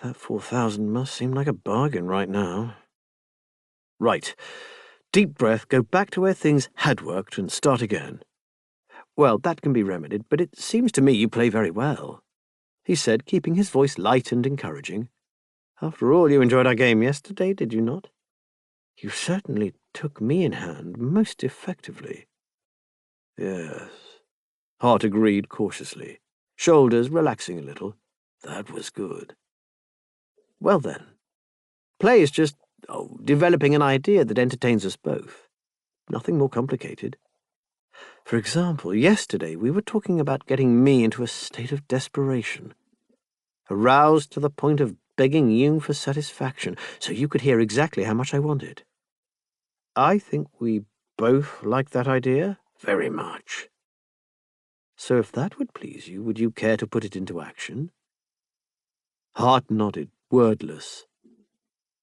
That 4,000 must seem like a bargain right now. Right. Deep breath, go back to where things had worked and start again. Well, that can be remedied, but it seems to me you play very well, he said, keeping his voice light and encouraging. After all, you enjoyed our game yesterday, did you not? You certainly took me in hand most effectively. Yes, Hart agreed cautiously, shoulders relaxing a little. That was good. Well then, play is just, developing an idea that entertains us both. Nothing more complicated. For example, yesterday we were talking about getting me into a state of desperation, aroused to the point of begging you for satisfaction, so you could hear exactly how much I wanted. I think we both like that idea very much. So if that would please you, would you care to put it into action? Hart nodded, wordless.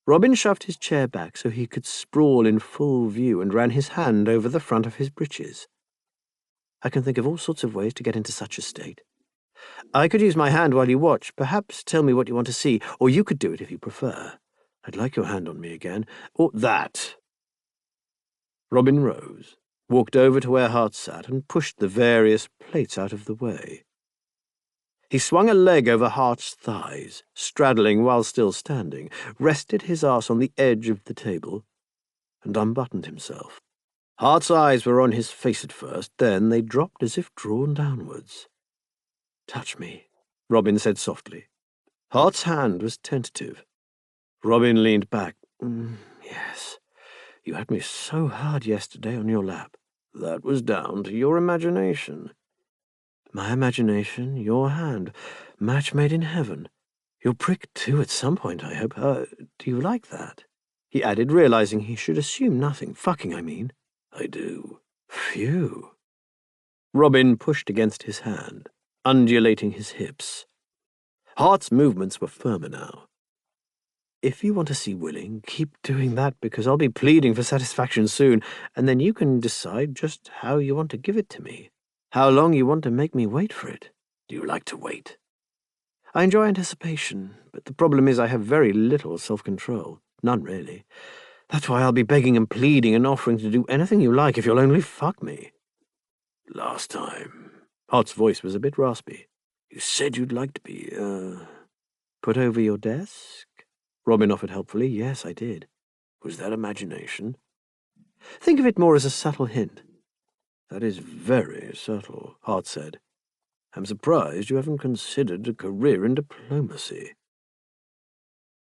Robin shoved his chair back so he could sprawl in full view and ran his hand over the front of his breeches. I can think of all sorts of ways to get into such a state. I could use my hand while you watch, perhaps tell me what you want to see, or you could do it if you prefer. I'd like your hand on me again, or that. Robin rose, walked over to where Hart sat, and pushed the various plates out of the way. He swung a leg over Hart's thighs, straddling while still standing, rested his arse on the edge of the table, and unbuttoned himself. Hart's eyes were on his face at first, then they dropped as if drawn downwards. Touch me, Robin said softly. Hart's hand was tentative. Robin leaned back. Yes, you had me so hard yesterday on your lap. That was down to your imagination. My imagination, your hand, match made in heaven. You'll prick too at some point, I hope. Do you like that? He added, realizing he should assume nothing. Fucking, I mean. I do. Phew. Robin pushed against his hand. undulating his hips. Hart's movements were firmer now. If you want to see willing, keep doing that, because I'll be pleading for satisfaction soon, and then you can decide just how you want to give it to me, how long you want to make me wait for it. Do you like to wait? I enjoy anticipation, but the problem is I have very little self-control. None, really. That's why I'll be begging and pleading and offering to do anything you like if you'll only fuck me. Last time, Hart's voice was a bit raspy. You said you'd like to be, put over your desk? Robin offered helpfully. Yes, I did. Was that imagination? Think of it more as a subtle hint. That is very subtle, Hart said. I'm surprised you haven't considered a career in diplomacy.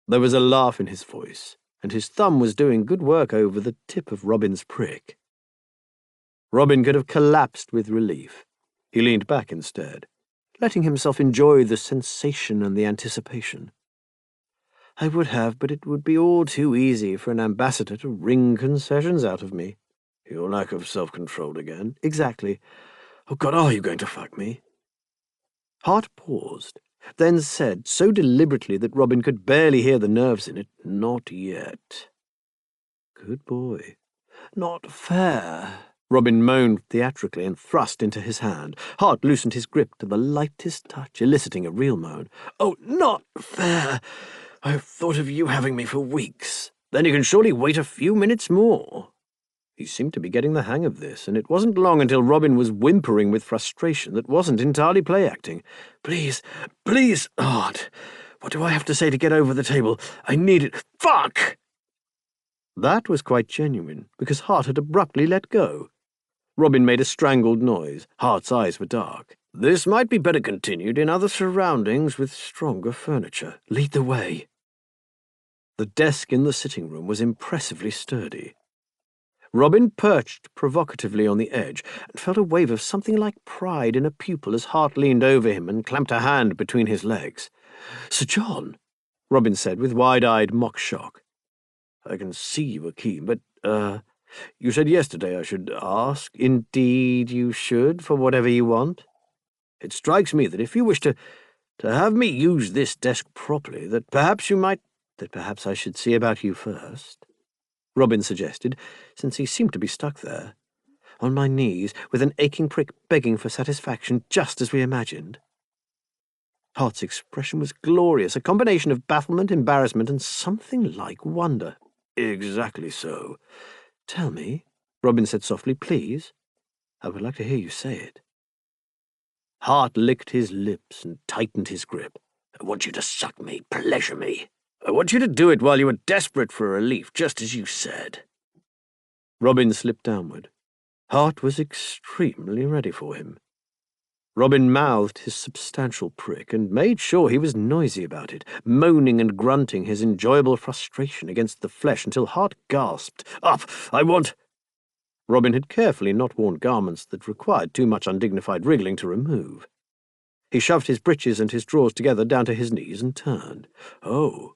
There was a laugh in his voice, and his thumb was doing good work over the tip of Robin's prick. Robin could have collapsed with relief. He leaned back instead, letting himself enjoy the sensation and the anticipation. I would have, but it would be all too easy for an ambassador to wring concessions out of me. Your lack of self-control again. Exactly. Oh, God, are you going to fuck me? Hart paused, then said so deliberately that Robin could barely hear the nerves in it, Not yet. Good boy. Not fair. Robin moaned theatrically and thrust into his hand. Hart loosened his grip to the lightest touch, eliciting a real moan. Oh, not fair. I've thought of you having me for weeks. Then you can surely wait a few minutes more. He seemed to be getting the hang of this, and it wasn't long until Robin was whimpering with frustration that wasn't entirely play-acting. Please, please, Hart. What do I have to say to get over the table? I need it. Fuck! That was quite genuine, because Hart had abruptly let go. Robin made a strangled noise. Hart's eyes were dark. This might be better continued in other surroundings with stronger furniture. Lead the way. The desk in the sitting room was impressively sturdy. Robin perched provocatively on the edge and felt a wave of something like pride in a pupil as Hart leaned over him and clamped a hand between his legs. Sir John, Robin said with wide-eyed mock shock. I can see you were keen, but, you said yesterday I should ask. Indeed you should, for whatever you want. It strikes me that if you wish to have me use this desk properly, that perhaps I should see about you first. Robin suggested, since he seemed to be stuck there, on my knees, with an aching prick begging for satisfaction, just as we imagined. Hart's expression was glorious, a combination of bafflement, embarrassment, and something like wonder. Exactly so. Tell me, Robin said softly, please. I would like to hear you say it. Hart licked his lips and tightened his grip. I want you to suck me, pleasure me. I want you to do it while you are desperate for relief, just as you said. Robin slipped downward. Hart was extremely ready for him. Robin mouthed his substantial prick and made sure he was noisy about it, moaning and grunting his enjoyable frustration against the flesh until Hart gasped. Up! I want... Robin had carefully not worn garments that required too much undignified wriggling to remove. He shoved his breeches and his drawers together down to his knees and turned. Oh.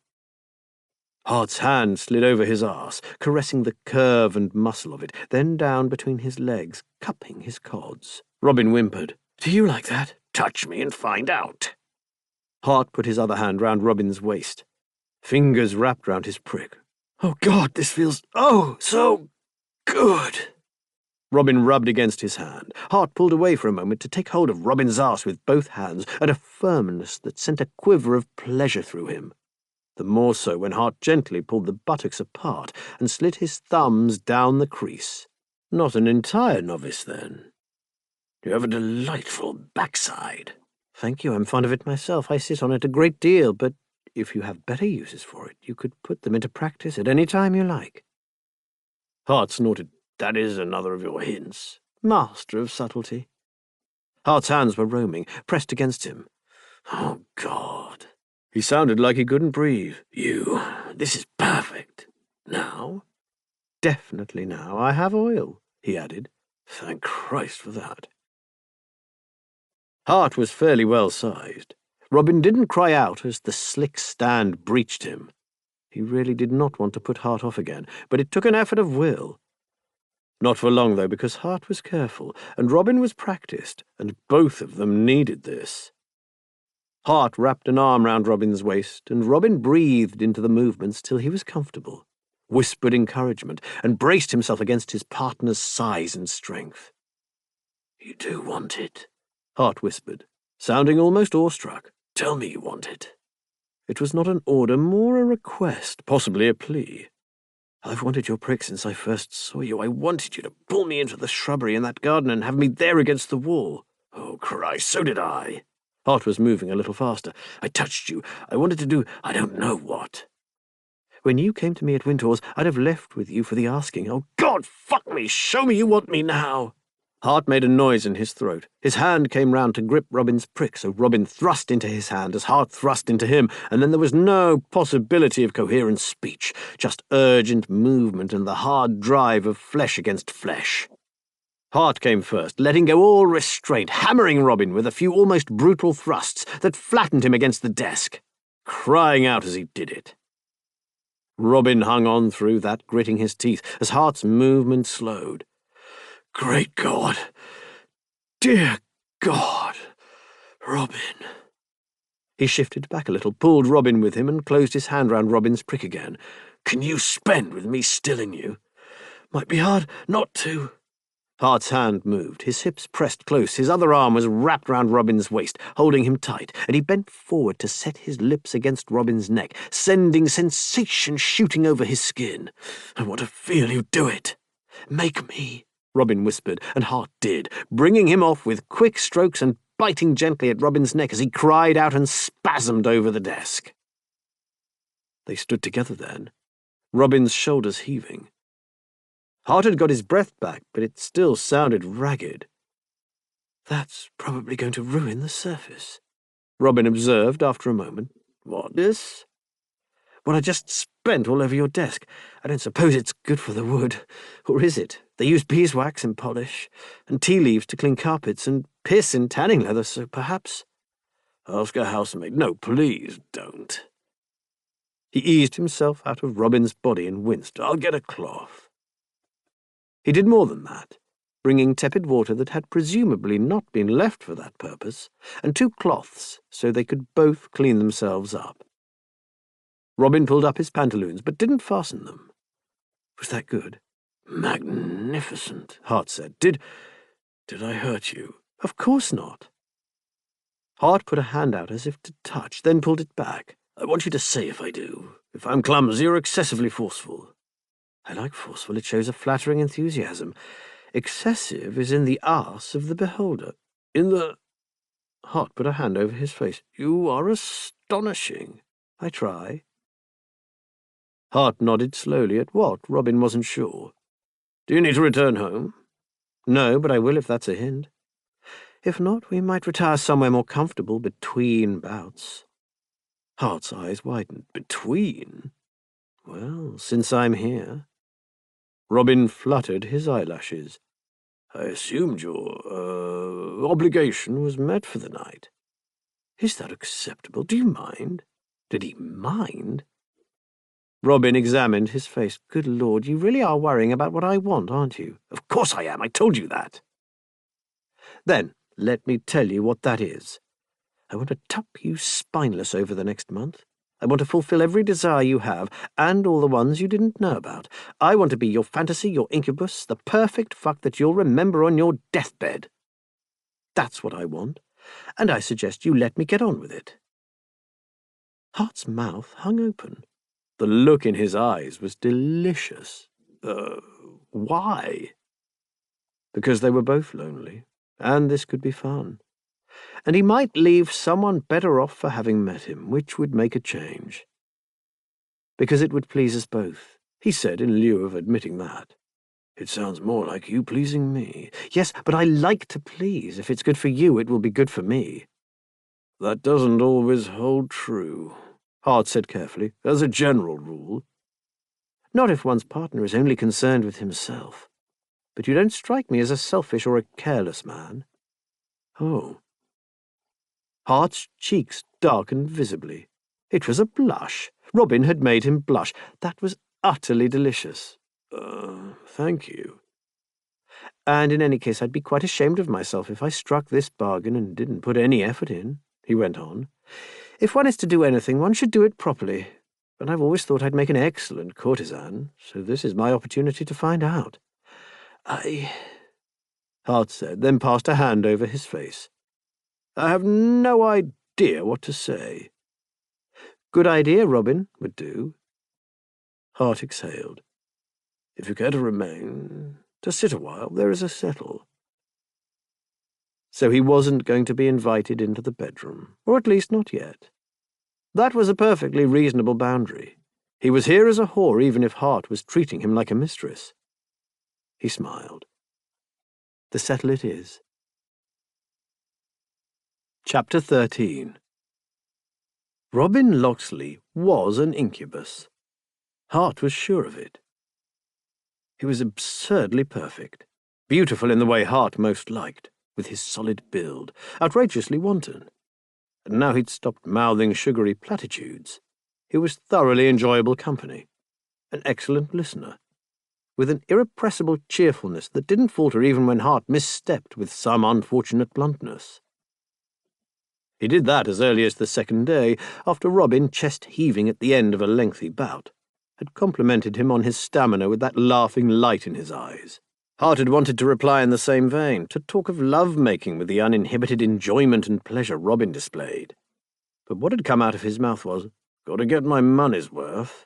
Hart's hand slid over his arse, caressing the curve and muscle of it, then down between his legs, cupping his cods. Robin whimpered. Do you like that? Touch me and find out. Hart put his other hand round Robin's waist. Fingers wrapped round his prick. Oh, God, this feels, so good. Robin rubbed against his hand. Hart pulled away for a moment to take hold of Robin's arse with both hands, at a firmness that sent a quiver of pleasure through him. The more so when Hart gently pulled the buttocks apart and slid his thumbs down the crease. Not an entire novice, then. You have a delightful backside. Thank you, I'm fond of it myself. I sit on it a great deal, but if you have better uses for it, you could put them into practice at any time you like. Hart snorted. That is another of your hints. Master of subtlety. Hart's hands were roaming, pressed against him. Oh, God. He sounded like he couldn't breathe. This is perfect. Now? Definitely now. I have oil, he added. Thank Christ for that. Hart was fairly well-sized. Robin didn't cry out as the slick stand breached him. He really did not want to put Hart off again, but it took an effort of will. Not for long, though, because Hart was careful, and Robin was practised, and both of them needed this. Hart wrapped an arm round Robin's waist, and Robin breathed into the movements till he was comfortable, whispered encouragement, and braced himself against his partner's size and strength. "You do want it," Hart whispered, sounding almost awestruck. "Tell me you want it." It was not an order, more a request, possibly a plea. "I've wanted your prick since I first saw you. I wanted you to pull me into the shrubbery in that garden and have me there against the wall." "Oh, Christ, so did I." Hart was moving a little faster. "I touched you. I wanted to do I don't know what. When you came to me at Wintour's, I'd have left with you for the asking. Oh, God, fuck me! Show me you want me now!" Hart made a noise in his throat. His hand came round to grip Robin's prick, so Robin thrust into his hand as Hart thrust into him, and then there was no possibility of coherent speech, just urgent movement and the hard drive of flesh against flesh. Hart came first, letting go all restraint, hammering Robin with a few almost brutal thrusts that flattened him against the desk, crying out as he did it. Robin hung on through that, gritting his teeth, as Hart's movement slowed. "Great God! Dear God! Robin!" He shifted back a little, pulled Robin with him, and closed his hand round Robin's prick again. "Can you spend with me still in you? Might be hard not to." Hart's hand moved, his hips pressed close, his other arm was wrapped round Robin's waist, holding him tight, and he bent forward to set his lips against Robin's neck, sending sensation shooting over his skin. "I want to feel you do it. Make me," Robin whispered, and Hart did, bringing him off with quick strokes and biting gently at Robin's neck as he cried out and spasmed over the desk. They stood together then, Robin's shoulders heaving. Hart had got his breath back, but it still sounded ragged. "That's probably going to ruin the surface," Robin observed after a moment. "What, this?" "What I just spent all over your desk. I don't suppose it's good for the wood. Or is it? They use beeswax in polish, and tea leaves to clean carpets, and piss in tanning leather, so perhaps—" "Ask a housemaid. No, please don't." He eased himself out of Robin's body and winced. "I'll get a cloth." He did more than that, bringing tepid water that had presumably not been left for that purpose, and 2 cloths so they could both clean themselves up. Robin pulled up his pantaloons, but didn't fasten them. "Was that good?" "Magnificent," Hart said. Did I hurt you?" "Of course not." Hart put a hand out as if to touch, then pulled it back. "I want you to say if I do. If I'm clumsy or excessively forceful." "I like forceful. It shows a flattering enthusiasm. Excessive is in the arse of the beholder." "In the—" Hart put a hand over his face. "You are astonishing." "I try." Hart nodded slowly. At what? Robin wasn't sure. "Do you need to return home?" "No, but I will if that's a hint. If not, we might retire somewhere more comfortable between bouts." Hart's eyes widened. "Between? Well, since I'm here." Robin fluttered his eyelashes. "I assumed your, obligation was met for the night." "Is that acceptable? Do you mind?" Did he mind? Robin examined his face. "Good Lord, you really are worrying about what I want, aren't you?" "Of course I am. I told you that." "Then let me tell you what that is. I want to top you spineless over the next month. I want to fulfill every desire you have, and all the ones you didn't know about. I want to be your fantasy, your incubus, the perfect fuck that you'll remember on your deathbed. That's what I want, and I suggest you let me get on with it." Hart's mouth hung open. The look in his eyes was delicious. Why? Because they were both lonely, and this could be fun. And he might leave someone better off for having met him, which would make a change. "Because it would please us both," he said in lieu of admitting that. "It sounds more like you pleasing me." "Yes, but I like to please. If it's good for you, it will be good for me." "That doesn't always hold true," Hart said carefully, "as a general rule." "Not if one's partner is only concerned with himself. But you don't strike me as a selfish or a careless man." "Oh." Hart's cheeks darkened visibly. It was a blush. Robin had made him blush. That was utterly delicious. Thank you." And in any case, I'd be quite ashamed of myself if I struck this bargain and didn't put any effort in," he went on. "If one is to do anything, one should do it properly. And I've always thought I'd make an excellent courtesan, so this is my opportunity to find out. Hart said, then passed a hand over his face. "I have no idea what to say." "Good idea, Robin, would do." Hart exhaled. "If you care to remain, to sit a while, there is a settle." So he wasn't going to be invited into the bedroom, or at least not yet. That was a perfectly reasonable boundary. He was here as a whore, even if Hart was treating him like a mistress. He smiled. The settle it is. Chapter 13. Robin Locksley was an incubus. Hart was sure of it. He was absurdly perfect, beautiful in the way Hart most liked, with his solid build, outrageously wanton. And now he'd stopped mouthing sugary platitudes. He was thoroughly enjoyable company, an excellent listener, with an irrepressible cheerfulness that didn't falter even when Hart misstepped with some unfortunate bluntness. He did that as early as the second day, after Robin, chest-heaving at the end of a lengthy bout, had complimented him on his stamina with that laughing light in his eyes. Hart had wanted to reply in the same vein, to talk of love-making with the uninhibited enjoyment and pleasure Robin displayed. But what had come out of his mouth was, "Gotta get my money's worth."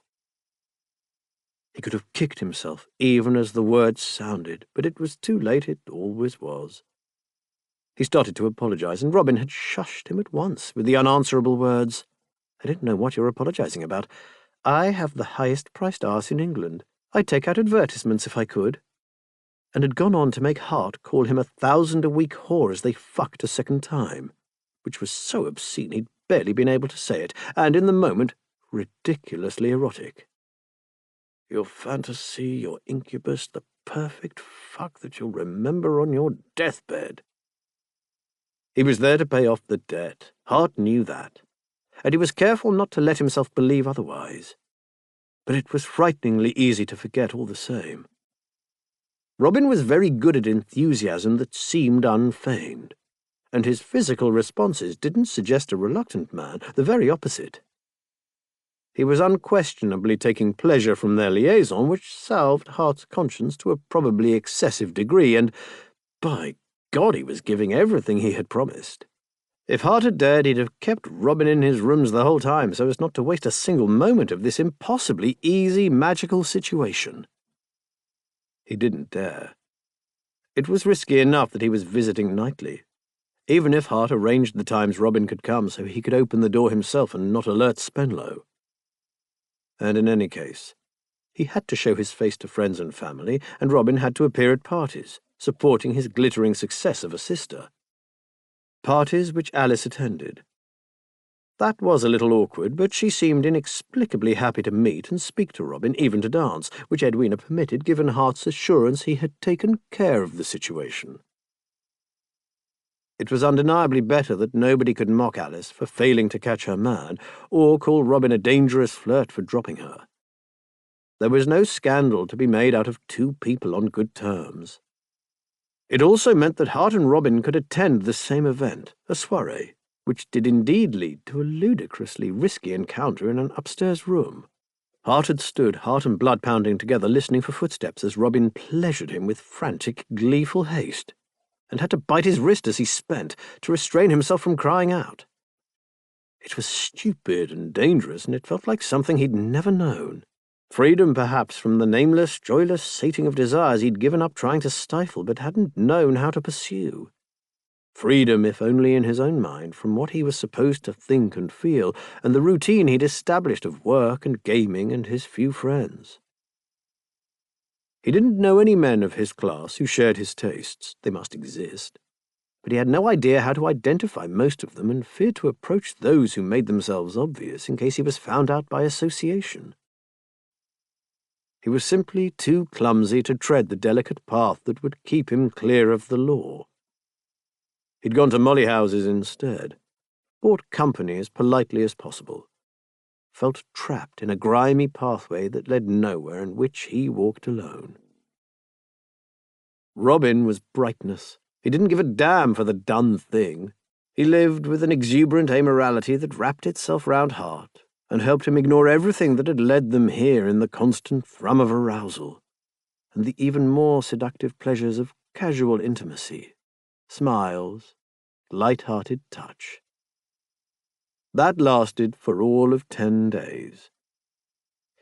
He could have kicked himself, even as the words sounded, but it was too late, it always was. He started to apologize, and Robin had shushed him at once with the unanswerable words, "I don't know what you're apologizing about. I have the highest-priced arse in England. I'd take out advertisements if I could," and had gone on to make Hart call him 1,000-a-week whore as they fucked a second time, which was so obscene he'd barely been able to say it, and in the moment, ridiculously erotic. Your fantasy, your incubus, the perfect fuck that you'll remember on your deathbed. He was there to pay off the debt. Hart knew that, and he was careful not to let himself believe otherwise. But it was frighteningly easy to forget all the same. Robin was very good at enthusiasm that seemed unfeigned, and his physical responses didn't suggest a reluctant man, the very opposite. He was unquestionably taking pleasure from their liaison, which salved Hart's conscience to a probably excessive degree, and, by God, he was giving everything he had promised. If Hart had dared, he'd have kept Robin in his rooms the whole time, so as not to waste a single moment of this impossibly easy, magical situation. He didn't dare. It was risky enough that he was visiting nightly, even if Hart arranged the times Robin could come so he could open the door himself and not alert Spenlow. And in any case, he had to show his face to friends and family, and Robin had to appear at parties, supporting his glittering success of a sister. Parties which Alice attended. That was a little awkward, but she seemed inexplicably happy to meet and speak to Robin, even to dance, which Edwina permitted, given Hart's assurance he had taken care of the situation. It was undeniably better that nobody could mock Alice for failing to catch her man, or call Robin a dangerous flirt for dropping her. There was no scandal to be made out of two people on good terms. It also meant that Hart and Robin could attend the same event, a soirée, which did indeed lead to a ludicrously risky encounter in an upstairs room. Hart had stood, heart and blood pounding together, listening for footsteps as Robin pleasured him with frantic, gleeful haste, and had to bite his wrist as he spent to restrain himself from crying out. It was stupid and dangerous, and it felt like something he'd never known. Freedom, perhaps, from the nameless, joyless sating of desires he'd given up trying to stifle but hadn't known how to pursue. Freedom, if only in his own mind, from what he was supposed to think and feel, and the routine he'd established of work and gaming and his few friends. He didn't know any men of his class who shared his tastes. They must exist. But he had no idea how to identify most of them and feared to approach those who made themselves obvious in case he was found out by association. He was simply too clumsy to tread the delicate path that would keep him clear of the law. He'd gone to Molly houses instead, bought company as politely as possible, felt trapped in a grimy pathway that led nowhere and which he walked alone. Robin was brightness. He didn't give a damn for the done thing. He lived with an exuberant amorality that wrapped itself round Hart and helped him ignore everything that had led them here in the constant thrum of arousal, and the even more seductive pleasures of casual intimacy, smiles, light-hearted touch. That lasted for all of 10 days.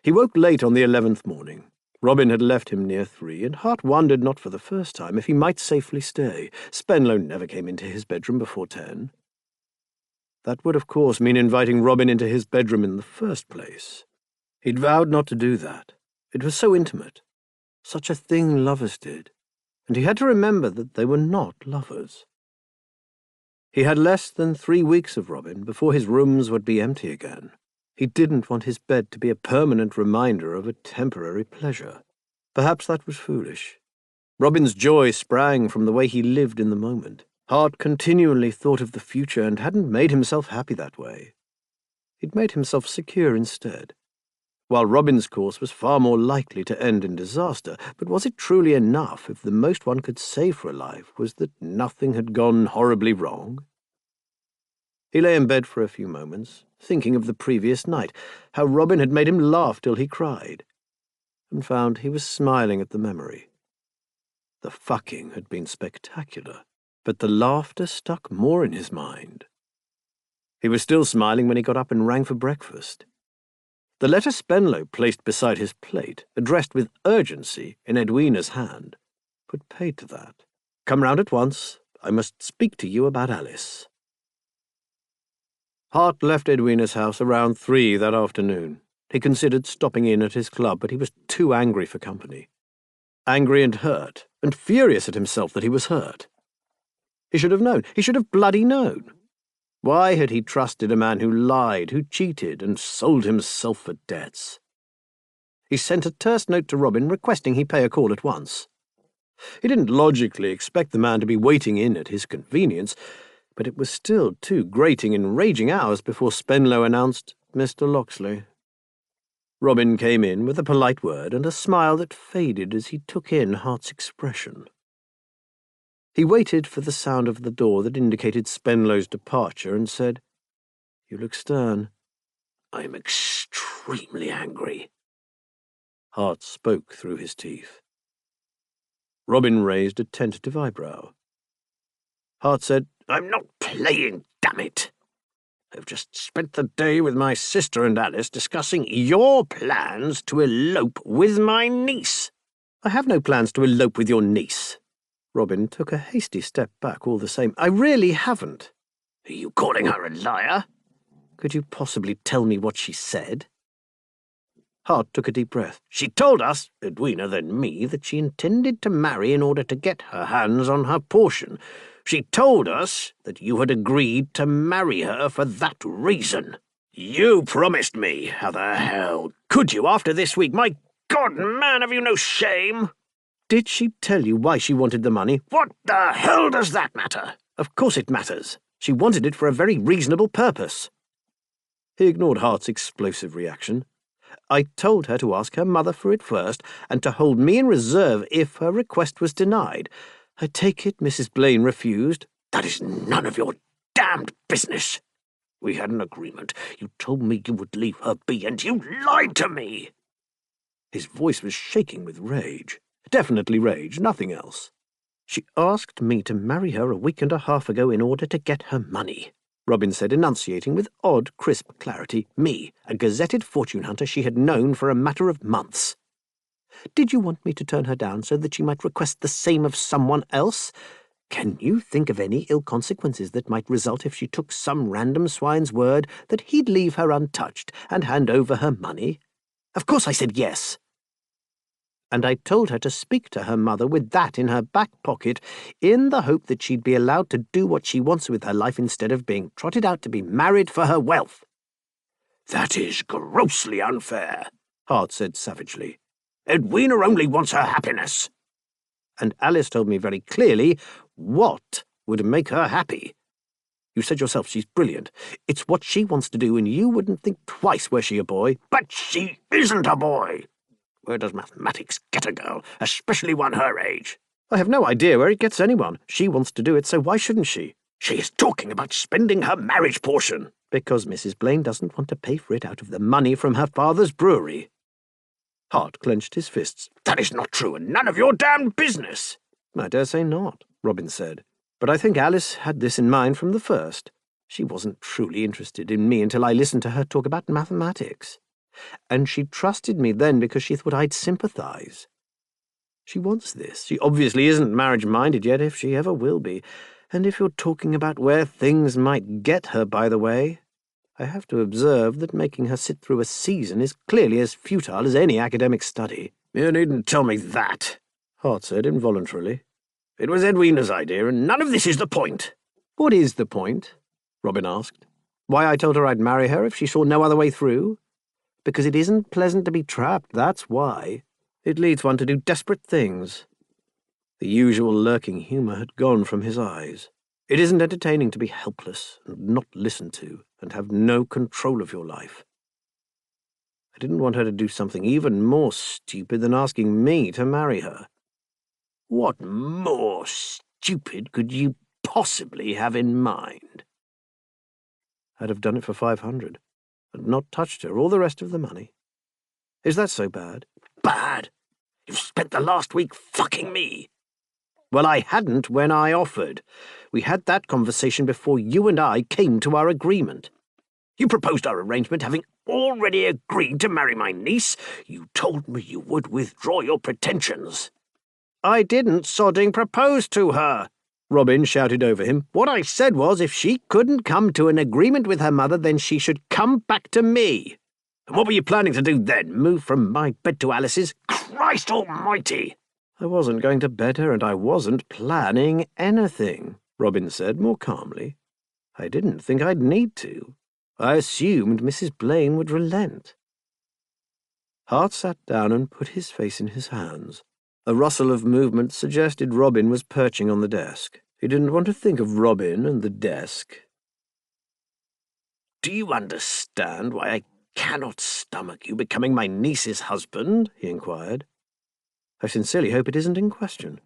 He woke late on the 11th morning. Robin had left him near 3, and Hart wondered not for the first time if he might safely stay. Spenlow never came into his bedroom before 10. That would, of course, mean inviting Robin into his bedroom in the first place. He'd vowed not to do that. It was so intimate. Such a thing lovers did. And he had to remember that they were not lovers. He had less than 3 weeks of Robin before his rooms would be empty again. He didn't want his bed to be a permanent reminder of a temporary pleasure. Perhaps that was foolish. Robin's joy sprang from the way he lived in the moment. Hart continually thought of the future and hadn't made himself happy that way. He'd made himself secure instead. While Robin's course was far more likely to end in disaster, but was it truly enough if the most one could say for a life was that nothing had gone horribly wrong? He lay in bed for a few moments, thinking of the previous night, how Robin had made him laugh till he cried, and found he was smiling at the memory. The fucking had been spectacular, but the laughter stuck more in his mind. He was still smiling when he got up and rang for breakfast. The letter Spenlow placed beside his plate, addressed with urgency in Edwina's hand, put paid to that. "Come round at once. I must speak to you about Alice." Hart left Edwina's house around 3 that afternoon. He considered stopping in at his club, but he was too angry for company. Angry and hurt, and furious at himself that he was hurt. He should have known. He should have bloody known. Why had he trusted a man who lied, who cheated, and sold himself for debts? He sent a terse note to Robin requesting he pay a call at once. He didn't logically expect the man to be waiting in at his convenience, but it was still 2 grating and raging hours before Spenlow announced Mr. Locksley. Robin came in with a polite word and a smile that faded as he took in Hart's expression. He waited for the sound of the door that indicated Spenlow's departure and said, "You look stern." "I'm extremely angry." Hart spoke through his teeth. Robin raised a tentative eyebrow. Hart said, "I'm not playing, damn it. I've just spent the day with my sister and Alice discussing your plans to elope with my niece." "I have no plans to elope with your niece." Robin took a hasty step back all the same. "I really haven't." "Are you calling her a liar?" "Could you possibly tell me what she said?" Hart took a deep breath. "She told us, Edwina then me, that she intended to marry in order to get her hands on her portion. She told us that you had agreed to marry her for that reason." "You promised me. How the hell could you after this week? My God, man, have you no shame?" "Did she tell you why she wanted the money?" "What the hell does that matter?" "Of course it matters. She wanted it for a very reasonable purpose." He ignored Hart's explosive reaction. "I told her to ask her mother for it first, and to hold me in reserve if her request was denied. I take it Mrs. Blaine refused?" "That is none of your damned business. We had an agreement. You told me you would leave her be, and you lied to me." His voice was shaking with rage. Definitely rage, nothing else. "She asked me to marry her a week and a half ago in order to get her money," Robin said, enunciating with odd, crisp clarity. "Me, a gazetted fortune hunter she had known for a matter of months. Did you want me to turn her down so that she might request the same of someone else? Can you think of any ill consequences that might result if she took some random swine's word that he'd leave her untouched and hand over her money? Of course I said yes. And I told her to speak to her mother with that in her back pocket, in the hope that she'd be allowed to do what she wants with her life instead of being trotted out to be married for her wealth." "That is grossly unfair," Hart said savagely. "Edwina only wants her happiness." "And Alice told me very clearly what would make her happy. You said yourself she's brilliant. It's what she wants to do, and you wouldn't think twice were she a boy." "But she isn't a boy. Where does mathematics get a girl, especially one her age?" I have no idea where it gets anyone. She wants to do it, so why shouldn't she? She is talking about spending her marriage portion. Because Mrs. Blaine doesn't want to pay for it out of the money from her father's brewery. Hart clenched his fists. That is not true, and none of your damned business. I dare say not, Robin said. But I think Alice had this in mind from the first. She wasn't truly interested in me until I listened to her talk about mathematics. And she trusted me then because she thought I'd sympathize. She wants this. She obviously isn't marriage-minded yet, if she ever will be. And if you're talking about where things might get her, by the way, I have to observe that making her sit through a season is clearly as futile as any academic study. You needn't tell me that, Hart said involuntarily. It was Edwina's idea, and none of this is the point. What is the point? Robin asked. Why I told her I'd marry her if she saw no other way through? Because it isn't pleasant to be trapped, that's why. It leads one to do desperate things. The usual lurking humour had gone from his eyes. It isn't entertaining to be helpless and not listened to and have no control of your life. I didn't want her to do something even more stupid than asking me to marry her. What more stupid could you possibly have in mind? I'd have done it for 500 and not touched her or the rest of the money. Is that so bad? Bad? You've spent the last week fucking me. Well, I hadn't when I offered. We had that conversation before you and I came to our agreement. You proposed our arrangement having already agreed to marry my niece. You told me you would withdraw your pretensions. I didn't sodding propose to her, Robin shouted over him. What I said was if she couldn't come to an agreement with her mother, then she should come back to me. And what were you planning to do then? Move from my bed to Alice's? Christ almighty! I wasn't going to bed her, and I wasn't planning anything, Robin said more calmly. I didn't think I'd need to. I assumed Mrs. Blaine would relent. Hart sat down and put his face in his hands. A rustle of movement suggested Robin was perching on the desk. He didn't want to think of Robin and the desk. Do you understand why I cannot stomach you becoming my niece's husband? He inquired. I sincerely hope it isn't in question.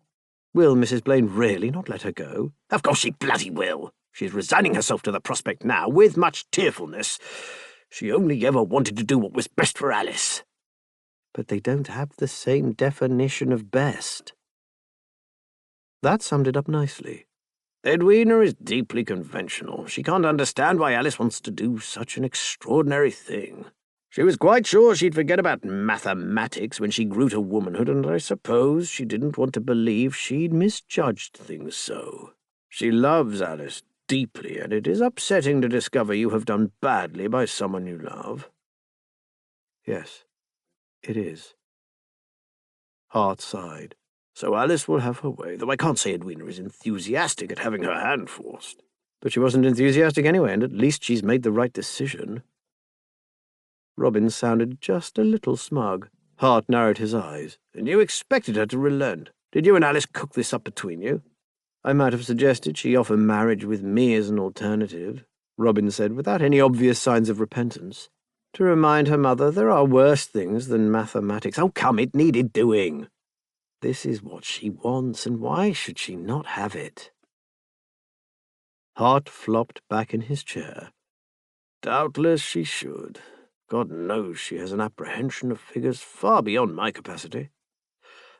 Will Mrs. Blaine really not let her go? Of course she bloody will. She's resigning herself to the prospect now, with much tearfulness. She only ever wanted to do what was best for Alice. But they don't have the same definition of best. That summed it up nicely. Edwina is deeply conventional. She can't understand why Alice wants to do such an extraordinary thing. She was quite sure she'd forget about mathematics when she grew to womanhood, and I suppose she didn't want to believe she'd misjudged things so. She loves Alice deeply, and it is upsetting to discover you have done badly by someone you love. Yes, it is. Hart sighed. So Alice will have her way, though I can't say Edwina is enthusiastic at having her hand forced. But she wasn't enthusiastic anyway, and at least she's made the right decision. Robin sounded just a little smug. Hart narrowed his eyes. And you expected her to relent. Did you and Alice cook this up between you? I might have suggested she offer marriage with me as an alternative, Robin said, without any obvious signs of repentance. To remind her mother there are worse things than mathematics. Oh, come, it needed doing. This is what she wants, and why should she not have it? Hart flopped back in his chair. Doubtless she should. God knows she has an apprehension of figures far beyond my capacity.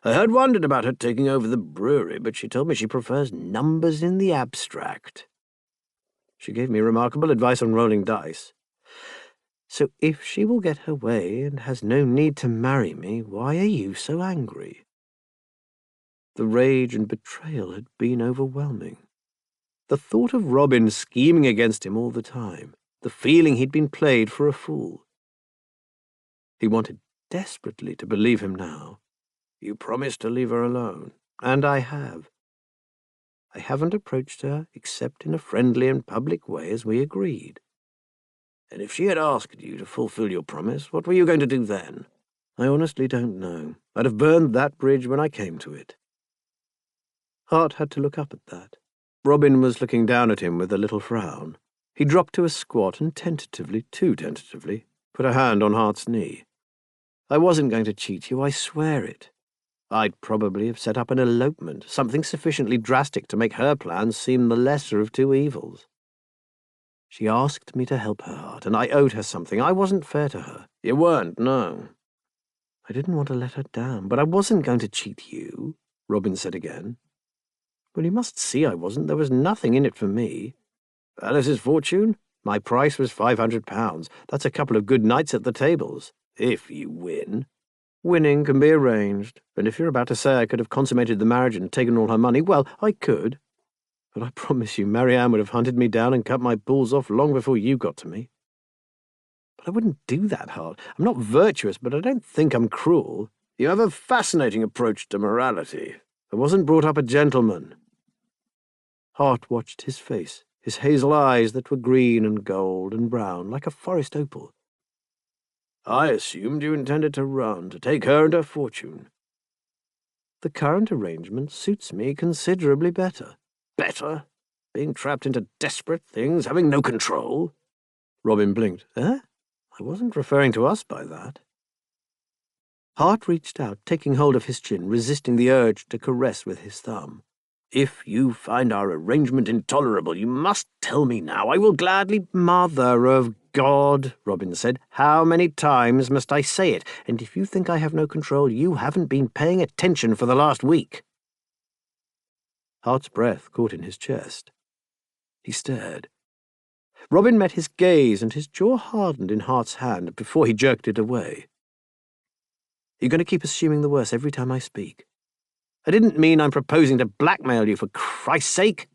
I had wondered about her taking over the brewery, but she told me she prefers numbers in the abstract. She gave me remarkable advice on rolling dice. So if she will get her way and has no need to marry me, why are you so angry? The rage and betrayal had been overwhelming. The thought of Robin scheming against him all the time, the feeling he'd been played for a fool. He wanted desperately to believe him now. You promised to leave her alone. And I have. I haven't approached her except in a friendly and public way as we agreed. And if she had asked you to fulfill your promise, what were you going to do then? I honestly don't know. I'd have burned that bridge when I came to it. Hart had to look up at that. Robin was looking down at him with a little frown. He dropped to a squat and tentatively, too tentatively, put a hand on Hart's knee. I wasn't going to cheat you, I swear it. I'd probably have set up an elopement, something sufficiently drastic to make her plans seem the lesser of two evils. She asked me to help her heart, and I owed her something. I wasn't fair to her. You weren't, no. I didn't want to let her down, but I wasn't going to cheat you, Robin said again. Well, you must see I wasn't. There was nothing in it for me. Alice's fortune? My price was £500. That's a couple of good nights at the tables, if you win. Winning can be arranged, and if you're about to say I could have consummated the marriage and taken all her money, well, I could. But I promise you, Marianne would have hunted me down and cut my balls off long before you got to me. But I wouldn't do that, Hart. I'm not virtuous, but I don't think I'm cruel. You have a fascinating approach to morality. I wasn't brought up a gentleman. Hart watched his face, his hazel eyes that were green and gold and brown, like a forest opal. I assumed you intended to run, to take her and her fortune. The current arrangement suits me considerably better. Better? Being trapped into desperate things, having no control? Robin blinked. Eh? I wasn't referring to us by that. Hart reached out, taking hold of his chin, resisting the urge to caress with his thumb. If you find our arrangement intolerable, you must tell me now. I will gladly— Mother of God, Robin said. How many times must I say it? And if you think I have no control, you haven't been paying attention for the last week. Hart's breath caught in his chest. He stared. Robin met his gaze, and his jaw hardened in Hart's hand before he jerked it away. You're going to keep assuming the worst every time I speak. I didn't mean I'm proposing to blackmail you, for Christ's sake.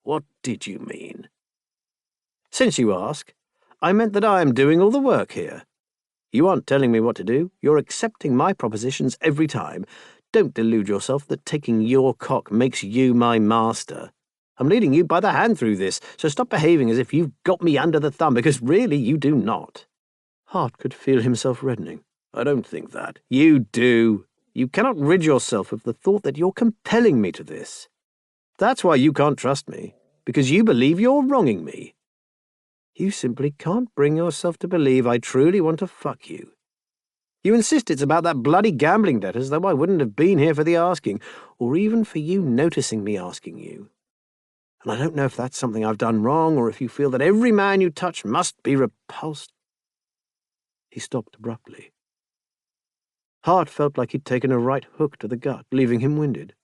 What did you mean? Since you ask, I meant that I am doing all the work here. You aren't telling me what to do. You're accepting my propositions every time. Don't delude yourself that taking your cock makes you my master. I'm leading you by the hand through this, so stop behaving as if you've got me under the thumb, because really you do not. Hart could feel himself reddening. I don't think that. You do. You cannot rid yourself of the thought that you're compelling me to this. That's why you can't trust me, because you believe you're wronging me. You simply can't bring yourself to believe I truly want to fuck you. You insist it's about that bloody gambling debt, as though I wouldn't have been here for the asking, or even for you noticing me asking you. And I don't know if that's something I've done wrong, or if you feel that every man you touch must be repulsed. He stopped abruptly. Hart felt like he'd taken a right hook to the gut, leaving him winded.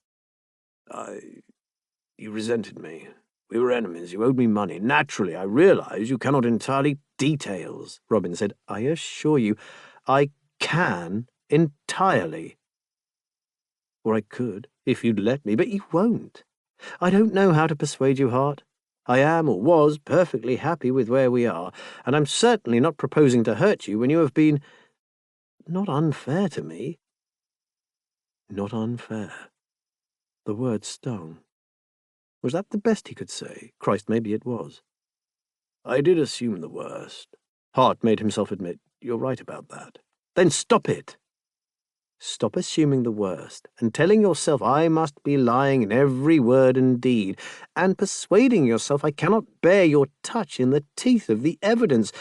You resented me. We were enemies. You owed me money. Naturally, I realize you cannot entirely— Details, Robin said. I assure you, I can entirely. Or I could, if you'd let me, but you won't. I don't know how to persuade you, Hart. I am, or was, perfectly happy with where we are, and I'm certainly not proposing to hurt you when you have been— not unfair to me. Not unfair. The word stung. Was that the best he could say? Christ, maybe it was. I did assume the worst. Hart made himself admit. You're right about that. Then stop it. Stop assuming the worst, and telling yourself I must be lying in every word and deed, and persuading yourself I cannot bear your touch in the teeth of the evidence,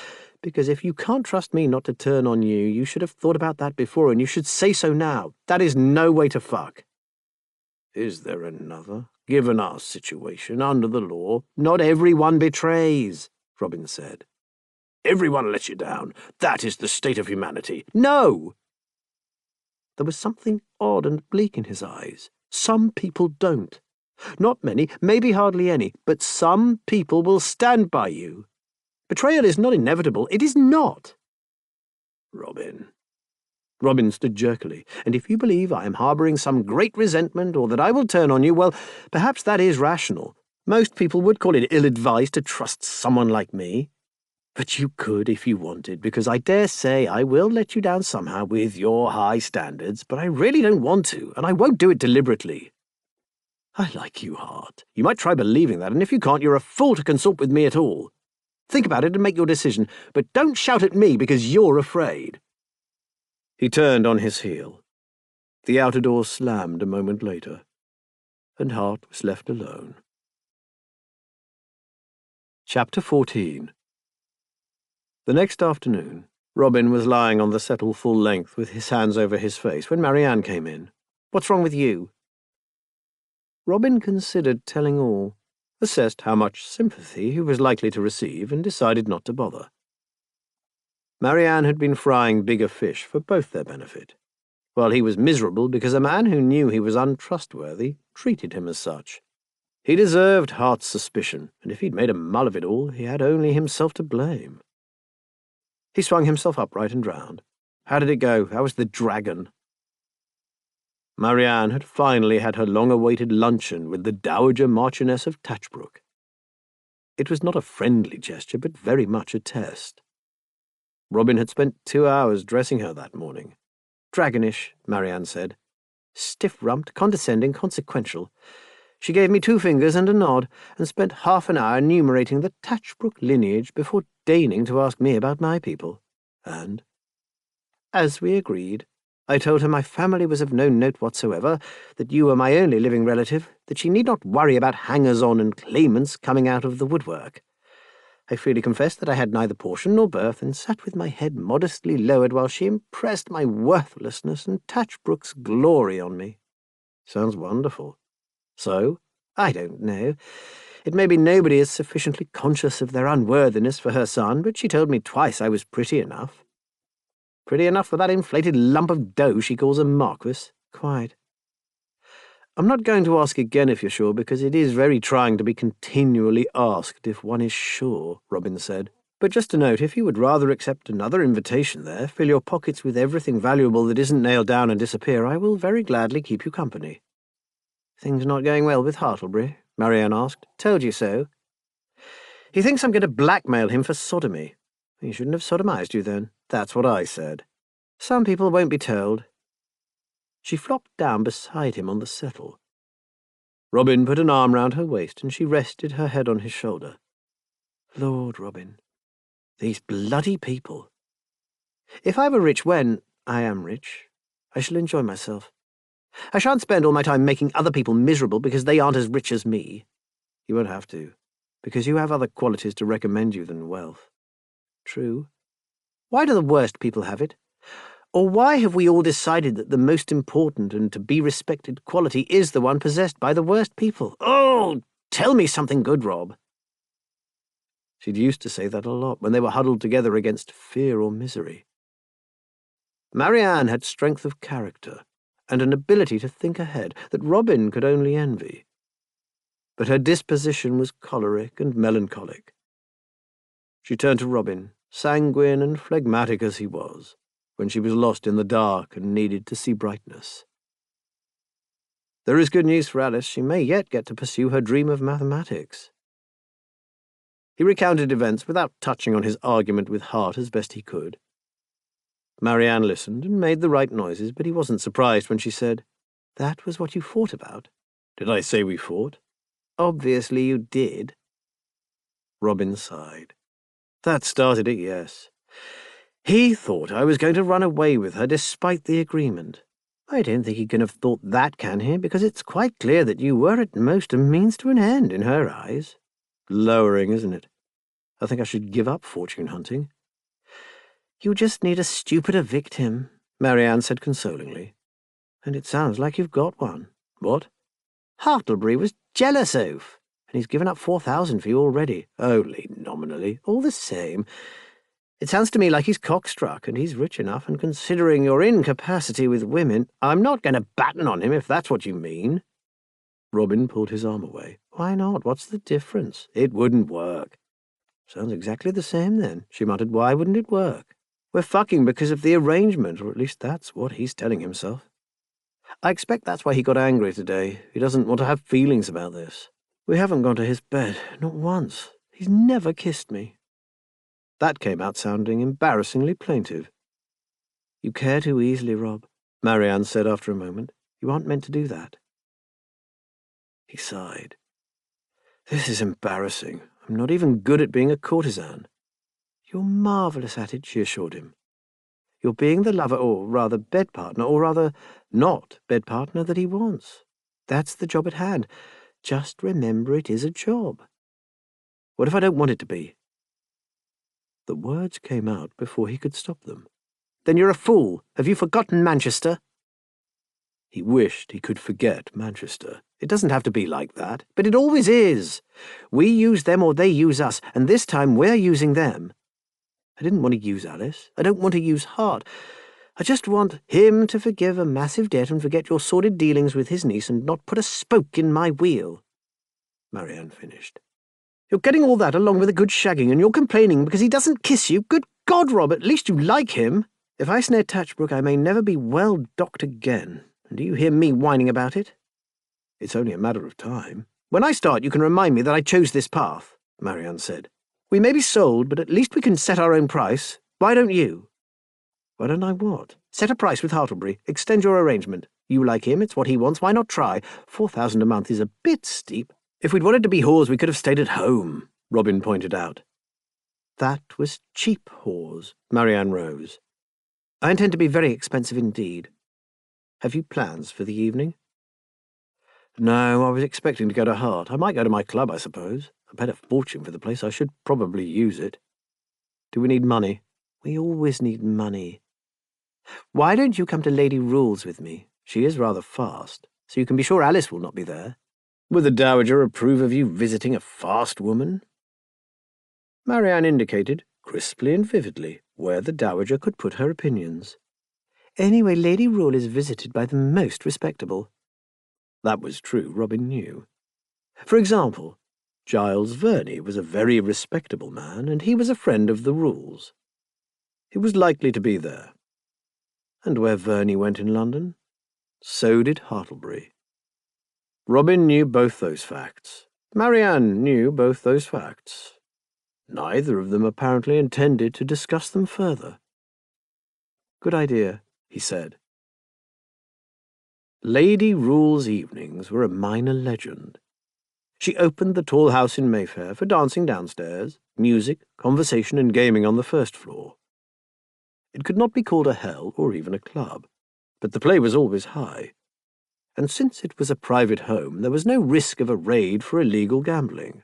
because if you can't trust me not to turn on you, you should have thought about that before, and you should say so now. That is no way to fuck. Is there another? Given our situation, under the law, not everyone betrays, Robin said. Everyone lets you down. That is the state of humanity. No! There was something odd and bleak in his eyes. Some people don't. Not many, maybe hardly any, but some people will stand by you. Betrayal is not inevitable. It is not. Robin stood jerkily, and if you believe I am harbouring some great resentment, or that I will turn on you, well, perhaps that is rational. Most people would call it ill-advised to trust someone like me. But you could if you wanted, because I dare say I will let you down somehow with your high standards, but I really don't want to, and I won't do it deliberately. I like you, Hart. You might try believing that, and if you can't, you're a fool to consult with me at all. Think about it and make your decision, but don't shout at me because you're afraid. He turned on his heel. The outer door slammed a moment later, and Hart was left alone. Chapter 14. The next afternoon, Robin was lying on the settle full length with his hands over his face when Marianne came in. What's wrong with you?" Robin considered telling all, assessed how much sympathy he was likely to receive, and decided not to bother. Marianne had been frying bigger fish for both their benefit, while he was miserable because a man who knew he was untrustworthy treated him as such. He deserved Hart's suspicion, and if he'd made a mull of it all, he had only himself to blame. He swung himself upright and drowned. How did it go? How was the dragon? Marianne had finally had her long-awaited luncheon with the Dowager Marchioness of Tatchbrook. It was not a friendly gesture, but very much a test. Robin had spent 2 hours dressing her that morning. Dragonish, Marianne said. Stiff-rumped, condescending, consequential. She gave me 2 fingers and a nod, and spent half an hour enumerating the Tatchbrook lineage before deigning to ask me about my people. And, as we agreed, I told her my family was of no note whatsoever, that you were my only living relative, that she need not worry about hangers-on and claimants coming out of the woodwork. I freely confessed that I had neither portion nor birth, and sat with my head modestly lowered while she impressed my worthlessness and Tatchbrook's glory on me. Sounds wonderful. So, I don't know. It may be nobody is sufficiently conscious of their unworthiness for her son, but she told me twice I was pretty enough. Pretty enough for that inflated lump of dough she calls a marquis. Quite. I'm not going to ask again if you're sure, because it is very trying to be continually asked if one is sure, Robin said. But just a note, if you would rather accept another invitation there, fill your pockets with everything valuable that isn't nailed down and disappear, I will very gladly keep you company. Things not going well with Hartlebury? Marianne asked. Told you so. He thinks I'm going to blackmail him for sodomy. He shouldn't have sodomized you then. That's what I said. Some people won't be told. She flopped down beside him on the settle. Robin put an arm round her waist, and she rested her head on his shoulder. Lord, Robin, these bloody people. If I were rich when I am rich, I shall enjoy myself. I shan't spend all my time making other people miserable because they aren't as rich as me. You won't have to, because you have other qualities to recommend you than wealth. True. Why do the worst people have it? Or why have we all decided that the most important and to be respected quality is the one possessed by the worst people? Oh, tell me something good, Rob. She'd used to say that a lot when they were huddled together against fear or misery. Marianne had strength of character and an ability to think ahead that Robin could only envy. But her disposition was choleric and melancholic. She turned to Robin, sanguine and phlegmatic as he was, when she was lost in the dark and needed to see brightness. There is good news for Alice. She may yet get to pursue her dream of mathematics. He recounted events without touching on his argument with Hart as best he could. Marianne listened and made the right noises, but he wasn't surprised when she said, That was what you fought about? Did I say we fought? Obviously you did. Robin sighed. That started it, yes. He thought I was going to run away with her despite the agreement. I don't think he can have thought that, can he? Because it's quite clear that you were at most a means to an end in her eyes. Lowering, isn't it? I think I should give up fortune hunting. You just need a stupider victim, Marianne said consolingly. And it sounds like you've got one. What? Hartlebury was jealous, Oaf, and he's given up 4,000 for you already. Only nominally. All the same. It sounds to me like he's cockstruck, and he's rich enough, and considering your incapacity with women, I'm not going to batten on him if that's what you mean. Robin pulled his arm away. Why not? What's the difference? It wouldn't work. Sounds exactly the same then, she muttered. Why wouldn't it work? We're fucking because of the arrangement, or at least that's what he's telling himself. I expect that's why he got angry today. He doesn't want to have feelings about this. We haven't gone to his bed, not once. He's never kissed me. That came out sounding embarrassingly plaintive. You care too easily, Rob, Marianne said after a moment. You aren't meant to do that. He sighed. This is embarrassing. I'm not even good at being a courtesan. You're marvellous at it, she assured him. You're being the lover, or rather bed partner, or rather not bed partner that he wants. That's the job at hand. Just remember it is a job. What if I don't want it to be? The words came out before he could stop them. Then you're a fool. Have you forgotten Manchester? He wished he could forget Manchester. It doesn't have to be like that, but it always is. We use them or they use us, and this time we're using them. I didn't want to use Alice. I don't want to use Hart. I just want him to forgive a massive debt and forget your sordid dealings with his niece and not put a spoke in my wheel. Marianne finished. You're getting all that along with a good shagging, and you're complaining because he doesn't kiss you. Good God, Rob, at least you like him. If I snare Tatchbrook, I may never be well docked again. And do you hear me whining about it? It's only a matter of time. When I start, you can remind me that I chose this path, Marianne said. We may be sold, but at least we can set our own price. Why don't you? Why don't I what? Set a price with Hartlebury. Extend your arrangement. You like him, it's what he wants. Why not try? 4,000 a month is a bit steep. If we'd wanted to be whores, we could have stayed at home, Robin pointed out. That was cheap whores, Marianne rose. I intend to be very expensive indeed. Have you plans for the evening? No, I was expecting to go to Hart. I might go to my club, I suppose. I paid a fortune for the place. I should probably use it. Do we need money? We always need money. Why don't you come to Lady Rule's with me? She is rather fast, so you can be sure Alice will not be there. Would the Dowager approve of you visiting a fast woman? Marianne indicated, crisply and vividly, where the Dowager could put her opinions. Anyway, Lady Rule is visited by the most respectable. That was true, Robin knew. For example, Giles Verney was a very respectable man, and he was a friend of the Rules. He was likely to be there. And where Verney went in London, so did Hartlebury. Robin knew both those facts. Marianne knew both those facts. Neither of them apparently intended to discuss them further. Good idea, he said. Lady Rule's evenings were a minor legend. She opened the tall house in Mayfair for dancing downstairs, music, conversation and gaming on the first floor. It could not be called a hell or even a club, but the play was always high. And since it was a private home, there was no risk of a raid for illegal gambling.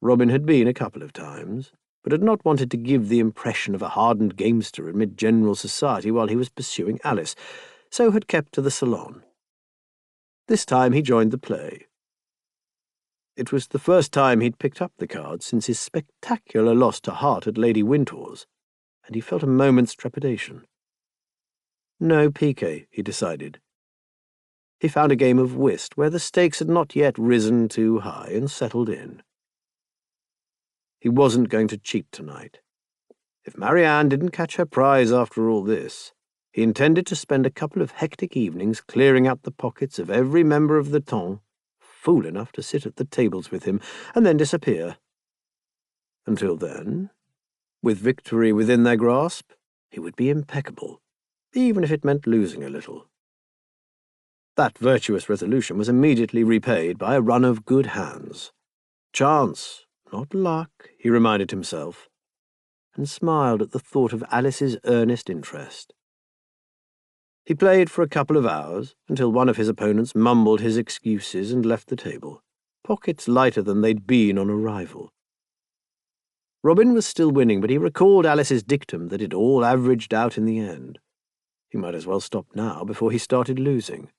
Robin had been a couple of times, but had not wanted to give the impression of a hardened gamester amid general society while he was pursuing Alice, so had kept to the salon. This time he joined the play. It was the first time he'd picked up the cards since his spectacular loss to Hart at Lady Wintour's, and he felt a moment's trepidation. No piquet, he decided. He found a game of whist where the stakes had not yet risen too high and settled in. He wasn't going to cheat tonight. If Marianne didn't catch her prize after all this, he intended to spend a couple of hectic evenings clearing out the pockets of every member of the ton, fool enough to sit at the tables with him, and then disappear. Until then, with victory within their grasp, he would be impeccable, even if it meant losing a little. That virtuous resolution was immediately repaid by a run of good hands. Chance, not luck, he reminded himself, and smiled at the thought of Alice's earnest interest. He played for a couple of hours, until one of his opponents mumbled his excuses and left the table, pockets lighter than they'd been on arrival. Robin was still winning, but he recalled Alice's dictum that it all averaged out in the end. He might as well stop now before he started losing.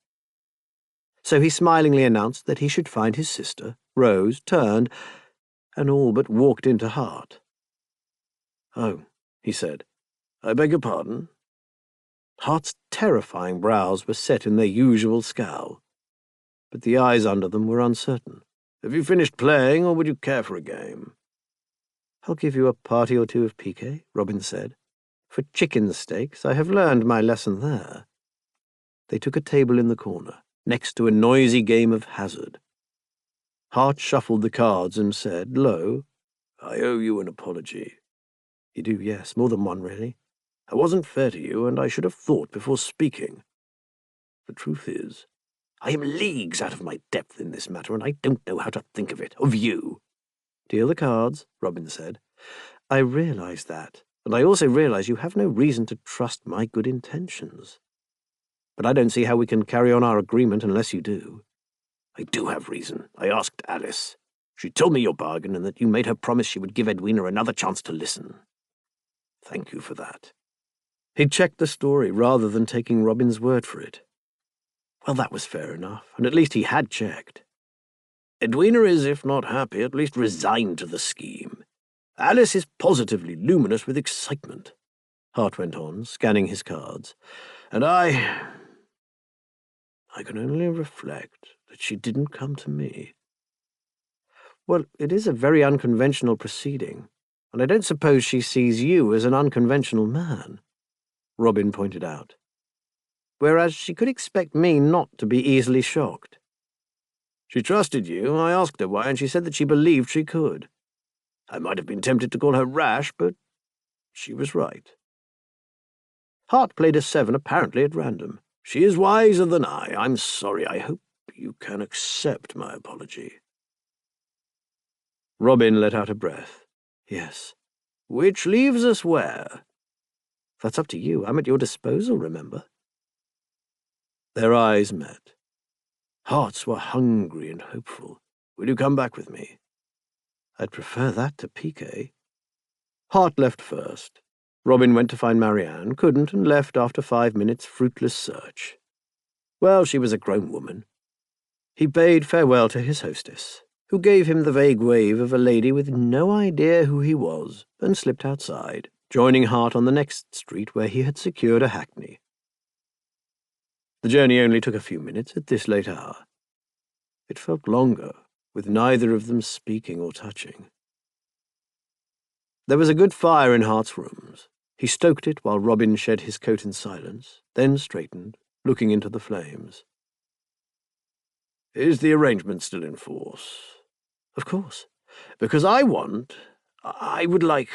So he smilingly announced that he should find his sister, rose, turned, and all but walked into Hart. "Oh," he said, "I beg your pardon?" Hart's terrifying brows were set in their usual scowl, but the eyes under them were uncertain. "Have you finished playing, or would you care for a game?" "I'll give you a party or two of piquet," Robin said. "For chicken steaks, I have learned my lesson there." They took a table in the corner, next to a noisy game of hazard. Hart shuffled the cards and said, low, "I owe you an apology." "You do, yes, more than one, really." "I wasn't fair to you, and I should have thought before speaking. The truth is, I am leagues out of my depth in this matter, and I don't know how to think of you." "Deal the cards," Robin said. "I realize that, and I also realize you have no reason to trust my good intentions. But I don't see how we can carry on our agreement unless you do." "I do have reason. I asked Alice. She told me your bargain and that you made her promise she would give Edwina another chance to listen. Thank you for that." He checked the story rather than taking Robin's word for it. Well, that was fair enough, and at least he had checked. Edwina is, if not happy, at least resigned to the scheme. Alice is positively luminous with excitement, Hart went on, scanning his cards, and I can only reflect that she didn't come to me. Well, it is a very unconventional proceeding, and I don't suppose she sees you as an unconventional man, Robin pointed out. Whereas she could expect me not to be easily shocked. She trusted you. I asked her why, and she said that she believed she could. I might have been tempted to call her rash, but she was right. Hart played a 7 apparently at random. She is wiser than I. I'm sorry. I hope you can accept my apology. Robin let out a breath. Yes. Which leaves us where? That's up to you. I'm at your disposal, remember? Their eyes met. Hearts were hungry and hopeful. Will you come back with me? I'd prefer that to piquet. Hart left first. Robin went to find Marianne, couldn't, and left after 5 minutes' fruitless search. Well, she was a grown woman. He bade farewell to his hostess, who gave him the vague wave of a lady with no idea who he was, and slipped outside, joining Hart on the next street where he had secured a hackney. The journey only took a few minutes at this late hour. It felt longer, with neither of them speaking or touching. There was a good fire in Hart's rooms. He stoked it while Robin shed his coat in silence, then straightened, looking into the flames. Is the arrangement still in force? Of course. Because I would like...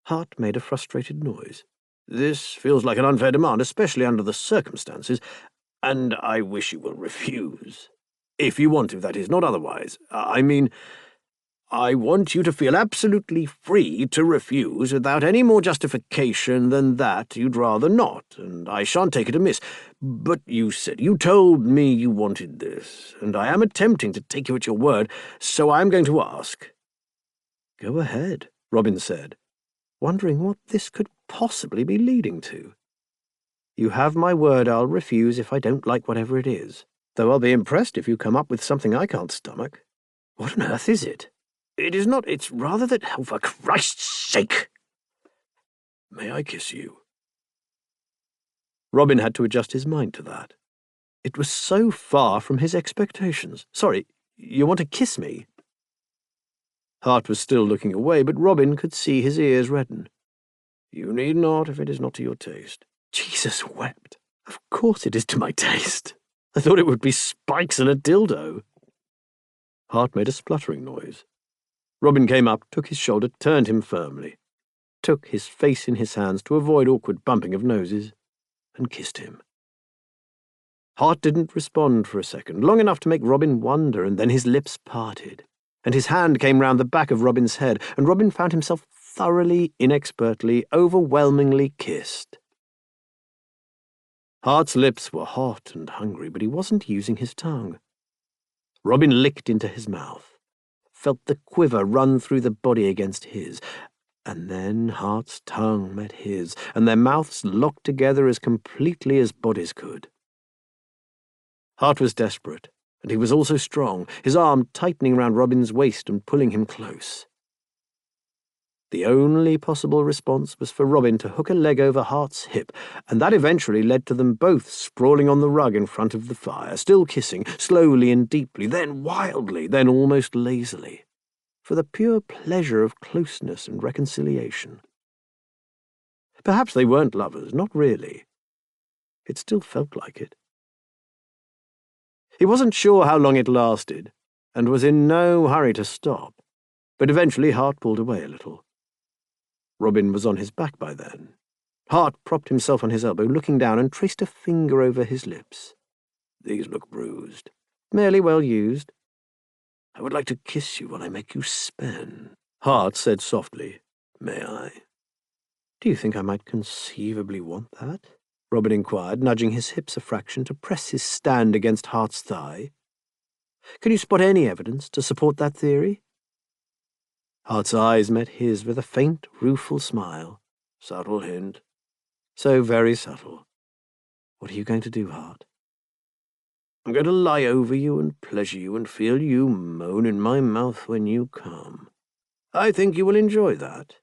Hart made a frustrated noise. This feels like an unfair demand, especially under the circumstances, and I wish you will refuse. If you want to, that is, not otherwise. I mean, I want you to feel absolutely free to refuse without any more justification than that you'd rather not, and I shan't take it amiss. But you told me you wanted this, and I am attempting to take you at your word, so I'm going to ask. Go ahead, Robin said, wondering what this could possibly be leading to. You have my word I'll refuse if I don't like whatever it is, though I'll be impressed if you come up with something I can't stomach. What on earth is it? It is not, it's rather that, oh, for Christ's sake! May I kiss you? Robin had to adjust his mind to that. It was so far from his expectations. Sorry, you want to kiss me? Hart was still looking away, but Robin could see his ears redden. You need not, if it is not to your taste. Jesus wept. Of course it is to my taste. I thought it would be spikes and a dildo. Hart made a spluttering noise. Robin came up, took his shoulder, turned him firmly, took his face in his hands to avoid awkward bumping of noses, and kissed him. Hart didn't respond for a second, long enough to make Robin wonder, and then his lips parted, and his hand came round the back of Robin's head, and Robin found himself thoroughly, inexpertly, overwhelmingly kissed. Hart's lips were hot and hungry, but he wasn't using his tongue. Robin licked into his mouth, felt the quiver run through the body against his, and then Hart's tongue met his, and their mouths locked together as completely as bodies could. Hart was desperate, and he was also strong, his arm tightening round Robin's waist and pulling him close. The only possible response was for Robin to hook a leg over Hart's hip, and that eventually led to them both sprawling on the rug in front of the fire, still kissing, slowly and deeply, then wildly, then almost lazily, for the pure pleasure of closeness and reconciliation. Perhaps they weren't lovers, not really. It still felt like it. He wasn't sure how long it lasted, and was in no hurry to stop, but eventually Hart pulled away a little. Robin was on his back by then. Hart propped himself on his elbow, looking down, and traced a finger over his lips. These look bruised. Merely well used. I would like to kiss you while I make you spin. Hart said softly, May I? Do you think I might conceivably want that? Robin inquired, nudging his hips a fraction to press his stand against Hart's thigh. Can you spot any evidence to support that theory? Hart's eyes met his with a faint, rueful smile. Subtle hint. So very subtle. What are you going to do, Hart? I'm going to lie over you and pleasure you and feel you moan in my mouth when you come. I think you will enjoy that."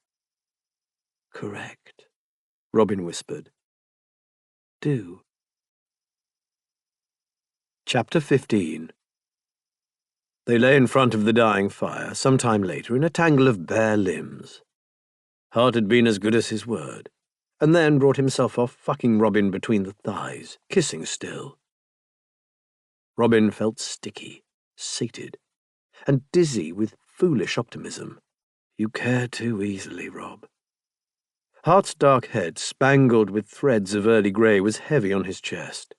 "Correct," Robin whispered. "Do." Chapter 15. They lay in front of the dying fire some time later in a tangle of bare limbs. Hart had been as good as his word, and then brought himself off fucking Robin between the thighs, kissing still. Robin felt sticky, sated, and dizzy with foolish optimism. "You care too easily, Rob." Hart's dark head, spangled with threads of early grey, was heavy on his chest.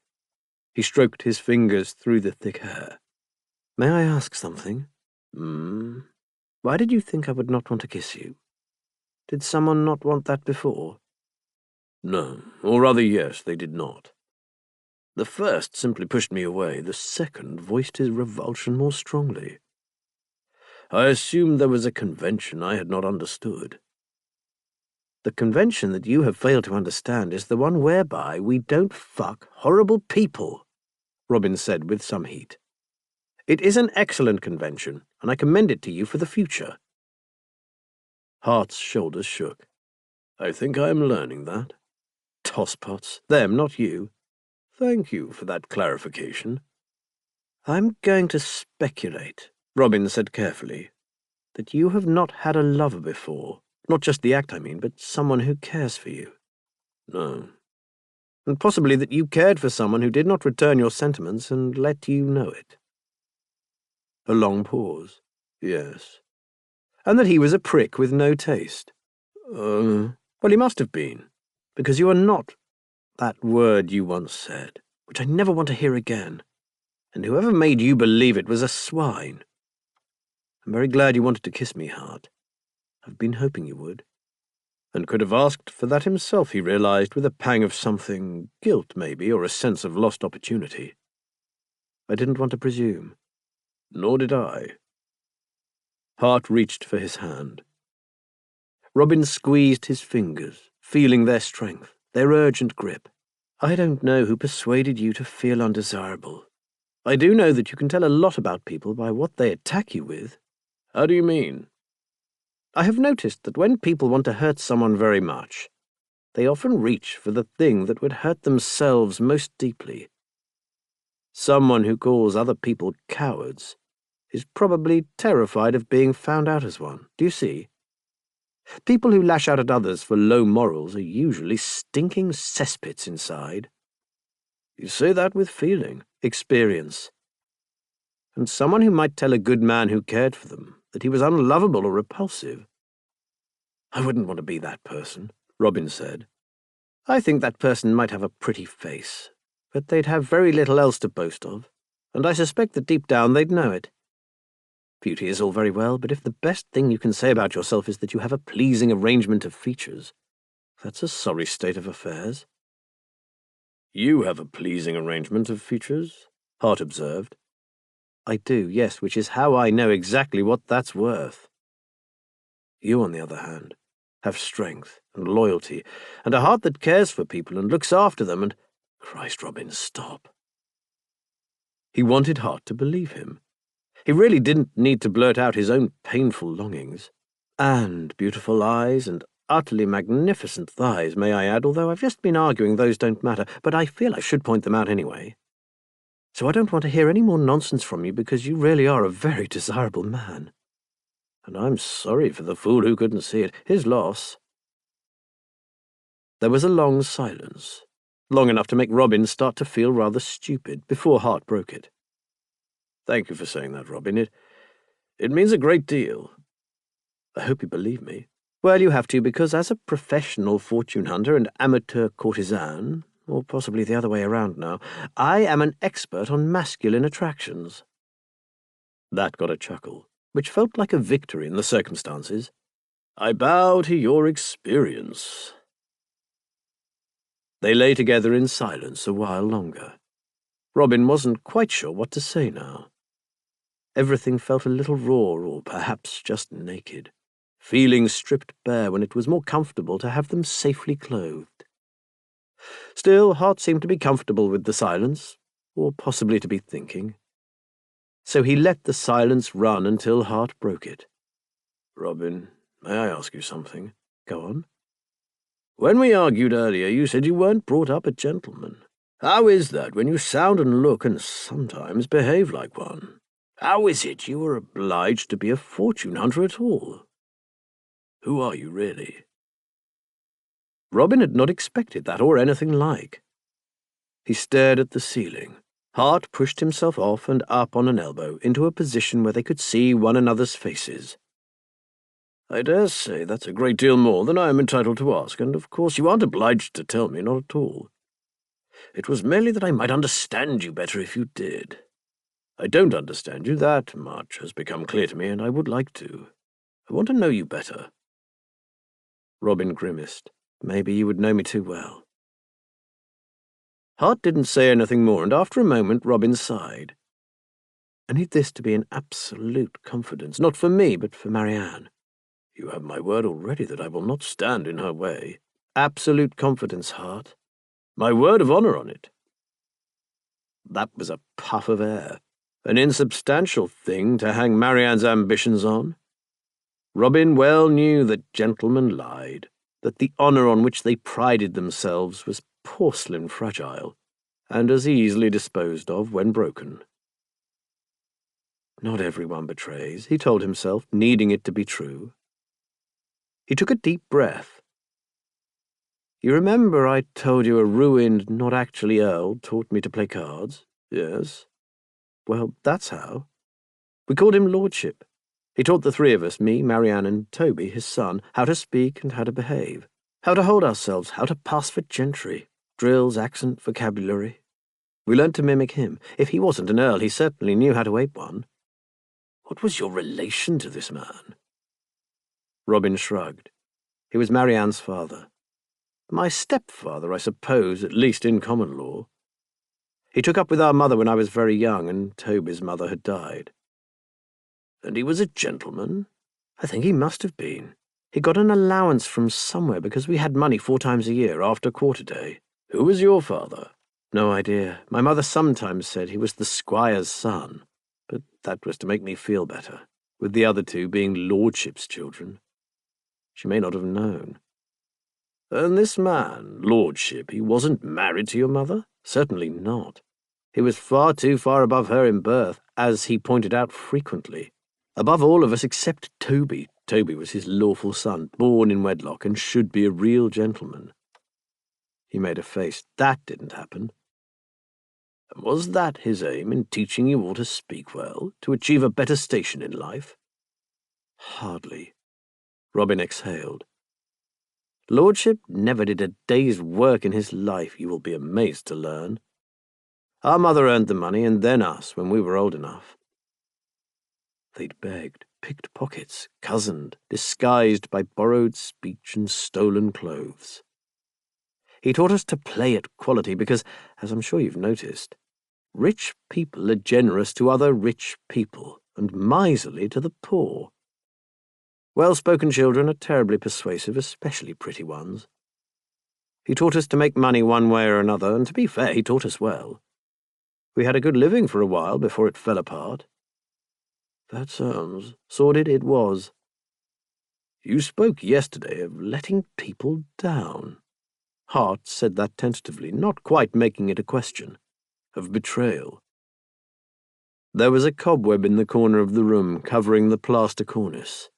He stroked his fingers through the thick hair. "May I ask something?" "Why did you think I would not want to kiss you? Did someone not want that before?" "No, or rather yes, they did not. The first simply pushed me away, the second voiced his revulsion more strongly. I assumed there was a convention I had not understood." "The convention that you have failed to understand is the one whereby we don't fuck horrible people," Robin said with some heat. "It is an excellent convention, and I commend it to you for the future." Hart's shoulders shook. "I think I am learning that. Tosspots, them, not you. Thank you for that clarification." "I'm going to speculate," Robin said carefully, "that you have not had a lover before. Not just the act, I mean, but someone who cares for you." "No." "And possibly that you cared for someone who did not return your sentiments and let you know it." A long pause. "Yes." "And that he was a prick with no taste." "Uh, "Well, he must have been, because you are not that word you once said, which I never want to hear again. And whoever made you believe it was a swine. I'm very glad you wanted to kiss me, Hart. I've been hoping you would." and could have asked for that himself, he realized, with a pang of something, guilt maybe, or a sense of lost opportunity. "I didn't want to presume." "Nor did I." Hart reached for his hand. Robin squeezed his fingers, feeling their strength, their urgent grip. "I don't know who persuaded you to feel undesirable. I do know that you can tell a lot about people by what they attack you with." "How do you mean?" "I have noticed that when people want to hurt someone very much, they often reach for the thing that would hurt themselves most deeply. Someone who calls other people cowards is probably terrified of being found out as one. Do you see? People who lash out at others for low morals are usually stinking cesspits inside." "You say that with feeling." "Experience. And someone who might tell a good man who cared for them that he was unlovable or repulsive." "I wouldn't want to be that person," Robin said. "I think that person might have a pretty face, but they'd have very little else to boast of, and I suspect that deep down they'd know it. Beauty is all very well, but if the best thing you can say about yourself is that you have a pleasing arrangement of features, that's a sorry state of affairs." "You have a pleasing arrangement of features," Hart observed. "I do, yes, which is how I know exactly what that's worth." "You, on the other hand, have strength and loyalty, and a heart that cares for people and looks after them, and—" "Christ, Robin, stop." He wanted Hart to believe him. He really didn't need to blurt out his own painful longings. "And beautiful eyes and utterly magnificent thighs, may I add, although I've just been arguing those don't matter, but I feel I should point them out anyway. So I don't want to hear any more nonsense from you because you really are a very desirable man. And I'm sorry for the fool who couldn't see it. His loss." There was a long silence, long enough to make Robin start to feel rather stupid, before Hart broke it. "Thank you for saying that, Robin. It means a great deal." "I hope you believe me." "Well, you have to, because as a professional fortune hunter and amateur courtesan, or possibly the other way around now, I am an expert on masculine attractions." That got a chuckle, which felt like a victory in the circumstances. "I bow to your experience." They lay together in silence a while longer. Robin wasn't quite sure what to say now. Everything felt a little raw, or perhaps just naked, feelings stripped bare when it was more comfortable to have them safely clothed. Still, Hart seemed to be comfortable with the silence, or possibly to be thinking. So he let the silence run until Hart broke it. "Robin, may I ask you something?" "Go on." "When we argued earlier, you said you weren't brought up a gentleman. How is that when you sound and look and sometimes behave like one? How is it you were obliged to be a fortune hunter at all? Who are you really?" Robin had not expected that or anything like. He stared at the ceiling. Hart pushed himself off and up on an elbow into a position where they could see one another's faces. "I dare say that's a great deal more than I am entitled to ask, and of course you aren't obliged to tell me, not at all. It was merely that I might understand you better if you did. I don't understand you, that much has become clear to me, and I would like to. I want to know you better." Robin grimaced. "Maybe you would know me too well." Hart didn't say anything more, and after a moment Robin sighed. "I need this to be an absolute confidence, not for me, but for Marianne." "You have my word already that I will not stand in her way." "Absolute confidence, Hart. My word of honour on it." That was a puff of air, an insubstantial thing to hang Marianne's ambitions on. Robin well knew that gentlemen lied, that the honour on which they prided themselves was porcelain fragile, and as easily disposed of when broken. Not everyone betrays, he told himself, needing it to be true. He took a deep breath. "You remember I told you a ruined, not actually earl, taught me to play cards?" "Yes." "Well, that's how. We called him Lordship. He taught the three of us, me, Marianne, and Toby, his son, how to speak and how to behave, how to hold ourselves, how to pass for gentry, drills, accent, vocabulary. We learnt to mimic him. If he wasn't an earl, he certainly knew how to ape one." "What was your relation to this man?" Robin shrugged. "He was Marianne's father. My stepfather, I suppose, at least in common law. He took up with our mother when I was very young, and Toby's mother had died." "And he was a gentleman?" "I think he must have been. He got an allowance from somewhere because we had money 4 times a year after quarter day." "Who was your father?" "No idea. My mother sometimes said he was the squire's son, but that was to make me feel better, with the other 2 being Lordship's children. She may not have known." "And this man, Lordship, he wasn't married to your mother?" "Certainly not. He was far too far above her in birth, as he pointed out frequently. Above all of us except Toby. Toby was his lawful son, born in wedlock, and should be a real gentleman." He made a face. "That didn't happen." "And was that his aim in teaching you all to speak well, to achieve a better station in life?" "Hardly." Robin exhaled. "Lordship never did a day's work in his life, you will be amazed to learn. Our mother earned the money, and then us, when we were old enough. They'd begged, picked pockets, cozened, disguised by borrowed speech and stolen clothes. He taught us to play at quality because, as I'm sure you've noticed, rich people are generous to other rich people and miserly to the poor. Well-spoken children are terribly persuasive, especially pretty ones. He taught us to make money one way or another, and to be fair, he taught us well. We had a good living for a while before it fell apart." "That sounds sordid." "It was." "You spoke yesterday of letting people down." Hart said that tentatively, not quite making it a question. "Of betrayal." There was a cobweb in the corner of the room covering the plaster cornice.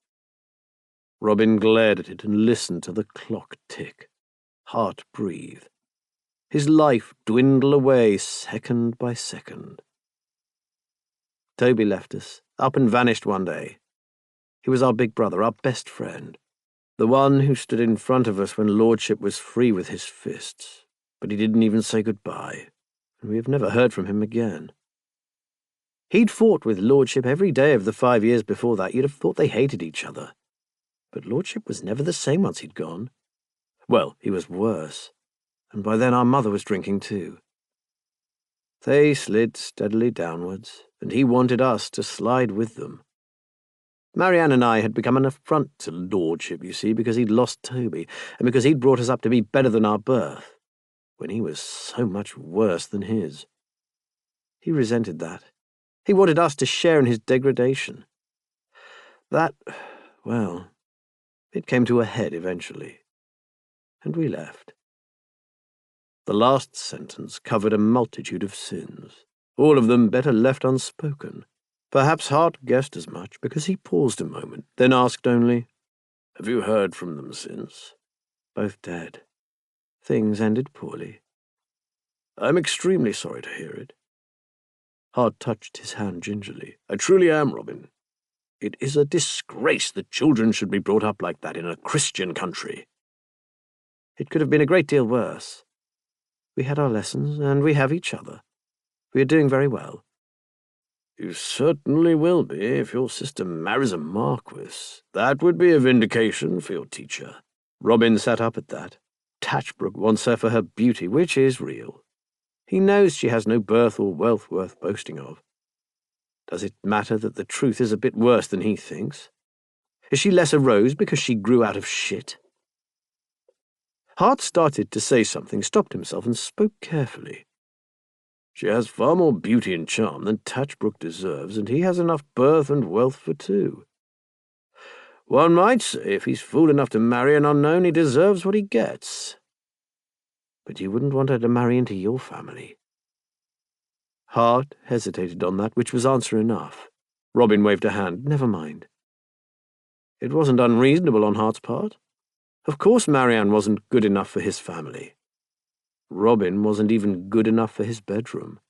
Robin glared at it and listened to the clock tick. Hart breathe. His life dwindle away second by second. Toby left us, up and vanished one day. He was our big brother, our best friend, the one who stood in front of us when Lordship was free with his fists, but he didn't even say goodbye, and we have never heard from him again. He'd fought with Lordship every day of the 5 years before that. You'd have thought they hated each other. But Lordship was never the same once he'd gone. Well, he was worse, and by then our mother was drinking too. They slid steadily downwards, and he wanted us to slide with them. Marianne and I had become an affront to Lordship, you see, because he'd lost Toby, and because he'd brought us up to be better than our birth, when he was so much worse than his. He resented that. He wanted us to share in his degradation. That, well, it came to a head eventually, and we left. The last sentence covered a multitude of sins, all of them better left unspoken. Perhaps Hart guessed as much, because he paused a moment, then asked only, "Have you heard from them since?" "Both dead. Things ended poorly." "I'm extremely sorry to hear it." Hart touched his hand gingerly. "I truly am, Robin. It is a disgrace that children should be brought up like that in a Christian country." "It could have been a great deal worse. We had our lessons, and we have each other. We are doing very well." "You certainly will be if your sister marries a marquis. That would be a vindication for your teacher." Robin sat up at that. Tatchbrook wants her for her beauty, which is real. He knows she has no birth or wealth worth boasting of. Does it matter that the truth is a bit worse than he thinks? Is she less a rose because she grew out of shit? Hart started to say something, stopped himself, and spoke carefully. "She has far more beauty and charm than Tatchbrook deserves, and he has enough birth and wealth for two. One might say if he's fool enough to marry an unknown, he deserves what he gets. But you wouldn't want her to marry into your family." Hart hesitated on that, which was answer enough. Robin waved a hand. "Never mind." It wasn't unreasonable on Hart's part. Of course Marianne wasn't good enough for his family. Robin wasn't even good enough for his bedroom.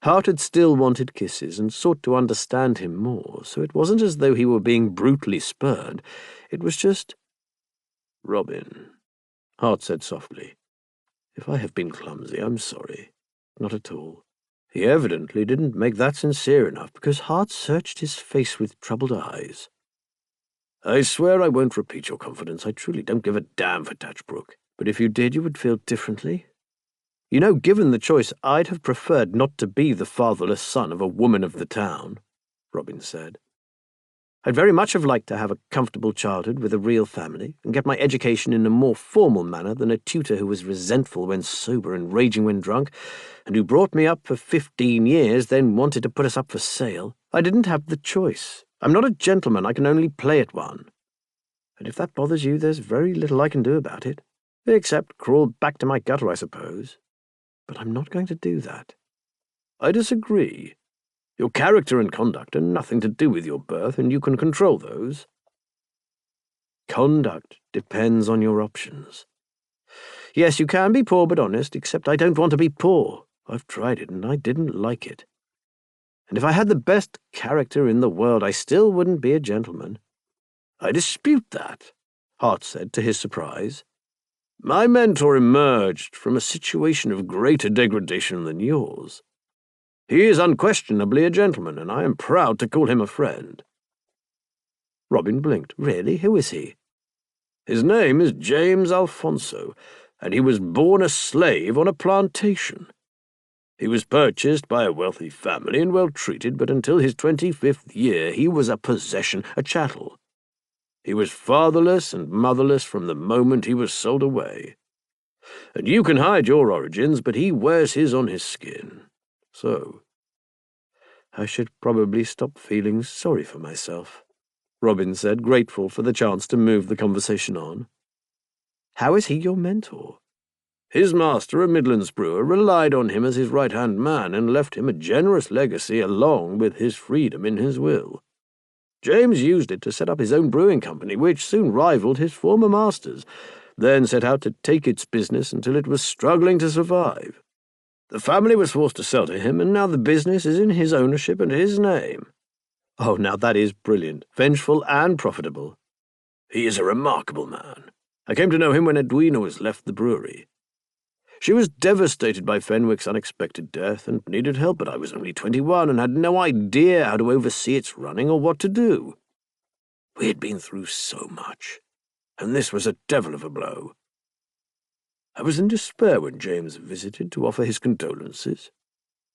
Hart had still wanted kisses and sought to understand him more, so it wasn't as though he were being brutally spurned. It was just, "Robin," Hart said softly, "if I have been clumsy, I'm sorry. Not at all." He evidently didn't make that sincere enough, because Hart searched his face with troubled eyes. "I swear I won't repeat your confidence. I truly don't give a damn for Tatchbrook. But if you did, you would feel differently. You know, given the choice, I'd have preferred not to be the fatherless son of a woman of the town," Robin said. "I'd very much have liked to have a comfortable childhood with a real family, and get my education in a more formal manner than a tutor who was resentful when sober and raging when drunk, and who brought me up for 15 years, then wanted to put us up for sale. I didn't have the choice. I'm not a gentleman, I can only play at one. And if that bothers you, there's very little I can do about it, except crawl back to my gutter, I suppose. But I'm not going to do that." "I disagree. Your character and conduct are nothing to do with your birth, and you can control those." "Conduct depends on your options. Yes, you can be poor but honest, except I don't want to be poor. I've tried it, and I didn't like it. And if I had the best character in the world, I still wouldn't be a gentleman." "I dispute that," Hart said to his surprise. "My mentor emerged from a situation of greater degradation than yours. He is unquestionably a gentleman, and I am proud to call him a friend." Robin blinked. "Really? Who is he?" "His name is James Alfonso, and he was born a slave on a plantation. He was purchased by a wealthy family and well treated, but until his 25th year he was a possession, a chattel. He was fatherless and motherless from the moment he was sold away. And you can hide your origins, but he wears his on his skin. So, I should probably stop feeling sorry for myself," Robin said, grateful for the chance to move the conversation on. "How is he your mentor?" "His master, a Midlands brewer, relied on him as his right-hand man and left him a generous legacy along with his freedom in his will. James used it to set up his own brewing company, which soon rivaled his former master's, then set out to take its business until it was struggling to survive. The family was forced to sell to him, and now the business is in his ownership and his name." "Oh, now that is brilliant, vengeful and profitable." "He is a remarkable man. I came to know him when Edwina was left the brewery. She was devastated by Fenwick's unexpected death and needed help, but I was only 21 and had no idea how to oversee its running or what to do. We had been through so much, and this was a devil of a blow. I was in despair when James visited to offer his condolences.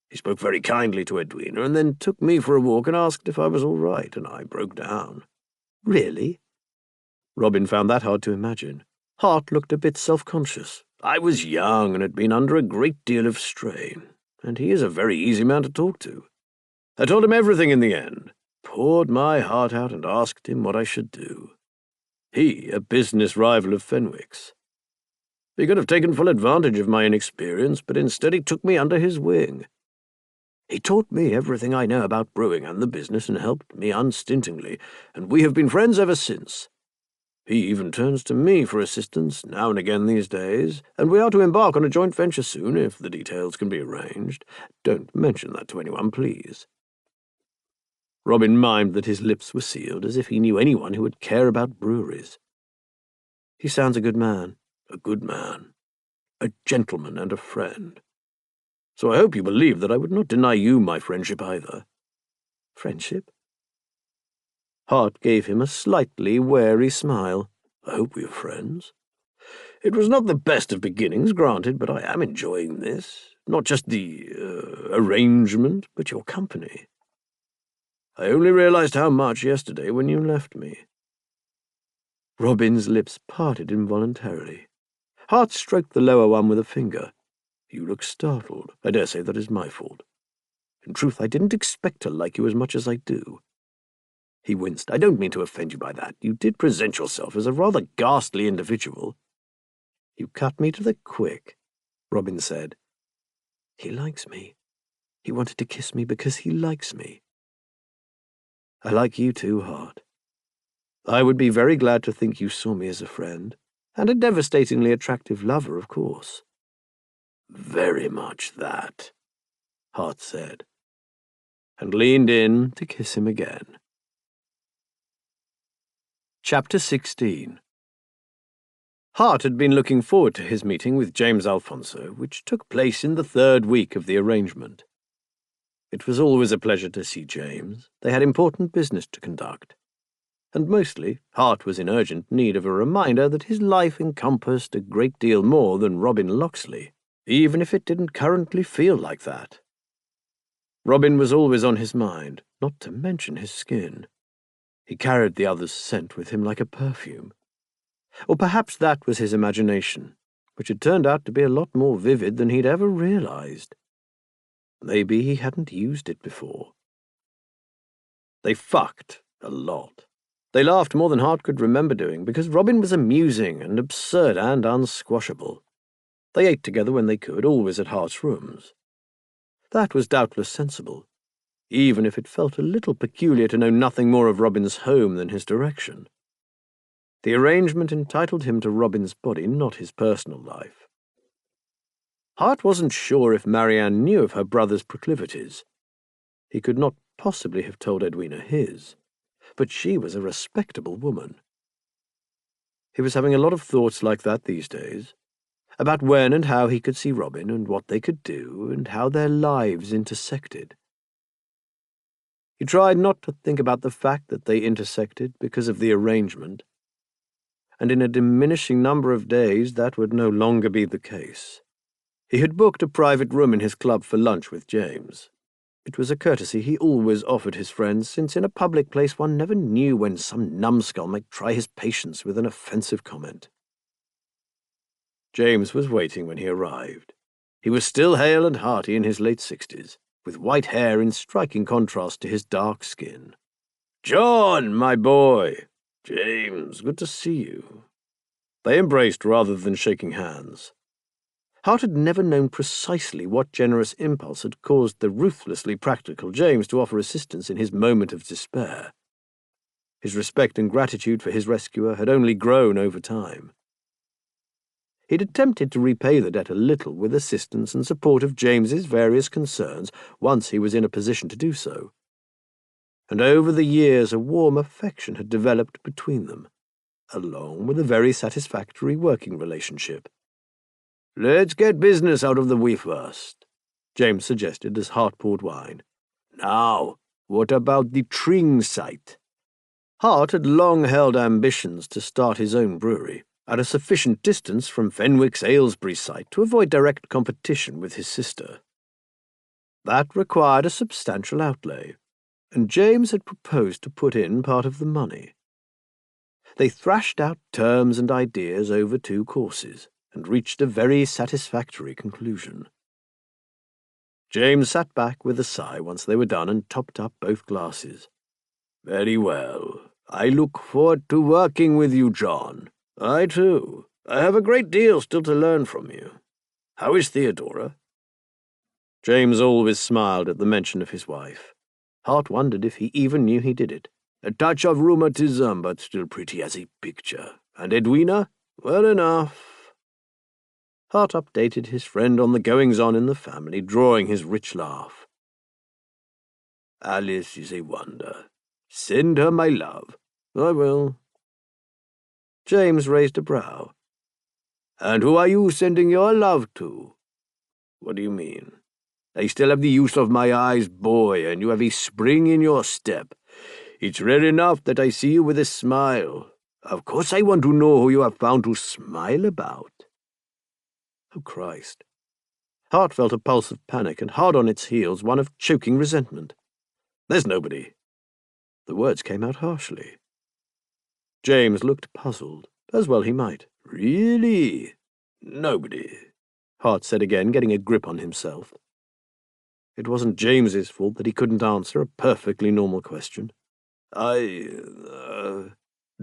He spoke very kindly to Edwina and then took me for a walk and asked if I was all right, and I broke down." "Really?" Robin found that hard to imagine. Hart looked a bit self-conscious. "I was young and had been under a great deal of strain. and he is a very easy man to talk to. I told him everything in the end, poured my heart out and asked him what I should do. He, a business rival of Fenwick's. He could have taken full advantage of my inexperience, but instead he took me under his wing. He taught me everything I know about brewing and the business and helped me unstintingly, and we have been friends ever since. He even turns to me for assistance now and again these days, and we are to embark on a joint venture soon, if the details can be arranged. Don't mention that to anyone, please. Robin mimed that his lips were sealed, as if he knew anyone who would care about breweries. He sounds a good man, a gentleman and a friend. So I hope you believe that I would not deny you my friendship either. Friendship? Hart gave him a slightly wary smile. I hope we are friends. It was not the best of beginnings, granted, but I am enjoying this. Not just the arrangement, but your company. I only realized how much yesterday when you left me. Robin's lips parted involuntarily. Hart stroked the lower one with a finger. You look startled. I dare say that is my fault. In truth, I didn't expect to like you as much as I do. He winced. I don't mean to offend you by that. You did present yourself as a rather ghastly individual. You cut me to the quick, Robin said. He likes me. He wanted to kiss me because he likes me. I like you too, Hart. I would be very glad to think you saw me as a friend, and a devastatingly attractive lover, of course. Very much that, Hart said, and leaned in to kiss him again. Chapter 16. Hart had been looking forward to his meeting with James Alfonso, which took place in the 3rd week of the arrangement. It was always a pleasure to see James. They had important business to conduct. And mostly, Hart was in urgent need of a reminder that his life encompassed a great deal more than Robin Locksley, even if it didn't currently feel like that. Robin was always on his mind, not to mention his skin. He carried the other's scent with him like a perfume. Or perhaps that was his imagination, which had turned out to be a lot more vivid than he'd ever realized. Maybe he hadn't used it before. They fucked a lot. They laughed more than Hart could remember doing, because Robin was amusing and absurd and unsquashable. They ate together when they could, always at Hart's rooms. That was doubtless sensible, even if it felt a little peculiar to know nothing more of Robin's home than his direction. The arrangement entitled him to Robin's body, not his personal life. Hart wasn't sure if Marianne knew of her brother's proclivities. He could not possibly have told Edwina his, but she was a respectable woman. He was having a lot of thoughts like that these days, about when and how he could see Robin and what they could do and how their lives intersected. He tried not to think about the fact that they intersected because of the arrangement, and in a diminishing number of days that would no longer be the case. He had booked a private room in his club for lunch with James. It was a courtesy he always offered his friends, since in a public place one never knew when some numbskull might try his patience with an offensive comment. James was waiting when he arrived. He was still hale and hearty in his late 60s, with white hair in striking contrast to his dark skin. "John, my boy! James, good to see you." They embraced rather than shaking hands. Hart had never known precisely what generous impulse had caused the ruthlessly practical James to offer assistance in his moment of despair. His respect and gratitude for his rescuer had only grown over time. He'd attempted to repay the debt a little with assistance and support of James's various concerns once he was in a position to do so. And over the years a warm affection had developed between them, along with a very satisfactory working relationship. "Let's get business out of the way first," James suggested as Hart poured wine. "Now, what about the Tring site?" Hart had long held ambitions to start his own brewery, at a sufficient distance from Fenwick's Aylesbury site to avoid direct competition with his sister. That required a substantial outlay, and James had proposed to put in part of the money. They thrashed out terms and ideas over 2 courses, and reached a very satisfactory conclusion. James sat back with a sigh once they were done and topped up both glasses. "Very well. I look forward to working with you, John. I, too. I have a great deal still to learn from you. How is Theodora?" James always smiled at the mention of his wife. Hart wondered if he even knew he did it. A touch of rheumatism, but still pretty as a picture. And Edwina? Well enough. Hart updated his friend on the goings-on in the family, drawing his rich laugh. "Alice is a wonder. Send her my love." "I will." James raised a brow. "And who are you sending your love to?" "What do you mean?" "I still have the use of my eyes, boy, and you have a spring in your step. It's rare enough that I see you with a smile. Of course I want to know who you have found to smile about." Oh, Christ. Hart felt a pulse of panic, and hard on its heels one of choking resentment. "There's nobody." The words came out harshly. James looked puzzled, as well he might. "Really? Nobody?" Hart said again, getting a grip on himself. It wasn't James's fault that he couldn't answer a perfectly normal question. "I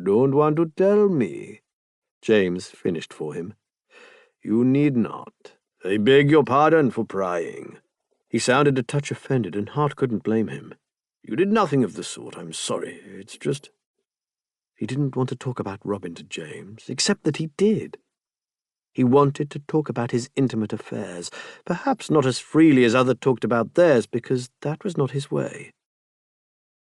don't want to tell me." James finished for him. "You need not. I beg your pardon for prying." He sounded a touch offended, and Hart couldn't blame him. "You did nothing of the sort, I'm sorry. It's just—" He didn't want to talk about Robin to James, except that he did. He wanted to talk about his intimate affairs, perhaps not as freely as others talked about theirs, because that was not his way.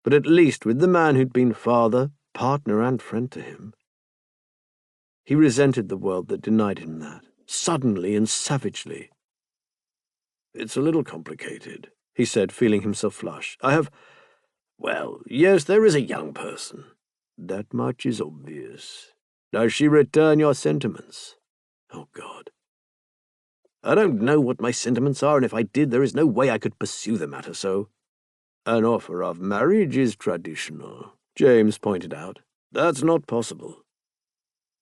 But at least with the man who'd been father, partner, and friend to him. He resented the world that denied him that, suddenly and savagely. "It's a little complicated," he said, feeling himself flush. Well, yes, there is a young person. That much is obvious. Does she return your sentiments?" Oh, God. "I don't know what my sentiments are, and if I did, there is no way I could pursue the matter, so—" "An offer of marriage is traditional," James pointed out. "That's not possible."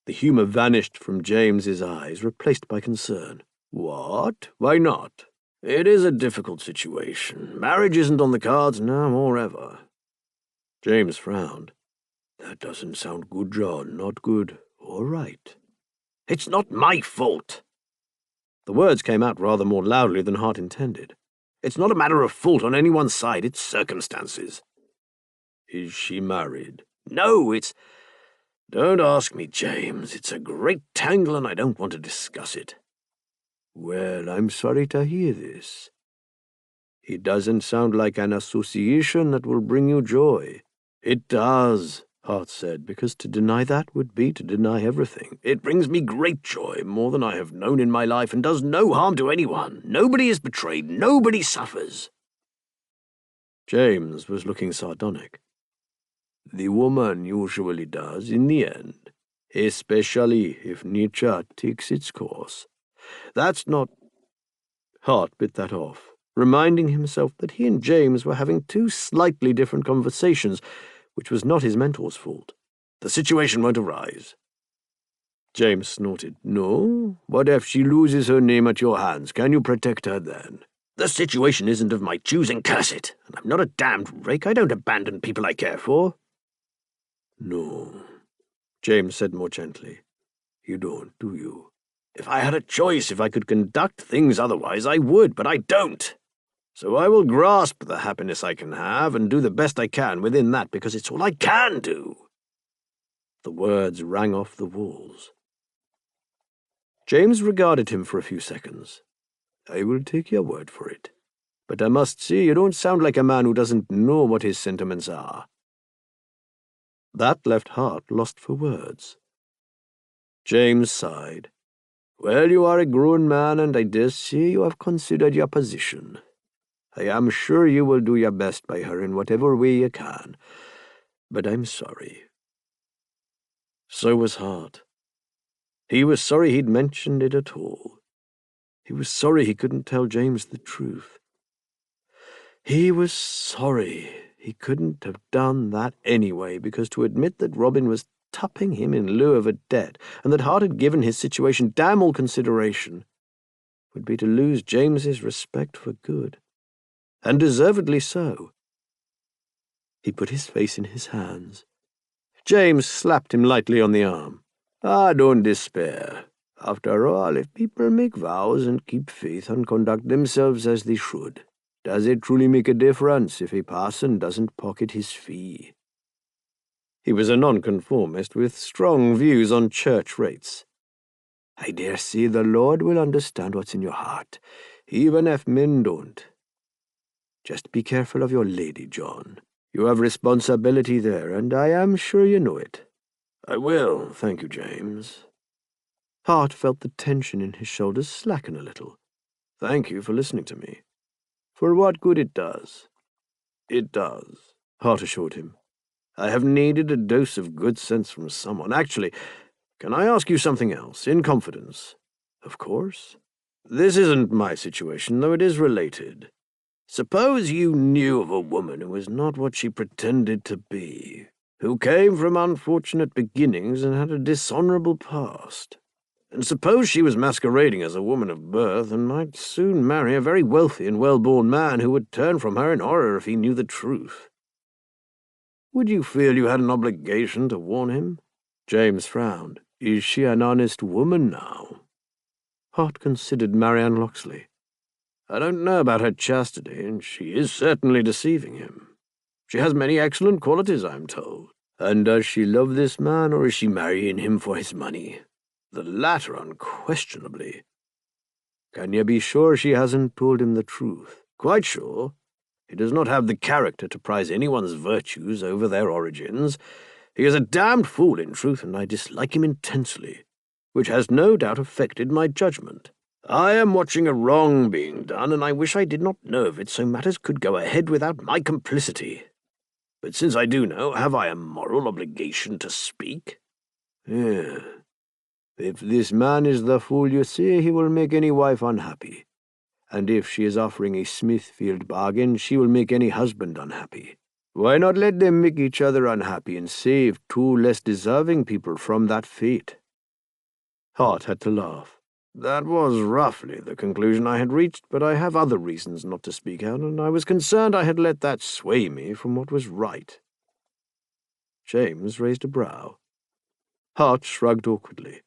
The humour vanished from James's eyes, replaced by concern. "What? Why not? It is a difficult situation. Marriage isn't on the cards now or ever." James frowned. "That doesn't sound good, John. Not good or right." "It's not my fault." The words came out rather more loudly than Hart intended. "It's not a matter of fault on anyone's side, it's circumstances." "Is she married?" "No, it's—" "Don't ask me, James. It's a great tangle, and I don't want to discuss it." "Well, I'm sorry to hear this. It doesn't sound like an association that will bring you joy." "It does," Hart said, because to deny that would be to deny everything. "It brings me great joy, more than I have known in my life, and does no harm to anyone. Nobody is betrayed. Nobody suffers." James was looking sardonic. "The woman usually does in the end, especially if nature takes its course. That's not—" Hart bit that off, reminding himself that he and James were having two slightly different conversations, which was not his mentor's fault. "The situation won't arise." James snorted. "No? What if she loses her name at your hands? Can you protect her then?" "The situation isn't of my choosing, curse it! And I'm not a damned rake. I don't abandon people I care for." "No," James said more gently. "You don't, do you?" "If I had a choice, if I could conduct things otherwise, I would, but I don't. So I will grasp the happiness I can have and do the best I can within that, because it's all I can do." The words rang off the walls. James regarded him for a few seconds. "I will take your word for it. But I must say you don't sound like a man who doesn't know what his sentiments are." That left Hart lost for words. James sighed. "Well, you are a grown man, and I dare say you have considered your position. I am sure you will do your best by her in whatever way you can. But I'm sorry." So was Hart. He was sorry he'd mentioned it at all. He was sorry he couldn't tell James the truth. He was sorry he couldn't have done that anyway, because to admit that Robin was tupping him in lieu of a debt, and that Hart had given his situation damn all consideration, would be to lose James's respect for good, and deservedly so. He put his face in his hands. James slapped him lightly on the arm. Don't despair. After all, if people make vows and keep faith and conduct themselves as they should, does it truly make a difference if a parson doesn't pocket his fee? He was a nonconformist with strong views on church rates. I dare say the Lord will understand what's in your heart, even if men don't. Just be careful of your lady, John. You have responsibility there, and I am sure you know it. I will, thank you, James. Hart felt the tension in his shoulders slacken a little. Thank you for listening to me. For what good it does. It does, Hart assured him. I have needed a dose of good sense from someone. Actually, can I ask you something else, in confidence? Of course. This isn't my situation, though it is related. Suppose you knew of a woman who was not what she pretended to be, who came from unfortunate beginnings and had a dishonorable past. And suppose she was masquerading as a woman of birth and might soon marry a very wealthy and well-born man who would turn from her in horror if he knew the truth. Would you feel you had an obligation to warn him? James frowned. Is she an honest woman now? Hart considered Marianne Loxley. I don't know about her chastity, and she is certainly deceiving him. She has many excellent qualities, I am told. And does she love this man, or is she marrying him for his money? The latter, unquestionably. Can you be sure she hasn't told him the truth? Quite sure. He does not have the character to prize anyone's virtues over their origins. He is a damned fool, in truth, and I dislike him intensely, which has no doubt affected my judgment. I am watching a wrong being done, and I wish I did not know of it, so matters could go ahead without my complicity. But since I do know, have I a moral obligation to speak? Yeah. If this man is the fool you say, he will make any wife unhappy. And if she is offering a Smithfield bargain, she will make any husband unhappy. Why not let them make each other unhappy and save two less deserving people from that fate? Hart had to laugh. That was roughly the conclusion I had reached, but I have other reasons not to speak out, and I was concerned I had let that sway me from what was right. James raised a brow. Hart shrugged awkwardly.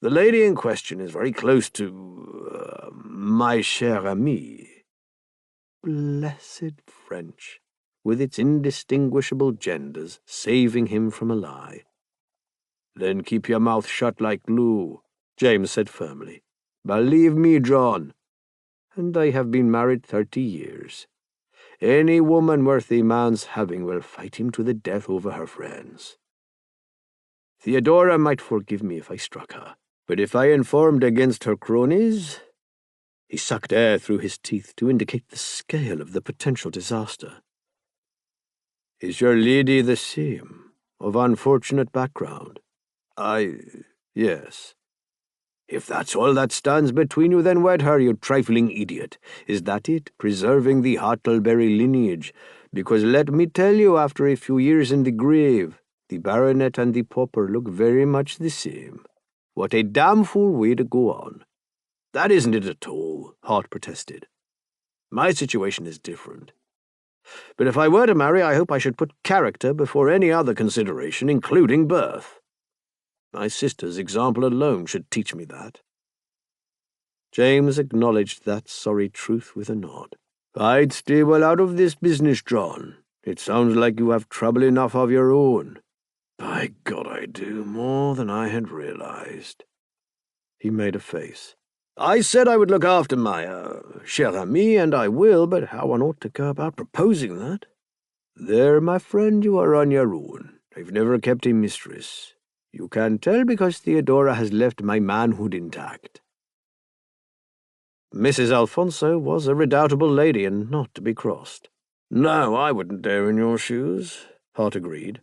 The lady in question is very close to, my cher ami. Blessed French, with its indistinguishable genders, saving him from a lie. Then keep your mouth shut like glue, James said firmly. Believe me, John, and I have been married 30 years. Any woman worth a man's having will fight him to the death over her friends. Theodora might forgive me if I struck her, but if I informed against her cronies... He sucked air through his teeth to indicate the scale of the potential disaster. Is your lady the same, of unfortunate background? Yes. If that's all that stands between you, then wed her, you trifling idiot. Is that it, preserving the Hartlebury lineage? Because let me tell you, after a few years in the grave, the baronet and the pauper look very much the same. What a damn fool way to go on. That isn't it at all, Hart protested. My situation is different. But if I were to marry, I hope I should put character before any other consideration, including birth. My sister's example alone should teach me that. James acknowledged that sorry truth with a nod. I'd stay well out of this business, John. It sounds like you have trouble enough of your own. By God, I do, more than I had realized. He made a face. I said I would look after my, cher ami, and I will, but how on ought to go about proposing that? There, my friend, you are on your own. I've never kept a mistress. You can tell because Theodora has left my manhood intact. Mrs. Alfonso was a redoubtable lady and not to be crossed. No, I wouldn't dare in your shoes, Hart agreed.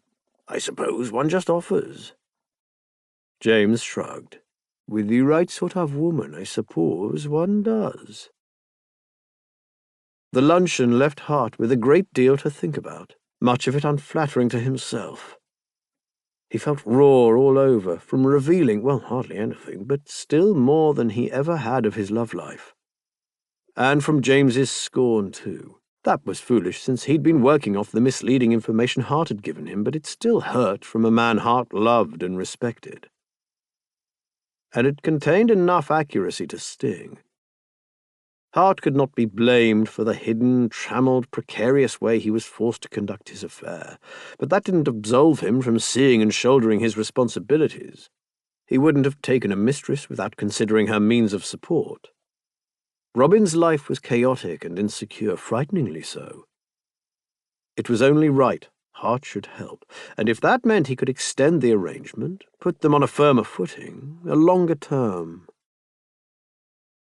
I suppose one just offers. James shrugged. With the right sort of woman, I suppose one does. The luncheon left Hart with a great deal to think about, much of it unflattering to himself. He felt raw all over, from revealing, well, hardly anything, but still more than he ever had of his love life. And from James's scorn, too. That was foolish, since he'd been working off the misleading information Hart had given him, but it still hurt from a man Hart loved and respected. And it contained enough accuracy to sting. Hart could not be blamed for the hidden, trammelled, precarious way he was forced to conduct his affair, but that didn't absolve him from seeing and shouldering his responsibilities. He wouldn't have taken a mistress without considering her means of support. Robin's life was chaotic and insecure, frighteningly so. It was only right Hart should help, and if that meant he could extend the arrangement, put them on a firmer footing, a longer term.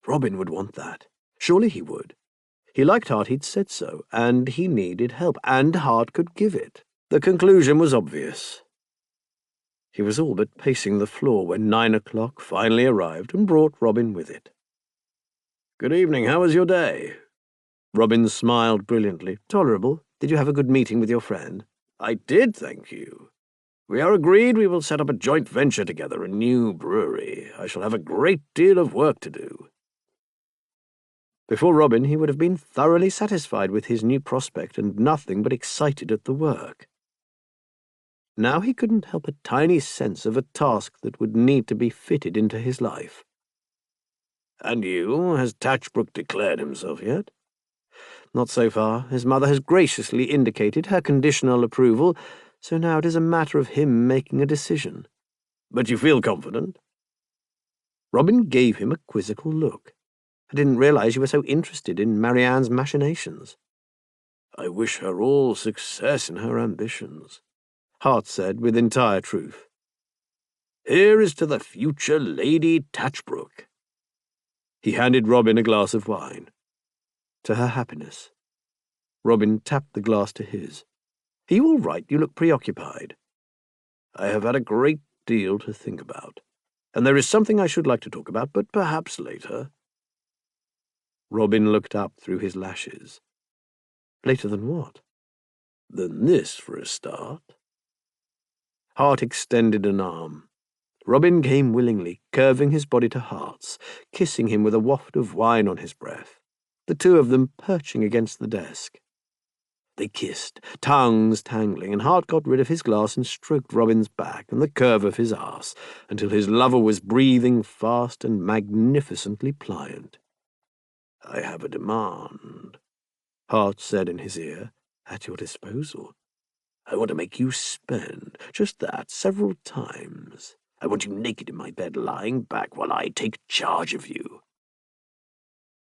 Robin would want that. Surely he would. He liked Hart, he'd said so, and he needed help, and Hart could give it. The conclusion was obvious. He was all but pacing the floor when 9 o'clock finally arrived and brought Robin with it. "Good evening, how was your day?" Robin smiled brilliantly. "Tolerable. Did you have a good meeting with your friend?" "I did, thank you. We are agreed we will set up a joint venture together, a new brewery. I shall have a great deal of work to do." Before Robin, he would have been thoroughly satisfied with his new prospect and nothing but excited at the work. Now he couldn't help a tiny sense of a task that would need to be fitted into his life. "And you? Has Tatchbrook declared himself yet?" "Not so far. His mother has graciously indicated her conditional approval, so now it is a matter of him making a decision." "But you feel confident?" Robin gave him a quizzical look. "I didn't realize you were so interested in Marianne's machinations." "I wish her all success in her ambitions," Hart said with entire truth. "Here is to the future Lady Tatchbrook." He handed Robin a glass of wine. "To her happiness." Robin tapped the glass to his. "Are you all right? You look preoccupied." "I have had a great deal to think about, and there is something I should like to talk about, but perhaps later." Robin looked up through his lashes. "Later than what?" "Than this, for a start." Hart extended an arm. Robin came willingly, curving his body to Hart's, kissing him with a waft of wine on his breath, the two of them perching against the desk. They kissed, tongues tangling, and Hart got rid of his glass and stroked Robin's back and the curve of his arse, until his lover was breathing fast and magnificently pliant. "I have a demand," Hart said in his ear. "At your disposal." "I want to make you spend, just that, several times. I want you naked in my bed, lying back while I take charge of you."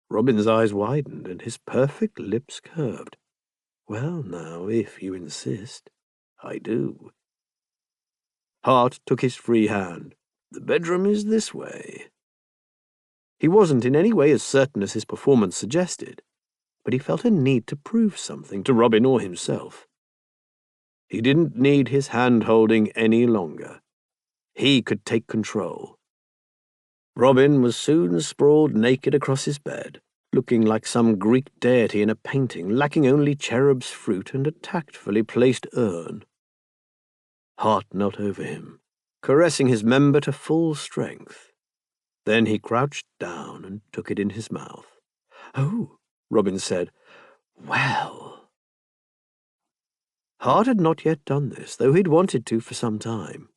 Robin's eyes widened and his perfect lips curved. "Well, now, if you insist." "I do." Hart took his free hand. "The bedroom is this way." He wasn't in any way as certain as his performance suggested, but he felt a need to prove something to Robin or himself. He didn't need his hand-holding any longer. He could take control. Robin was soon sprawled naked across his bed, looking like some Greek deity in a painting, lacking only cherub's fruit and a tactfully placed urn. Hart knelt over him, caressing his member to full strength. Then he crouched down and took it in his mouth. "Oh," Robin said. "Well." Hart had not yet done this, though he'd wanted to for some time.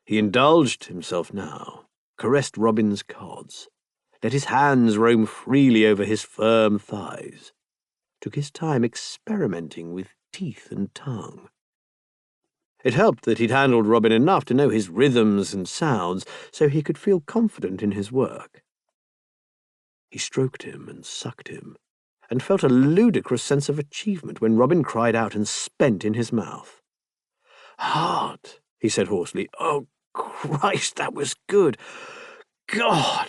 He indulged himself now, caressed Robin's cods, let his hands roam freely over his firm thighs, took his time experimenting with teeth and tongue. It helped that he'd handled Robin enough to know his rhythms and sounds, so he could feel confident in his work. He stroked him and sucked him, and felt a ludicrous sense of achievement when Robin cried out and spent in his mouth. "Hart," he said hoarsely. "Oh, Christ, that was good. God!"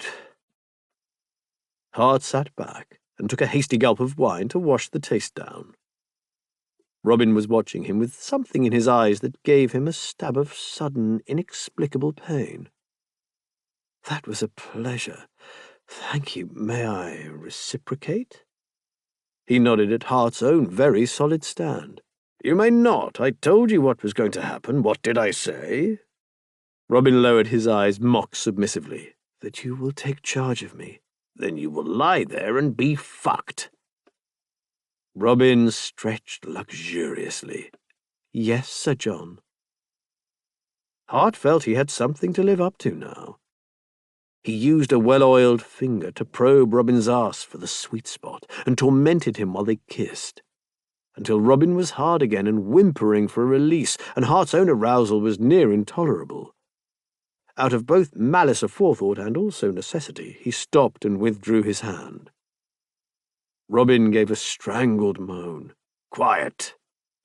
Hart sat back and took a hasty gulp of wine to wash the taste down. Robin was watching him with something in his eyes that gave him a stab of sudden, inexplicable pain. "That was a pleasure. Thank you. May I reciprocate?" He nodded at Hart's own very solid stand. You may not. I told you what was going to happen. What did I say? Robin lowered his eyes mock-submissively. That you will take charge of me. Then you will lie there and be fucked. Robin stretched luxuriously. Yes, Sir John. Hart felt he had something to live up to now. He used a well-oiled finger to probe Robin's arse for the sweet spot and tormented him while they kissed, until Robin was hard again and whimpering for a release, and Hart's own arousal was near intolerable. Out of both malice aforethought and also necessity, he stopped and withdrew his hand. Robin gave a strangled moan. Quiet,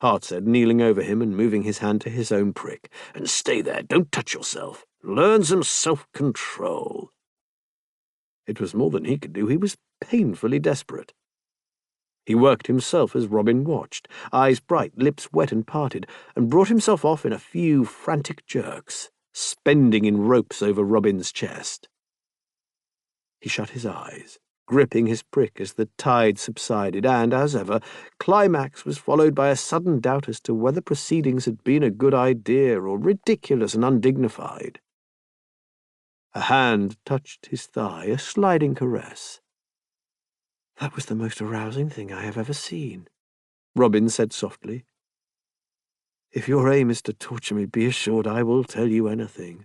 Hart said, kneeling over him and moving his hand to his own prick. And stay there, don't touch yourself. Learn some self-control. It was more than he could do. He was painfully desperate. He worked himself as Robin watched, eyes bright, lips wet and parted, and brought himself off in a few frantic jerks, spending in ropes over Robin's chest. He shut his eyes, gripping his prick as the tide subsided, and, as ever, climax was followed by a sudden doubt as to whether proceedings had been a good idea or ridiculous and undignified. A hand touched his thigh, a sliding caress. That was the most arousing thing I have ever seen, Robin said softly. If your aim is to torture me, be assured I will tell you anything.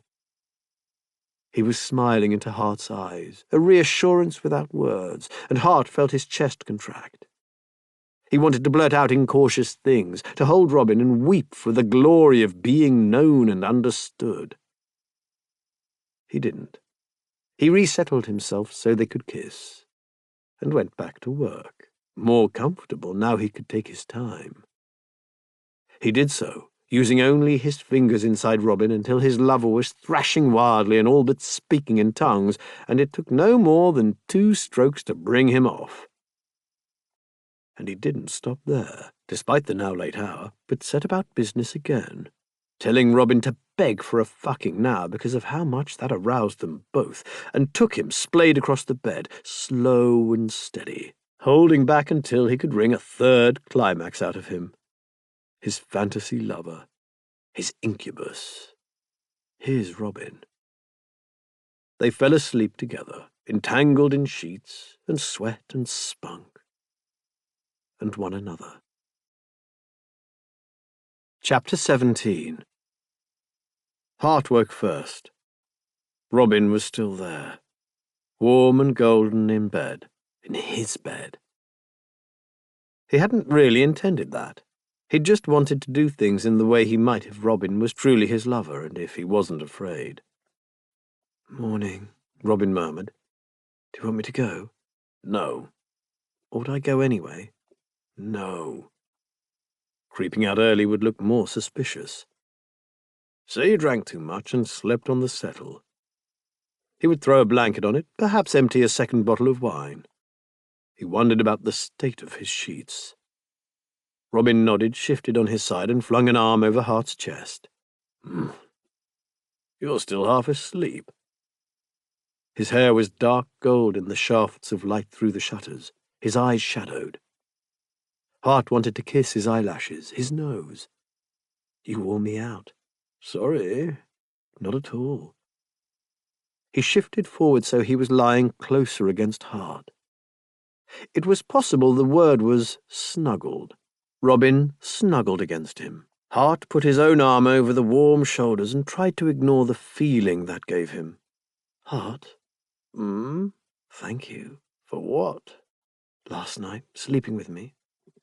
He was smiling into Hart's eyes, a reassurance without words, and Hart felt his chest contract. He wanted to blurt out incautious things, to hold Robin and weep for the glory of being known and understood. He didn't. He resettled himself so they could kiss, and went back to work, more comfortable now he could take his time. He did so, using only his fingers inside Robin until his lover was thrashing wildly and all but speaking in tongues, and it took no more than 2 strokes to bring him off. And he didn't stop there, despite the now late hour, but set about business again, telling Robin to beg for a fucking now because of how much that aroused them both, and took him splayed across the bed, slow and steady, holding back until he could wring a 3rd climax out of him. His fantasy lover, his incubus, his Robin. They fell asleep together, entangled in sheets, and sweat and spunk, and one another. Chapter 17. Hart woke first. Robin was still there, warm and golden in bed, in his bed. He hadn't really intended that. He'd just wanted to do things in the way he might if Robin was truly his lover and if he wasn't afraid. Morning, Robin murmured. Do you want me to go? No. Ought I go anyway? No. Creeping out early would look more suspicious. Say you drank too much and slept on the settle. He would throw a blanket on it, perhaps empty a 2nd bottle of wine. He wondered about the state of his sheets. Robin nodded, shifted on his side, and flung an arm over Hart's chest. You're still half asleep. His hair was dark gold in the shafts of light through the shutters, his eyes shadowed. Hart wanted to kiss his eyelashes, his nose. You wore me out. Sorry, not at all. He shifted forward so he was lying closer against Hart. It was possible the word was snuggled. Robin snuggled against him. Hart put his own arm over the warm shoulders and tried to ignore the feeling that gave him. Hart? Thank you. For what? Last night, sleeping with me.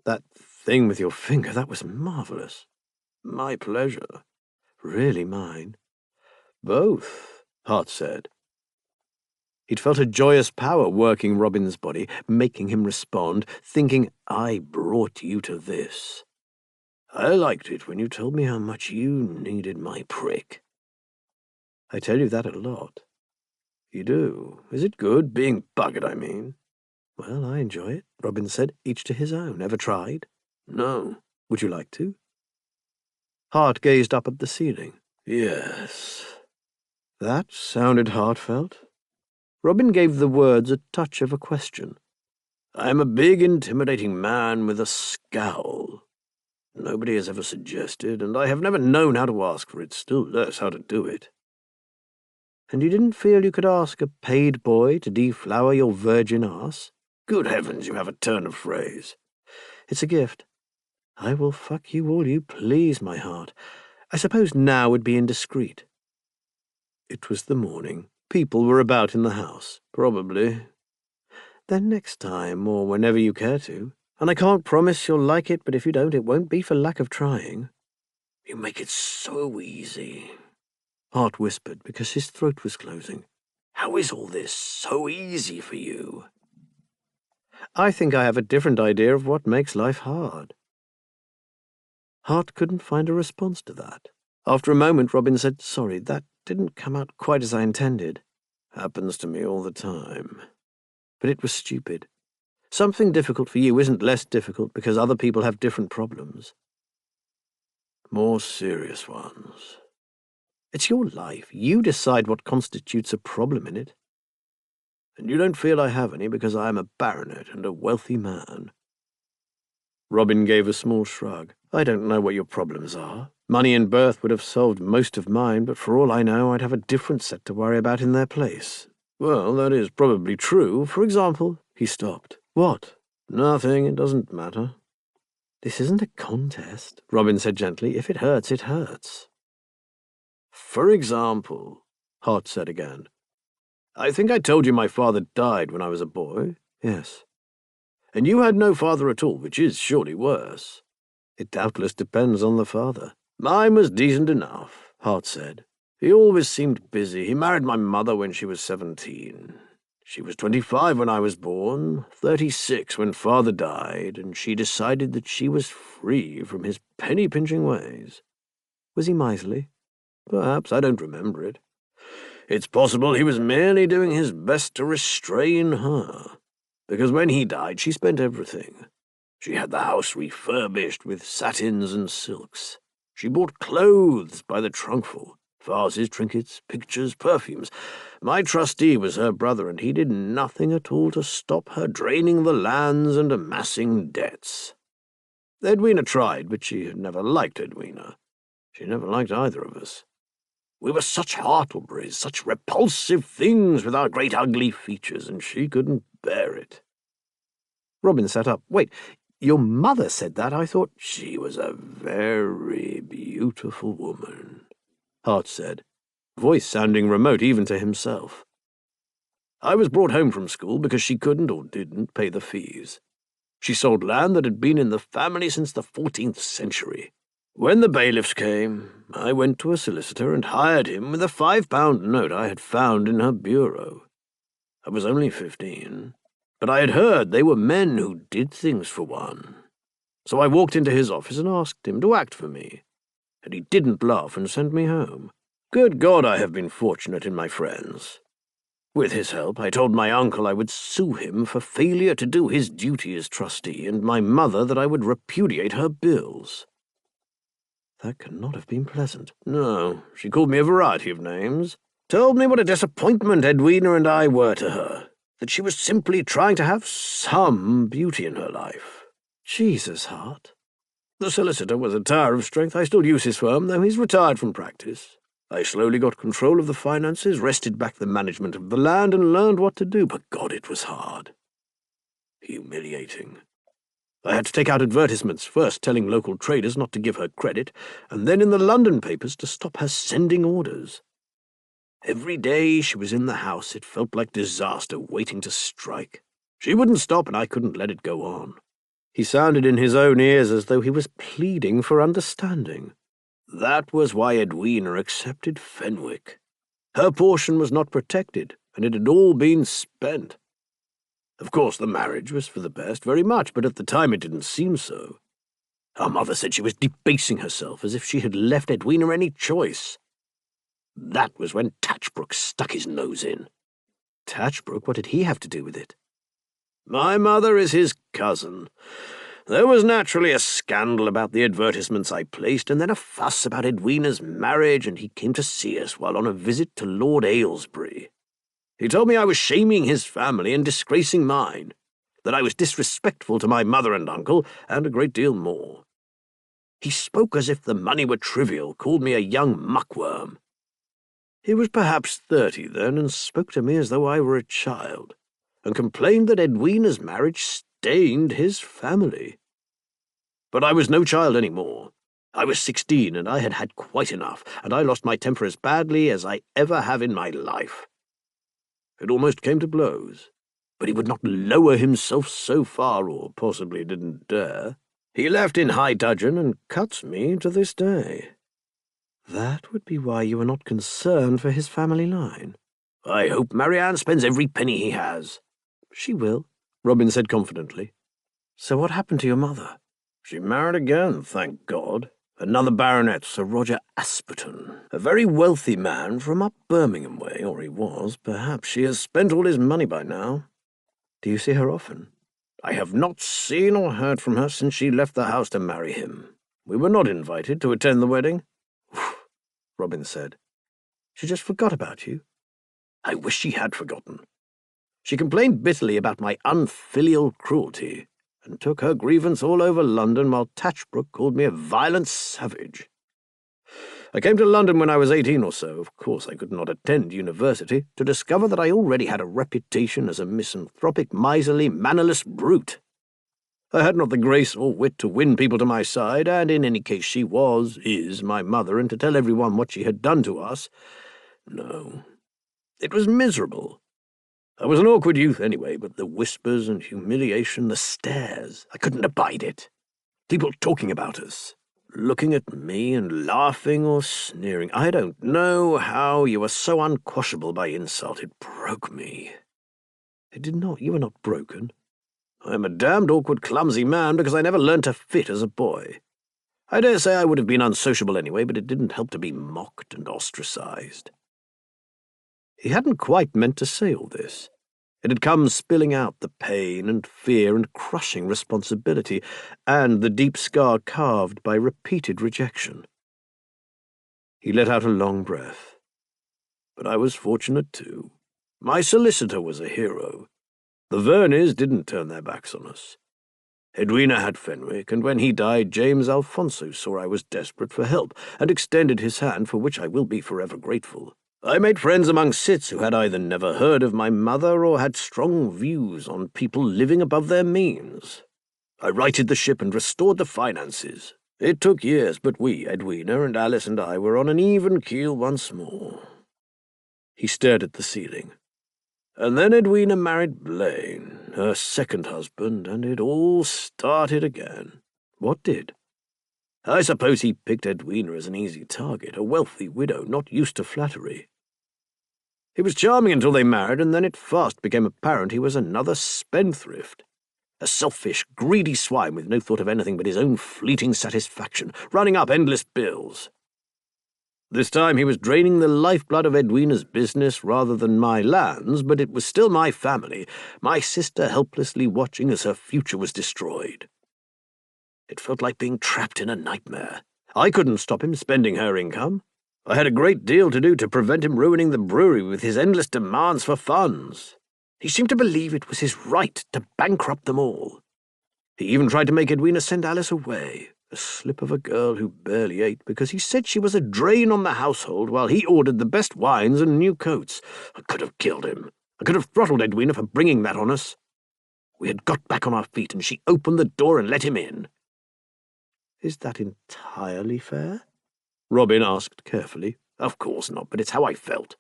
That thing with your finger, that was marvellous. My pleasure. Really mine. Both, Hart said. He'd felt a joyous power working Robin's body, making him respond, thinking, I brought you to this. I liked it when you told me how much you needed my prick. I tell you that a lot. You do. Is it good, being buggered, I mean? Well, I enjoy it, Robin said, each to his own. Ever tried? No. Would you like to? Hart gazed up at the ceiling. Yes. That sounded heartfelt. Robin gave the words a touch of a question. I'm a big, intimidating man with a scowl. Nobody has ever suggested, and I have never known how to ask for it, still less how to do it. And you didn't feel you could ask a paid boy to deflower your virgin arse? Good heavens, you have a turn of phrase. It's a gift. I will fuck you all you please, my heart. I suppose now would be indiscreet. It was the morning. People were about in the house, probably. Then next time, or whenever you care to. And I can't promise you'll like it, but if you don't, it won't be for lack of trying. You make it so easy, Hart whispered, because his throat was closing. How is all this so easy for you? I think I have a different idea of what makes life hard. Hart couldn't find a response to that. After a moment, Robin said, "Sorry, that didn't come out quite as I intended." Happens to me all the time. But it was stupid. Something difficult for you isn't less difficult because other people have different problems. More serious ones. It's your life. You decide what constitutes a problem in it. And you don't feel I have any because I am a baronet and a wealthy man. Robin gave a small shrug. I don't know what your problems are. Money and birth would have solved most of mine, but for all I know, I'd have a different set to worry about in their place. Well, that is probably true. For example, he stopped. What? Nothing. It doesn't matter. This isn't a contest, Robin said gently. If it hurts, it hurts. For example, Hart said again. I think I told you my father died when I was a boy. Yes. And you had no father at all, which is surely worse. It doubtless depends on the father. Mine was decent enough, Hart said. He always seemed busy. He married my mother when she was 17. She was 25 when I was born, 36 when father died, and she decided that she was free from his penny-pinching ways. Was he miserly? Perhaps. I don't remember it. It's possible he was merely doing his best to restrain her, because when he died she spent everything. She had the house refurbished with satins and silks. She bought clothes by the trunkful, vases, trinkets, pictures, perfumes. My trustee was her brother, and he did nothing at all to stop her draining the lands and amassing debts. Edwina tried, but she had never liked Edwina. She never liked either of us. We were such Hartleberries, such repulsive things with our great ugly features, and she couldn't bear it. Robin sat up. Wait, your mother said that? I thought... She was a very beautiful woman, Hart said, voice sounding remote even to himself. I was brought home from school because she couldn't or didn't pay the fees. She sold land that had been in the family since the 14th century. When the bailiffs came, I went to a solicitor and hired him with a £5 note I had found in her bureau. I was only 15, but I had heard they were men who did things for one. So I walked into his office and asked him to act for me, and he didn't laugh and sent me home. Good God, I have been fortunate in my friends. With his help, I told my uncle I would sue him for failure to do his duty as trustee, and my mother that I would repudiate her bills. That could not have been pleasant. No, she called me a variety of names, told me what a disappointment Edwina and I were to her, that she was simply trying to have some beauty in her life. Jesus, Hart. The solicitor was a tower of strength. I still use his firm, though he's retired from practice. I slowly got control of the finances, wrested back the management of the land, and learned what to do, but God, it was hard. Humiliating. I had to take out advertisements, first telling local traders not to give her credit, and then in the London papers to stop her sending orders. Every day she was in the house, it felt like disaster waiting to strike. She wouldn't stop, and I couldn't let it go on. He sounded in his own ears as though he was pleading for understanding. That was why Edwina accepted Fenwick. Her portion was not protected, and it had all been spent. Of course, the marriage was for the best, very much, but at the time it didn't seem so. Our mother said she was debasing herself, as if she had left Edwina any choice. That was when Tatchbrook stuck his nose in. Tatchbrook? What did he have to do with it? My mother is his cousin. There was naturally a scandal about the advertisements I placed, and then a fuss about Edwina's marriage, and he came to see us while on a visit to Lord Aylesbury. He told me I was shaming his family and disgracing mine, that I was disrespectful to my mother and uncle, and a great deal more. He spoke as if the money were trivial, called me a young muckworm. He was perhaps 30 then, and spoke to me as though I were a child, and complained that Edwina's marriage stained his family. But I was no child any more. I was 16, and I had had quite enough, and I lost my temper as badly as I ever have in my life. It almost came to blows, but he would not lower himself so far, or possibly didn't dare. He left in high dudgeon and cuts me to this day. That would be why you are not concerned for his family line. I hope Marianne spends every penny he has. She will, Robin said confidently. So what happened to your mother? She married again, thank God. Another baronet, Sir Roger Asperton, a very wealthy man from up Birmingham way, or he was. Perhaps she has spent all his money by now. Do you see her often? I have not seen or heard from her since she left the house to marry him. We were not invited to attend the wedding. Robin said. She just forgot about you. I wish she had forgotten. She complained bitterly about my unfilial cruelty, and took her grievance all over London, while Tatchbrook called me a violent savage. I came to London when I was 18 or so. Of course I could not attend university, to discover that I already had a reputation as a misanthropic, miserly, mannerless brute. I had not the grace or wit to win people to my side, and in any case she is my mother, and to tell everyone what she had done to us. No. It was miserable. I was an awkward youth anyway, but the whispers and humiliation, the stares, I couldn't abide it. People talking about us, looking at me and laughing or sneering. I don't know how you were so unquashable by insult. It broke me. It did not. You were not broken. I am a damned awkward, clumsy man because I never learned to fit as a boy. I dare say I would have been unsociable anyway, but it didn't help to be mocked and ostracized. He hadn't quite meant to say all this. It had come spilling out, the pain and fear and crushing responsibility, and the deep scar carved by repeated rejection. He let out a long breath. But I was fortunate too. My solicitor was a hero. The Verneys didn't turn their backs on us. Edwina had Fenwick, and when he died, James Alfonso saw I was desperate for help, and extended his hand, for which I will be forever grateful. I made friends among cits who had either never heard of my mother or had strong views on people living above their means. I righted the ship and restored the finances. It took years, but we, Edwina and Alice and I, were on an even keel once more. He stared at the ceiling. And then Edwina married Blaine, her second husband, and it all started again. What did? I suppose he picked Edwina as an easy target, a wealthy widow not used to flattery. He was charming until they married, and then it fast became apparent he was another spendthrift. A selfish, greedy swine with no thought of anything but his own fleeting satisfaction, running up endless bills. This time he was draining the lifeblood of Edwina's business rather than my lands, but it was still my family, my sister helplessly watching as her future was destroyed. It felt like being trapped in a nightmare. I couldn't stop him spending her income. I had a great deal to do to prevent him ruining the brewery with his endless demands for funds. He seemed to believe it was his right to bankrupt them all. He even tried to make Edwina send Alice away, a slip of a girl who barely ate, because he said she was a drain on the household while he ordered the best wines and new coats. I could have killed him. I could have throttled Edwina for bringing that on us. We had got back on our feet, and she opened the door and let him in. Is that entirely fair? Robin asked carefully. Of course not, but it's how I felt.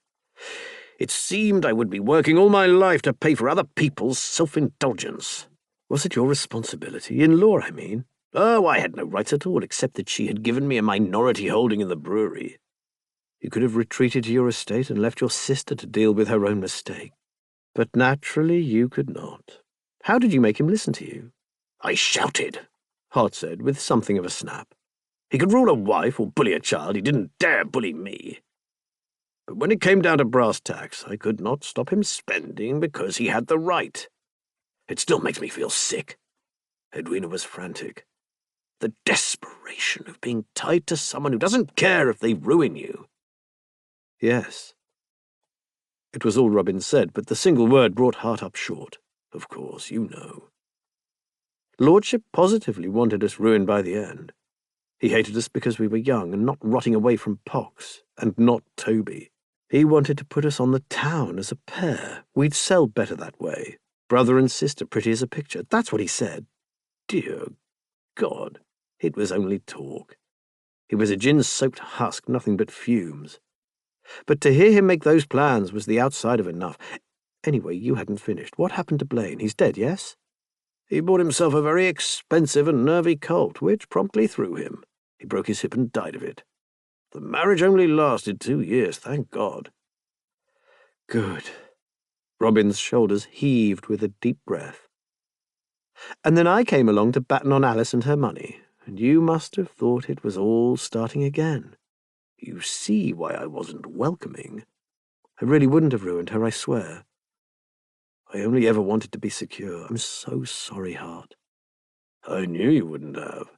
It seemed I would be working all my life to pay for other people's self-indulgence. Was it your responsibility? In law, I mean. Oh, I had no rights at all, except that she had given me a minority holding in the brewery. You could have retreated to your estate and left your sister to deal with her own mistake. But naturally you could not. How did you make him listen to you? I shouted, Hart said, with something of a snap. He could rule a wife or bully a child. He didn't dare bully me. But when it came down to brass tacks, I could not stop him spending because he had the right. It still makes me feel sick. Edwina was frantic. The desperation of being tied to someone who doesn't care if they ruin you. Yes. It was all Robin said, but the single word brought Hart up short. Of course, you know. Lordship positively wanted us ruined by the end. He hated us because we were young and not rotting away from pox, and not Toby. He wanted to put us on the town as a pair. We'd sell better that way. Brother and sister, pretty as a picture. That's what he said. Dear God, it was only talk. He was a gin-soaked husk, nothing but fumes. But to hear him make those plans was the outside of enough. Anyway, you hadn't finished. What happened to Blaine? He's dead, yes? He bought himself a very expensive and nervy colt, which promptly threw him. He broke his hip and died of it. The marriage only lasted 2 years, thank God. Good. Robin's shoulders heaved with a deep breath. And then I came along to batten on Alice and her money, and you must have thought it was all starting again. You see why I wasn't welcoming. I really wouldn't have ruined her, I swear. I only ever wanted to be secure. I'm so sorry, Hart. I knew you wouldn't have.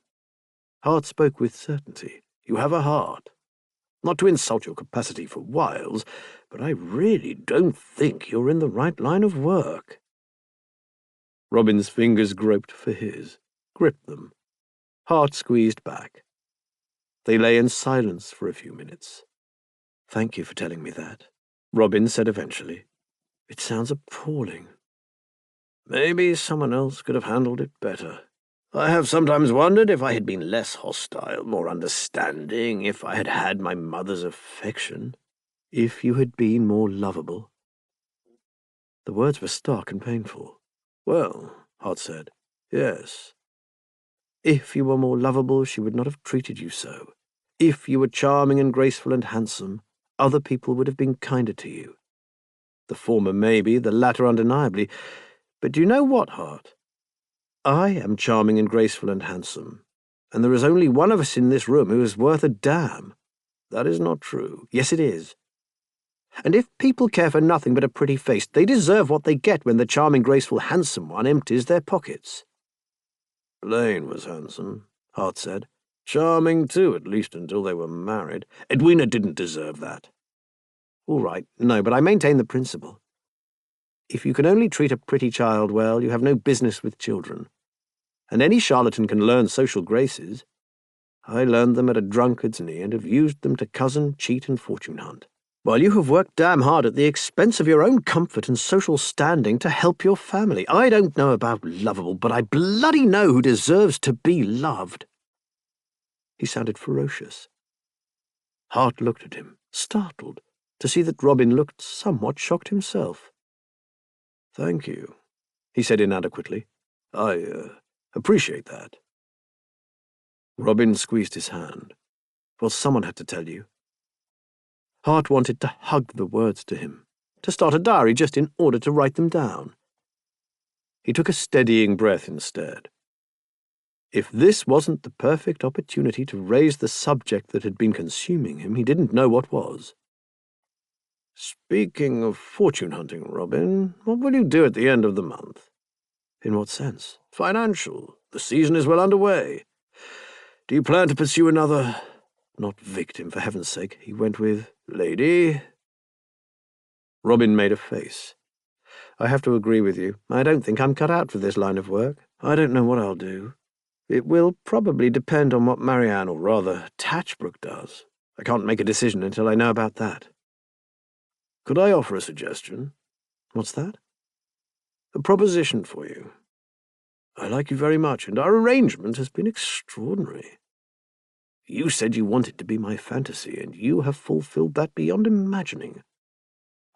Hart spoke with certainty. You have a heart. Not to insult your capacity for wiles, but I really don't think you're in the right line of work. Robin's fingers groped for his, gripped them. Hart squeezed back. They lay in silence for a few minutes. Thank you for telling me that, Robin said eventually. It sounds appalling. Maybe someone else could have handled it better. I have sometimes wondered if I had been less hostile, more understanding, if I had had my mother's affection, if you had been more lovable. The words were stark and painful. Well, Hart said, yes. If you were more lovable, she would not have treated you so. If you were charming and graceful and handsome, other people would have been kinder to you. The former maybe, the latter undeniably. But do you know what, Hart? I am charming and graceful and handsome, and there is only one of us in this room who is worth a damn. That is not true. Yes, it is. And if people care for nothing but a pretty face, they deserve what they get when the charming, graceful, handsome one empties their pockets. Blaine was handsome, Hart said. Charming, too, at least until they were married. Edwina didn't deserve that. All right, no, but I maintain the principle. If you can only treat a pretty child well, you have no business with children. And any charlatan can learn social graces. I learned them at a drunkard's knee and have used them to cozen, cheat, and fortune hunt, while you have worked damn hard at the expense of your own comfort and social standing to help your family. I don't know about lovable, but I bloody know who deserves to be loved. He sounded ferocious. Hart looked at him, startled, to see that Robin looked somewhat shocked himself. Thank you, he said inadequately. I appreciate that. Robin squeezed his hand. Well, someone had to tell you. Hart wanted to hug the words to him, to start a diary just in order to write them down. He took a steadying breath instead. If this wasn't the perfect opportunity to raise the subject that had been consuming him, he didn't know what was. Speaking of fortune hunting, Robin, what will you do at the end of the month? In what sense? Financial. The season is well underway. Do you plan to pursue another... Not victim, for heaven's sake. He went with lady. Robin made a face. I have to agree with you. I don't think I'm cut out for this line of work. I don't know what I'll do. It will probably depend on what Marianne, or rather, Tatchbrook does. I can't make a decision until I know about that. Could I offer a suggestion? What's that? A proposition for you. I like you very much, and our arrangement has been extraordinary. You said you wanted to be my fantasy, and you have fulfilled that beyond imagining.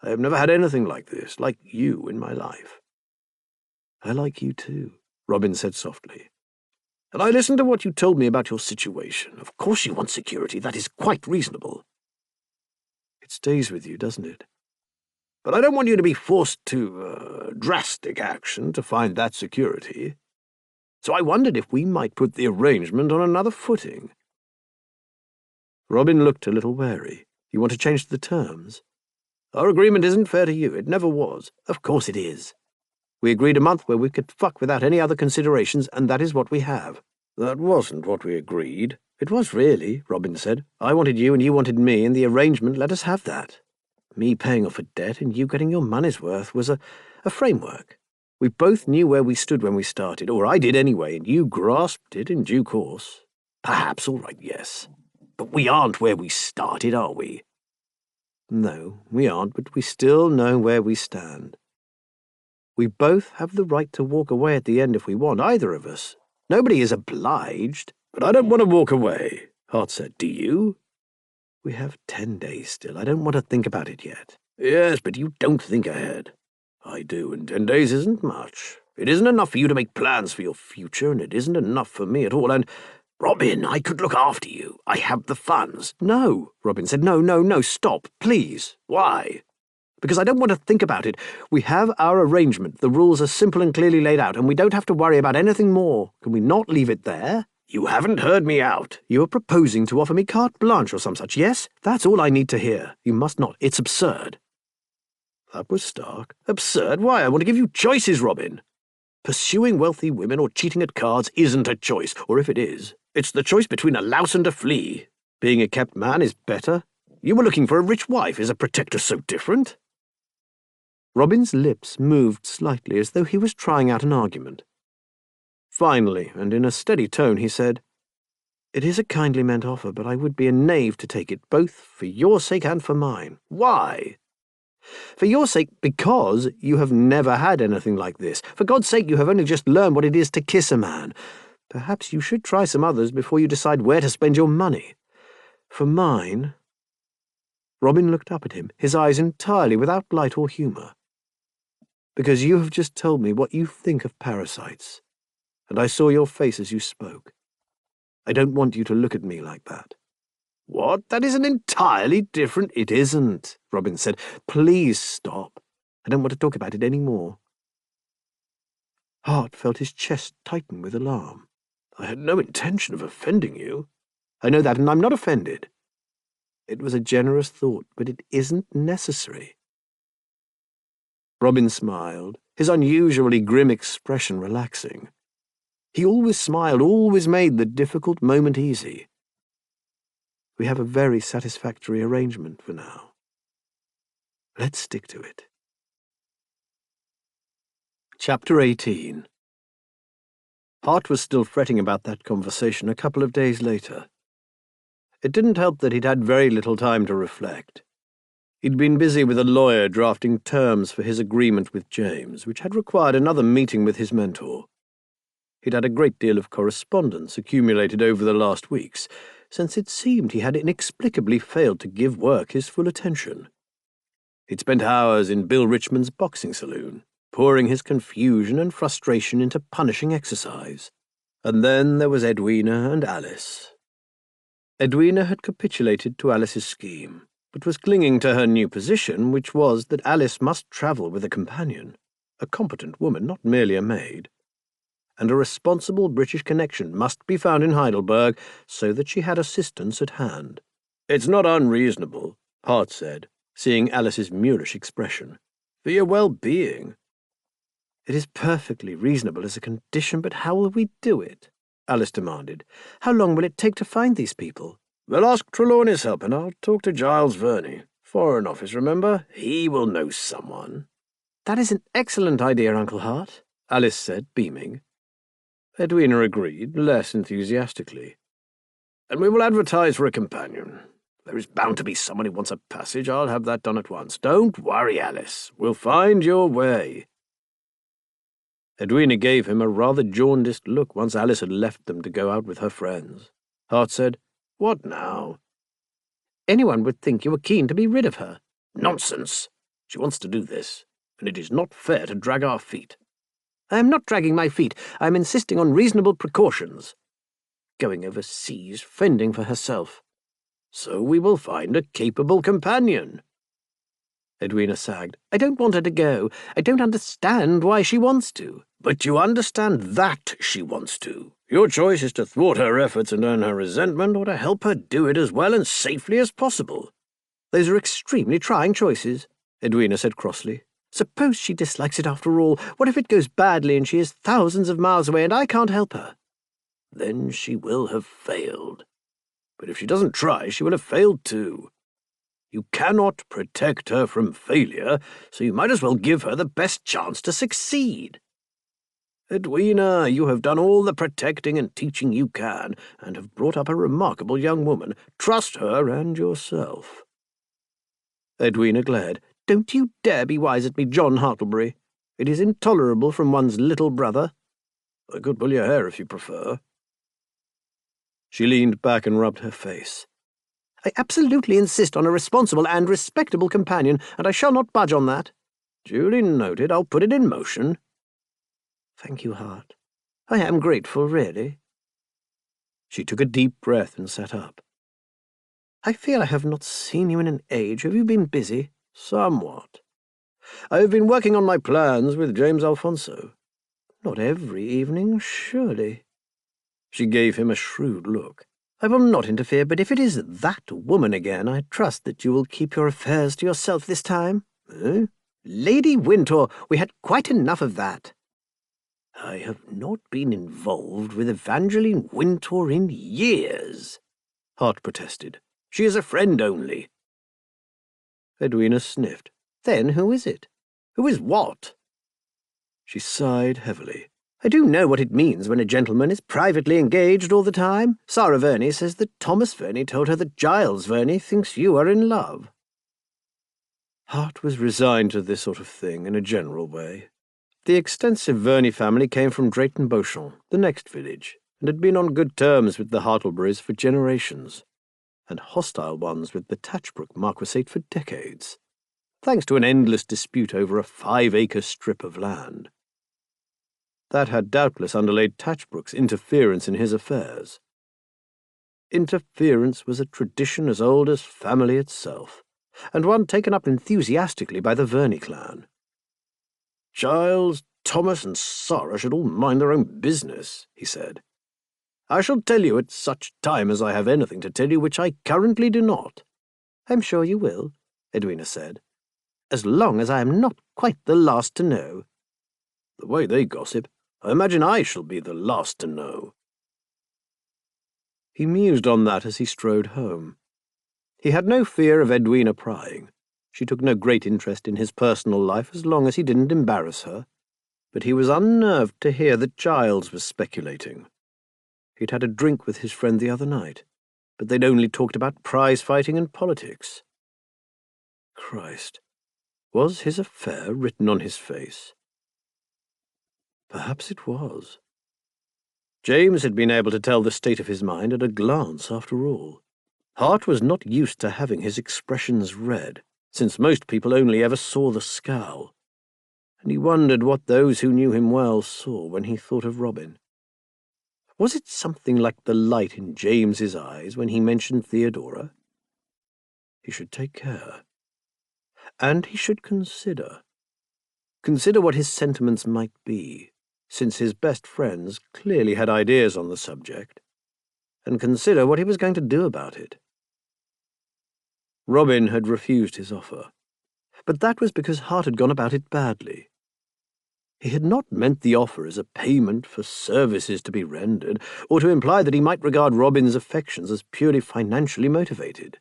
I have never had anything like this, like you, in my life. I like you too, Robin said softly. And I listened to what you told me about your situation. Of course you want security. That is quite reasonable. It stays with you, doesn't it? But I don't want you to be forced to drastic action to find that security. So I wondered if we might put the arrangement on another footing. Robin looked a little wary. You want to change the terms? Our agreement isn't fair to you. It never was. Of course it is. We agreed a month where we could fuck without any other considerations, and that is what we have. That wasn't what we agreed. It was really, Robin said. I wanted you and you wanted me, and the arrangement let us have that. Me paying off a debt and you getting your money's worth was a framework. We both knew where we stood when we started, or I did anyway, and you grasped it in due course. Perhaps, all right, yes. But we aren't where we started, are we? No, we aren't, but we still know where we stand. We both have the right to walk away at the end if we want, either of us. Nobody is obliged. But I don't want to walk away, Hart said. Do you? We have 10 days still. I don't want to think about it yet. Yes, but you don't think ahead. I do, and 10 days isn't much. It isn't enough for you to make plans for your future, and it isn't enough for me at all, and... Robin, I could look after you. I have the funds. No, Robin said. No, stop, please. Why? Because I don't want to think about it. We have our arrangement. The rules are simple and clearly laid out, and we don't have to worry about anything more. Can we not leave it there? You haven't heard me out. You are proposing to offer me carte blanche or some such, yes? That's all I need to hear. You must not. It's absurd. That was stark. Absurd? Why? I want to give you choices, Robin. Pursuing wealthy women or cheating at cards isn't a choice, or if it is, it's the choice between a louse and a flea. Being a kept man is better. You were looking for a rich wife. Is a protector so different? Robin's lips moved slightly as though he was trying out an argument. Finally, and in a steady tone, he said, "It is a kindly meant offer, but I would be a knave to take it, both for your sake and for mine." Why? For your sake, because you have never had anything like this. For God's sake, you have only just learned what it is to kiss a man. Perhaps you should try some others before you decide where to spend your money. For mine... Robin looked up at him, his eyes entirely without light or humour. Because you have just told me what you think of parasites, and I saw your face as you spoke. I don't want you to look at me like that. What? That is an entirely different... It isn't, Robin said. Please stop. I don't want to talk about it any more. Hart felt his chest tighten with alarm. I had no intention of offending you. I know that, and I'm not offended. It was a generous thought, but it isn't necessary. Robin smiled, his unusually grim expression relaxing. He always smiled, always made the difficult moment easy. We have a very satisfactory arrangement for now. Let's stick to it. Chapter 18. Hart was still fretting about that conversation a couple of days later. It didn't help that he'd had very little time to reflect. He'd been busy with a lawyer drafting terms for his agreement with James, which had required another meeting with his mentor. He'd had a great deal of correspondence accumulated over the last weeks, since it seemed he had inexplicably failed to give work his full attention. He'd spent hours in Bill Richmond's boxing saloon, pouring his confusion and frustration into punishing exercise. And then there was Edwina and Alice. Edwina had capitulated to Alice's scheme, but was clinging to her new position, which was that Alice must travel with a companion, a competent woman, not merely a maid. And a responsible British connection must be found in Heidelberg so that she had assistance at hand. "It's not unreasonable," Hart said, seeing Alice's mulish expression, "for your well-being." "It is perfectly reasonable as a condition, but how will we do it?" Alice demanded. "How long will it take to find these people?" "We'll ask Trelawney's help, and I'll talk to Giles Verney. Foreign Office, remember? He will know someone." "That is an excellent idea, Uncle Hart," Alice said, beaming. Edwina agreed, less enthusiastically. "And we will advertise for a companion. There is bound to be someone who wants a passage. I'll have that done at once. Don't worry, Alice. We'll find your way." Edwina gave him a rather jaundiced look once Alice had left them to go out with her friends. Hart said, "What now?" "Anyone would think you were keen to be rid of her." "Nonsense. She wants to do this, and it is not fair to drag our feet." "I am not dragging my feet. I am insisting on reasonable precautions. Going overseas, fending for herself." "So we will find a capable companion." Edwina sagged. "I don't want her to go. I don't understand why she wants to." "But you understand that she wants to. Your choice is to thwart her efforts and earn her resentment, or to help her do it as well and safely as possible." "Those are extremely trying choices," Edwina said crossly. "Suppose she dislikes it after all. What if it goes badly and she is thousands of miles away and I can't help her?" "Then she will have failed. But if she doesn't try, she will have failed too. You cannot protect her from failure, so you might as well give her the best chance to succeed." "Edwina, you have done all the protecting and teaching you can, and have brought up a remarkable young woman. Trust her and yourself." Edwina glared. "Don't you dare be wise at me, John Hartlebury. It is intolerable from one's little brother." "I could pull your hair if you prefer." She leaned back and rubbed her face. "I absolutely insist on a responsible and respectable companion, and I shall not budge on that." "Duly noted. I'll put it in motion." "Thank you, Hart. I am grateful, really." She took a deep breath and sat up. "I fear I have not seen you in an age. Have you been busy?" "Somewhat. I have been working on my plans with James Alfonso." "Not every evening, surely?" She gave him a shrewd look. "I will not interfere, but if it is that woman again, I trust that you will keep your affairs to yourself this time." "Eh?" "Lady Wintour, we had quite enough of that." "I have not been involved with Evangeline Wintour in years," Hart protested. "She is a friend only." Edwina sniffed. "Then who is it?" "Who is what?" She sighed heavily. "I do know what it means when a gentleman is privately engaged all the time. Sarah Verney says that Thomas Verney told her that Giles Verney thinks you are in love." Hart was resigned to this sort of thing in a general way. The extensive Verney family came from Drayton-Beauchamp, the next village, and had been on good terms with the Hartleburys for generations, and hostile ones with the Tatchbrook Marquisate for decades, thanks to an endless dispute over a 5-acre strip of land. That had doubtless underlaid Tatchbrook's interference in his affairs. Interference was a tradition as old as family itself, and one taken up enthusiastically by the Verney clan. "Giles, Thomas, and Sarah should all mind their own business," he said. "I shall tell you at such time as I have anything to tell you which I currently do not." "I'm sure you will," Edwina said, "as long as I am not quite the last to know." "The way they gossip, I imagine I shall be the last to know." He mused on that as he strode home. He had no fear of Edwina prying. She took no great interest in his personal life as long as he didn't embarrass her. But he was unnerved to hear that Giles was speculating. He'd had a drink with his friend the other night, but they'd only talked about prize-fighting and politics. Christ, was his affair written on his face? Perhaps it was. James had been able to tell the state of his mind at a glance, after all. Hart was not used to having his expressions read, since most people only ever saw the scowl, and he wondered what those who knew him well saw when he thought of Robin. Was it something like the light in James's eyes when he mentioned Theodora? He should take care. And he should consider what his sentiments might be, since his best friends clearly had ideas on the subject, and consider what he was going to do about it. Robin had refused his offer, but that was because Hart had gone about it badly. He had not meant the offer as a payment for services to be rendered, or to imply that he might regard Robin's affections as purely financially motivated.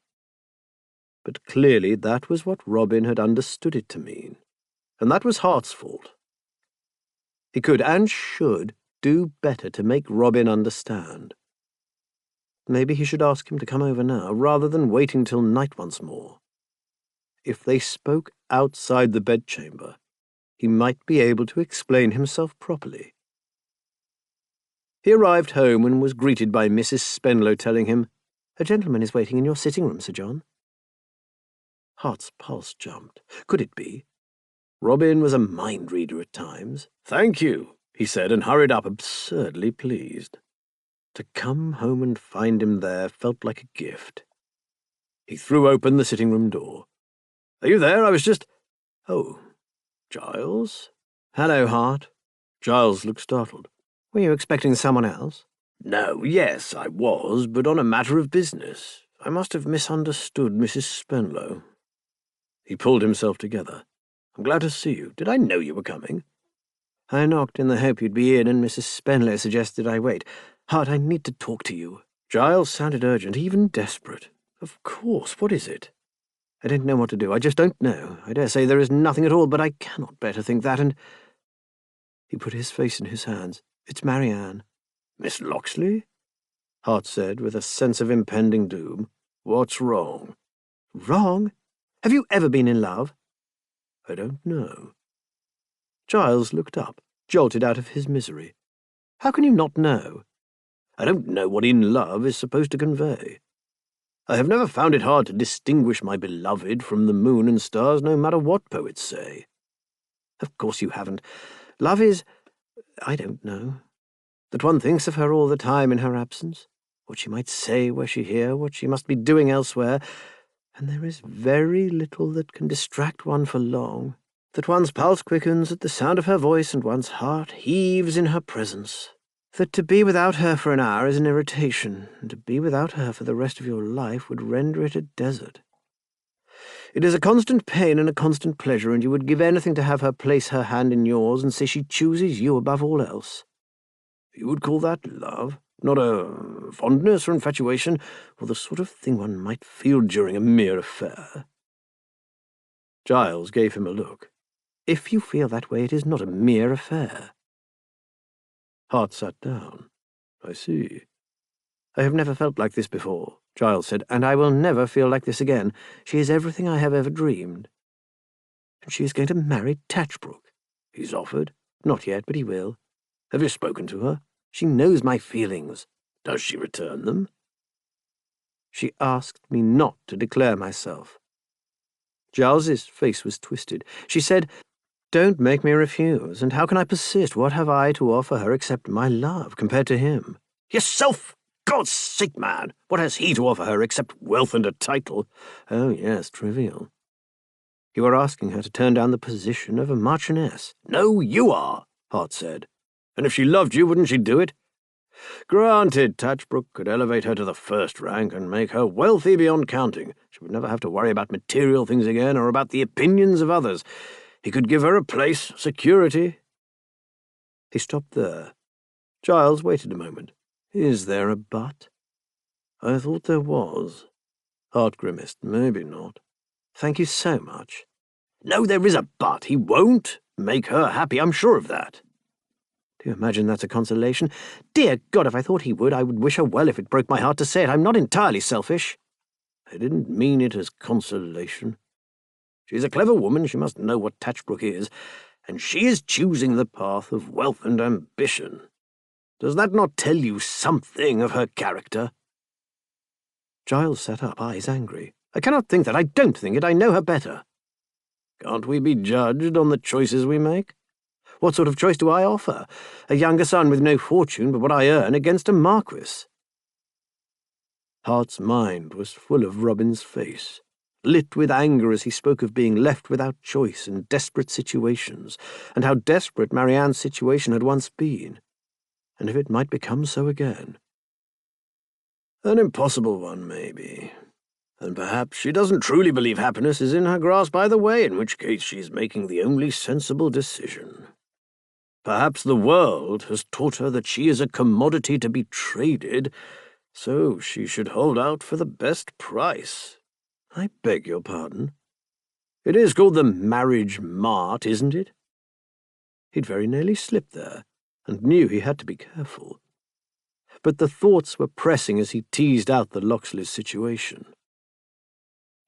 But clearly that was what Robin had understood it to mean, and that was Hart's fault. He could and should do better to make Robin understand. Maybe he should ask him to come over now, rather than waiting till night once more. If they spoke outside the bedchamber, he might be able to explain himself properly. He arrived home and was greeted by Mrs. Spenlow telling him, "A gentleman is waiting in your sitting-room, Sir John." Hart's pulse jumped. Could it be? Robin was a mind-reader at times. "Thank you," he said, and hurried up, absurdly pleased. To come home and find him there felt like a gift. He threw open the sitting-room door. "Are you there? I was just—" "Oh, Giles?" "Hello, Hart." Giles looked startled. "Were you expecting someone else?" "No, yes, I was, but on a matter of business. I must have misunderstood Mrs. Spenlow." He pulled himself together. "I'm glad to see you. Did I know you were coming?" "I knocked in the hope you'd be in, and Mrs. Spenlow suggested I wait. Hart, I need to talk to you." Giles sounded urgent, even desperate. "Of course, what is it?" "I don't know what to do. I just don't know. I dare say there is nothing at all, but I cannot bear to think that, and—" He put his face in his hands. "It's Marianne." "Miss Locksley?" Hart said, with a sense of impending doom. "What's wrong?" "Wrong? Have you ever been in love?" "I don't know." Giles looked up, jolted out of his misery. "How can you not know?" "I don't know what in love is supposed to convey. I have never found it hard to distinguish my beloved from the moon and stars, no matter what poets say." "Of course you haven't. Love is, I don't know, that one thinks of her all the time in her absence, what she might say were she here, what she must be doing elsewhere, and there is very little that can distract one for long, that one's pulse quickens at the sound of her voice and one's heart heaves in her presence, that to be without her for an hour is an irritation, and to be without her for the rest of your life would render it a desert. It is a constant pain and a constant pleasure, and you would give anything to have her place her hand in yours and say she chooses you above all else. You would call that love, not a fondness or infatuation, or the sort of thing one might feel during a mere affair." Giles gave him a look. "If you feel that way, it is not a mere affair." Hart sat down. "I see." "I have never felt like this before," Giles said, "and I will never feel like this again. She is everything I have ever dreamed." "And she is going to marry Tatchbrook." "He's offered." "Not yet, but he will." "Have you spoken to her?" "She knows my feelings." "Does she return them?" "She asked me not to declare myself." Giles's face was twisted. "She said, 'Don't make me refuse, and how can I persist? What have I to offer her except my love, compared to him?'" "Yourself! God's sake, man! What has he to offer her except wealth and a title?" "Oh, yes, trivial." "You are asking her to turn down the position of a marchioness." "No, you are," Hart said. "And if she loved you, wouldn't she do it?" "Granted, Tatchbrook could elevate her to the first rank and make her wealthy beyond counting. She would never have to worry about material things again or about the opinions of others. He could give her a place, security." He stopped there. Giles waited a moment. "Is there a but?" "I thought there was." Hart grimaced. "Maybe not." "Thank you so much." "No, there is a but. He won't make her happy, I'm sure of that." "Do you imagine that's a consolation? Dear God, if I thought he would, I would wish her well if it broke my heart to say it. I'm not entirely selfish." "I didn't mean it as consolation. She's a clever woman. She must know what Tatchbrook is, and she is choosing the path of wealth and ambition. Does that not tell you something of her character?" Giles sat up, eyes angry. "I cannot think that. I don't think it. I know her better." "Can't we be judged on the choices we make?" "What sort of choice do I offer? A younger son with no fortune but what I earn against a marquis." Hart's mind was full of Robin's face, lit with anger as he spoke of being left without choice in desperate situations, and how desperate Marianne's situation had once been, and if it might become so again. An impossible one, maybe. And perhaps she doesn't truly believe happiness is in her grasp either way, in which case she's making the only sensible decision. Perhaps the world has taught her that she is a commodity to be traded, so she should hold out for the best price. I beg your pardon. It is called the marriage mart, isn't it?" He'd very nearly slipped there, and knew he had to be careful. But the thoughts were pressing as he teased out the Loxleys' situation.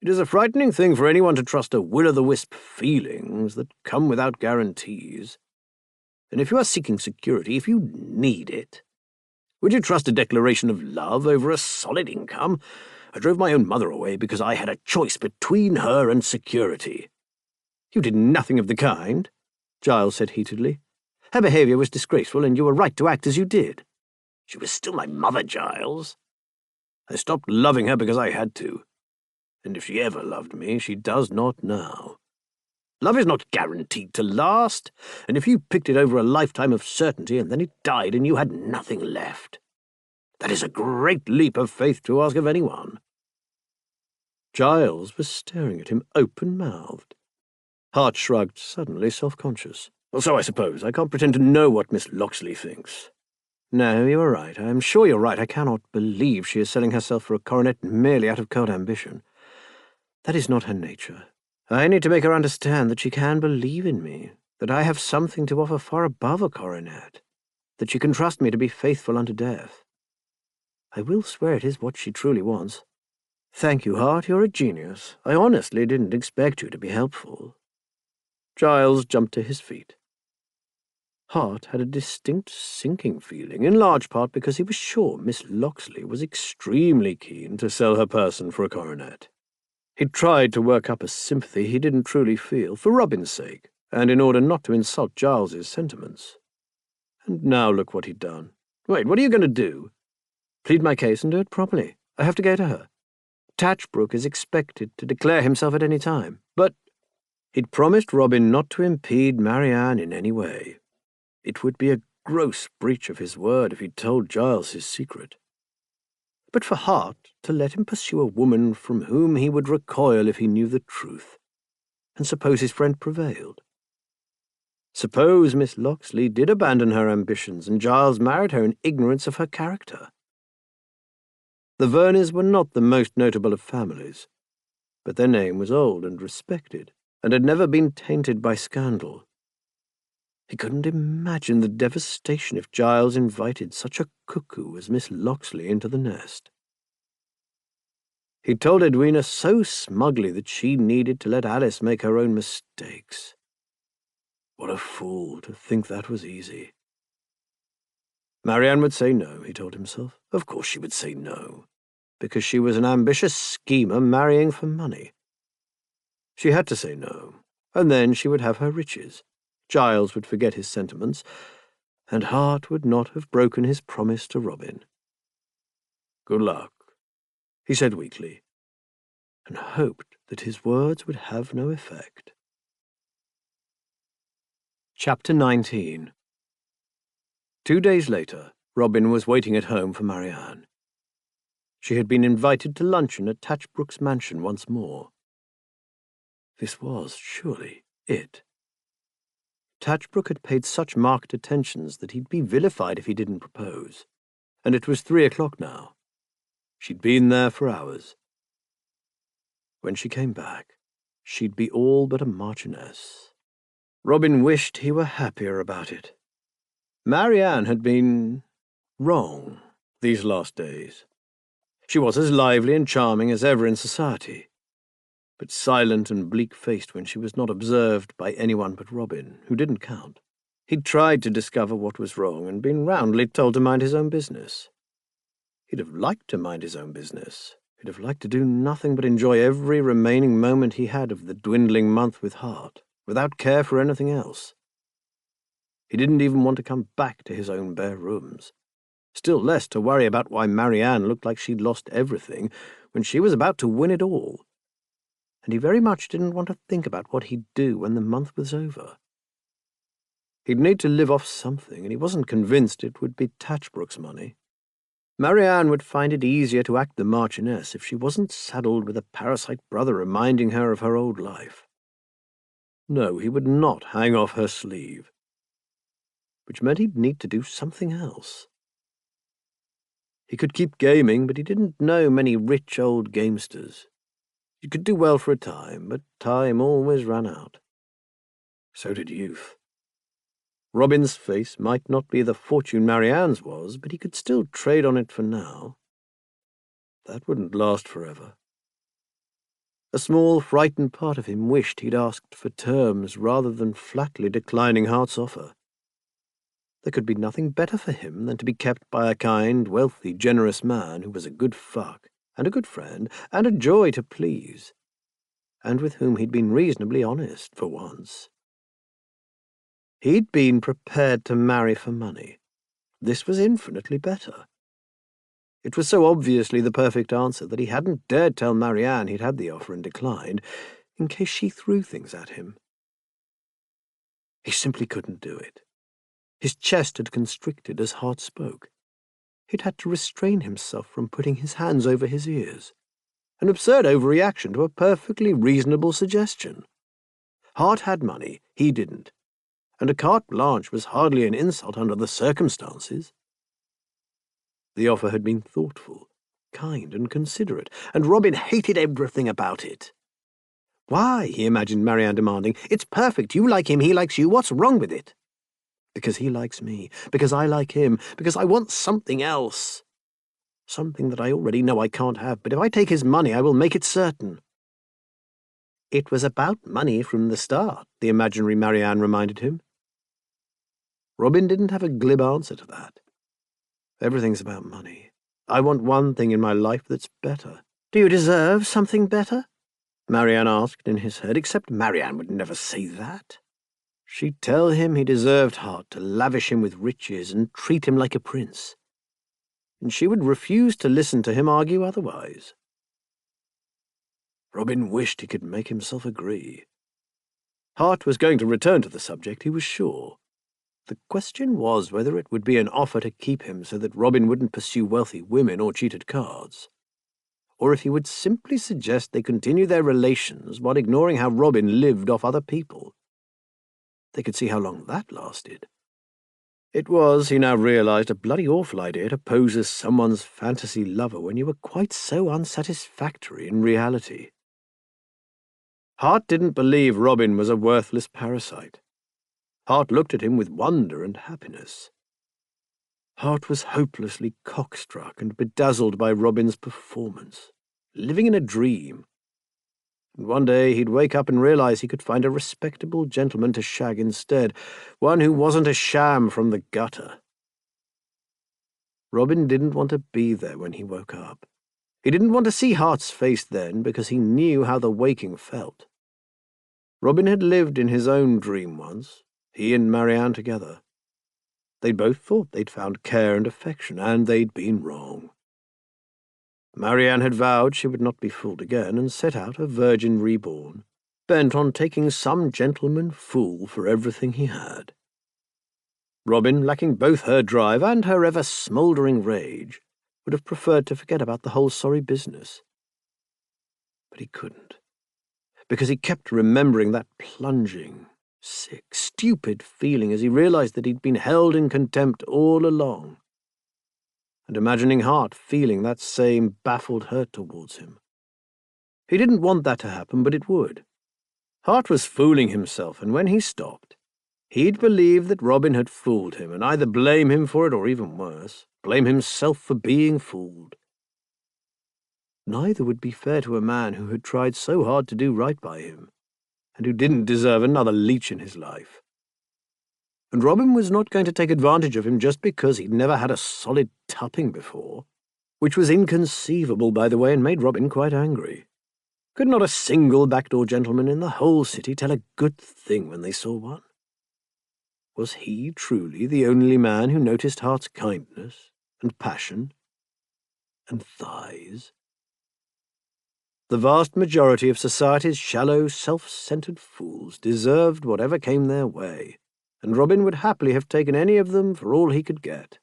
"It is a frightening thing for anyone to trust to will-o'-the-wisp feelings that come without guarantees. And if you are seeking security, if you need it, would you trust a declaration of love over a solid income? I drove my own mother away because I had a choice between her and security." "You did nothing of the kind," Giles said heatedly. "Her behaviour was disgraceful, and you were right to act as you did." "She was still my mother, Giles. I stopped loving her because I had to. And if she ever loved me, she does not now. Love is not guaranteed to last, and if you picked it over a lifetime of certainty and then it died and you had nothing left, that is a great leap of faith to ask of anyone." Giles was staring at him open-mouthed. Hart shrugged, suddenly self-conscious. "Well, so I suppose. I can't pretend to know what Miss Locksley thinks." "No, you are right. I am sure you're right. I cannot believe she is selling herself for a coronet merely out of cold ambition. That is not her nature. I need to make her understand that she can believe in me, that I have something to offer far above a coronet, that she can trust me to be faithful unto death. I will swear it is what she truly wants. Thank you, Hart, you're a genius. I honestly didn't expect you to be helpful." Giles jumped to his feet. Hart had a distinct sinking feeling, in large part because he was sure Miss Locksley was extremely keen to sell her person for a coronet. He tried to work up a sympathy he didn't truly feel, for Robin's sake, and in order not to insult Giles's sentiments. And now look what he'd done. Wait, what are you going to do? Plead my case and do it properly. I have to go to her. Tatchbrook is expected to declare himself at any time, but he'd promised Robin not to impede Marianne in any way. It would be a gross breach of his word if he'd told Giles his secret. But for Hart to let him pursue a woman from whom he would recoil if he knew the truth, and suppose his friend prevailed. Suppose Miss Locksley did abandon her ambitions and Giles married her in ignorance of her character. The Verneys were not the most notable of families, but their name was old and respected, and had never been tainted by scandal. He couldn't imagine the devastation if Giles invited such a cuckoo as Miss Locksley into the nest. He told Edwina so smugly that she needed to let Alice make her own mistakes. What a fool to think that was easy. Marianne would say no, he told himself. Of course she would say no, because she was an ambitious schemer marrying for money. She had to say no, and then she would have her riches. Giles would forget his sentiments, and Hart would not have broken his promise to Robin. Good luck, he said weakly, and hoped that his words would have no effect. Chapter 19. 2 days later, Robin was waiting at home for Marianne. She had been invited to luncheon at Tatchbrook's mansion once more. This was, surely, it. Tatchbrook had paid such marked attentions that he'd be vilified if he didn't propose, and it was 3 o'clock now. She'd been there for hours. When she came back, she'd be all but a marchioness. Robin wished he were happier about it. Marianne had been wrong these last days. She was as lively and charming as ever in society, but silent and bleak-faced when she was not observed by anyone but Robin, who didn't count. He'd tried to discover what was wrong and been roundly told to mind his own business. He'd have liked to mind his own business. He'd have liked to do nothing but enjoy every remaining moment he had of the dwindling month with Hart, without care for anything else. He didn't even want to come back to his own bare rooms, still less to worry about why Marianne looked like she'd lost everything when she was about to win it all. And he very much didn't want to think about what he'd do when the month was over. He'd need to live off something, and he wasn't convinced it would be Tatchbrook's money. Marianne would find it easier to act the Marchioness if she wasn't saddled with a parasite brother reminding her of her old life. No, he would not hang off her sleeve, which meant he'd need to do something else. He could keep gaming, but he didn't know many rich old gamesters. You could do well for a time, but time always ran out. So did youth. Robin's face might not be the fortune Marianne's was, but he could still trade on it for now. That wouldn't last forever. A small, frightened part of him wished he'd asked for terms rather than flatly declining Hart's offer. There could be nothing better for him than to be kept by a kind, wealthy, generous man who was a good fuck, and a good friend, and a joy to please, and with whom he'd been reasonably honest for once. He'd been prepared to marry for money. This was infinitely better. It was so obviously the perfect answer that he hadn't dared tell Marianne he'd had the offer and declined, in case she threw things at him. He simply couldn't do it. His chest had constricted as Hart spoke. He'd had to restrain himself from putting his hands over his ears. An absurd overreaction to a perfectly reasonable suggestion. Hart had money, he didn't, and a carte blanche was hardly an insult under the circumstances. The offer had been thoughtful, kind, and considerate, and Robin hated everything about it. Why? He imagined Marianne demanding. It's perfect. You like him, he likes you. What's wrong with it? Because he likes me, because I like him, because I want something else. Something that I already know I can't have, but if I take his money, I will make it certain. It was about money from the start, the imaginary Marianne reminded him. Robin didn't have a glib answer to that. Everything's about money. I want one thing in my life that's better. Do you deserve something better? Marianne asked in his head, except Marianne would never say that. She'd tell him he deserved Hart to lavish him with riches and treat him like a prince. And she would refuse to listen to him argue otherwise. Robin wished he could make himself agree. Hart was going to return to the subject, he was sure. The question was whether it would be an offer to keep him so that Robin wouldn't pursue wealthy women or cheat at cards, or if he would simply suggest they continue their relations while ignoring how Robin lived off other people. They could see how long that lasted. It was, he now realized, a bloody awful idea to pose as someone's fantasy lover when you were quite so unsatisfactory in reality. Hart didn't believe Robin was a worthless parasite. Hart looked at him with wonder and happiness. Hart was hopelessly cockstruck and bedazzled by Robin's performance, living in a dream. And one day he'd wake up and realize he could find a respectable gentleman to shag instead, one who wasn't a sham from the gutter. Robin didn't want to be there when he woke up. He didn't want to see Hart's face then because he knew how the waking felt. Robin had lived in his own dream once, he and Marianne together. They'd both thought they'd found care and affection, and they'd been wrong. Marianne had vowed she would not be fooled again, and set out a virgin reborn, bent on taking some gentleman fool for everything he had. Robin, lacking both her drive and her ever-smouldering rage, would have preferred to forget about the whole sorry business. But he couldn't, because he kept remembering that plunging, sick, stupid feeling as he realized that he'd been held in contempt all along, and imagining Hart feeling that same baffled hurt towards him. He didn't want that to happen, but it would. Hart was fooling himself, and when he stopped, he'd believe that Robin had fooled him, and either blame him for it or, even worse, blame himself for being fooled. Neither would be fair to a man who had tried so hard to do right by him, and who didn't deserve another leech in his life. And Robin was not going to take advantage of him just because he'd never had a solid tupping before, which was inconceivable, by the way, and made Robin quite angry. Could not a single backdoor gentleman in the whole city tell a good thing when they saw one? Was he truly the only man who noticed Hart's kindness and passion and thighs? The vast majority of society's shallow, self-centered fools deserved whatever came their way, and Robin would happily have taken any of them for all he could get.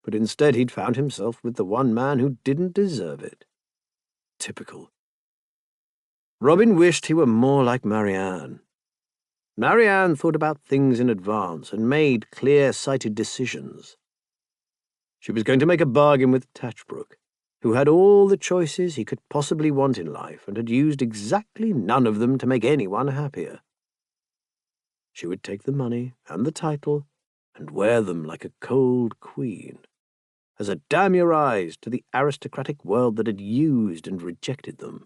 But instead he'd found himself with the one man who didn't deserve it. Typical. Robin wished he were more like Marianne. Marianne thought about things in advance and made clear-sighted decisions. She was going to make a bargain with Tatchbrook, who had all the choices he could possibly want in life and had used exactly none of them to make anyone happier. She would take the money and the title and wear them like a cold queen, as a damn your eyes to the aristocratic world that had used and rejected them.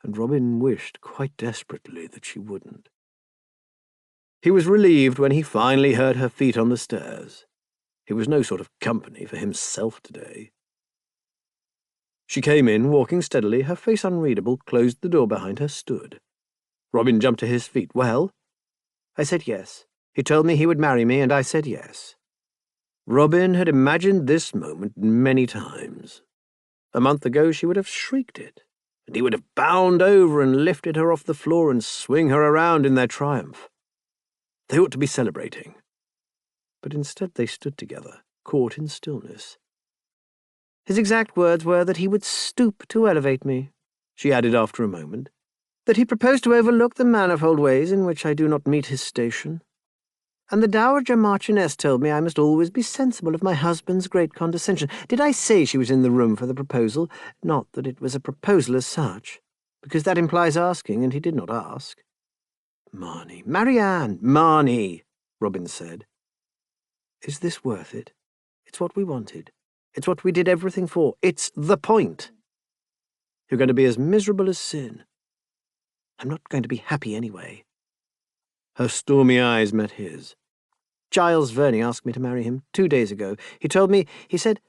And Robin wished quite desperately that she wouldn't. He was relieved when he finally heard her feet on the stairs. He was no sort of company for himself today. She came in, walking steadily, her face unreadable, closed the door behind her, stood. Robin jumped to his feet. Well? I said yes. He told me he would marry me, and I said yes. Robin had imagined this moment many times. A month ago she would have shrieked it, and he would have bound over and lifted her off the floor and swing her around in their triumph. They ought to be celebrating. But instead they stood together, caught in stillness. His exact words were that he would stoop to elevate me, she added after a moment, that he proposed to overlook the manifold ways in which I do not meet his station. And the Dowager Marchioness told me I must always be sensible of my husband's great condescension. Did I say she was in the room for the proposal? Not that it was a proposal as such. because that implies asking, and he did not ask. Marnie, Marianne, Marnie, Robin said. Is this worth it? It's what we wanted. It's what we did everything for. It's the point. You're going to be as miserable as sin. I'm not going to be happy anyway. Her stormy eyes met his. Giles Verney asked me to marry him 2 days ago. He said,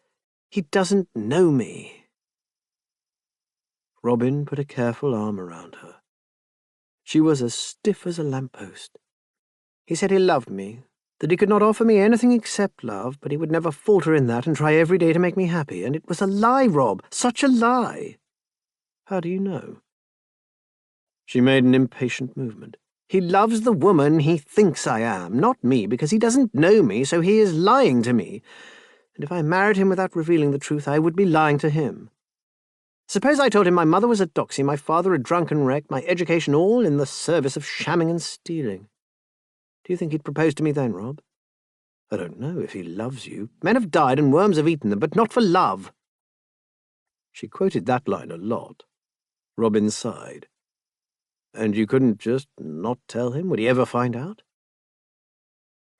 he doesn't know me. Robin put a careful arm around her. She was as stiff as a lamppost. He said he loved me, that he could not offer me anything except love, but he would never falter in that and try every day to make me happy. And it was a lie, Rob, such a lie. How do you know? She made an impatient movement. He loves the woman he thinks I am, not me, because he doesn't know me, so he is lying to me. And if I married him without revealing the truth, I would be lying to him. Suppose I told him my mother was a doxy, my father a drunken wreck, my education all in the service of shamming and stealing. Do you think he'd propose to me then, Rob? I don't know if he loves you. Men have died and worms have eaten them, but not for love. She quoted that line a lot. Robin sighed. And you couldn't just not tell him? Would he ever find out?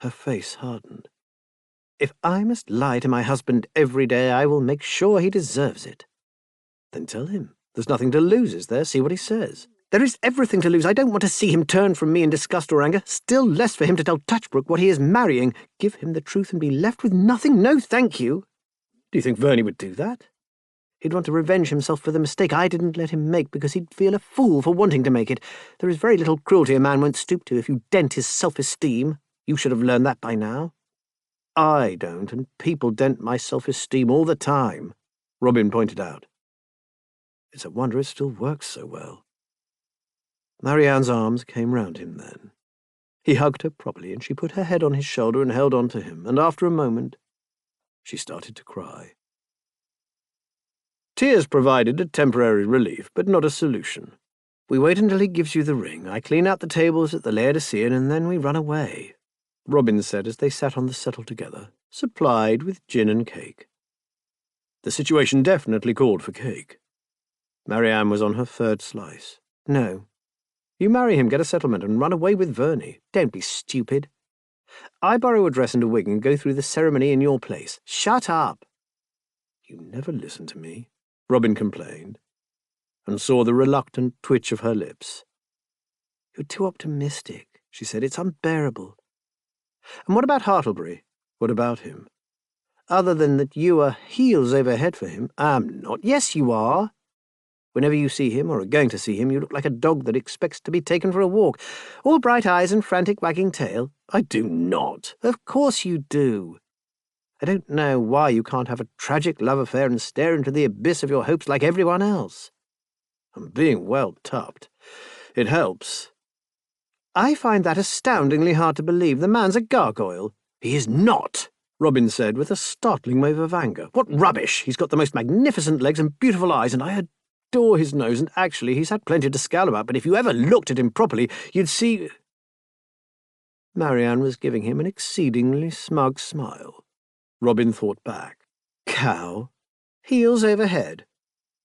Her face hardened. If I must lie to my husband every day, I will make sure he deserves it. Then tell him. There's nothing to lose, is there? See what he says. There is everything to lose. I don't want to see him turn from me in disgust or anger. Still less for him to tell Touchbrook what he is marrying. Give him the truth and be left with nothing. No, thank you. Do you think Verney would do that? He'd want to revenge himself for the mistake I didn't let him make because he'd feel a fool for wanting to make it. There is very little cruelty a man won't stoop to if you dent his self-esteem. You should have learned that by now. I don't, and people dent my self-esteem all the time, Robin pointed out. It's a wonder it still works so well. Marianne's arms came round him then. He hugged her properly, and she put her head on his shoulder and held on to him, and after a moment she started to cry. Tears provided a temporary relief, but not a solution. We wait until he gives you the ring. I clean out the tables at the Laodicean, and then we run away, Robin said as they sat on the settle together, supplied with gin and cake. The situation definitely called for cake. Marianne was on her third slice. No. You marry him, get a settlement, and run away with Verney. Don't be stupid. I borrow a dress and a wig and go through the ceremony in your place. Shut up. You never listen to me, Robin complained, and saw the reluctant twitch of her lips. You're too optimistic, she said. It's unbearable. And what about Hartlebury? What about him? Other than that you are heels over head for him, I'm not. Yes, you are. Whenever you see him or are going to see him, you look like a dog that expects to be taken for a walk. All bright eyes and frantic wagging tail. I do not. Of course you do. I don't know why you can't have a tragic love affair and stare into the abyss of your hopes like everyone else. I'm being well tupped. It helps. I find that astoundingly hard to believe. The man's a gargoyle. He is not, Robin said with a startling wave of anger. What rubbish! He's got the most magnificent legs and beautiful eyes, and I adore his nose, and actually he's had plenty to scowl about, but if you ever looked at him properly, you'd see... Marianne was giving him an exceedingly smug smile. Robin thought back. Cow? Heels over head?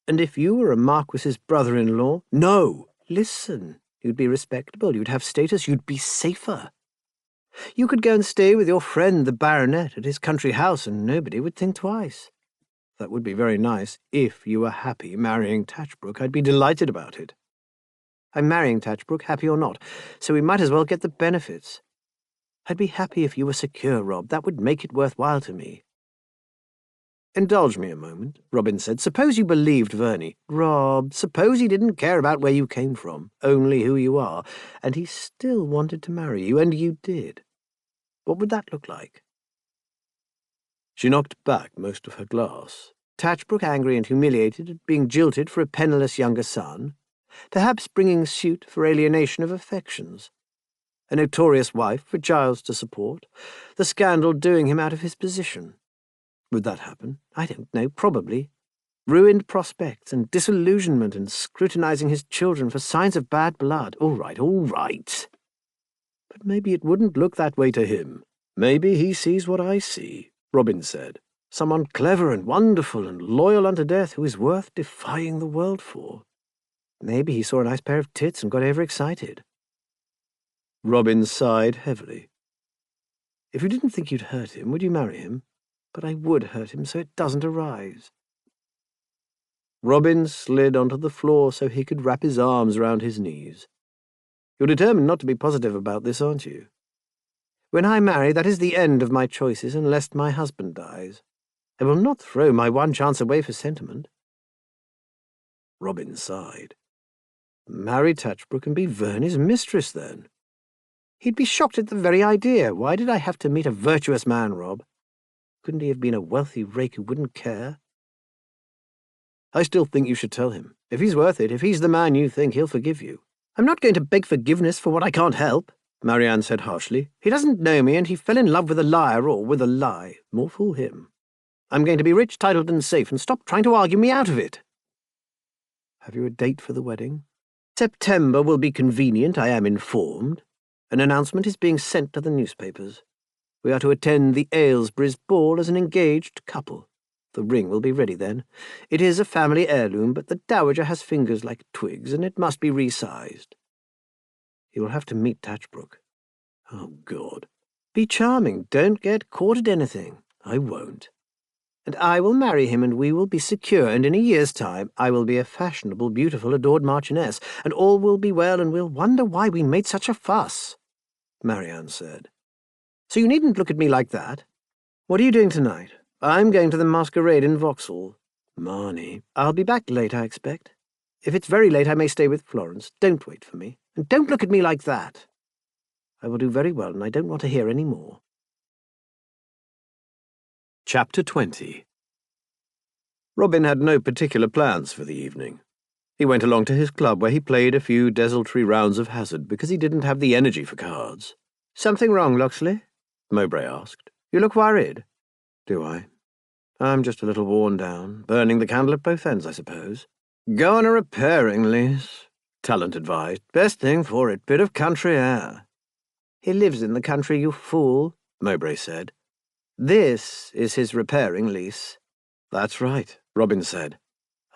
And if you were a marquis's brother-in-law? No! Listen, you'd be respectable, you'd have status, you'd be safer. You could go and stay with your friend the baronet at his country house, and nobody would think twice. That would be very nice. If you were happy marrying Touchbrook, I'd be delighted about it. I'm marrying Touchbrook, happy or not, so we might as well get the benefits. I'd be happy if you were secure, Rob. That would make it worthwhile to me. Indulge me a moment, Robin said. Suppose you believed Verney. Rob, suppose he didn't care about where you came from, only who you are, and he still wanted to marry you, and you did. What would that look like? She knocked back most of her glass. Touchbrook angry and humiliated at being jilted for a penniless younger son, perhaps bringing suit for alienation of affections. A notorious wife for Giles to support, the scandal doing him out of his position. Would that happen? I don't know, probably. Ruined prospects and disillusionment and scrutinizing his children for signs of bad blood. All right, all right. But maybe it wouldn't look that way to him. Maybe he sees what I see, Robin said. Someone clever and wonderful and loyal unto death who is worth defying the world for. Maybe he saw a nice pair of tits and got overexcited. Robin sighed heavily. If you didn't think you'd hurt him, would you marry him? But I would hurt him so it doesn't arise. Robin slid onto the floor so he could wrap his arms round his knees. You're determined not to be positive about this, aren't you? When I marry, that is the end of my choices unless my husband dies. I will not throw my one chance away for sentiment. Robin sighed. Marry Touchbrook and be Verney's mistress, then. He'd be shocked at the very idea. Why did I have to meet a virtuous man, Rob? Couldn't he have been a wealthy rake who wouldn't care? I still think you should tell him. If he's worth it, if he's the man you think, he'll forgive you. I'm not going to beg forgiveness for what I can't help, Marianne said harshly. He doesn't know me, and he fell in love with a liar or with a lie. More fool him. I'm going to be rich, titled, and safe, and stop trying to argue me out of it. Have you a date for the wedding? September will be convenient, I am informed. An announcement is being sent to the newspapers. We are to attend the Aylesbury's ball as an engaged couple. The ring will be ready then. It is a family heirloom, but the dowager has fingers like twigs, and it must be resized. You will have to meet Touchbrook. Oh, God. Be charming. Don't get caught at anything. I won't. And I will marry him, and we will be secure, and in a year's time I will be a fashionable, beautiful, adored marchioness, and all will be well, and we'll wonder why we made such a fuss, Marianne said. So you needn't look at me like that. What are you doing tonight? I'm going to the masquerade in Vauxhall. Marnie. I'll be back late, I expect. If it's very late, I may stay with Florence. Don't wait for me. And don't look at me like that. I will do very well, and I don't want to hear any more. Chapter 20. Robin had no particular plans for the evening. He went along to his club where he played a few desultory rounds of hazard because he didn't have the energy for cards. Something wrong, Loxley? Mowbray asked. You look worried. Do I? I'm just a little worn down, burning the candle at both ends, I suppose. Go on a repairing lease, Talent advised. Best thing for it, bit of country air. He lives in the country, you fool, Mowbray said. This is his repairing lease. That's right, Robin said.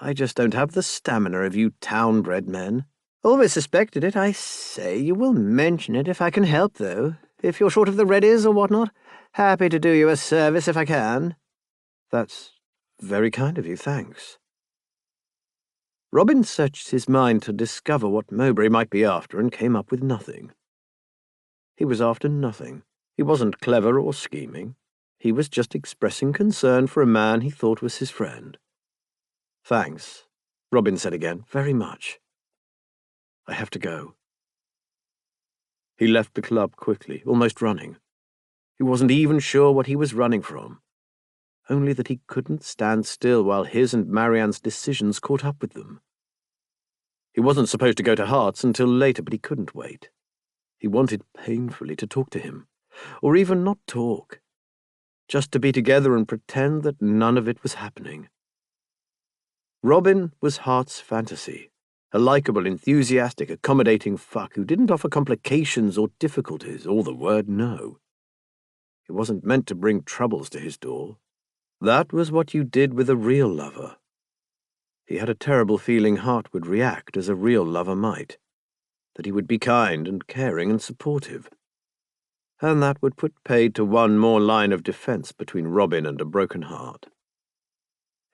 I just don't have the stamina of you town-bred men. Always suspected it, I say. You will mention it if I can help, though. If you're short of the readies or whatnot, happy to do you a service if I can. That's very kind of you, thanks. Robin searched his mind to discover what Mowbray might be after and came up with nothing. He was after nothing. He wasn't clever or scheming. He was just expressing concern for a man he thought was his friend. Thanks, Robin said again, very much. I have to go. He left the club quickly, almost running. He wasn't even sure what he was running from, only that he couldn't stand still while his and Marianne's decisions caught up with them. He wasn't supposed to go to Hart's until later, but he couldn't wait. He wanted painfully to talk to him, or even not talk, just to be together and pretend that none of it was happening. Robin was Hart's fantasy, a likeable, enthusiastic, accommodating fuck who didn't offer complications or difficulties, or the word no. He wasn't meant to bring troubles to his door. That was what you did with a real lover. He had a terrible feeling Hart would react as a real lover might, that he would be kind and caring and supportive. And that would put paid to one more line of defense between Robin and a broken heart.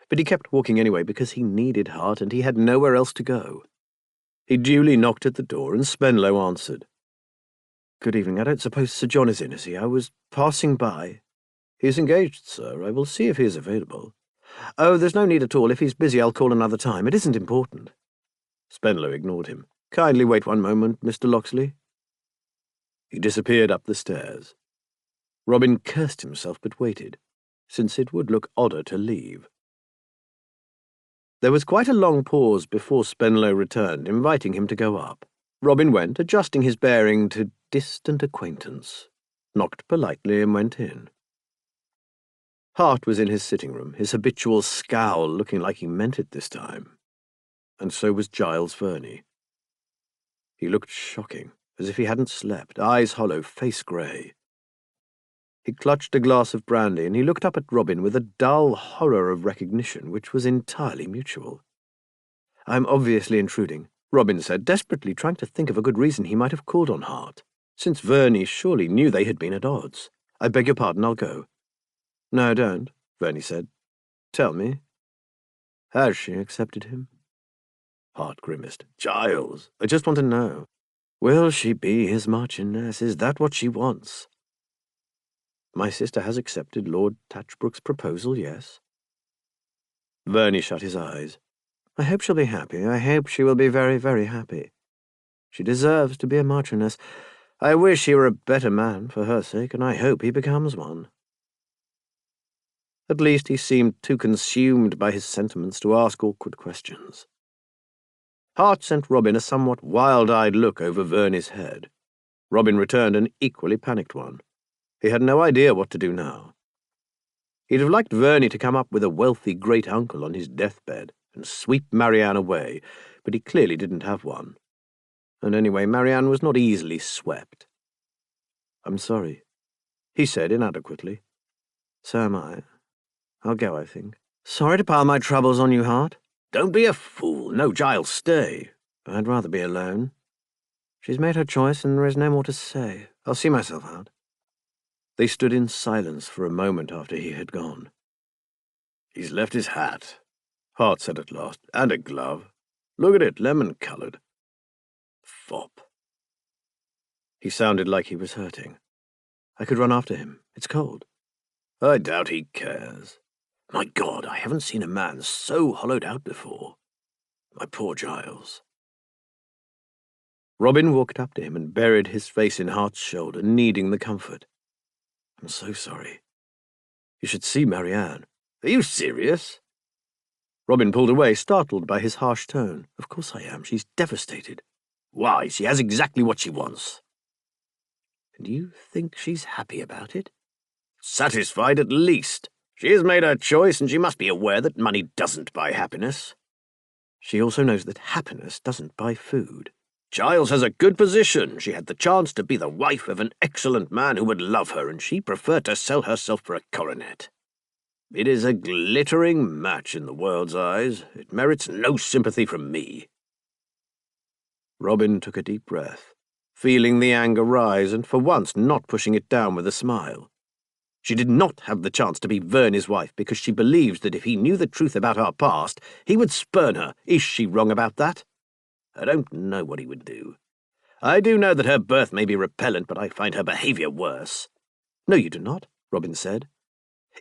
But he kept walking anyway because he needed Hart and he had nowhere else to go. He duly knocked at the door and Spenlow answered. Good evening. I don't suppose Sir John is in, is he? I was passing by. He is engaged, sir. I will see if he is available. Oh, there's no need at all. If he's busy, I'll call another time. It isn't important. Spenlow ignored him. Kindly wait one moment, Mr. Loxley. He disappeared up the stairs. Robin cursed himself but waited, since it would look odder to leave. There was quite a long pause before Spenlow returned, inviting him to go up. Robin went, adjusting his bearing to distant acquaintance, knocked politely and went in. Hart was in his sitting room, his habitual scowl looking like he meant it this time. And so was Giles Verney. He looked shocking, as if he hadn't slept, eyes hollow, face grey. He clutched a glass of brandy, and he looked up at Robin with a dull horror of recognition which was entirely mutual. I'm obviously intruding. Robin said, desperately trying to think of a good reason he might have called on Hart, since Verney surely knew they had been at odds. "I beg your pardon, I'll go." "No, don't," Verney said. "Tell me. Has she accepted him?" Hart grimaced. "Giles, I just want to know. Will she be his Marchioness? Is that what she wants?" "My sister has accepted Lord Touchbrook's proposal, yes." Verney shut his eyes. "I hope she'll be happy. I hope she will be very, very happy. She deserves to be a Marchioness. I wish he were a better man for her sake, and I hope he becomes one." At least he seemed too consumed by his sentiments to ask awkward questions. Hart sent Robin a somewhat wild-eyed look over Verney's head. Robin returned an equally panicked one. He had no idea what to do now. He'd have liked Verney to come up with a wealthy great-uncle on his deathbed and sweep Marianne away, but he clearly didn't have one. And anyway, Marianne was not easily swept. "I'm sorry," he said inadequately. "So am I. I'll go, I think. Sorry to pile my troubles on you, Hart." "Don't be a fool. No, Giles, stay." "I'd rather be alone. She's made her choice, and there is no more to say. I'll see myself out." They stood in silence for a moment after he had gone. "He's left his hat," Hart said at last, "and a glove. Look at it, lemon-coloured. Fop." He sounded like he was hurting. "I could run after him. It's cold." "I doubt he cares. My God, I haven't seen a man so hollowed out before. My poor Giles." Robin walked up to him and buried his face in Hart's shoulder, needing the comfort. "I'm so sorry. You should see Marianne." "Are you serious?" Robin pulled away, startled by his harsh tone. "Of course I am. She's devastated." "Why, she has exactly what she wants." "And you think she's happy about it?" "Satisfied at least. She has made her choice, and she must be aware that money doesn't buy happiness." "She also knows that happiness doesn't buy food." "Giles has a good position. She had the chance to be the wife of an excellent man who would love her, and she preferred to sell herself for a coronet. It is a glittering match in the world's eyes. It merits no sympathy from me." Robin took a deep breath, feeling the anger rise, and for once not pushing it down with a smile. She did not have the chance to be Verney's wife because she believes that if he knew the truth about our past, he would spurn her. Is she wrong about that? I don't know what he would do. I do know that her birth may be repellent, but I find her behaviour worse. "No, you do not," Robin said.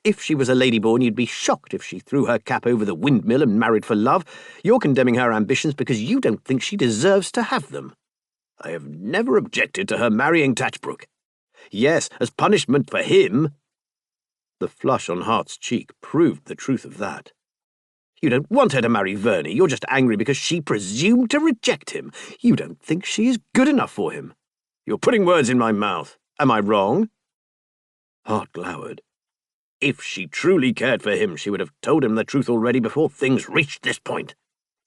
"If she was a lady-born, you'd be shocked if she threw her cap over the windmill and married for love. You're condemning her ambitions because you don't think she deserves to have them." "I have never objected to her marrying Touchbrook." "Yes, as punishment for him." The flush on Hart's cheek proved the truth of that. "You don't want her to marry Verney. You're just angry because she presumed to reject him. You don't think she is good enough for him." "You're putting words in my mouth. Am I wrong?" Hart glowered. "If she truly cared for him, she would have told him the truth already before things reached this point."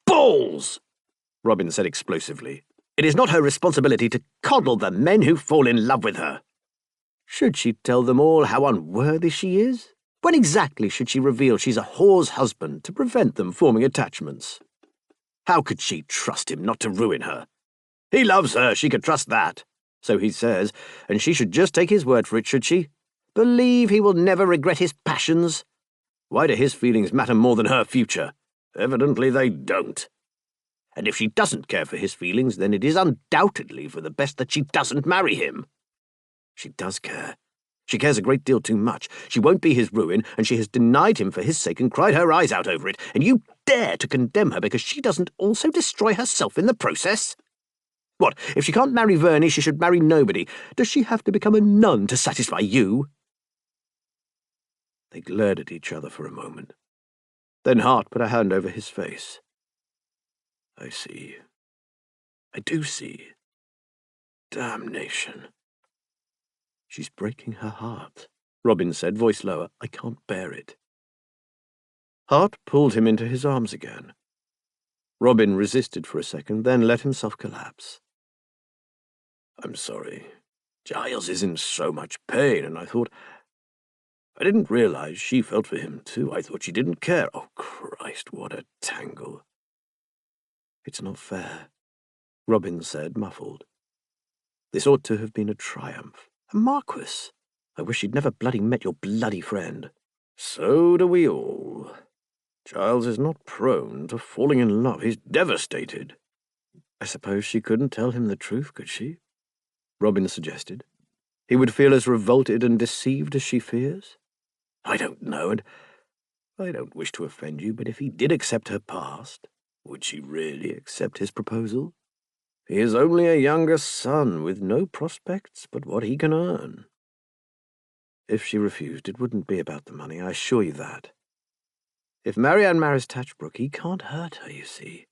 "Balls!" Robin said explosively. "It is not her responsibility to coddle the men who fall in love with her. Should she tell them all how unworthy she is? When exactly should she reveal she's a whore's husband to prevent them forming attachments? How could she trust him not to ruin her? He loves her, she could trust that. So he says, and she should just take his word for it, should she? Believe he will never regret his passions? Why do his feelings matter more than her future? Evidently they don't. And if she doesn't care for his feelings, then it is undoubtedly for the best that she doesn't marry him. She does care. She cares a great deal too much. She won't be his ruin, and she has denied him for his sake and cried her eyes out over it, and you dare to condemn her because she doesn't also destroy herself in the process? What, if she can't marry Verney, she should marry nobody. Does she have to become a nun to satisfy you?" They glared at each other for a moment. Then Hart put a hand over his face. "I see. I do see. Damnation." "She's breaking her heart," Robin said, voice lower. "I can't bear it." Hart pulled him into his arms again. Robin resisted for a second, then let himself collapse. "I'm sorry. Giles is in so much pain, and I didn't realize she felt for him, too. I thought she didn't care. Oh, Christ, what a tangle." "It's not fair." Robin said, muffled. This ought to have been a triumph. A marquis! I wish he'd never bloody met your bloody friend. So do we all. Giles is not prone to falling in love. He's devastated. I suppose she couldn't tell him the truth, could she? Robin suggested. He would feel as revolted and deceived as she fears? I don't know, and I don't wish to offend you, but if he did accept her past, would she really accept his proposal? He is only a younger son with no prospects but what he can earn. If she refused, it wouldn't be about the money, I assure you that. If Marianne marries Tatchbrook, he can't hurt her, you see.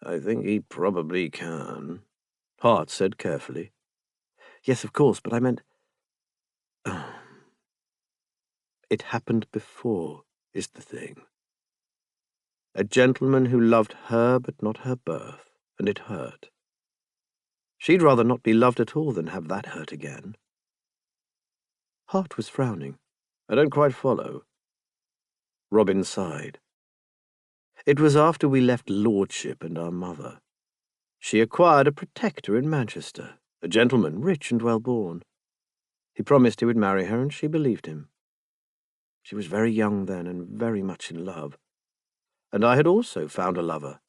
I think he probably can, Hart said carefully. Yes, of course, but I meant... It happened before, is the thing. A gentleman who loved her but not her birth, and it hurt. She'd rather not be loved at all than have that hurt again. Hart was frowning. I don't quite follow. Robin sighed. It was after we left Lordship and our mother. She acquired a protector in Manchester, a gentleman rich and well-born. He promised he would marry her, and she believed him. She was very young then and very much in love. And I had also found a lover,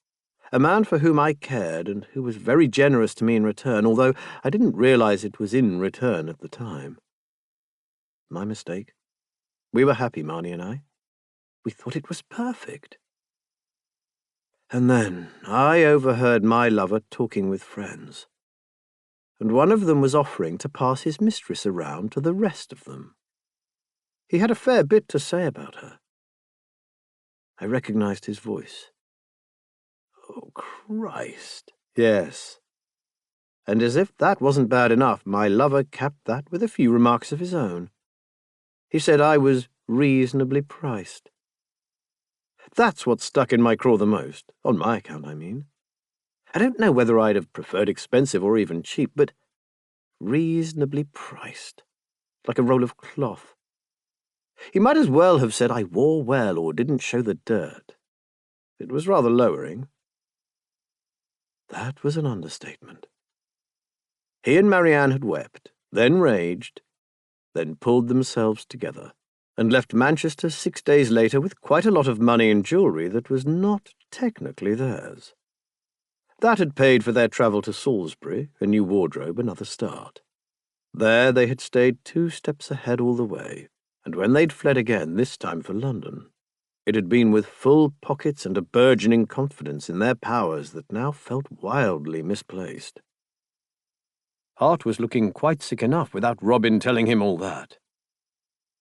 a man for whom I cared and who was very generous to me in return, although I didn't realize it was in return at the time. My mistake. We were happy, Marnie and I. We thought it was perfect. And then I overheard my lover talking with friends, and one of them was offering to pass his mistress around to the rest of them. He had a fair bit to say about her. I recognized his voice. Oh, Christ. Yes. And as if that wasn't bad enough, my lover capped that with a few remarks of his own. He said I was reasonably priced. That's what stuck in my craw the most, on my account, I mean. I don't know whether I'd have preferred expensive or even cheap, but reasonably priced, like a roll of cloth. He might as well have said I wore well or didn't show the dirt. It was rather lowering. That was an understatement. He and Marianne had wept, then raged, then pulled themselves together, and left Manchester 6 days later with quite a lot of money and jewellery that was not technically theirs. That had paid for their travel to Salisbury, a new wardrobe, another start. There they had stayed 2 steps ahead all the way, and when they'd fled again, this time for London, it had been with full pockets and a burgeoning confidence in their powers that now felt wildly misplaced. Hart was looking quite sick enough without Robin telling him all that.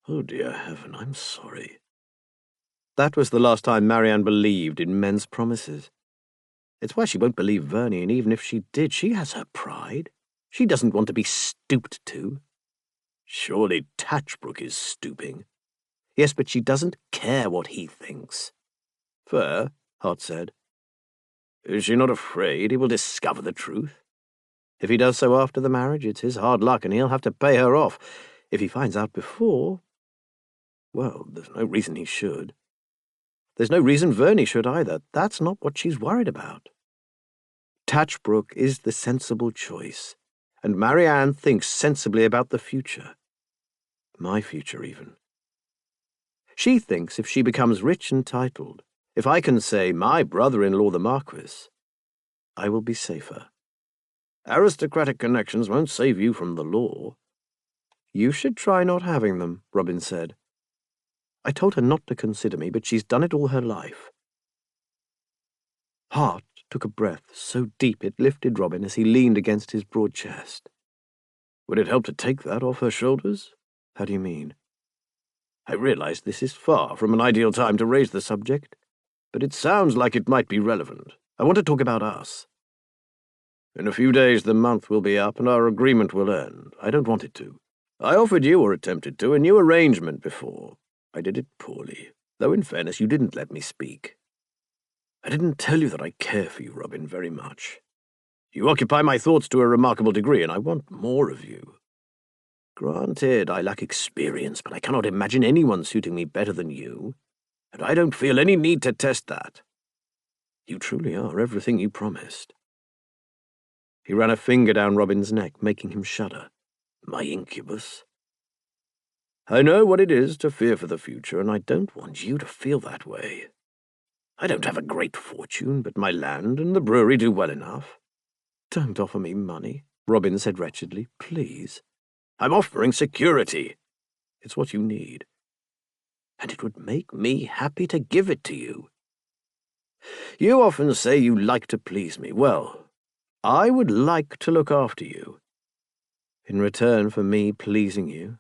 Oh, dear heaven, I'm sorry. That was the last time Marianne believed in men's promises. It's why she won't believe Verney, and even if she did, she has her pride. She doesn't want to be stooped to. Surely Tatchbrook is stooping. Yes, but she doesn't care what he thinks. Fair, Hart said. Is she not afraid he will discover the truth? If he does so after the marriage, it's his hard luck, and he'll have to pay her off. If he finds out before, well, there's no reason he should. There's no reason Verney should either. That's not what she's worried about. Tatchbrook is the sensible choice, and Marianne thinks sensibly about the future. My future, even. She thinks if she becomes rich and titled, if I can say my brother-in-law the Marquis, I will be safer. Aristocratic connections won't save you from the law. You should try not having them, Robin said. I told her not to consider me, but she's done it all her life. Hart took a breath so deep it lifted Robin as he leaned against his broad chest. Would it help to take that off her shoulders? How do you mean? I realize this is far from an ideal time to raise the subject, but it sounds like it might be relevant. I want to talk about us. In a few days the month will be up and our agreement will end. I don't want it to. I offered you, or attempted to, a new arrangement before. I did it poorly, though in fairness you didn't let me speak. I didn't tell you that I care for you, Robin, very much. You occupy my thoughts to a remarkable degree, and I want more of you. Granted, I lack experience, but I cannot imagine anyone suiting me better than you, and I don't feel any need to test that. You truly are everything you promised. He ran a finger down Robin's neck, making him shudder. My incubus. I know what it is to fear for the future, and I don't want you to feel that way. I don't have a great fortune, but my land and the brewery do well enough. Don't offer me money, Robin said wretchedly. Please. I'm offering security. It's what you need. And it would make me happy to give it to you. You often say you like to please me. Well, I would like to look after you. In return for me pleasing you.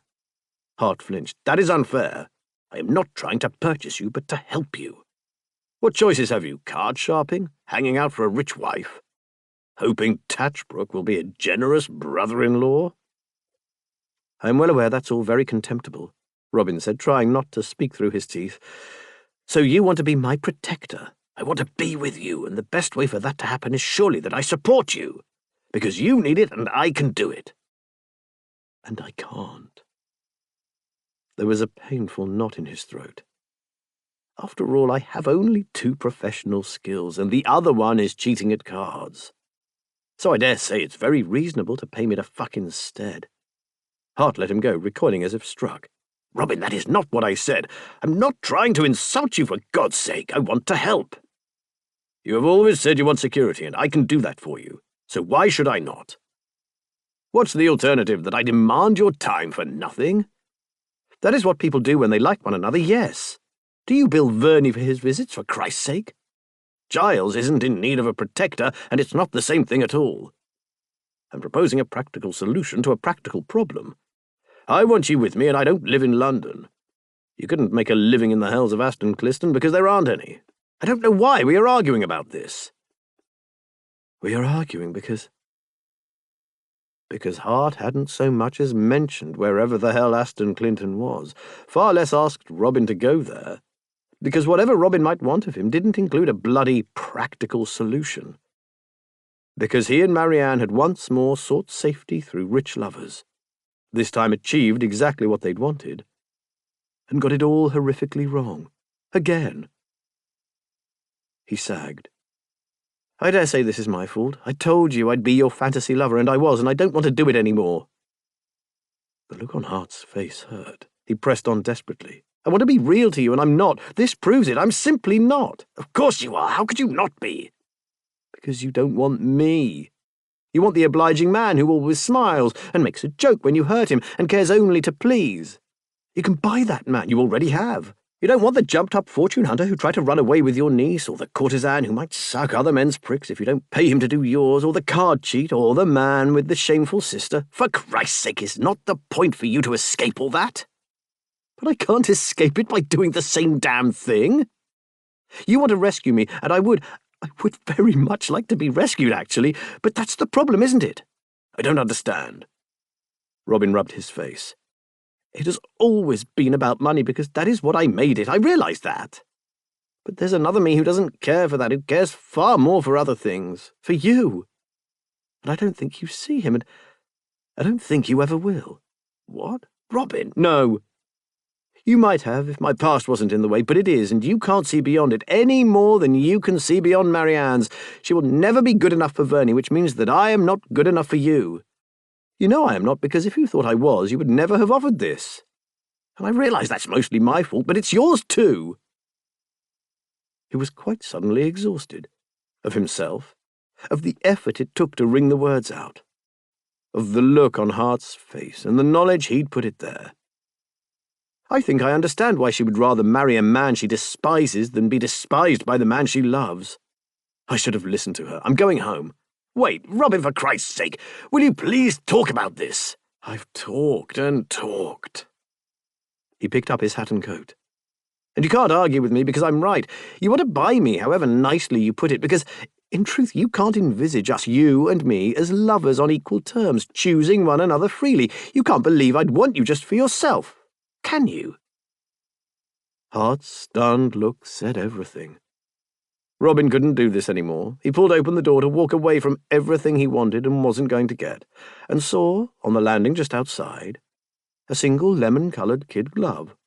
Hart flinched. That is unfair. I am not trying to purchase you, but to help you. What choices have you? Card sharping? Hanging out for a rich wife? Hoping Tatchbrook will be a generous brother-in-law? I am well aware that's all very contemptible, Robin said, trying not to speak through his teeth. So you want to be my protector. I want to be with you, and the best way for that to happen is surely that I support you, because you need it and I can do it. And I can't. There was a painful knot in his throat. After all, I have only 2 professional skills, and the other one is cheating at cards. So I dare say it's very reasonable to pay me to fuck instead. Hart let him go, recoiling as if struck. Robin, that is not what I said. I'm not trying to insult you, for God's sake. I want to help. You have always said you want security, and I can do that for you. So why should I not? What's the alternative, that I demand your time for nothing? That is what people do when they like one another, yes. Do you bill Verney for his visits, for Christ's sake? Giles isn't in need of a protector, and it's not the same thing at all. I'm proposing a practical solution to a practical problem. I want you with me, and I don't live in London. You couldn't make a living in the hells of Aston Cliston because there aren't any. I don't know why we are arguing about this. We are arguing because Hart hadn't so much as mentioned wherever the hell Aston Clinton was, far less asked Robin to go there, because whatever Robin might want of him didn't include a bloody practical solution. Because he and Marianne had once more sought safety through rich lovers, this time achieved exactly what they'd wanted, and got it all horrifically wrong. Again. He sagged. I dare say this is my fault. I told you I'd be your fantasy lover, and I was, and I don't want to do it any more. The look on Hart's face hurt. He pressed on desperately. I want to be real to you, and I'm not. This proves it. I'm simply not. Of course you are. How could you not be? Because you don't want me. You want the obliging man who always smiles and makes a joke when you hurt him and cares only to please. You can buy that man. You already have. You don't want the jumped-up fortune hunter who tried to run away with your niece, or the courtesan who might suck other men's pricks if you don't pay him to do yours, or the card cheat, or the man with the shameful sister. For Christ's sake, is not the point for you to escape all that? But I can't escape it by doing the same damn thing. You want to rescue me, and I would very much like to be rescued, actually, but that's the problem, isn't it? I don't understand. Robin rubbed his face. It has always been about money, because that is what I made it. I realize that. But there's another me who doesn't care for that, who cares far more for other things. For you. And I don't think you see him, and I don't think you ever will. What? Robin? No. You might have, if my past wasn't in the way, but it is, and you can't see beyond it any more than you can see beyond Marianne's. She will never be good enough for Verney, which means that I am not good enough for you. You know I am not, because if you thought I was, you would never have offered this. And I realize that's mostly my fault, but it's yours too. He was quite suddenly exhausted. Of himself. Of the effort it took to wring the words out. Of the look on Hart's face, and the knowledge he'd put it there. I think I understand why she would rather marry a man she despises than be despised by the man she loves. I should have listened to her. I'm going home. Wait, Robin, for Christ's sake, will you please talk about this? I've talked and talked. He picked up his hat and coat. And you can't argue with me because I'm right. You want to buy me, however nicely you put it, because, in truth, you can't envisage us, you and me, as lovers on equal terms, choosing one another freely. You can't believe I'd want you just for yourself. Can you? Hart's stunned look said everything. Robin couldn't do this any more. He pulled open the door to walk away from everything he wanted and wasn't going to get, and saw, on the landing just outside, a single lemon-coloured kid glove,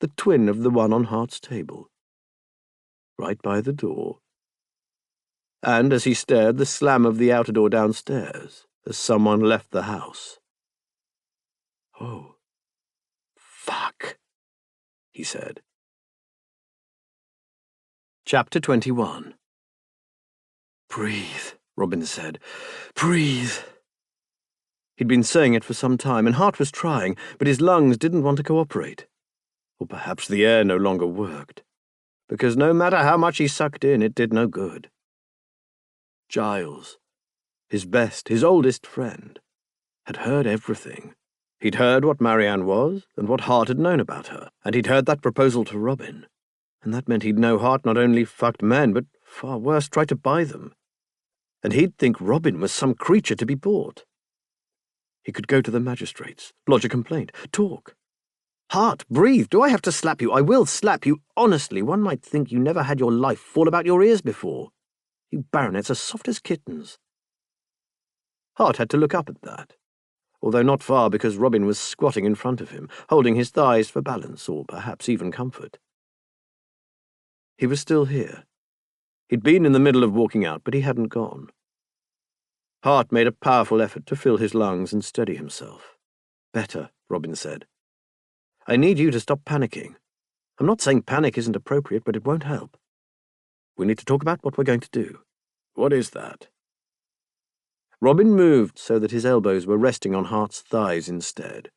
the twin of the one on Hart's table, right by the door. and as he stared, the slam of the outer door downstairs, as someone left the house. "Oh, fuck," he said. Chapter 21. "Breathe," Robin said. "Breathe." He'd been saying it for some time, and Hart was trying, but his lungs didn't want to cooperate. Or perhaps the air no longer worked, because no matter how much he sucked in, it did no good. Giles, his best, his oldest friend, had heard everything. He'd heard what Marianne was, and what Hart had known about her, and he'd heard that proposal to Robin, and that meant he'd know Hart not only fucked men, but, far worse, tried to buy them. And he'd think Robin was some creature to be bought. He could go to the magistrates, lodge a complaint, talk. "Hart, breathe! Do I have to slap you? I will slap you. Honestly, one might think you never had your life fall about your ears before. You baronets are soft as kittens." Hart had to look up at that, although not far, because Robin was squatting in front of him, holding his thighs for balance, or perhaps even comfort. He was still here. He'd been in the middle of walking out, but he hadn't gone. Hart made a powerful effort to fill his lungs and steady himself. "Better," Robin said. "I need you to stop panicking. I'm not saying panic isn't appropriate, but it won't help. We need to talk about what we're going to do." "What is that?" Robin moved so that his elbows were resting on Hart's thighs instead,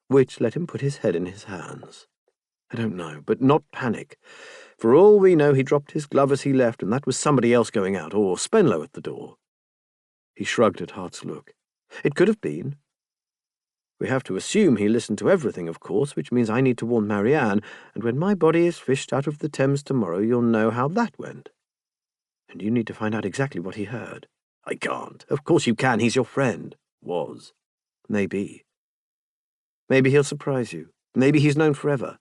which let him put his head in his hands. "I don't know, but not panic. For all we know, he dropped his glove as he left, and that was somebody else going out, or Spenlow at the door." He shrugged at Hart's look. "It could have been. We have to assume he listened to everything, of course, which means I need to warn Marianne, and when my body is fished out of the Thames tomorrow, you'll know how that went. And you need to find out exactly what he heard." "I can't." "Of course you can. He's your friend." "Was." "Maybe. Maybe he'll surprise you. Maybe he's known forever.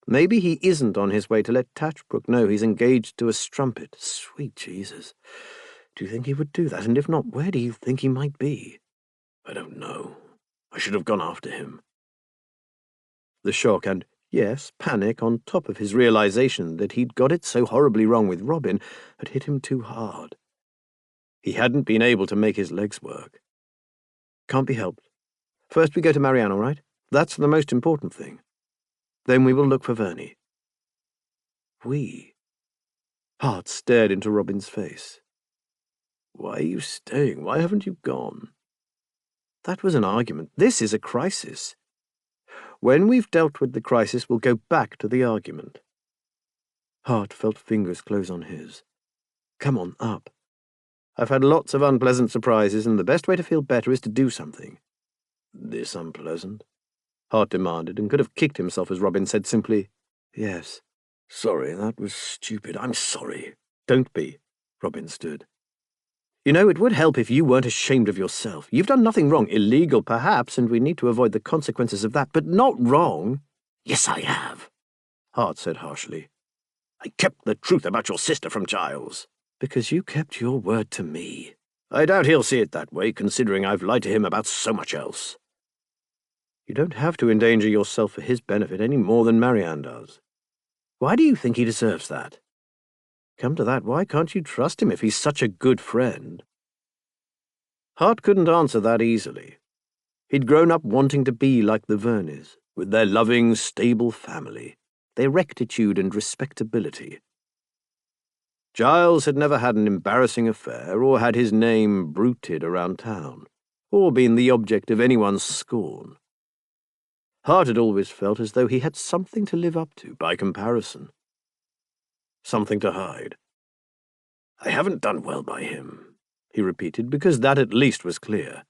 Maybe he isn't on his way to let Tatchbrook know he's engaged to a strumpet. Sweet Jesus. Do you think he would do that? And if not, where do you think he might be?" "I don't know. I should have gone after him." The shock and, yes, panic on top of his realization that he'd got it so horribly wrong with Robin had hit him too hard. He hadn't been able to make his legs work. "Can't be helped. First we go to Marianne, all right? That's the most important thing. Then we will look for Verney." "We?" Hart stared into Robin's face. "Why are you staying? Why haven't you gone?" "That was an argument. This is a crisis. When we've dealt with the crisis, we'll go back to the argument." Hart felt fingers close on his. "Come on, up. I've had lots of unpleasant surprises, and the best way to feel better is to do something." "This unpleasant?" Hart demanded, and could have kicked himself as Robin said simply, "Yes." "Sorry, that was stupid. I'm sorry." "Don't be." Robin stood. "You know, it would help if you weren't ashamed of yourself. You've done nothing wrong. Illegal, perhaps, and we need to avoid the consequences of that, but not wrong." "Yes, I have," Hart said harshly. "I kept the truth about your sister from Giles." "Because you kept your word to me." "I doubt he'll see it that way, considering I've lied to him about so much else." "You don't have to endanger yourself for his benefit any more than Marianne does. Why do you think he deserves that? Come to that, why can't you trust him if he's such a good friend?" Hart couldn't answer that easily. He'd grown up wanting to be like the Verneys, with their loving, stable family, their rectitude and respectability. Giles had never had an embarrassing affair, or had his name bruited around town, or been the object of anyone's scorn. Hart had always felt as though he had something to live up to by comparison. Something to hide. "I haven't done well by him," he repeated, because that at least was clear.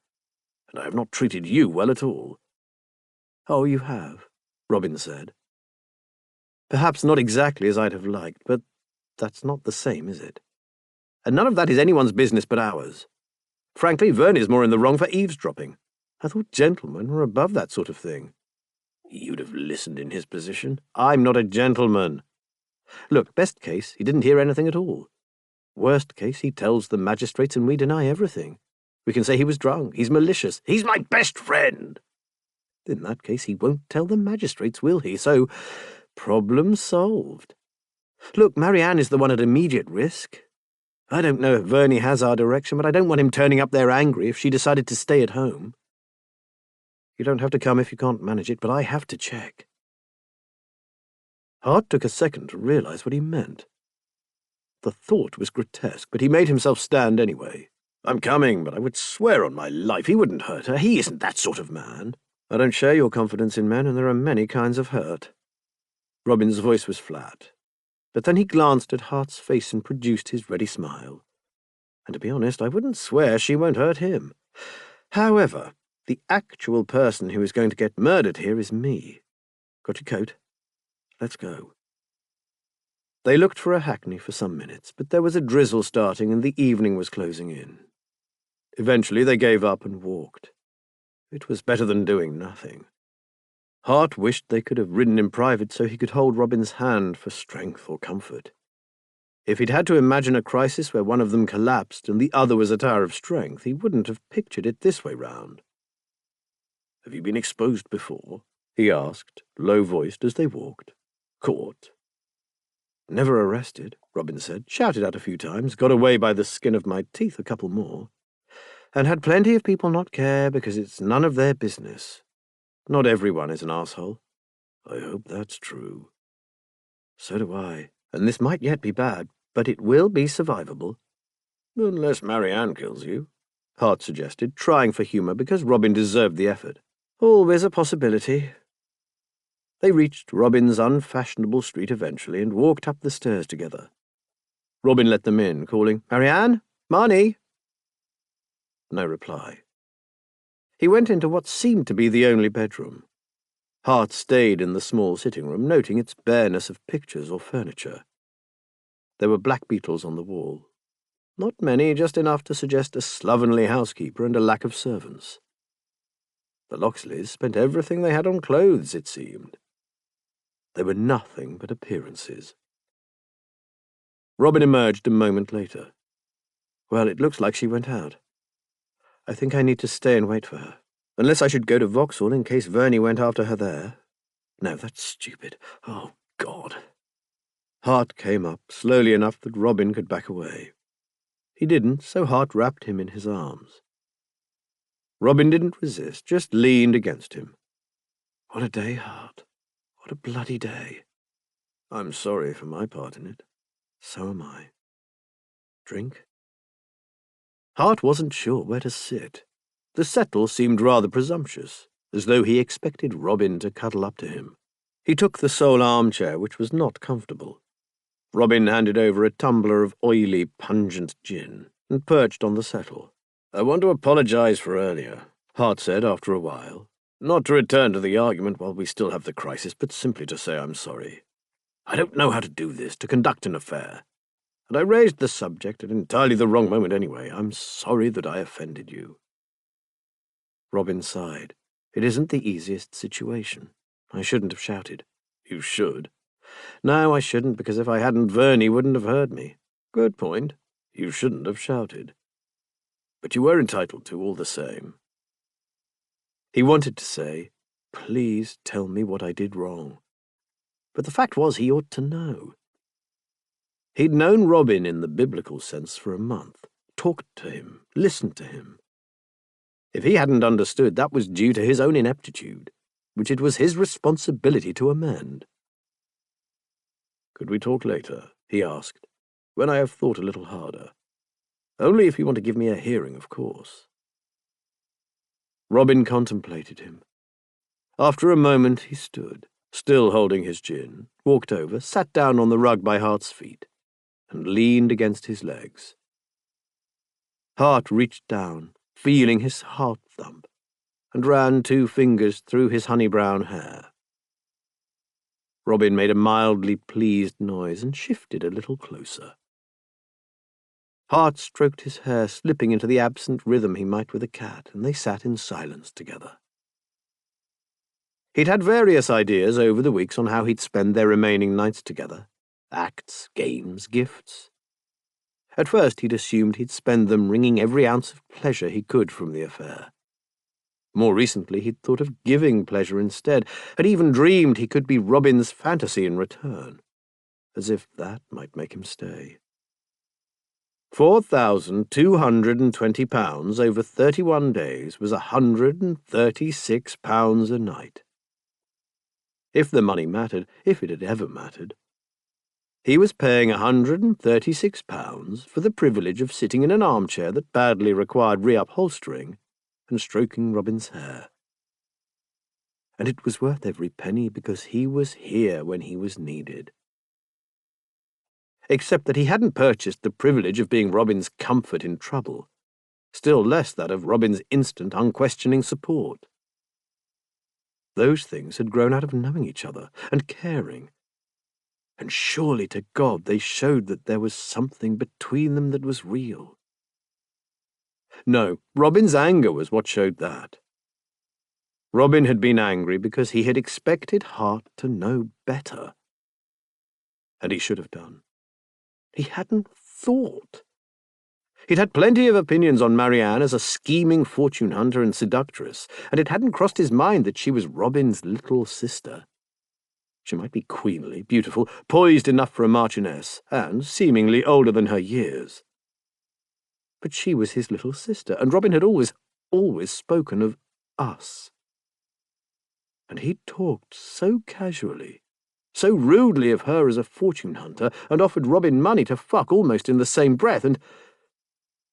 "And I have not treated you well at all." "Oh, you have," Robin said. "Perhaps not exactly as I'd have liked, but that's not the same, is it? And none of that is anyone's business but ours. Frankly, Verney's more in the wrong for eavesdropping. I thought gentlemen were above that sort of thing." "You'd have listened in his position." "I'm not a gentleman. Look, best case, he didn't hear anything at all. Worst case, he tells the magistrates and we deny everything. We can say he was drunk, he's malicious. He's my best friend." "In that case, he won't tell the magistrates, will he? So, problem solved. Look, Marianne is the one at immediate risk. I don't know if Verney has our direction, but I don't want him turning up there angry if she decided to stay at home. You don't have to come if you can't manage it, but I have to check. Hart took a second to realize what he meant. The thought was grotesque, but he made himself stand anyway. I'm coming, but I would swear on my life he wouldn't hurt her. He isn't that sort of man. I don't share your confidence in men, and there are many kinds of hurt. Robin's voice was flat, but then he glanced at Hart's face and produced his ready smile. And to be honest, I wouldn't swear she won't hurt him. However, the actual person who is going to get murdered here is me. Got your coat? Let's go. They looked for a hackney for some minutes, but there was a drizzle starting and the evening was closing in. Eventually they gave up and walked. It was better than doing nothing. Hart wished they could have ridden in private so he could hold Robin's hand for strength or comfort. If he'd had to imagine a crisis where one of them collapsed and the other was a tower of strength, he wouldn't have pictured it this way round. Have you been exposed before? He asked, low-voiced as they walked. Caught? Never arrested, Robin said, shouted out a few times, got away by the skin of my teeth a couple more, and had plenty of people not care because it's none of their business. Not everyone is an asshole. I hope that's true. So do I, and this might yet be bad, but it will be survivable. Unless Marianne kills you, Hart suggested, trying for humour because Robin deserved the effort. Always a possibility. They reached Robin's unfashionable street eventually and walked up the stairs together. Robin let them in, calling, Marianne? Marnie? No reply. He went into what seemed to be the only bedroom. Hart stayed in the small sitting room, noting its bareness of pictures or furniture. There were black beetles on the wall. Not many, just enough to suggest a slovenly housekeeper and a lack of servants. The Loxleys spent everything they had on clothes, it seemed. They were nothing but appearances. Robin emerged a moment later. Well, it looks like she went out. I think I need to stay and wait for her. Unless I should go to Vauxhall in case Verney went after her there. No, that's stupid. Oh, God. Hart came up, slowly enough that Robin could back away. He didn't, so Hart wrapped him in his arms. Robin didn't resist, just leaned against him. What a day, Hart. What a bloody day. I'm sorry for my part in it. So am I. Drink? Hart wasn't sure where to sit. The settle seemed rather presumptuous, as though he expected Robin to cuddle up to him. He took the sole armchair, which was not comfortable. Robin handed over a tumbler of oily, pungent gin, and perched on the settle. I want to apologize for earlier, Hart said after a while. Not to return to the argument while we still have the crisis, but simply to say I'm sorry. I don't know how to do this, to conduct an affair. And I raised the subject at entirely the wrong moment anyway. I'm sorry that I offended you. Robin sighed. It isn't the easiest situation. I shouldn't have shouted. You should. No, I shouldn't, because if I hadn't, Verney wouldn't have heard me. Good point. You shouldn't have shouted. But you were entitled to all the same. He wanted to say, please tell me what I did wrong. But the fact was he ought to know. He'd known Robin in the biblical sense for a month, talked to him, listened to him. If he hadn't understood, that was due to his own ineptitude, which it was his responsibility to amend. Could we talk later? He asked, when I have thought a little harder. Only if you want to give me a hearing, of course. Robin contemplated him. After a moment he stood, still holding his gin, walked over, sat down on the rug by Hart's feet, and leaned against his legs. Hart reached down, feeling his heart thump, and ran 2 fingers through his honey-brown hair. Robin made a mildly pleased noise and shifted a little closer. Hart stroked his hair, slipping into the absent rhythm he might with a cat, and they sat in silence together. He'd had various ideas over the weeks on how he'd spend their remaining nights together. Acts, games, gifts. At first he'd assumed he'd spend them wringing every ounce of pleasure he could from the affair. More recently he'd thought of giving pleasure instead, had even dreamed he could be Robin's fantasy in return, as if that might make him stay. £4,220 over 31 days was £136 a night. If the money mattered, if it had ever mattered, he was paying £136 for the privilege of sitting in an armchair that badly required reupholstering and stroking Robin's hair. And it was worth every penny because he was here when he was needed. Except that he hadn't purchased the privilege of being Robin's comfort in trouble, still less that of Robin's instant, unquestioning support. Those things had grown out of knowing each other and caring, and surely to God they showed that there was something between them that was real. No, Robin's anger was what showed that. Robin had been angry because he had expected Hart to know better. And he should have done. He hadn't thought. He'd had plenty of opinions on Marianne as a scheming fortune hunter and seductress, and it hadn't crossed his mind that she was Robin's little sister. She might be queenly, beautiful, poised enough for a marchioness, and seemingly older than her years. But she was his little sister, and Robin had always spoken of us. And he'd talked so casually, so rudely of her as a fortune hunter, and offered Robin money to fuck almost in the same breath, and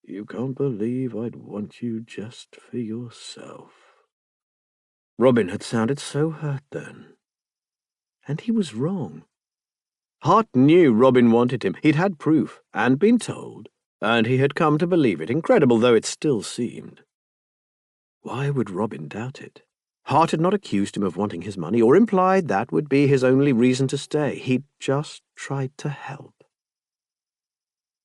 you can't believe I'd want you just for yourself. Robin had sounded so hurt then. And he was wrong. Hart knew Robin wanted him. He'd had proof, and been told, and he had come to believe it, incredible though it still seemed. Why would Robin doubt it? Hart had not accused him of wanting his money, or implied that would be his only reason to stay. He'd just tried to help.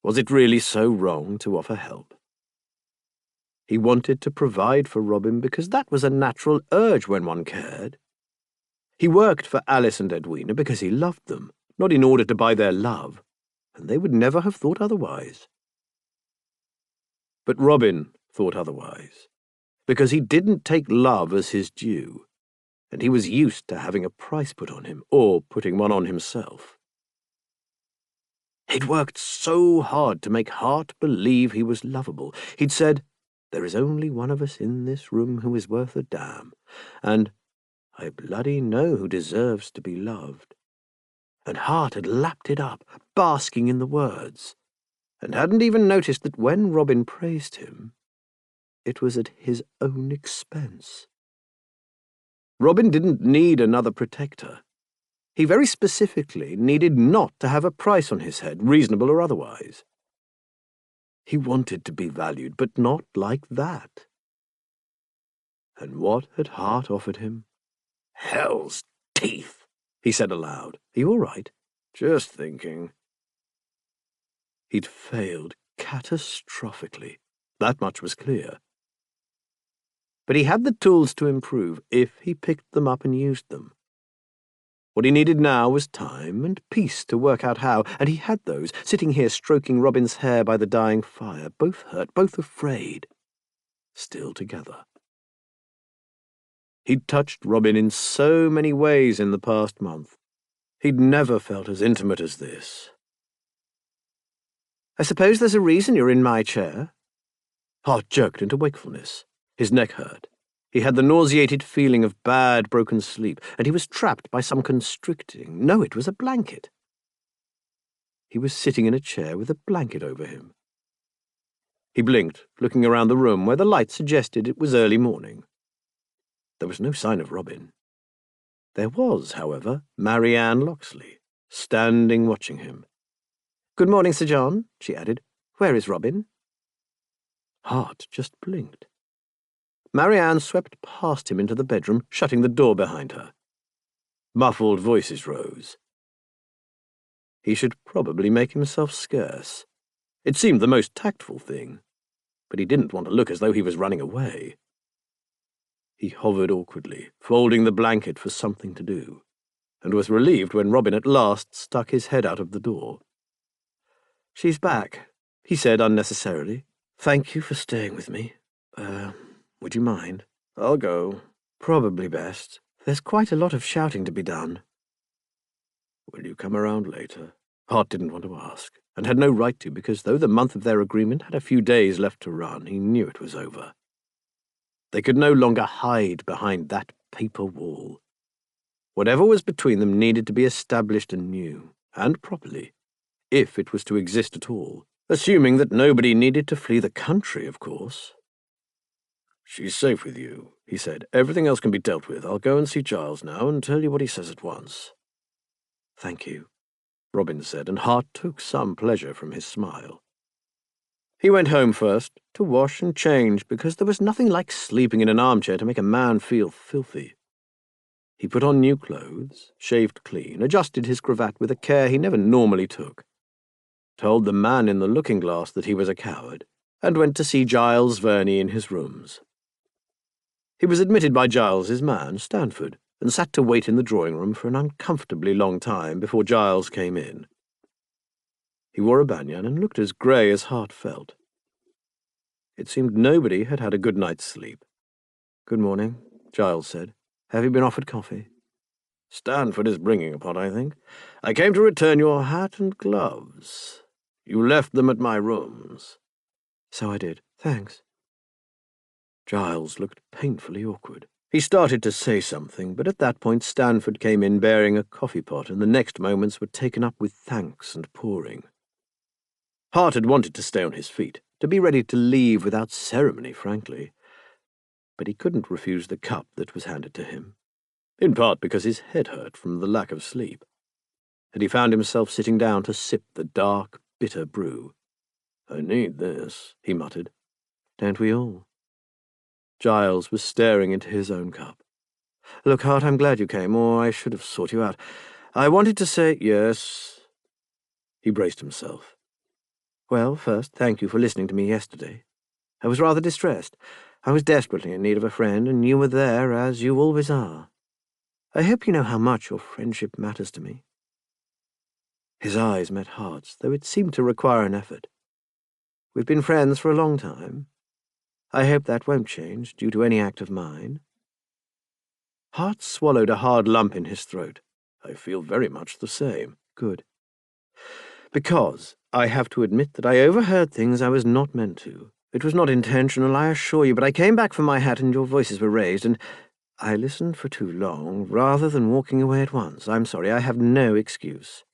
Was it really so wrong to offer help? He wanted to provide for Robin because that was a natural urge when one cared. He worked for Alice and Edwina because he loved them, not in order to buy their love, and they would never have thought otherwise. But Robin thought otherwise, because he didn't take love as his due, and he was used to having a price put on him, or putting one on himself. He'd worked so hard to make Hart believe he was lovable. He'd said, "There is only one of us in this room who is worth a damn," and "I bloody know who deserves to be loved." And Hart had lapped it up, basking in the words, and hadn't even noticed that when Robin praised him, it was at his own expense. Robin didn't need another protector. He very specifically needed not to have a price on his head, reasonable or otherwise. He wanted to be valued, but not like that. And what had Hart offered him? "Hell's teeth," he said aloud. "Are you all right?" "Just thinking." He'd failed catastrophically. That much was clear. But he had the tools to improve if he picked them up and used them. What he needed now was time and peace to work out how, and he had those, sitting here stroking Robin's hair by the dying fire, both hurt, both afraid, still together. He'd touched Robin in so many ways in the past month. He'd never felt as intimate as this. "I suppose there's a reason you're in my chair?" Hart jerked into wakefulness. His neck hurt. He had the nauseated feeling of bad, broken sleep, and he was trapped by some constricting— No, it was a blanket. He was sitting in a chair with a blanket over him. He blinked, looking around the room where the light suggested it was early morning. There was no sign of Robin. There was, however, Marianne Loxley, standing watching him. "Good morning, Sir John," she added. "Where is Robin?" Hart just blinked. Marianne swept past him into the bedroom, shutting the door behind her. Muffled voices rose. He should probably make himself scarce. It seemed the most tactful thing, but he didn't want to look as though he was running away. He hovered awkwardly, folding the blanket for something to do, and was relieved when Robin at last stuck his head out of the door. "She's back," he said unnecessarily. "Thank you for staying with me. Would you mind?" "I'll go." "Probably best. There's quite a lot of shouting to be done." "Will you come around later?" Hart didn't want to ask, and had no right to, because though the month of their agreement had a few days left to run, he knew it was over. They could no longer hide behind that paper wall. Whatever was between them needed to be established anew, and properly, if it was to exist at all, assuming that nobody needed to flee the country, of course. "She's safe with you," he said. "Everything else can be dealt with. I'll go and see Giles now and tell you what he says at once." "Thank you," Robin said, and Hart took some pleasure from his smile. He went home first, to wash and change, because there was nothing like sleeping in an armchair to make a man feel filthy. He put on new clothes, shaved clean, adjusted his cravat with a care he never normally took, told the man in the looking-glass that he was a coward, and went to see Giles Verney in his rooms. He was admitted by Giles's man, Stanford, and sat to wait in the drawing-room for an uncomfortably long time before Giles came in. He wore a banyan and looked as grey as Hart felt. It seemed nobody had had a good night's sleep. "Good morning," Giles said. "Have you been offered coffee?" "Stanford is bringing a pot, I think. I came to return your hat and gloves. You left them at my rooms." "So I did. Thanks." Giles looked painfully awkward. He started to say something, but at that point Stanford came in bearing a coffee pot, and the next moments were taken up with thanks and pouring. Hart had wanted to stay on his feet, to be ready to leave without ceremony, frankly. But he couldn't refuse the cup that was handed to him, in part because his head hurt from the lack of sleep, and he found himself sitting down to sip the dark, bitter brew. "I need this," he muttered. "Don't we all?" Giles was staring into his own cup. "Look, Hart, I'm glad you came, or I should have sought you out. I wanted to say—" "Yes." He braced himself. "Well, first, thank you for listening to me yesterday. I was rather distressed. I was desperately in need of a friend, and you were there, as you always are. I hope you know how much your friendship matters to me." His eyes met Hart's, though it seemed to require an effort. "We've been friends for a long time. I hope that won't change due to any act of mine." Hart swallowed a hard lump in his throat. "I feel very much the same." "Good. Because I have to admit that I overheard things I was not meant to. It was not intentional, I assure you, but I came back for my hat and your voices were raised, and I listened for too long, rather than walking away at once. I'm sorry, I have no excuse."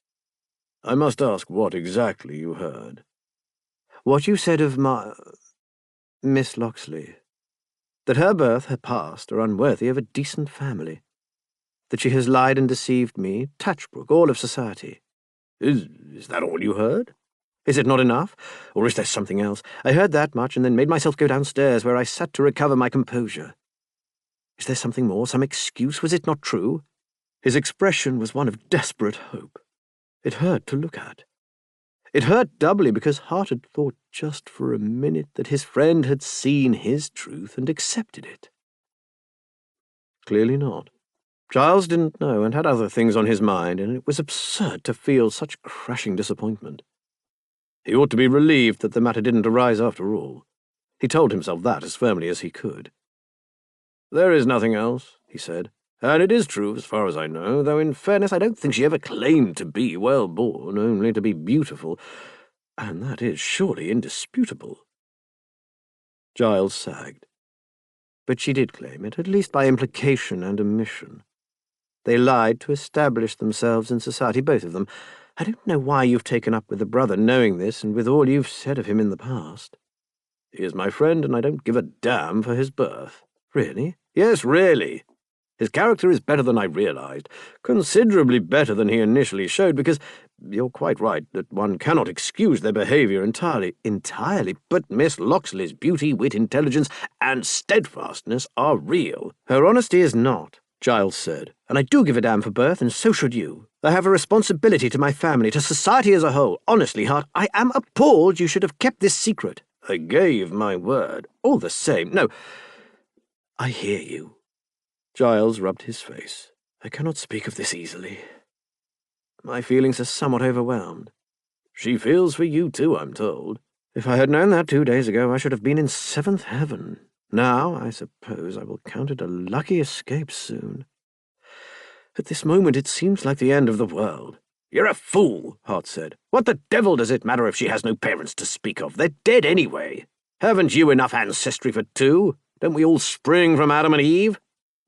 "I must ask what exactly you heard." "What you said of Miss Locksley. That her birth, her past, are unworthy of a decent family. That she has lied and deceived me, Touchbrook, all of society." Is that all you heard? "Is it not enough? Or is there something else? I heard that much and then made myself go downstairs, where I sat to recover my composure. Is there something more, some excuse? Was it not true?" His expression was one of desperate hope. It hurt to look at. It hurt doubly because Hart had thought just for a minute that his friend had seen his truth and accepted it. Clearly not. Giles didn't know and had other things on his mind, and it was absurd to feel such crashing disappointment. He ought to be relieved that the matter didn't arise after all. He told himself that as firmly as he could. "There is nothing else," he said, "and it is true as far as I know, though in fairness I don't think she ever claimed to be well-born, only to be beautiful, and that is surely indisputable." Giles sagged. "But she did claim it, at least by implication and omission. They lied to establish themselves in society, both of them. I don't know why you've taken up with the brother, knowing this, and with all you've said of him in the past." "He is my friend, and I don't give a damn for his birth." "Really?" "Yes, really. His character is better than I realized, considerably better than he initially showed, because you're quite right that one cannot excuse their behavior entirely." "Entirely? But Miss Locksley's beauty, wit, intelligence, and steadfastness are real." "Her honesty is not," Giles said, "and I do give a damn for birth, and so should you. I have a responsibility to my family, to society as a whole. Honestly, Hart, I am appalled you should have kept this secret." "I gave my word." "All the same, no. I hear you." Giles rubbed his face. "I cannot speak of this easily. My feelings are somewhat overwhelmed." "She feels for you too, I'm told." "If I had known that 2 days ago, I should have been in seventh heaven. Now, I suppose I will count it a lucky escape soon. At this moment it seems like the end of the world." You're a fool, Hart said. What the devil does it matter if she has no parents to speak of? They're dead anyway. Haven't you enough ancestry for two? Don't we all spring from Adam and Eve?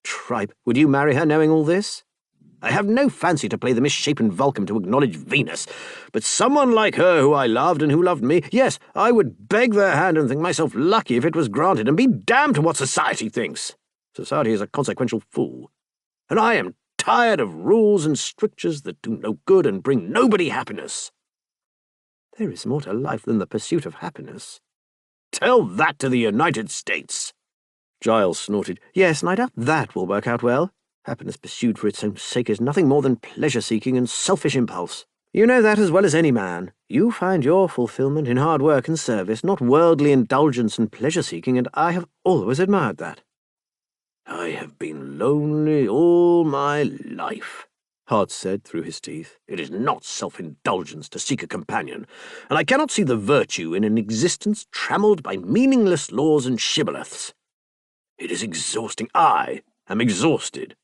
Tripe, would you marry her knowing all this? I have no fancy to play the misshapen Vulcan to acknowledge Venus, but someone like her who I loved and who loved me, yes, I would beg their hand and think myself lucky if it was granted, and be damned to what society thinks. Society is a consequential fool, and I am tired of rules and strictures that do no good and bring nobody happiness. There is more to life than the pursuit of happiness. Tell that to the United States. Giles snorted. Yes, and I doubt that will work out well. Happiness pursued for its own sake is nothing more than pleasure-seeking and selfish impulse. You know that as well as any man. You find your fulfillment in hard work and service, not worldly indulgence and pleasure-seeking, and I have always admired that. I have been lonely all my life, Hart said through his teeth. It is not self-indulgence to seek a companion, and I cannot see the virtue in an existence trammelled by meaningless laws and shibboleths. It is exhausting. I am exhausted.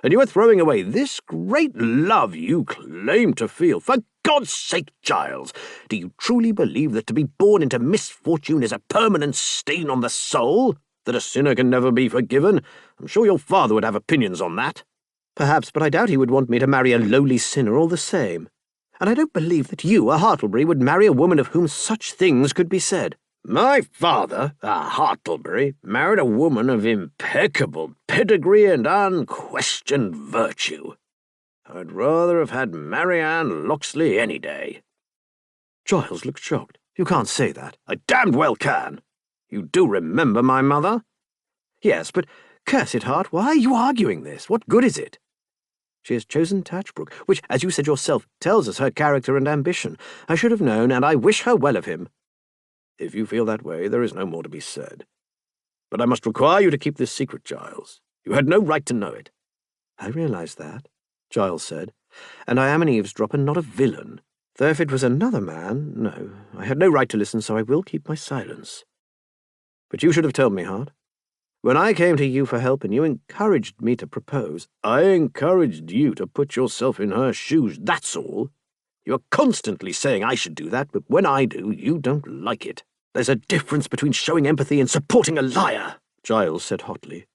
And you are throwing away this great love you claim to feel. For God's sake, Giles, do you truly believe that to be born into misfortune is a permanent stain on the soul? That a sinner can never be forgiven? I'm sure your father would have opinions on that. Perhaps, but I doubt he would want me to marry a lowly sinner all the same. And I don't believe that you, a Hartlebury, would marry a woman of whom such things could be said. My father, a Hartlebury, married a woman of impeccable pedigree and unquestioned virtue. I'd rather have had Marianne Loxley any day. Giles looked shocked. You can't say that. I damned well can. You do remember my mother? Yes, but, curse it, Hart, why are you arguing this? What good is it? She has chosen Tatchbrook, which, as you said yourself, tells us her character and ambition. I should have known, and I wish her well of him. If you feel that way, there is no more to be said. But I must require you to keep this secret, Giles. You had no right to know it. I realize that, Giles said, and I am an eavesdropper, not a villain. Though if it was another man, no, I had no right to listen, so I will keep my silence. But you should have told me, Hart. When I came to you for help and you encouraged me to propose, I encouraged you to put yourself in her shoes, that's all. You are constantly saying I should do that, but when I do, you don't like it. There's a difference between showing empathy and supporting a liar, Giles said hotly.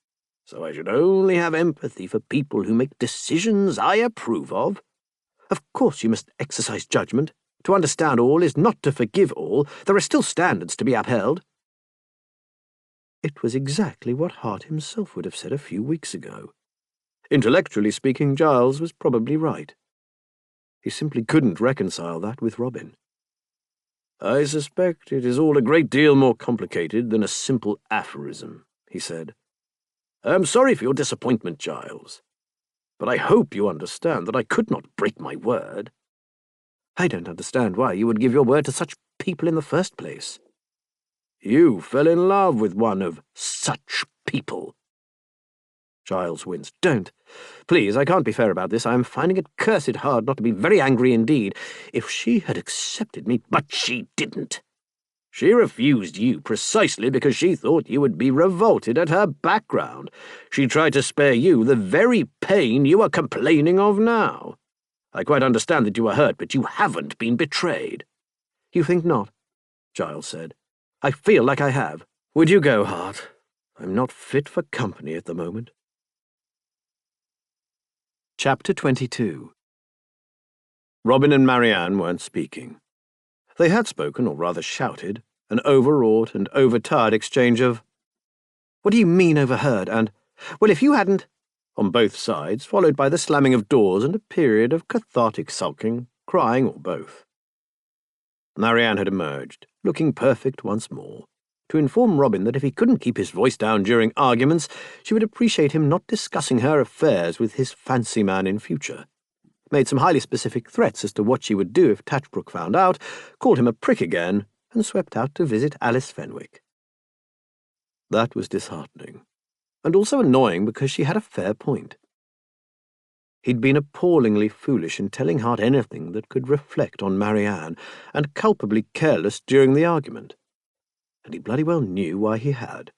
So I should only have empathy for people who make decisions I approve of. Of course you must exercise judgment. To understand all is not to forgive all. There are still standards to be upheld. It was exactly what Hart himself would have said a few weeks ago. Intellectually speaking, Giles was probably right. He simply couldn't reconcile that with Robin. I suspect it is all a great deal more complicated than a simple aphorism, he said. I am sorry for your disappointment, Giles, but I hope you understand that I could not break my word. I don't understand why you would give your word to such people in the first place. You fell in love with one of such people. Giles winced. Don't. Please, I can't be fair about this. I am finding it cursed hard not to be very angry indeed. If she had accepted me, but she didn't. She refused you precisely because she thought you would be revolted at her background. She tried to spare you the very pain you are complaining of now. I quite understand that you are hurt, but you haven't been betrayed. You think not? Giles said. I feel like I have. Would you go, Hart? I'm not fit for company at the moment. Chapter 22. Robin and Marianne weren't speaking. They had spoken, or rather shouted, an overwrought and overtired exchange of, "What do you mean overheard?" and, "Well, if you hadn't," on both sides, followed by the slamming of doors and a period of cathartic sulking, crying, or both. Marianne had emerged, looking perfect once more, to inform Robin that if he couldn't keep his voice down during arguments, she would appreciate him not discussing her affairs with his fancy man in future. Made some highly specific threats as to what she would do if Tatchbrook found out, called him a prick again, and swept out to visit Alice Fenwick. That was disheartening, and also annoying because she had a fair point. He'd been appallingly foolish in telling Hart anything that could reflect on Marianne, and culpably careless during the argument. And he bloody well knew why he had.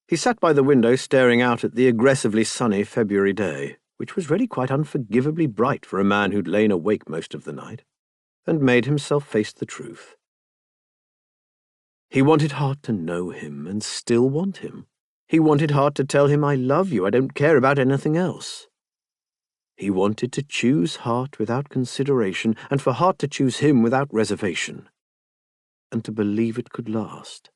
He sat by the window staring out at the aggressively sunny February day, which was really quite unforgivably bright for a man who'd lain awake most of the night, and made himself face the truth. He wanted Hart to know him and still want him. He wanted Hart to tell him, "I love you, I don't care about anything else." He wanted to choose Hart without consideration, and for Hart to choose him without reservation, and to believe it could last.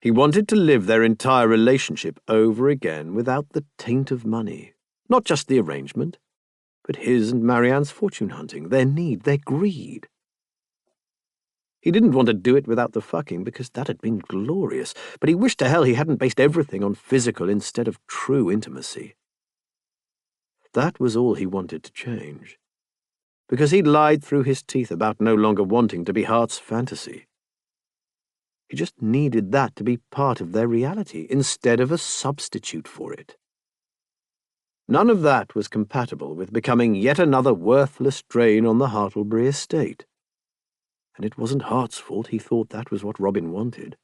He wanted to live their entire relationship over again without the taint of money, not just the arrangement, but his and Marianne's fortune-hunting, their need, their greed. He didn't want to do it without the fucking, because that had been glorious, but he wished to hell he hadn't based everything on physical instead of true intimacy. That was all he wanted to change, because he'd lied through his teeth about no longer wanting to be Hart's fantasy. He just needed that to be part of their reality, instead of a substitute for it. None of that was compatible with becoming yet another worthless drain on the Hartlebury estate. And it wasn't Hart's fault he thought that was what Robin wanted,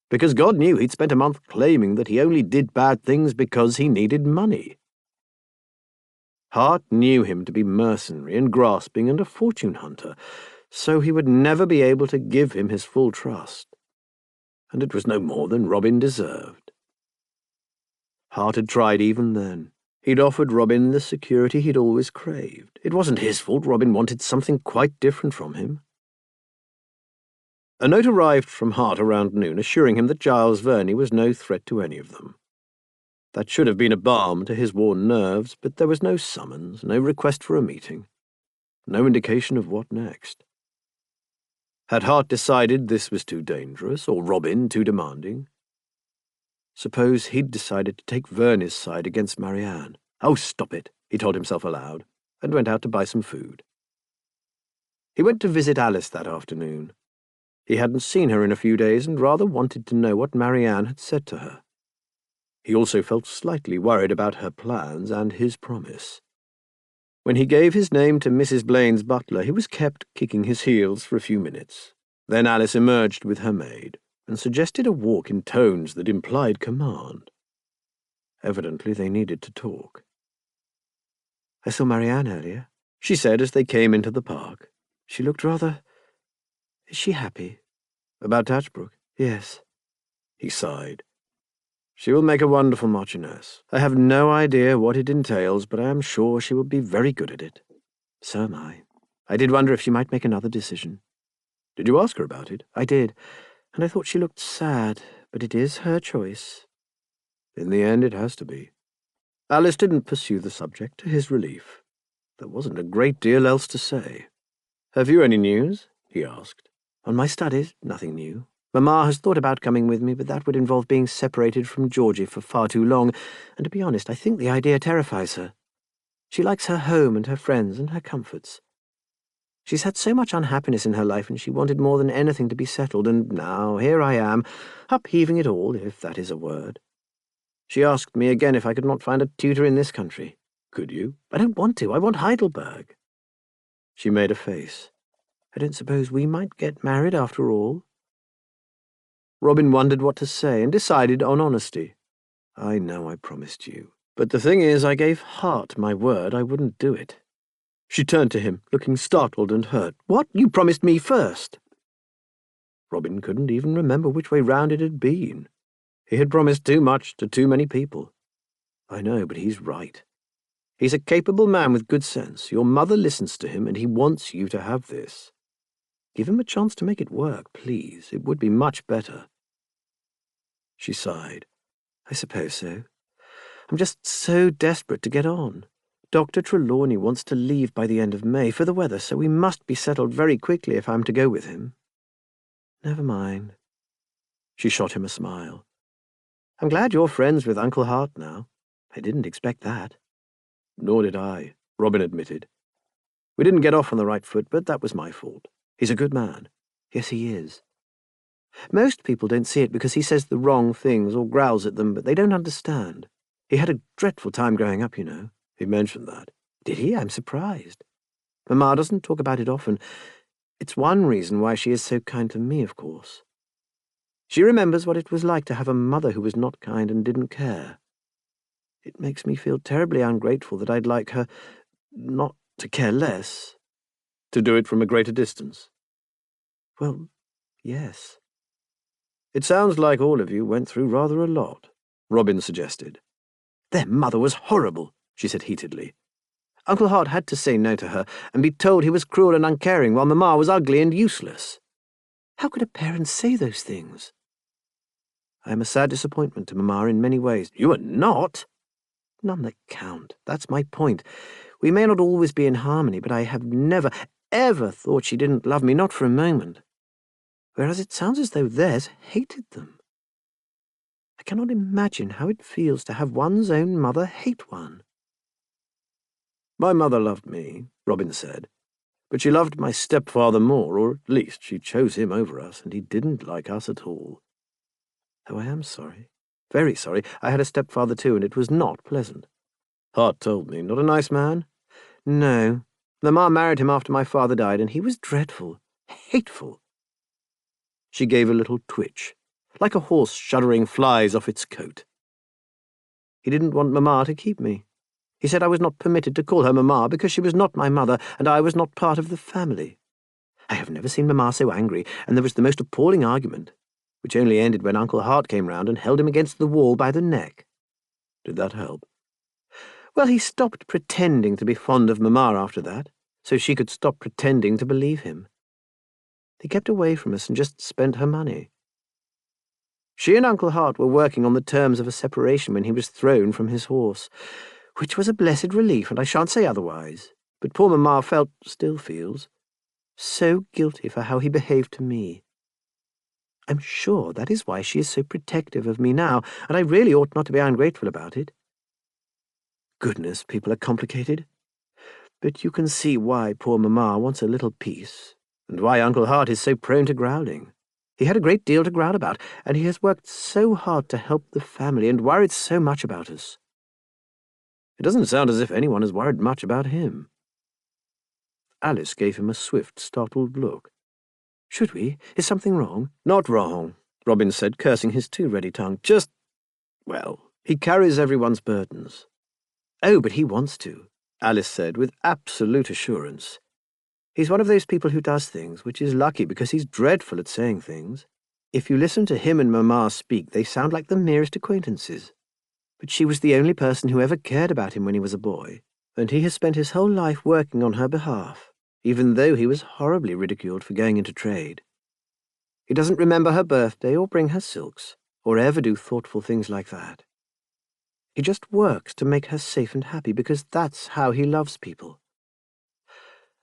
because God knew he'd spent a month claiming that he only did bad things because he needed money. Hart knew him to be mercenary and grasping and a fortune hunter, so he would never be able to give him his full trust, and it was no more than Robin deserved. Hart had tried even then. He'd offered Robin the security he'd always craved. It wasn't his fault Robin wanted something quite different from him. A note arrived from Hart around noon assuring him that Giles Verney was no threat to any of them. That should have been a balm to his worn nerves, but there was no summons, no request for a meeting, no indication of what next. Had Hart decided this was too dangerous, or Robin too demanding? Suppose he'd decided to take Verney's side against Marianne. Oh, stop it, he told himself aloud, and went out to buy some food. He went to visit Alice that afternoon. He hadn't seen her in a few days and rather wanted to know what Marianne had said to her. He also felt slightly worried about her plans and his promise. When he gave his name to Mrs. Blaine's butler, he was kept kicking his heels for a few minutes. Then Alice emerged with her maid and suggested a walk in tones that implied command. Evidently they needed to talk. "I saw Marianne earlier," she said as they came into the park. "She looked rather... Is she happy?" "About Touchbrook?" "Yes." He sighed. "She will make a wonderful Marchioness. I have no idea what it entails, but I am sure she will be very good at it." "So am I. I did wonder if she might make another decision." "Did you ask her about it?" "I did, and I thought she looked sad, but it is her choice." "In the end, it has to be." Alice didn't pursue the subject, to his relief. There wasn't a great deal else to say. "Have you any news?" he asked. "On my studies, nothing new. Mamma has thought about coming with me, but that would involve being separated from Georgie for far too long, and to be honest, I think the idea terrifies her. She likes her home and her friends and her comforts. She's had so much unhappiness in her life, and she wanted more than anything to be settled, and now here I am, upheaving it all, if that is a word. She asked me again if I could not find a tutor in this country. Could you? I don't want to. I want Heidelberg." She made a face. "I don't suppose we might get married after all?" Robin wondered what to say and decided on honesty. "I know I promised you, but the thing is I gave Hart my word I wouldn't do it." She turned to him, looking startled and hurt. "What? You promised me first?" Robin couldn't even remember which way round it had been. He had promised too much to too many people. "I know, but he's right. He's a capable man with good sense. Your mother listens to him, and he wants you to have this. Give him a chance to make it work, please. It would be much better." She sighed. "I suppose so. I'm just so desperate to get on. Dr. Trelawney wants to leave by the end of May for the weather, so we must be settled very quickly if I'm to go with him." "Never mind." She shot him a smile. "I'm glad you're friends with Uncle Hart now. I didn't expect that." "Nor did I," Robin admitted. "We didn't get off on the right foot, but that was my fault. He's a good man." "Yes, he is. Most people don't see it because he says the wrong things or growls at them, but they don't understand. He had a dreadful time growing up, you know." "He mentioned that." "Did he? I'm surprised. Mamma doesn't talk about it often. It's one reason why she is so kind to me, of course. She remembers what it was like to have a mother who was not kind and didn't care. It makes me feel terribly ungrateful that I'd like her not to care less. To do it from a greater distance? Well, yes. It sounds like all of you went through rather a lot, Robin suggested. Their mother was horrible, she said heatedly. Uncle Hart had to say no to her and be told he was cruel and uncaring while Mamma was ugly and useless. How could a parent say those things? I am a sad disappointment to Mamma in many ways. You are not? None that count. That's my point. We may not always be in harmony, but I have never, ever thought she didn't love me, not for a moment. Whereas it sounds as though theirs hated them. I cannot imagine how it feels to have one's own mother hate one. My mother loved me, Robin said, but she loved my stepfather more, or at least she chose him over us, and he didn't like us at all. Oh, I am sorry. Very sorry. I had a stepfather too, and it was not pleasant. Hart told me. Not a nice man? No. Mamma married him after my father died, and he was dreadful. Hateful. She gave a little twitch, like a horse shuddering flies off its coat. He didn't want Mamma to keep me. He said I was not permitted to call her Mamma because she was not my mother, and I was not part of the family. I have never seen Mamma so angry, and there was the most appalling argument, which only ended when Uncle Hart came round and held him against the wall by the neck. Did that help? Well, he stopped pretending to be fond of Mamma after that, so she could stop pretending to believe him. He kept away from us and just spent her money. She and Uncle Hart were working on the terms of a separation when he was thrown from his horse, which was a blessed relief, and I shan't say otherwise. But poor Mamma felt, still feels, so guilty for how he behaved to me. I'm sure that is why she is so protective of me now, and I really ought not to be ungrateful about it. Goodness, people are complicated. But you can see why poor Mamma wants a little peace, and why Uncle Hart is so prone to growling. He had a great deal to growl about, and he has worked so hard to help the family and worried so much about us. It doesn't sound as if anyone has worried much about him. Alice gave him a swift, startled look. Should we? Is something wrong? Not wrong, Robin said, cursing his too ready tongue. Just, well, he carries everyone's burdens. Oh, but he wants to, Alice said with absolute assurance. He's one of those people who does things, which is lucky because he's dreadful at saying things. If you listen to him and Mamma speak, they sound like the merest acquaintances. But she was the only person who ever cared about him when he was a boy, and he has spent his whole life working on her behalf, even though he was horribly ridiculed for going into trade. He doesn't remember her birthday or bring her silks, or ever do thoughtful things like that. He just works to make her safe and happy because that's how he loves people.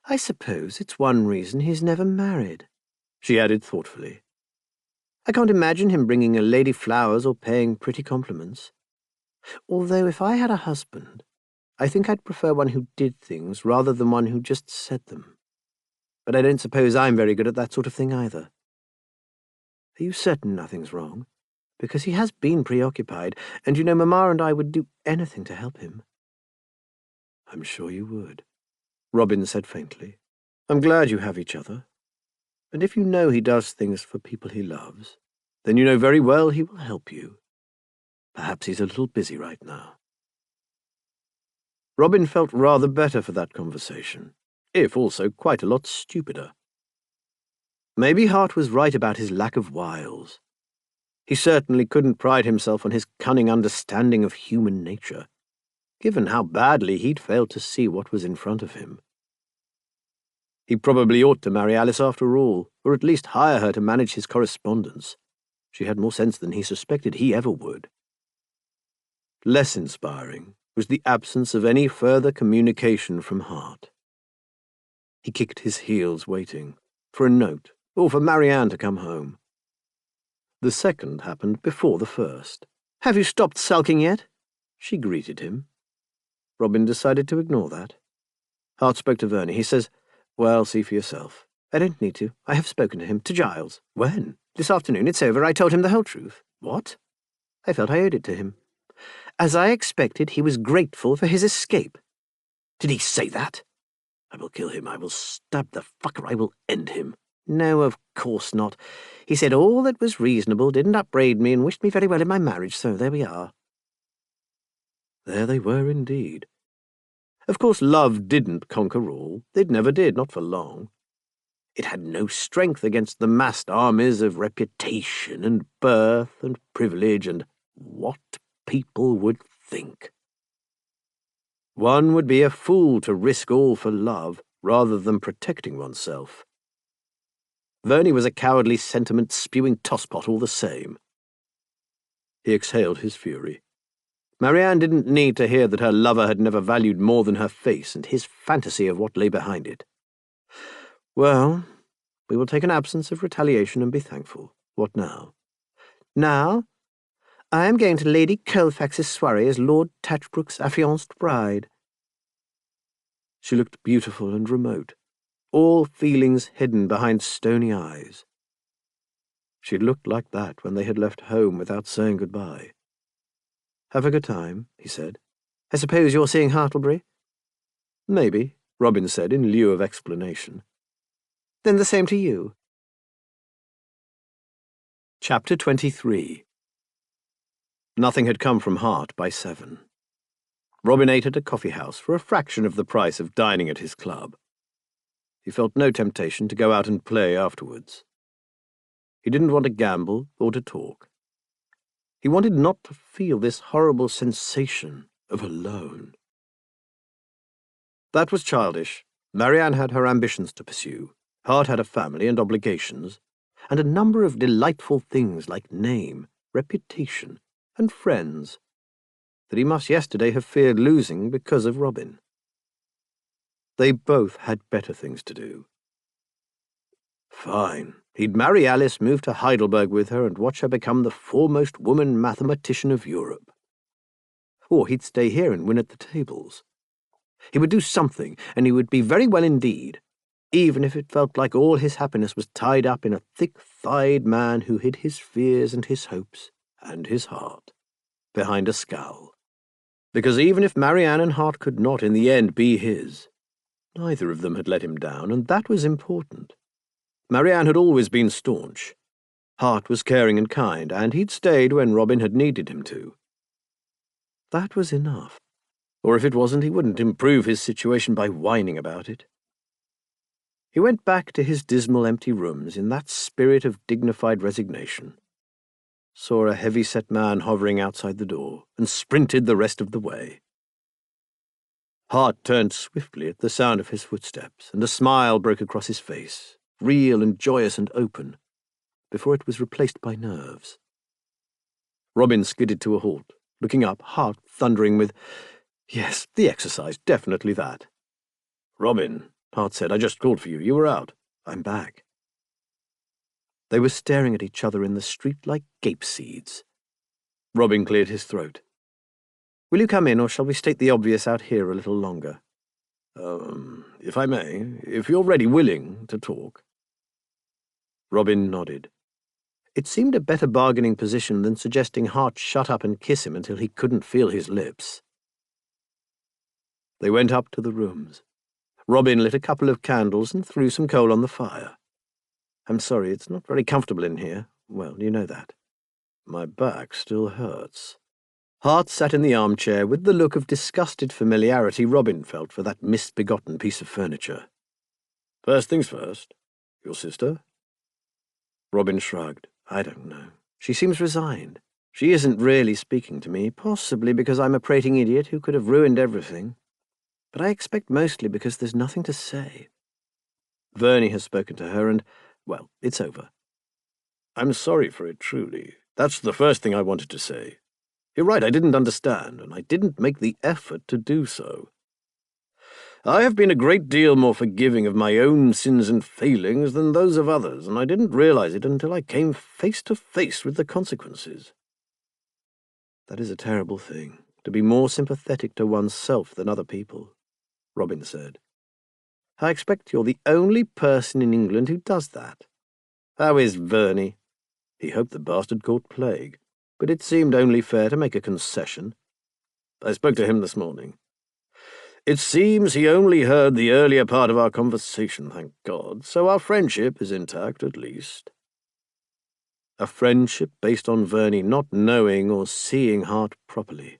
I suppose it's one reason he's never married, she added thoughtfully. I can't imagine him bringing a lady flowers or paying pretty compliments. Although if I had a husband, I think I'd prefer one who did things rather than one who just said them. But I don't suppose I'm very good at that sort of thing either. Are you certain nothing's wrong? Because he has been preoccupied, and you know Mamma and I would do anything to help him. I'm sure you would, Robin said faintly. I'm glad you have each other. And if you know he does things for people he loves, then you know very well he will help you. Perhaps he's a little busy right now. Robin felt rather better for that conversation, if also quite a lot stupider. Maybe Hart was right about his lack of wiles. He certainly couldn't pride himself on his cunning understanding of human nature, given how badly he'd failed to see what was in front of him. He probably ought to marry Alice after all, or at least hire her to manage his correspondence. She had more sense than he suspected he ever would. Less inspiring was the absence of any further communication from Hart. He kicked his heels waiting, for a note, or for Marianne to come home. The second happened before the first. Have you stopped sulking yet? She greeted him. Robin decided to ignore that. Hart spoke to Vernie. He says, well, see for yourself. I don't need to. I have spoken to him, to Giles. When? This afternoon. It's over. I told him the whole truth. What? I felt I owed it to him. As I expected, he was grateful for his escape. Did he say that? I will kill him. I will stab the fucker. I will end him. No, of course not. He said all that was reasonable, didn't upbraid me, and wished me very well in my marriage, so there we are. There they were indeed. Of course, love didn't conquer all. It never did, not for long. It had no strength against the massed armies of reputation and birth and privilege and what people would think. One would be a fool to risk all for love rather than protecting oneself. Verney was a cowardly sentiment-spewing tosspot all the same. He exhaled his fury. Marianne didn't need to hear that her lover had never valued more than her face and his fantasy of what lay behind it. Well, we will take an absence of retaliation and be thankful. What now? Now, I am going to Lady Colfax's soiree as Lord Touchbrook's affianced bride. She looked beautiful and remote, all feelings hidden behind stony eyes. She'd looked like that when they had left home without saying goodbye. Have a good time, he said. I suppose you're seeing Hartlebury? Maybe, Robin said in lieu of explanation. Then the same to you. Chapter 23. Nothing had come from Hart by 7. Robin ate at a coffee-house for a fraction of the price of dining at his club. He felt no temptation to go out and play afterwards. He didn't want to gamble or to talk. He wanted not to feel this horrible sensation of alone. That was childish. Marianne had her ambitions to pursue. Hart had a family and obligations, and a number of delightful things like name, reputation, and friends that he must yesterday have feared losing because of Robin. They both had better things to do. Fine. He'd marry Alice, move to Heidelberg with her, and watch her become the foremost woman mathematician of Europe. Or he'd stay here and win at the tables. He would do something, and he would be very well indeed, even if it felt like all his happiness was tied up in a thick-thighed man who hid his fears and his hopes and his heart behind a scowl. Because even if Marianne and Hart could not in the end be his, neither of them had let him down, and that was important. Marianne had always been staunch. Hart was caring and kind, and he'd stayed when Robin had needed him to. That was enough. Or if it wasn't, he wouldn't improve his situation by whining about it. He went back to his dismal empty rooms in that spirit of dignified resignation, saw a heavy-set man hovering outside the door, and sprinted the rest of the way. Hart turned swiftly at the sound of his footsteps, and a smile broke across his face, real and joyous and open, before it was replaced by nerves. Robin skidded to a halt, looking up, Hart thundering with, "Yes, the exercise, definitely that." "Robin," Hart said, "I just called for you. You were out. I'm back." They were staring at each other in the street like gape-seeds. Robin cleared his throat. "Will you come in, or shall we state the obvious out here a little longer?" If I may, if you're ready, willing to talk." Robin nodded. It seemed a better bargaining position than suggesting Hart shut up and kiss him until he couldn't feel his lips. They went up to the rooms. Robin lit a couple of candles and threw some coal on the fire. "I'm sorry, it's not very comfortable in here. Well, you know that." "My back still hurts." Hart sat in the armchair with the look of disgusted familiarity Robin felt for that misbegotten piece of furniture. "First things first. Your sister?" Robin shrugged. "I don't know. She seems resigned. She isn't really speaking to me, possibly because I'm a prating idiot who could have ruined everything. But I expect mostly because there's nothing to say. Verney has spoken to her and, well, it's over." "I'm sorry for it, truly. That's the first thing I wanted to say. You're right, I didn't understand, and I didn't make the effort to do so. I have been a great deal more forgiving of my own sins and failings than those of others, and I didn't realize it until I came face to face with the consequences." "That is a terrible thing, to be more sympathetic to oneself than other people," Robin said. "I expect you're the only person in England who does that. How is Verney?" He hoped the bastard caught plague, but it seemed only fair to make a concession. "I spoke to him this morning. It seems he only heard the earlier part of our conversation, thank God, so our friendship is intact at least." A friendship based on Verney not knowing or seeing Hart properly.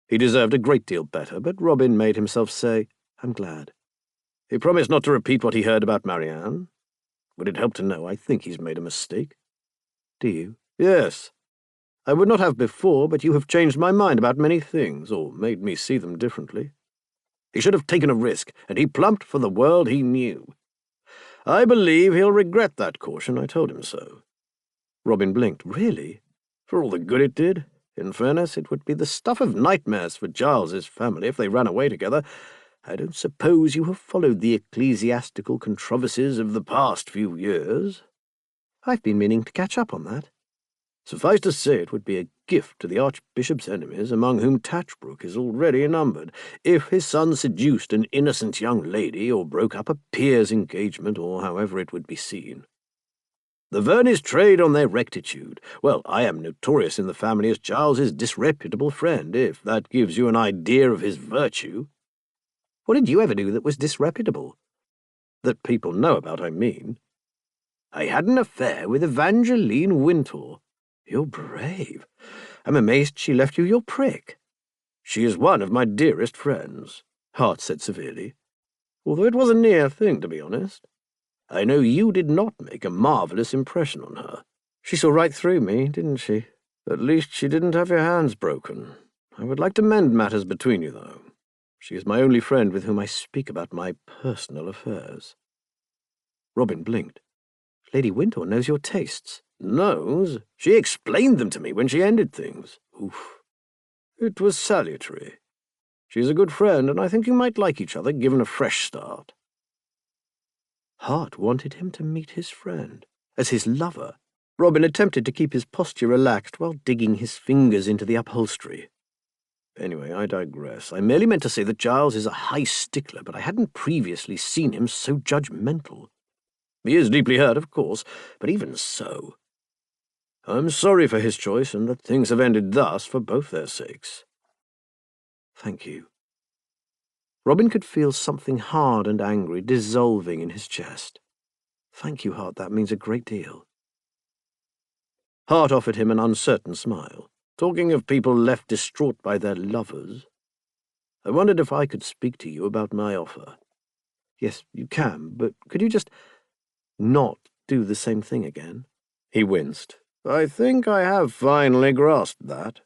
He deserved a great deal better, but Robin made himself say, "I'm glad." He promised not to repeat what he heard about Marianne. Would it help to know I think he's made a mistake? Do you? Yes. I would not have before, but you have changed my mind about many things, or made me see them differently. He should have taken a risk, and he plumped for the world he knew. I believe he'll regret that caution. I told him so. Robin blinked. Really? For all the good it did. In fairness, it would be the stuff of nightmares for Giles's family if they ran away together. I don't suppose you have followed the ecclesiastical controversies of the past few years. I've been meaning to catch up on that. Suffice to say, it would be a gift to the Archbishop's enemies, among whom Tatchbrook is already numbered, if his son seduced an innocent young lady or broke up a peer's engagement, or however it would be seen. The Verneys trade on their rectitude. Well, I am notorious in the family as Giles's disreputable friend, if that gives you an idea of his virtue. What did you ever do that was disreputable? That people know about, I mean. I had an affair with Evangeline Wintle. You're brave. I'm amazed she left you your prick. She is one of my dearest friends, Hart said severely, although it was a near thing, to be honest. I know you did not make a marvellous impression on her. She saw right through me, didn't she? At least she didn't have your hands broken. I would like to mend matters between you, though. She is my only friend with whom I speak about my personal affairs. Robin blinked. Lady Wintle knows your tastes. Knows? She explained them to me when she ended things. Oof. It was salutary. She's a good friend, and I think you might like each other, given a fresh start. Hart wanted him to meet his friend, as his lover. Robin attempted to keep his posture relaxed while digging his fingers into the upholstery. Anyway, I digress. I merely meant to say that Giles is a high stickler, but I hadn't previously seen him so judgmental. He is deeply hurt, of course, but even so. I'm sorry for his choice, and that things have ended thus for both their sakes. Thank you. Robin could feel something hard and angry dissolving in his chest. Thank you, Hart, that means a great deal. Hart offered him an uncertain smile. Talking of people left distraught by their lovers, I wondered if I could speak to you about my offer. Yes, you can, but could you just not do the same thing again? He winced. I think I have finally grasped that.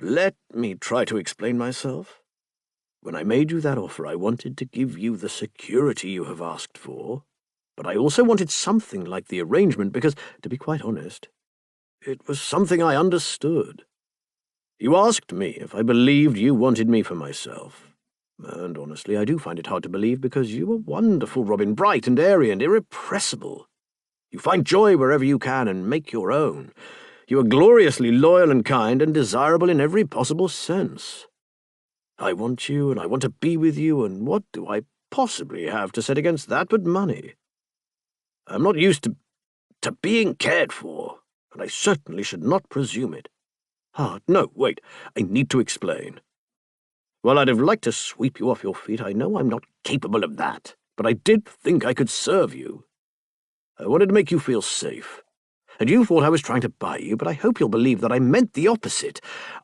Let me try to explain myself. When I made you that offer, I wanted to give you the security you have asked for, but I also wanted something like the arrangement because, to be quite honest, it was something I understood. You asked me if I believed you wanted me for myself, and honestly, I do find it hard to believe because you are wonderful, Robin, bright and airy and irrepressible. You find joy wherever you can and make your own. You are gloriously loyal and kind and desirable in every possible sense. I want you, and I want to be with you, and what do I possibly have to set against that but money? I'm not used to being cared for, and I certainly should not presume it. No, wait, I need to explain. While I'd have liked to sweep you off your feet, I know I'm not capable of that, but I did think I could serve you. I wanted to make you feel safe. And you thought I was trying to buy you, but I hope you'll believe that I meant the opposite.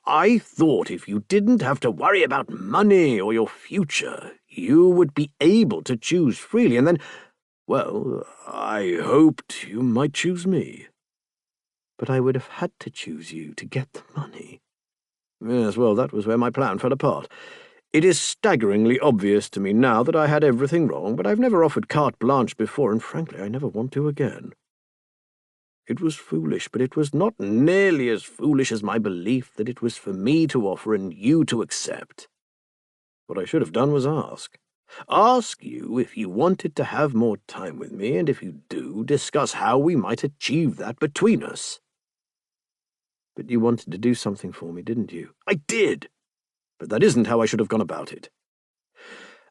I thought if you didn't have to worry about money or your future, you would be able to choose freely, and then, well, I hoped you might choose me. But I would have had to choose you to get the money. Yes, well, that was where my plan fell apart. It is staggeringly obvious to me now that I had everything wrong, but I've never offered carte blanche before, and frankly, I never want to again. It was foolish, but it was not nearly as foolish as my belief that it was for me to offer and you to accept. What I should have done was ask. Ask you if you wanted to have more time with me, and if you do, discuss how we might achieve that between us. But you wanted to do something for me, didn't you? I did, but that isn't how I should have gone about it.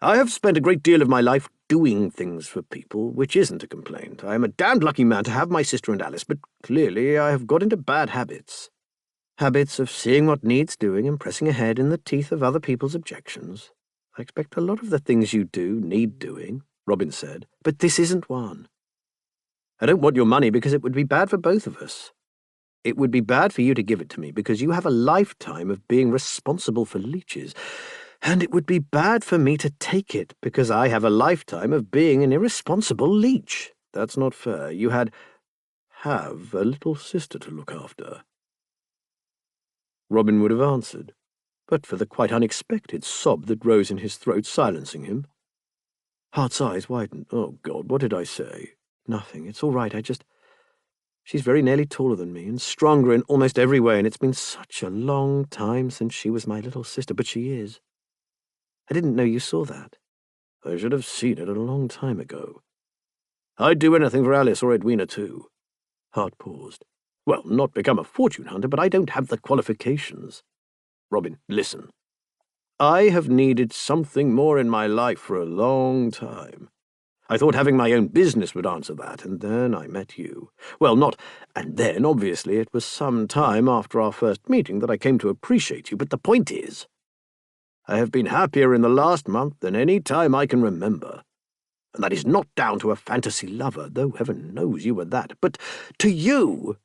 I have spent a great deal of my life doing things for people, which isn't a complaint. I am a damned lucky man to have my sister and Alice, but clearly I have got into bad habits. Habits of seeing what needs doing and pressing ahead in the teeth of other people's objections. I expect a lot of the things you do need doing, Robin said, but this isn't one. I don't want your money because it would be bad for both of us. It would be bad for you to give it to me, because you have a lifetime of being responsible for leeches. And it would be bad for me to take it, because I have a lifetime of being an irresponsible leech. That's not fair. You have a little sister to look after. Robin would have answered, but for the quite unexpected sob that rose in his throat, silencing him. Hart's eyes widened. Oh, God, what did I say? Nothing. It's all right. She's very nearly taller than me, and stronger in almost every way, and it's been such a long time since she was my little sister, but she is. I didn't know you saw that. I should have seen it a long time ago. I'd do anything for Alice or Edwina, too. Hart paused. Well, not become a fortune hunter, but I don't have the qualifications. Robin, listen. I have needed something more in my life for a long time. I thought having my own business would answer that, and then I met you. Well, not and then, obviously. It was some time after our first meeting that I came to appreciate you, but the point is, I have been happier in the last month than any time I can remember. And that is not down to a fantasy lover, though heaven knows you were that, but to you.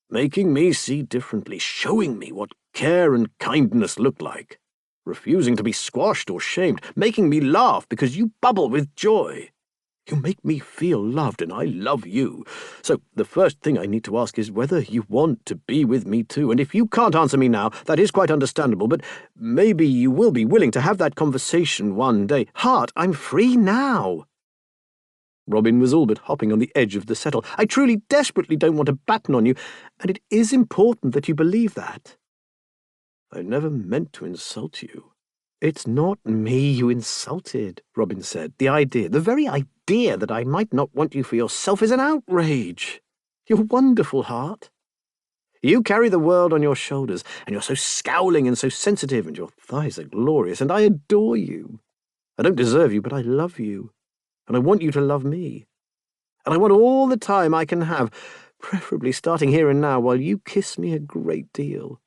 Making me see differently, showing me what care and kindness look like. Refusing to be squashed or shamed, making me laugh because you bubble with joy. You make me feel loved, and I love you. So the first thing I need to ask is whether you want to be with me too. And if you can't answer me now, that is quite understandable, but maybe you will be willing to have that conversation one day. Hart, I'm free now. Robin was all but hopping on the edge of the settle. I truly, desperately don't want to batten on you, and it is important that you believe that. I never meant to insult you. It's not me you insulted, Robin said. The very idea that I might not want you for yourself is an outrage. You're wonderful, Hart. You carry the world on your shoulders, and you're so scowling and so sensitive, and your thighs are glorious, and I adore you. I don't deserve you, but I love you, and I want you to love me. And I want all the time I can have, preferably starting here and now, while you kiss me a great deal.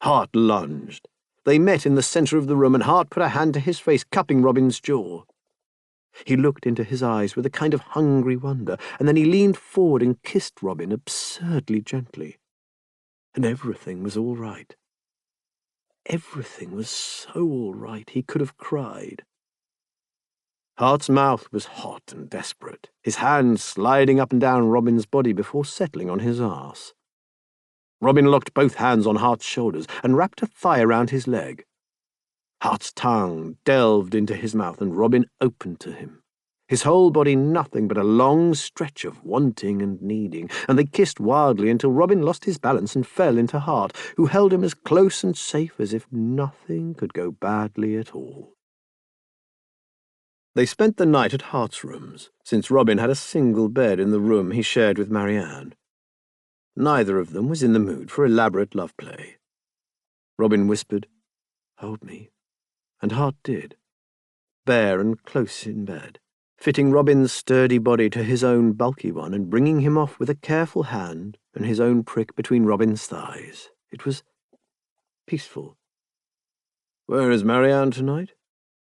Hart lunged. They met in the centre of the room, and Hart put a hand to his face, cupping Robin's jaw. He looked into his eyes with a kind of hungry wonder, and then he leaned forward and kissed Robin absurdly gently. And everything was all right. Everything was so all right he could have cried. Hart's mouth was hot and desperate, his hands sliding up and down Robin's body before settling on his arse. Robin locked both hands on Hart's shoulders and wrapped a thigh around his leg. Hart's tongue delved into his mouth, and Robin opened to him, his whole body nothing but a long stretch of wanting and needing, and they kissed wildly until Robin lost his balance and fell into Hart, who held him as close and safe as if nothing could go badly at all. They spent the night at Hart's rooms, since Robin had a single bed in the room he shared with Marianne. Neither of them was in the mood for elaborate love play. Robin whispered, "Hold me," and Hart did, bare and close in bed, fitting Robin's sturdy body to his own bulky one and bringing him off with a careful hand and his own prick between Robin's thighs. It was peaceful. "Where is Marianne tonight?"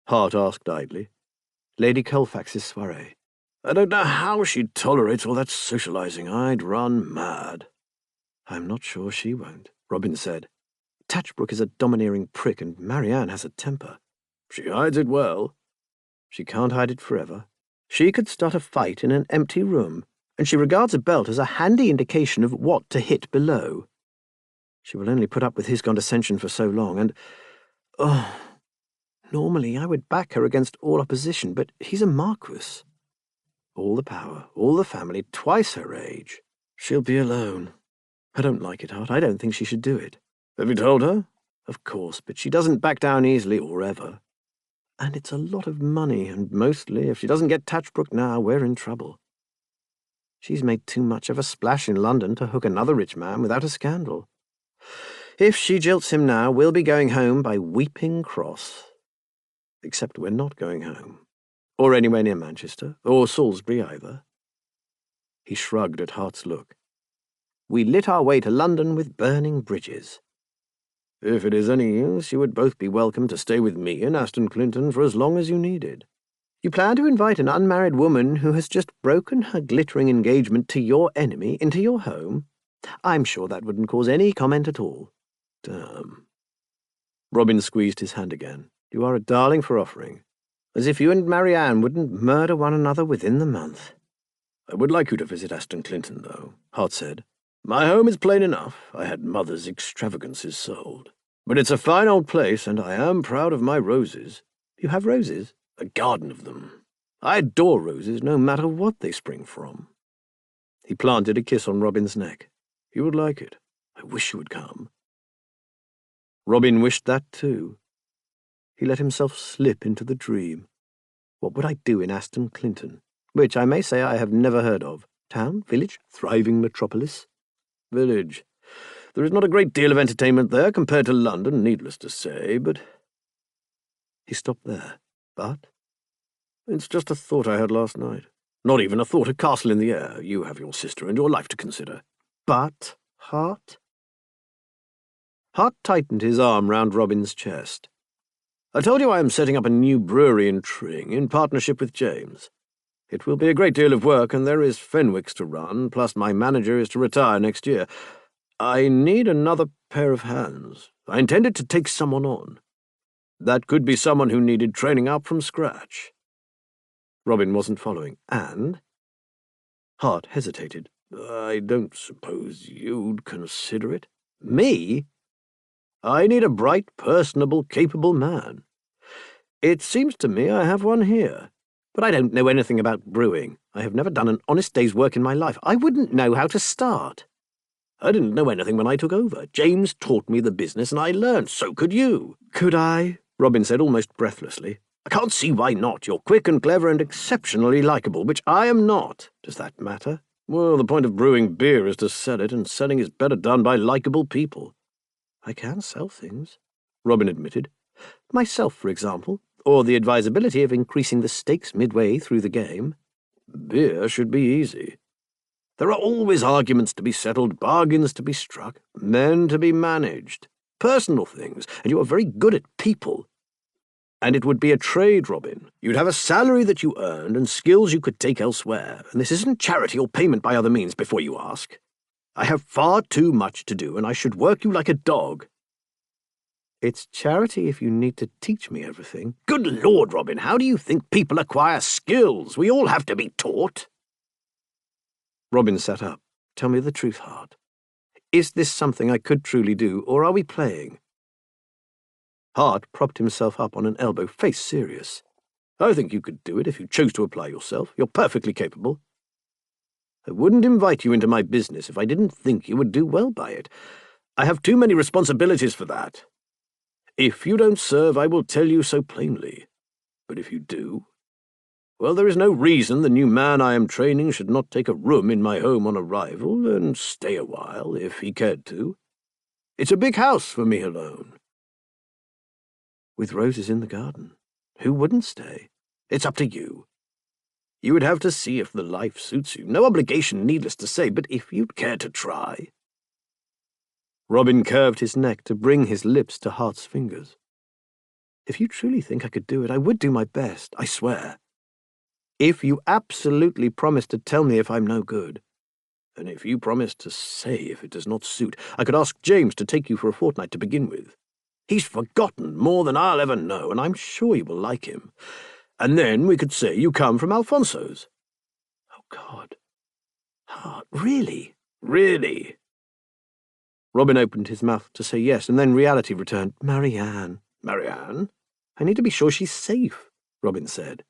Hart asked idly. "Lady Colfax's soiree." "I don't know how she'd tolerate all that socializing. I'd run mad." "I'm not sure she won't," Robin said. "Touchbrook is a domineering prick, and Marianne has a temper." "She hides it well." "She can't hide it forever. She could start a fight in an empty room, and she regards a belt as a handy indication of what to hit below. She will only put up with his condescension for so long, and... normally I would back her against all opposition, but he's a marquis. All the power, all the family, twice her age. She'll be alone. I don't like it, Hart. I don't think she should do it." "Have you told her?" "Of course, but she doesn't back down easily or ever. And it's a lot of money, and mostly, if she doesn't get Touchbrook now, we're in trouble. She's made too much of a splash in London to hook another rich man without a scandal. If she jilts him now, we'll be going home by Weeping Cross. Except we're not going home. Or anywhere near Manchester, or Salisbury either." He shrugged at Hart's look. "We lit our way to London with burning bridges." "If it is any use, you would both be welcome to stay with me in Aston Clinton for as long as you needed." You plan to invite an unmarried woman who has just broken her glittering engagement to your enemy into your home? I'm sure that wouldn't cause any comment at all. Damn. Robin squeezed his hand again. You are a darling for offering. As if you and Marianne wouldn't murder one another within the month. I would like you to visit Aston Clinton, though, Hart said. My home is plain enough. I had Mother's extravagances sold. But it's a fine old place, and I am proud of my roses. You have roses? A garden of them. I adore roses, no matter what they spring from. He planted a kiss on Robin's neck. You would like it. I wish you would come. Robin wished that too. He let himself slip into the dream. What would I do in Aston Clinton, which I may say I have never heard of? Town, village, thriving metropolis? Village. There is not a great deal of entertainment there compared to London, needless to say, but... He stopped there. But? It's just a thought I had last night. Not even a thought, a castle in the air. You have your sister and your life to consider. But, Hart? Hart tightened his arm round Robin's chest. I told you I am setting up a new brewery in Tring in partnership with James. It will be a great deal of work, and there is Fenwick's to run, plus my manager is to retire next year. I need another pair of hands. I intended to take someone on. That could be someone who needed training up from scratch. Robin wasn't following. And? Hart hesitated. I don't suppose you'd consider it? Me? I need a bright, personable, capable man. It seems to me I have one here. But I don't know anything about brewing. I have never done an honest day's work in my life. I wouldn't know how to start. I didn't know anything when I took over. James taught me the business, and I learned. So could you. Could I? Robin said almost breathlessly. I can't see why not. You're quick and clever and exceptionally likable, which I am not. Does that matter? Well, the point of brewing beer is to sell it, and selling is better done by likable people. I can sell things, Robin admitted. Myself, for example, or the advisability of increasing the stakes midway through the game. Beer should be easy. There are always arguments to be settled, bargains to be struck, men to be managed, personal things, and you are very good at people. And it would be a trade, Robin. You'd have a salary that you earned and skills you could take elsewhere, and this isn't charity or payment by other means before you ask. I have far too much to do, and I should work you like a dog. It's charity if you need to teach me everything. Good Lord, Robin, how do you think people acquire skills? We all have to be taught. Robin sat up. Tell me the truth, Hart. Is this something I could truly do, or are we playing? Hart propped himself up on an elbow, face serious. I think you could do it if you chose to apply yourself. You're perfectly capable. I wouldn't invite you into my business if I didn't think you would do well by it. I have too many responsibilities for that. If you don't serve, I will tell you so plainly. But if you do, well, there is no reason the new man I am training should not take a room in my home on arrival and stay a while, if he cared to. It's a big house for me alone. With roses in the garden, who wouldn't stay? It's up to you. You would have to see if the life suits you. No obligation, needless to say, but if you'd care to try. Robin curved his neck to bring his lips to Hart's fingers. If you truly think I could do it, I would do my best, I swear. If you absolutely promise to tell me if I'm no good. And if you promise to say if it does not suit, I could ask James to take you for a fortnight to begin with. He's forgotten more than I'll ever know, and I'm sure you will like him. And then we could say you come from Alfonso's. Oh, God. Hart, really? Really? Robin opened his mouth to say yes, and then reality returned. Marianne. Marianne? I need to be sure she's safe, Robin said.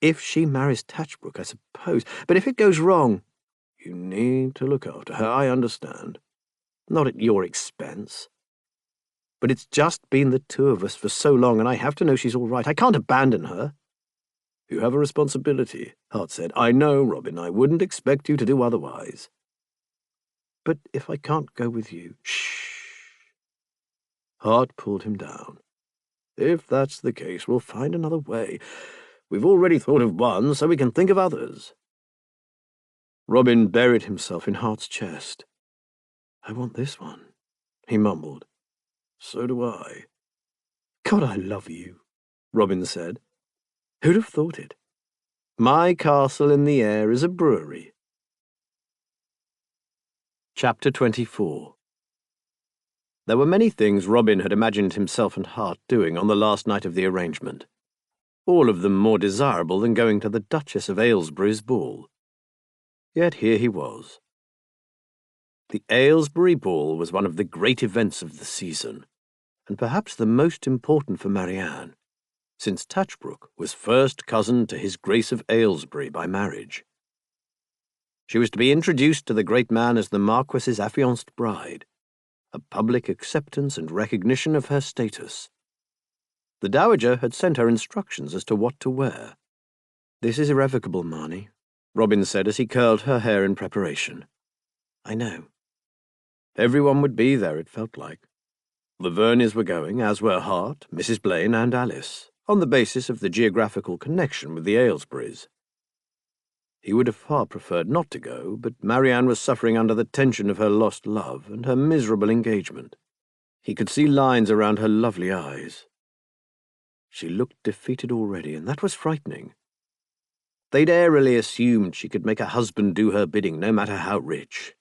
If she marries Tatchbrook, I suppose. But if it goes wrong... You need to look after her, I understand. Not at your expense. But it's just been the two of us for so long, and I have to know she's all right. I can't abandon her. You have a responsibility, Hart said. I know, Robin. I wouldn't expect you to do otherwise. But if I can't go with you... Shh. Hart pulled him down. If that's the case, we'll find another way. We've already thought of one, so we can think of others. Robin buried himself in Hart's chest. I want this one, he mumbled. So do I. God, I love you, Robin said. Who'd have thought it? My castle in the air is a brewery. Chapter 24. There were many things Robin had imagined himself and Hart doing on the last night of the arrangement, all of them more desirable than going to the Duchess of Aylesbury's ball. Yet here he was. The Aylesbury ball was one of the great events of the season, and perhaps the most important for Marianne, since Touchbrook was first cousin to his Grace of Aylesbury by marriage. She was to be introduced to the great man as the Marquis's affianced bride, a public acceptance and recognition of her status. The Dowager had sent her instructions as to what to wear. "This is irrevocable, Marnie," Robin said as he curled her hair in preparation. "I know." Everyone would be there, it felt like. The Verneys were going, as were Hart, Mrs. Blaine, and Alice, on the basis of the geographical connection with the Aylesburys. He would have far preferred not to go, but Marianne was suffering under the tension of her lost love and her miserable engagement. He could see lines around her lovely eyes. She looked defeated already, and that was frightening. They'd airily assumed she could make a husband do her bidding, no matter how rich.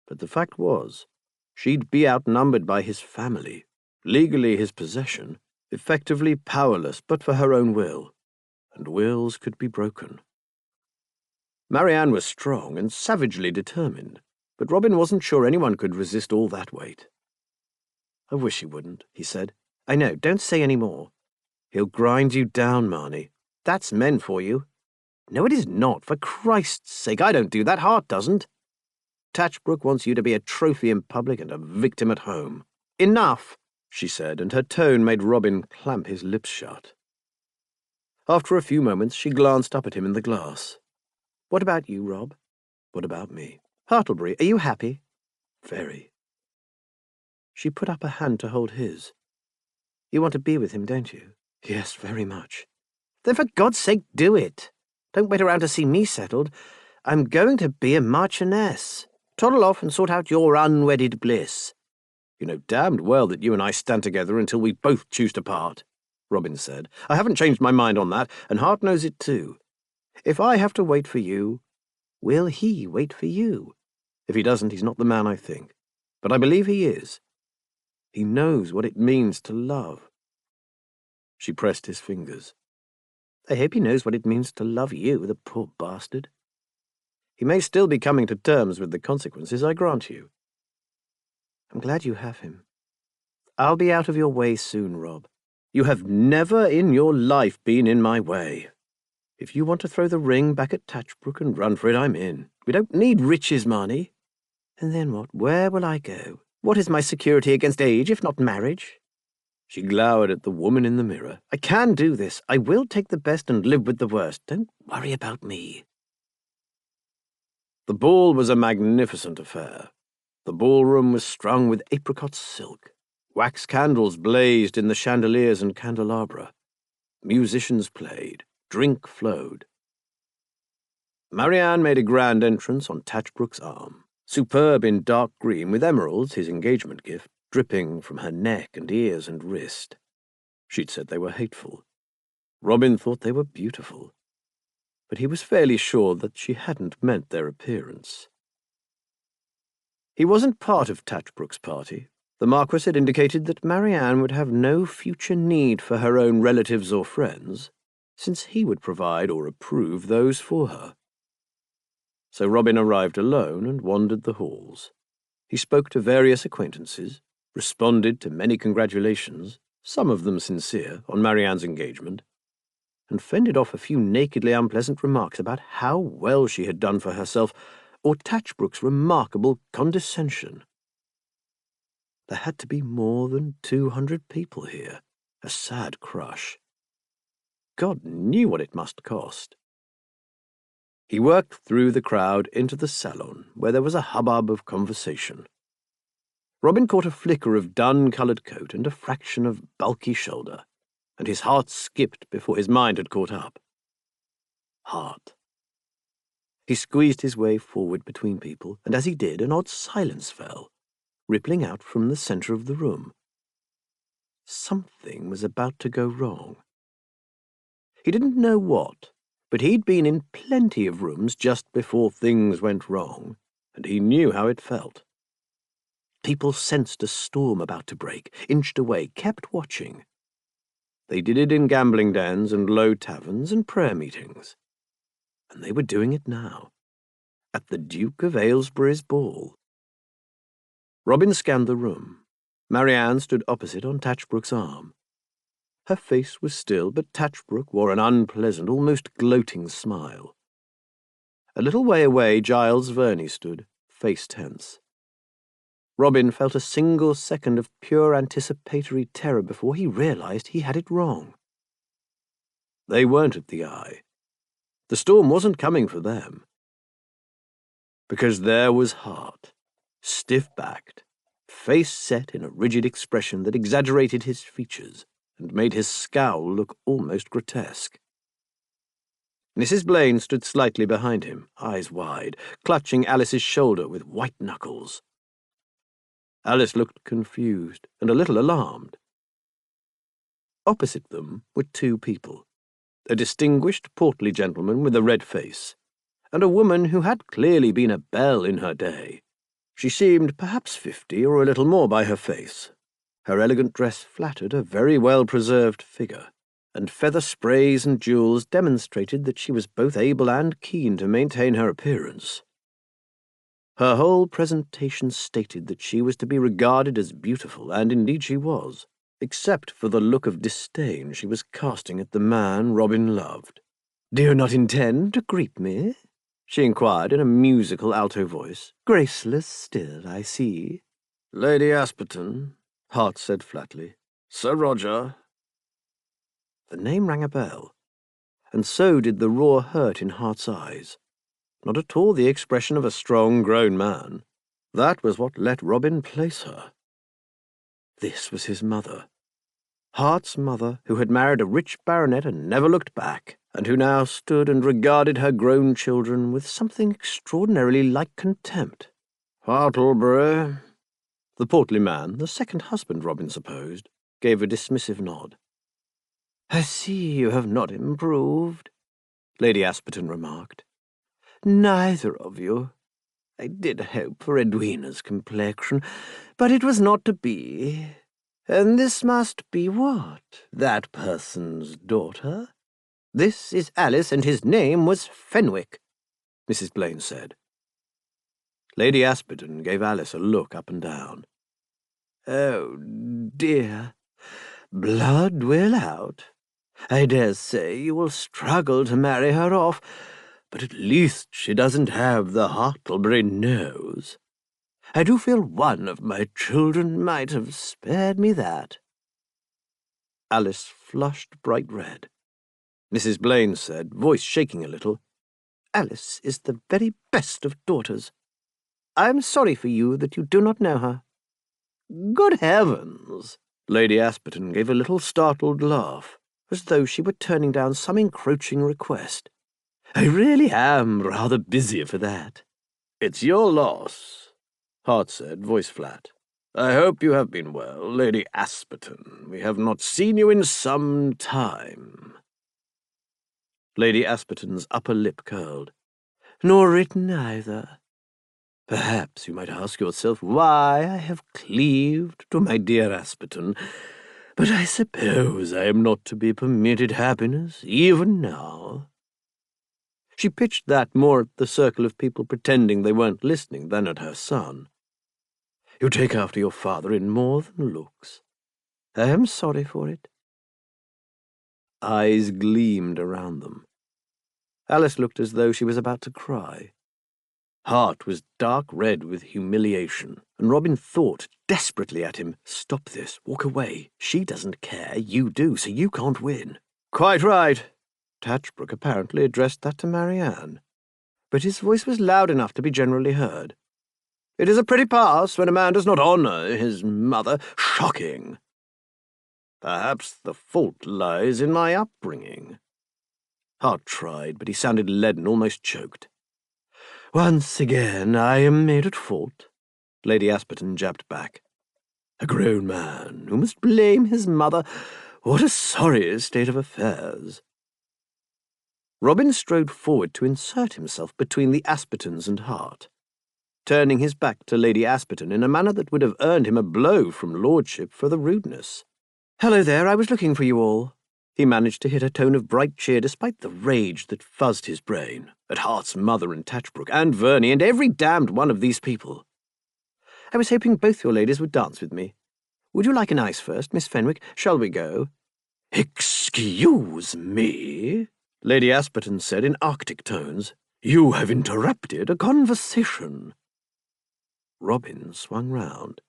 But the fact was, she'd be outnumbered by his family, legally his possession, effectively powerless but for her own will, and wills could be broken. Marianne was strong and savagely determined, but Robin wasn't sure anyone could resist all that weight. "I wish he wouldn't," he said. "I know, don't say any more. He'll grind you down, Marnie. That's men for you." "No, it is not. For Christ's sake, I don't do that. Hart doesn't. Touchbrook wants you to be a trophy in public and a victim at home." "Enough," she said, and her tone made Robin clamp his lips shut. After a few moments, she glanced up at him in the glass. "What about you, Rob?" "What about me?" "Hartlebury, are you happy?" "Very." She put up a hand to hold his. "You want to be with him, don't you?" "Yes, very much." "Then for God's sake do it. Don't wait around to see me settled. I'm going to be a marchioness. Toddle off and sort out your unwedded bliss." "You know damned well that you and I stand together until we both choose to part," Robin said. "I haven't changed my mind on that, and Hart knows it too. If I have to wait for you, will he wait for you? If he doesn't, he's not the man I think. But I believe he is. He knows what it means to love." She pressed his fingers. "I hope he knows what it means to love you, the poor bastard. He may still be coming to terms with the consequences, I grant you." "I'm glad you have him. I'll be out of your way soon, Rob." "You have never in your life been in my way. If you want to throw the ring back at Touchbrook and run for it, I'm in. We don't need riches, Marnie." "And then what? Where will I go? What is my security against age, if not marriage?" She glowered at the woman in the mirror. "I can do this. I will take the best and live with the worst. Don't worry about me." The ball was a magnificent affair. The ballroom was strung with apricot silk. Wax candles blazed in the chandeliers and candelabra. Musicians played. Drink flowed. Marianne made a grand entrance on Touchbrook's arm, superb in dark green with emeralds, his engagement gift, dripping from her neck and ears and wrist. She'd said they were hateful. Robin thought they were beautiful, but he was fairly sure that she hadn't meant their appearance. He wasn't part of Touchbrook's party. The Marquis had indicated that Marianne would have no future need for her own relatives or friends, since he would provide or approve those for her. So Robin arrived alone and wandered the halls. He spoke to various acquaintances, responded to many congratulations, some of them sincere, on Marianne's engagement, and fended off a few nakedly unpleasant remarks about how well she had done for herself, or Touchbrook's remarkable condescension. There had to be more than 200 people here, a sad crush. God knew what it must cost. He worked through the crowd into the salon, where there was a hubbub of conversation. Robin caught a flicker of dun-coloured coat and a fraction of bulky shoulder, and his heart skipped before his mind had caught up. Heart. He squeezed his way forward between people, and as he did, an odd silence fell, rippling out from the centre of the room. Something was about to go wrong. He didn't know what, but he'd been in plenty of rooms just before things went wrong, and he knew how it felt. People sensed a storm about to break, inched away, kept watching. They did it in gambling dens and low taverns and prayer meetings. And they were doing it now, at the Duke of Aylesbury's ball. Robin scanned the room. Marianne stood opposite on Tatchbrook's arm. Her face was still, but Tatchbrook wore an unpleasant, almost gloating smile. A little way away, Giles Verney stood, face tense. Robin felt a single second of pure anticipatory terror before he realized he had it wrong. They weren't at the Eye. The storm wasn't coming for them. Because there was Hart, stiff-backed, face set in a rigid expression that exaggerated his features and made his scowl look almost grotesque. Mrs. Blaine stood slightly behind him, eyes wide, clutching Alice's shoulder with white knuckles. Alice looked confused and a little alarmed. Opposite them were two people, a distinguished, portly gentleman with a red face, and a woman who had clearly been a belle in her day. She seemed perhaps 50 or a little more by her face. Her elegant dress flattered a very well-preserved figure, and feather sprays and jewels demonstrated that she was both able and keen to maintain her appearance. Her whole presentation stated that she was to be regarded as beautiful, and indeed she was, except for the look of disdain she was casting at the man Robin loved. "Do you not intend to greet me?" she inquired in a musical alto voice. "Graceless still, I see." "Lady Asperton," Hart said flatly. "Sir Roger." The name rang a bell, and so did the raw hurt in Hart's eyes. Not at all the expression of a strong, grown man. That was what let Robin place her. This was his mother. Hart's mother, who had married a rich baronet and never looked back, and who now stood and regarded her grown children with something extraordinarily like contempt. "Hartlebury," the portly man, the second husband, Robin supposed, gave a dismissive nod. "I see you have not improved," Lady Asperton remarked. "Neither of you. I did hope for Edwina's complexion, but it was not to be. And this must be what? That person's daughter?" "This is Alice, and his name was Fenwick," Mrs. Blaine said. Lady Asperton gave Alice a look up and down. "Oh, dear. Blood will out. I dare say you will struggle to marry her off, but at least she doesn't have the Hartlebury nose. I do feel one of my children might have spared me that." Alice flushed bright red. Mrs. Blaine said, voice shaking a little, "Alice is the very best of daughters. I am sorry for you that you do not know her." "Good heavens!" Lady Asperton gave a little startled laugh, as though she were turning down some encroaching request. "I really am rather busy for that." "It's your loss," Hart said, voice flat. "I hope you have been well, Lady Asperton. We have not seen you in some time." Lady Asperton's upper lip curled. "Nor written either. Perhaps you might ask yourself why I have cleaved to my dear Asperton, but I suppose I am not to be permitted happiness even now." She pitched that more at the circle of people pretending they weren't listening than at her son. "You take after your father in more than looks. I am sorry for it." Eyes gleamed around them. Alice looked as though she was about to cry. Hart was dark red with humiliation, and Robin thought desperately at him, "Stop this, walk away. She doesn't care, you do, so you can't win." "Quite right." Tatchbrook apparently addressed that to Marianne, but his voice was loud enough to be generally heard. "It is a pretty pass when a man does not honour his mother. Shocking. Perhaps the fault lies in my upbringing." Hart tried, but he sounded leaden, almost choked. "Once again I am made at fault," Lady Asperton jabbed back. "A grown man who must blame his mother. What a sorry state of affairs." Robin strode forward to insert himself between the Aspertons and Hart, turning his back to Lady Asperton in a manner that would have earned him a blow from Lordship for the rudeness. "Hello there, I was looking for you all." He managed to hit a tone of bright cheer despite the rage that fuzzed his brain, at Hart's mother and Tatchbrook, and Verney, and every damned one of these people. "I was hoping both your ladies would dance with me. Would you like an ice first, Miss Fenwick? Shall we go?" "Excuse me," Lady Asperton said in Arctic tones. "You have interrupted a conversation." Robin swung round.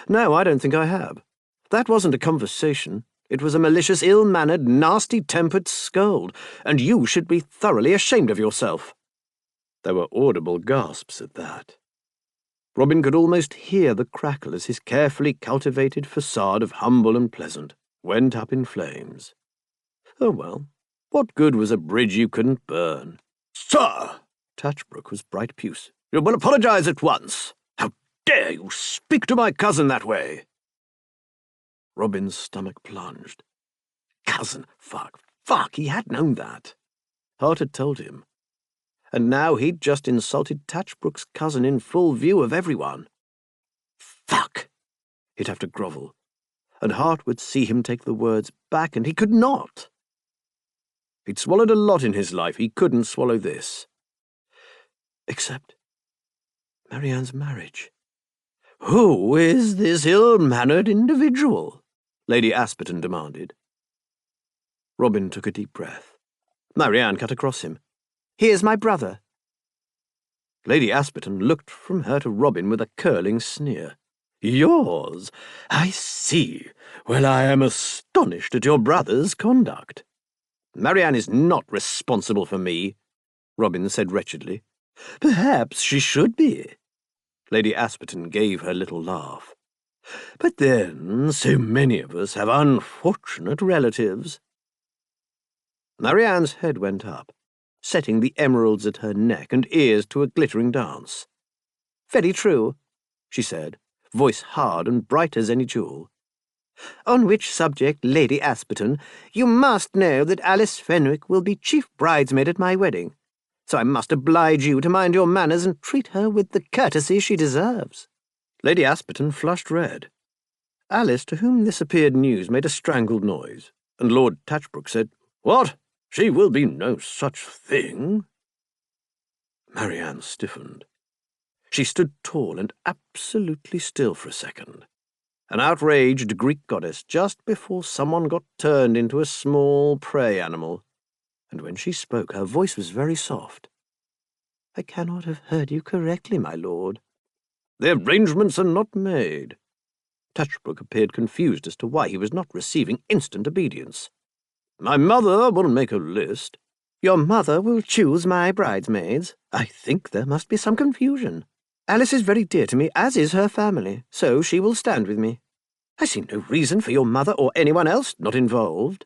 "No, I don't think I have. That wasn't a conversation. It was a malicious, ill-mannered, nasty-tempered scold, and you should be thoroughly ashamed of yourself." There were audible gasps at that. Robin could almost hear the crackle as his carefully cultivated facade of humble and pleasant went up in flames. Oh well, what good was a bridge you couldn't burn? "Sir!" Tatchbrook was bright puce. "You will apologize at once. How dare you speak to my cousin that way?" Robin's stomach plunged. Cousin, fuck, he had known that. Hart had told him. And now he'd just insulted Tatchbrook's cousin in full view of everyone. Fuck! He'd have to grovel. And Hart would see him take the words back, and he could not. He'd swallowed a lot in his life. He couldn't swallow this. Except Marianne's marriage. "Who is this ill-mannered individual?" Lady Asperton demanded. Robin took a deep breath. Marianne cut across him. "He is my brother." Lady Asperton looked from her to Robin with a curling sneer. "Yours? I see. Well, I am astonished at your brother's conduct." "Marianne is not responsible for me," Robin said wretchedly. "Perhaps she should be." Lady Asperton gave her little laugh. "But then, so many of us have unfortunate relatives." Marianne's head went up, setting the emeralds at her neck and ears to a glittering dance. "Very true," she said, voice hard and bright as any jewel. "On which subject, Lady Asperton, you must know that Alice Fenwick will be chief bridesmaid at my wedding, so I must oblige you to mind your manners and treat her with the courtesy she deserves." Lady Asperton flushed red. Alice, to whom this appeared news, made a strangled noise, and Lord Tatchbrook said, "What? She will be no such thing." Marianne stiffened. She stood tall and absolutely still for a second, an outraged Greek goddess just before someone got turned into a small prey animal, and when she spoke her voice was very soft. "I cannot have heard you correctly, my lord." "The arrangements are not made." Tatchbrook appeared confused as to why he was not receiving instant obedience. "My mother will make a list." "Your mother will choose my bridesmaids? I think there must be some confusion. Alice is very dear to me, as is her family, so she will stand with me. I see no reason for your mother or anyone else not involved."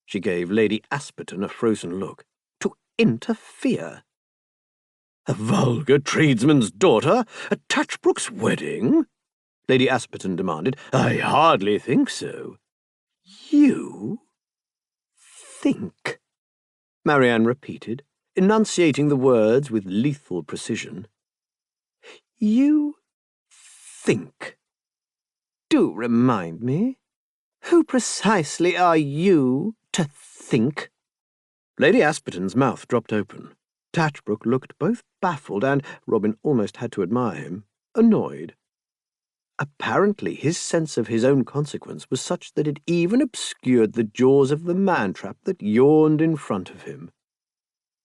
She gave Lady Asperton a frozen look. "To interfere." "A vulgar tradesman's daughter at Tatchbrook's wedding?" Lady Asperton demanded. "I hardly think so." "You think?" Marianne repeated, enunciating the words with lethal precision. "You think? Do remind me. Who precisely are you to think?" Lady Asperton's mouth dropped open. Tatchbrook looked both baffled and, Robin almost had to admire him, annoyed. Apparently his sense of his own consequence was such that it even obscured the jaws of the man-trap that yawned in front of him.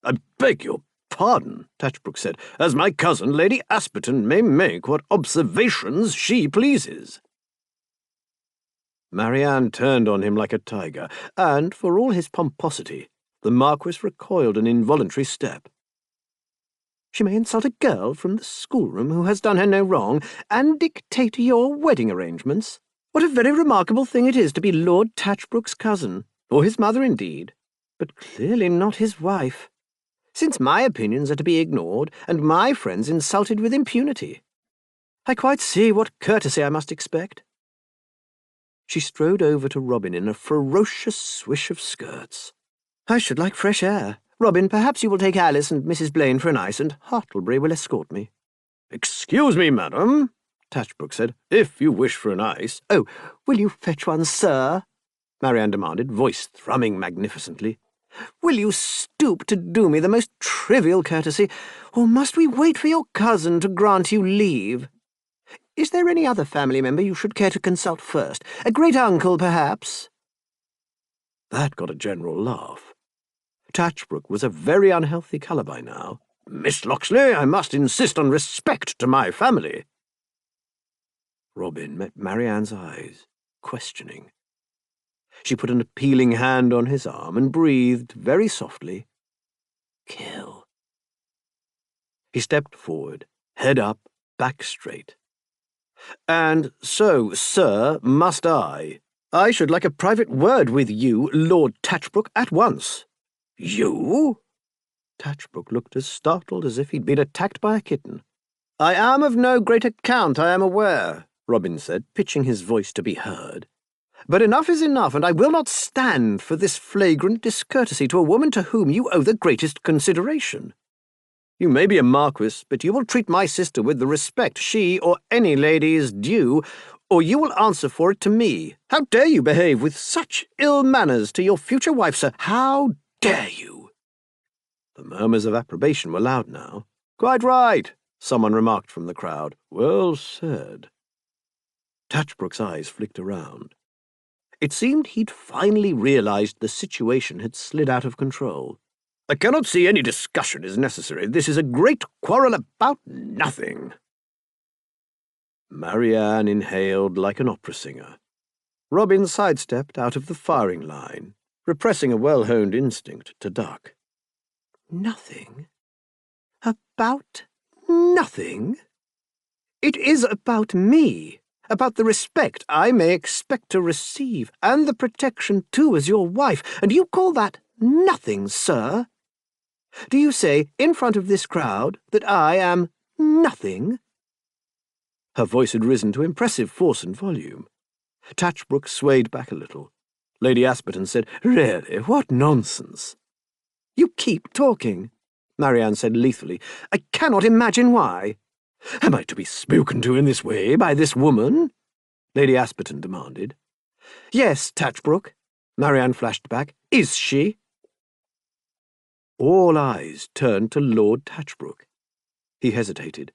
"I beg your pardon," Tatchbrook said, "as my cousin Lady Asperton may make what observations she pleases." Marianne turned on him like a tiger, and, for all his pomposity, the Marquis recoiled an involuntary step. "She may insult a girl from the schoolroom who has done her no wrong, and dictate your wedding arrangements. What a very remarkable thing it is to be Lord Tatchbrook's cousin, or his mother indeed, but clearly not his wife, since my opinions are to be ignored, and my friends insulted with impunity. I quite see what courtesy I must expect." She strode over to Robin in a ferocious swish of skirts. I should like fresh air. Robin, perhaps you will take Alice and Mrs. Blaine for an ice, and Hartlebury will escort me. Excuse me, madam, Touchbrook said, if you wish for an ice. Oh, will you fetch one, sir? Marianne demanded, voice thrumming magnificently. Will you stoop to do me the most trivial courtesy, or must we wait for your cousin to grant you leave? Is there any other family member you should care to consult first? A great-uncle, perhaps? That got a general laugh. Touchbrook was a very unhealthy colour by now. Miss Locksley, I must insist on respect to my family. Robin met Marianne's eyes, questioning. She put an appealing hand on his arm and breathed very softly, "Kill." He stepped forward, head up, back straight. "And so, sir, must I? I should like a private word with you, Lord Touchbrook, at once." "You?" Touchbrook looked as startled as if he'd been attacked by a kitten. "I am of no great account, I am aware," Robin said, pitching his voice to be heard. "But enough is enough, and I will not stand for this flagrant discourtesy to a woman to whom you owe the greatest consideration. You may be a marquis, but you will treat my sister with the respect she or any lady is due, or you will answer for it to me. How dare you behave with such ill manners to your future wife, sir? How dare you?" The murmurs of approbation were loud now. "Quite right," someone remarked from the crowd. "Well said." Touchbrook's eyes flicked around. It seemed he'd finally realized the situation had slid out of control. "I cannot see any discussion is necessary. This is a great quarrel about nothing." Marianne inhaled like an opera singer. Robin sidestepped out of the firing line, repressing a well-honed instinct to duck. "Nothing? About nothing? It is about me. About the respect I may expect to receive, and the protection, too, as your wife, and you call that nothing, sir? Do you say, in front of this crowd, that I am nothing?" Her voice had risen to impressive force and volume. Touchbrook swayed back a little. Lady Asperton said, "Really, what nonsense!" "You keep talking," Marianne said lethally. "I cannot imagine why." "Am I to be spoken to in this way by this woman?" Lady Asperton demanded. "Yes, Touchbrook," Marianne flashed back. "Is she?" All eyes turned to Lord Touchbrook. He hesitated,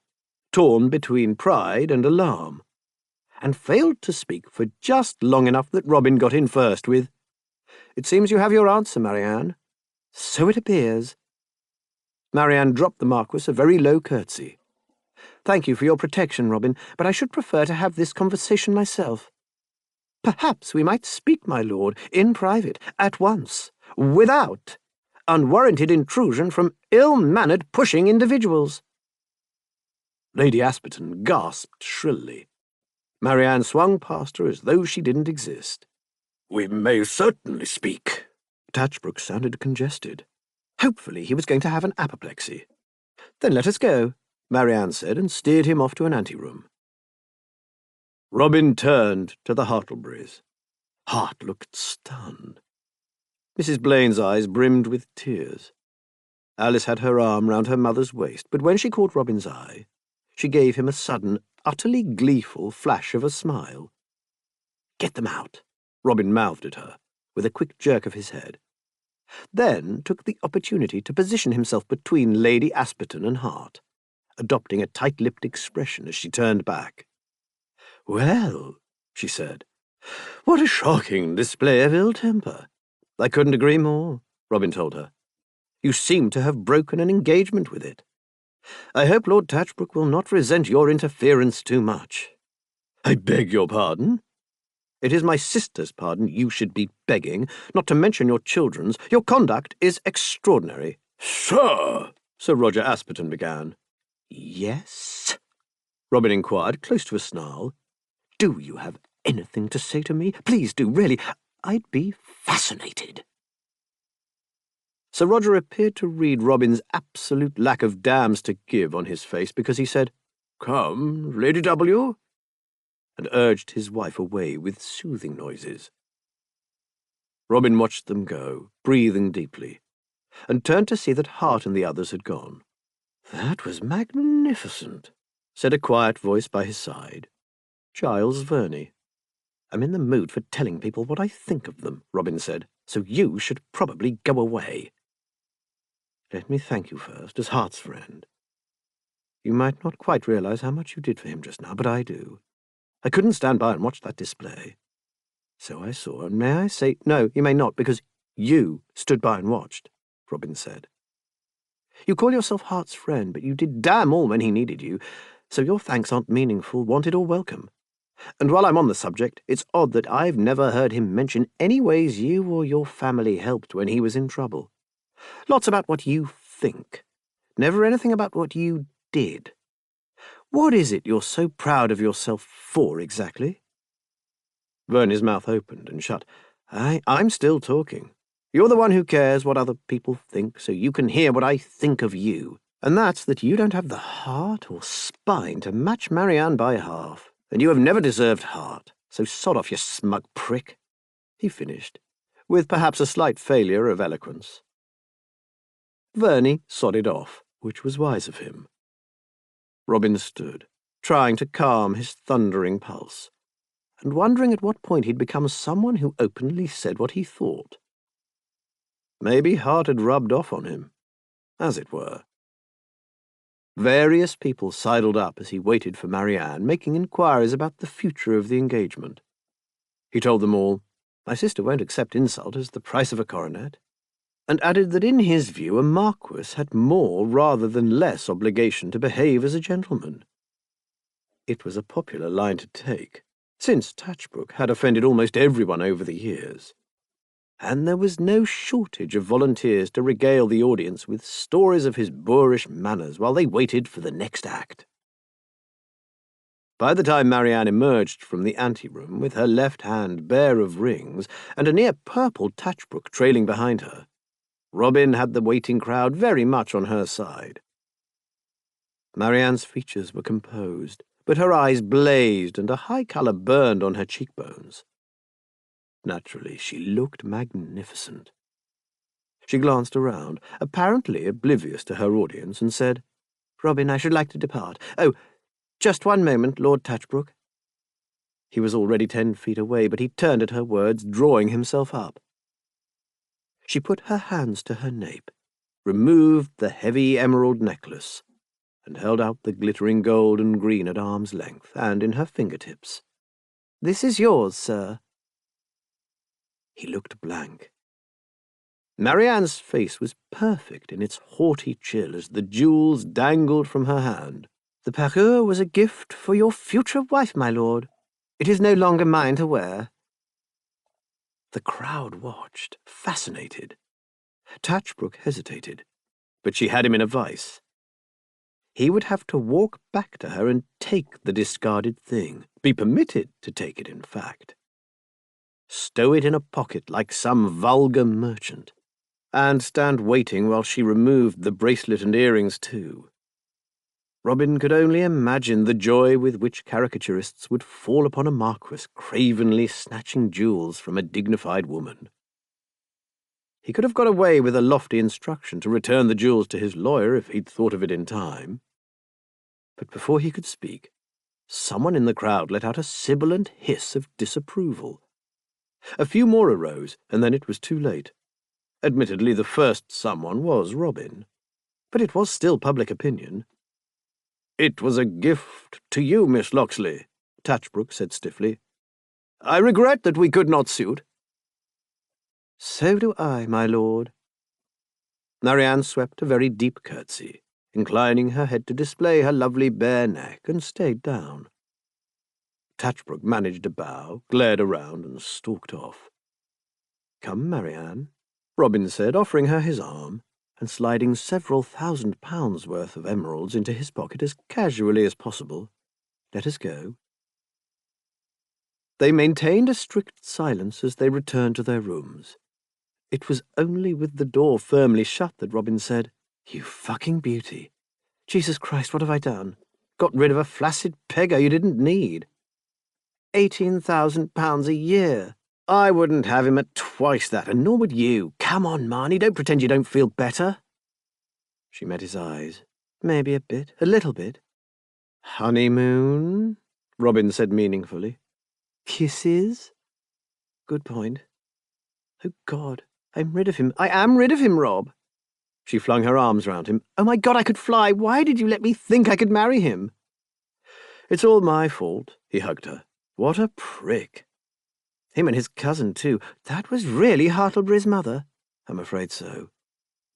torn between pride and alarm, and failed to speak for just long enough that Robin got in first with, "It seems you have your answer, Marianne." "So it appears." Marianne dropped the Marquis a very low curtsy. "Thank you for your protection, Robin, but I should prefer to have this conversation myself. Perhaps we might speak, my lord, in private, at once, without unwarranted intrusion from ill-mannered, pushing individuals." Lady Asperton gasped shrilly. Marianne swung past her as though she didn't exist. "We may certainly speak." Touchbrook sounded congested. Hopefully he was going to have an apoplexy. "Then let us go," Marianne said, and steered him off to an anteroom. Robin turned to the Hartleburys. Hart looked stunned. Mrs. Blaine's eyes brimmed with tears. Alice had her arm round her mother's waist, but when she caught Robin's eye, she gave him a sudden, utterly gleeful flash of a smile. "Get them out," Robin mouthed at her, with a quick jerk of his head. Then took the opportunity to position himself between Lady Asperton and Hart, adopting a tight-lipped expression as she turned back. "Well," she said, "what a shocking display of ill-temper." "I couldn't agree more," Robin told her. "You seem to have broken an engagement with it. I hope Lord Touchbrook will not resent your interference too much." "I beg your pardon?" "It is my sister's pardon you should be begging, not to mention your children's. Your conduct is extraordinary." Sir Roger Asperton began. "Yes?" Robin inquired, close to a snarl. "Do you have anything to say to me? Please do, really. I'd be fascinated." Sir Roger appeared to read Robin's absolute lack of damns to give on his face, because he said, "Come, Lady W," and urged his wife away with soothing noises. Robin watched them go, breathing deeply, and turned to see that Hart and the others had gone. "That was magnificent," said a quiet voice by his side. Giles Verney. "I'm in the mood for telling people what I think of them," Robin said, "so you should probably go away." "Let me thank you first, as Hart's friend. You might not quite realize how much you did for him just now, but I do. I couldn't stand by and watch that display. So I saw, and may I say— No, you may not, because you stood by and watched," Robin said. "You call yourself Hart's friend, but you did damn all when he needed you, so your thanks aren't meaningful, wanted, or welcome. And while I'm on the subject, it's odd that I've never heard him mention any ways you or your family helped when he was in trouble. Lots about what you think, never anything about what you did. What is it you're so proud of yourself for, exactly?" Verney's mouth opened and shut. I'm still talking. You're the one who cares what other people think, so you can hear what I think of you. And that's that you don't have the heart or spine to match Marianne by half, and you have never deserved Hart, so sod off, you smug prick," he finished, with perhaps a slight failure of eloquence. Verney sodded off, which was wise of him. Robin stood, trying to calm his thundering pulse, and wondering at what point he'd become someone who openly said what he thought. Maybe Hart had rubbed off on him, as it were. Various people sidled up as he waited for Marianne, making inquiries about the future of the engagement. He told them all, "My sister won't accept insult as the price of a coronet," and added that in his view a marquis had more rather than less obligation to behave as a gentleman. It was a popular line to take, since Touchbrook had offended almost everyone over the years, and there was no shortage of volunteers to regale the audience with stories of his boorish manners while they waited for the next act. By the time Marianne emerged from the anteroom with her left hand bare of rings and a near-purple Touchbrook trailing behind her, Robin had the waiting crowd very much on her side. Marianne's features were composed, but her eyes blazed and a high colour burned on her cheekbones. Naturally, she looked magnificent. She glanced around, apparently oblivious to her audience, and said, "Robin, I should like to depart. Oh, just one moment, Lord Touchbrook." He was already 10 feet away, but he turned at her words, drawing himself up. She put her hands to her nape, removed the heavy emerald necklace, and held out the glittering gold and green at arm's length and in her fingertips. "This is yours, sir." He looked blank. Marianne's face was perfect in its haughty chill as the jewels dangled from her hand. "The parure was a gift for your future wife, my lord. It is no longer mine to wear." The crowd watched, fascinated. Touchbrook hesitated, but she had him in a vice. He would have to walk back to her and take the discarded thing, be permitted to take it, in fact. Stow it in a pocket like some vulgar merchant, and stand waiting while she removed the bracelet and earrings too. Robin could only imagine the joy with which caricaturists would fall upon a marquis cravenly snatching jewels from a dignified woman. He could have got away with a lofty instruction to return the jewels to his lawyer if he'd thought of it in time. But before he could speak, someone in the crowd let out a sibilant hiss of disapproval. A few more arose, and then it was too late. Admittedly, the first someone was Robin, but it was still public opinion. "It was a gift to you, Miss Locksley," Touchbrook said stiffly. "I regret that we could not suit." "So do I, my lord." Marianne swept a very deep curtsy, inclining her head to display her lovely bare neck, and stayed down. Touchbrook managed a bow, glared around, and stalked off. "Come, Marianne," Robin said, offering her his arm, and sliding several £1,000 worth of emeralds into his pocket as casually as possible. "Let us go." They maintained a strict silence as they returned to their rooms. It was only with the door firmly shut that Robin said, "You fucking beauty. Jesus Christ, what have I done? Got rid of a flaccid pegger you didn't need. £18,000 a year. I wouldn't have him at twice that, and nor would you. Come on, Marnie, don't pretend you don't feel better. She met his eyes. Maybe a bit, a little bit. Honeymoon? Robin said meaningfully. Kisses? Good point. Oh, God, I'm rid of him. I am rid of him, Rob. She flung her arms round him. Oh, my God, I could fly. Why did you let me think I could marry him? It's all my fault, he hugged her. What a prick. Him and his cousin, too. That was really Hartlebury's mother. I'm afraid so.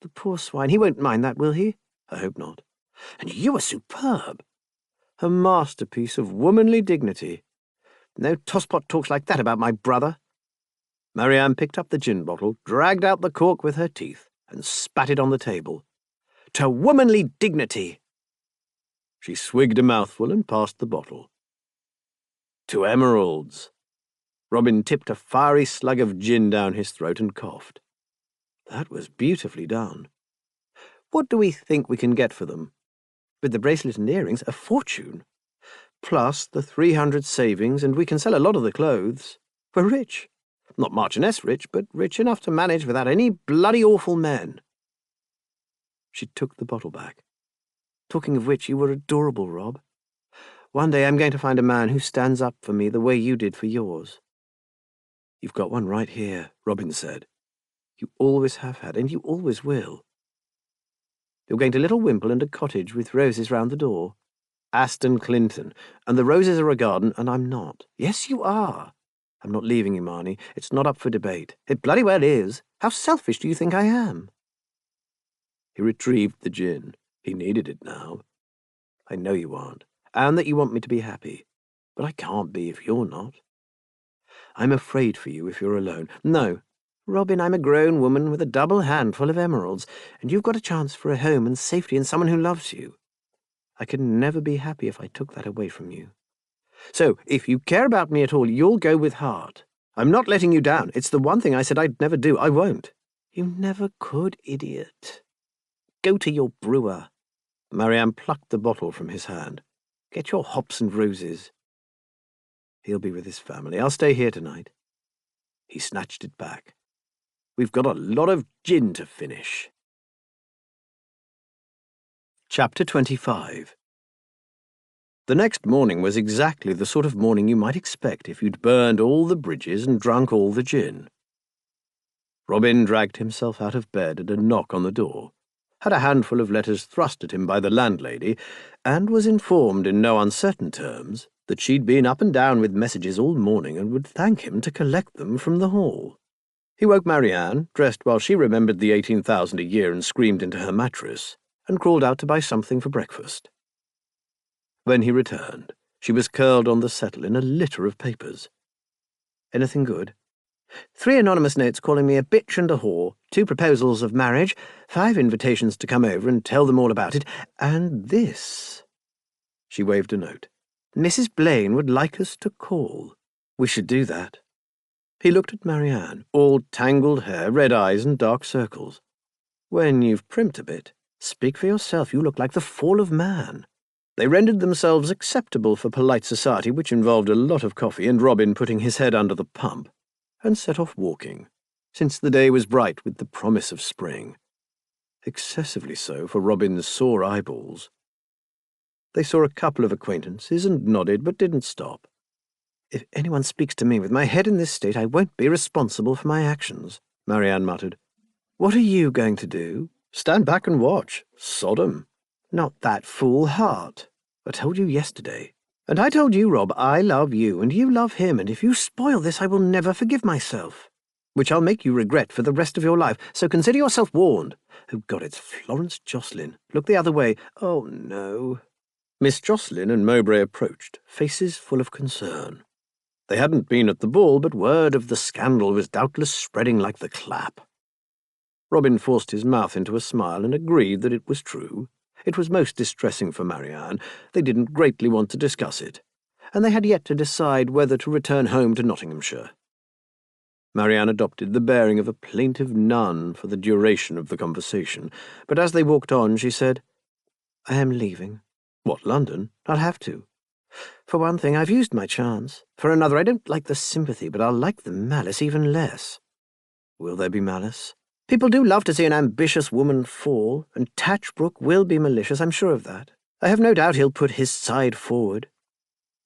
The poor swine. He won't mind that, will he? I hope not. And you are superb. A masterpiece of womanly dignity. No tosspot talks like that about my brother. Marianne picked up the gin bottle, dragged out the cork with her teeth, and spat it on the table. To womanly dignity! She swigged a mouthful and passed the bottle. To emeralds! Robin tipped a fiery slug of gin down his throat and coughed. That was beautifully done. What do we think we can get for them? With the bracelet and earrings, a fortune. Plus the 300 savings, and we can sell a lot of the clothes. We're rich. Not Marchioness rich, but rich enough to manage without any bloody awful men. She took the bottle back. Talking of which, you were adorable, Rob. One day I'm going to find a man who stands up for me the way you did for yours. You've got one right here, Robin said. You always have had, and you always will. You're going to Little Wimple and a cottage with roses round the door. Aston Clinton, and the roses are a garden, and I'm not. Yes, you are. I'm not leaving you, Marnie. It's not up for debate. It bloody well is. How selfish do you think I am? He retrieved the gin. He needed it now. I know you aren't, and that you want me to be happy. But I can't be if you're not. I'm afraid for you if you're alone. No, Robin, I'm a grown woman with a double handful of emeralds, and you've got a chance for a home and safety and someone who loves you. I could never be happy if I took that away from you. So, if you care about me at all, you'll go with heart. I'm not letting you down. It's the one thing I said I'd never do. I won't. You never could, idiot. Go to your brewer. Marianne plucked the bottle from his hand. Get your hops and roses. He'll be with his family. I'll stay here tonight. He snatched it back. We've got a lot of gin to finish. Chapter 25. The next morning was exactly the sort of morning you might expect if you'd burned all the bridges and drunk all the gin. Robin dragged himself out of bed at a knock on the door, had a handful of letters thrust at him by the landlady, and was informed in no uncertain terms that she'd been up and down with messages all morning and would thank him to collect them from the hall. He woke Marianne, dressed while she remembered the 18,000 a year and screamed into her mattress, and crawled out to buy something for breakfast. When he returned, she was curled on the settle in a litter of papers. Anything good? 3 anonymous notes calling me a bitch and a whore, 2 proposals of marriage, 5 invitations to come over and tell them all about it, and this. She waved a note. Mrs. Blaine would like us to call. We should do that. He looked at Marianne, all tangled hair, red eyes, and dark circles. When you've primped a bit, speak for yourself. You look like the fall of man. They rendered themselves acceptable for polite society, which involved a lot of coffee and Robin putting his head under the pump, and set off walking, since the day was bright with the promise of spring. Excessively so for Robin's sore eyeballs. They saw a couple of acquaintances and nodded, but didn't stop. If anyone speaks to me with my head in this state, I won't be responsible for my actions, Marianne muttered. What are you going to do? Stand back and watch. Sodom. Not that fool Hart. I told you yesterday. And I told you, Rob, I love you, and you love him, and if you spoil this, I will never forgive myself. Which I'll make you regret for the rest of your life, so consider yourself warned. Oh, God, it's Florence Jocelyn. Look the other way. Oh, no. Miss Jocelyn and Mowbray approached, faces full of concern. They hadn't been at the ball, but word of the scandal was doubtless spreading like the clap. Robin forced his mouth into a smile and agreed that it was true. It was most distressing for Marianne. They didn't greatly want to discuss it, and they had yet to decide whether to return home to Nottinghamshire. Marianne adopted the bearing of a plaintive nun for the duration of the conversation, but as they walked on she said, I am leaving. What, London? I'll have to. For one thing, I've used my chance. For another, I don't like the sympathy, but I'll like the malice even less. Will there be malice? People do love to see an ambitious woman fall, and Tatchbrook will be malicious, I'm sure of that. I have no doubt he'll put his side forward.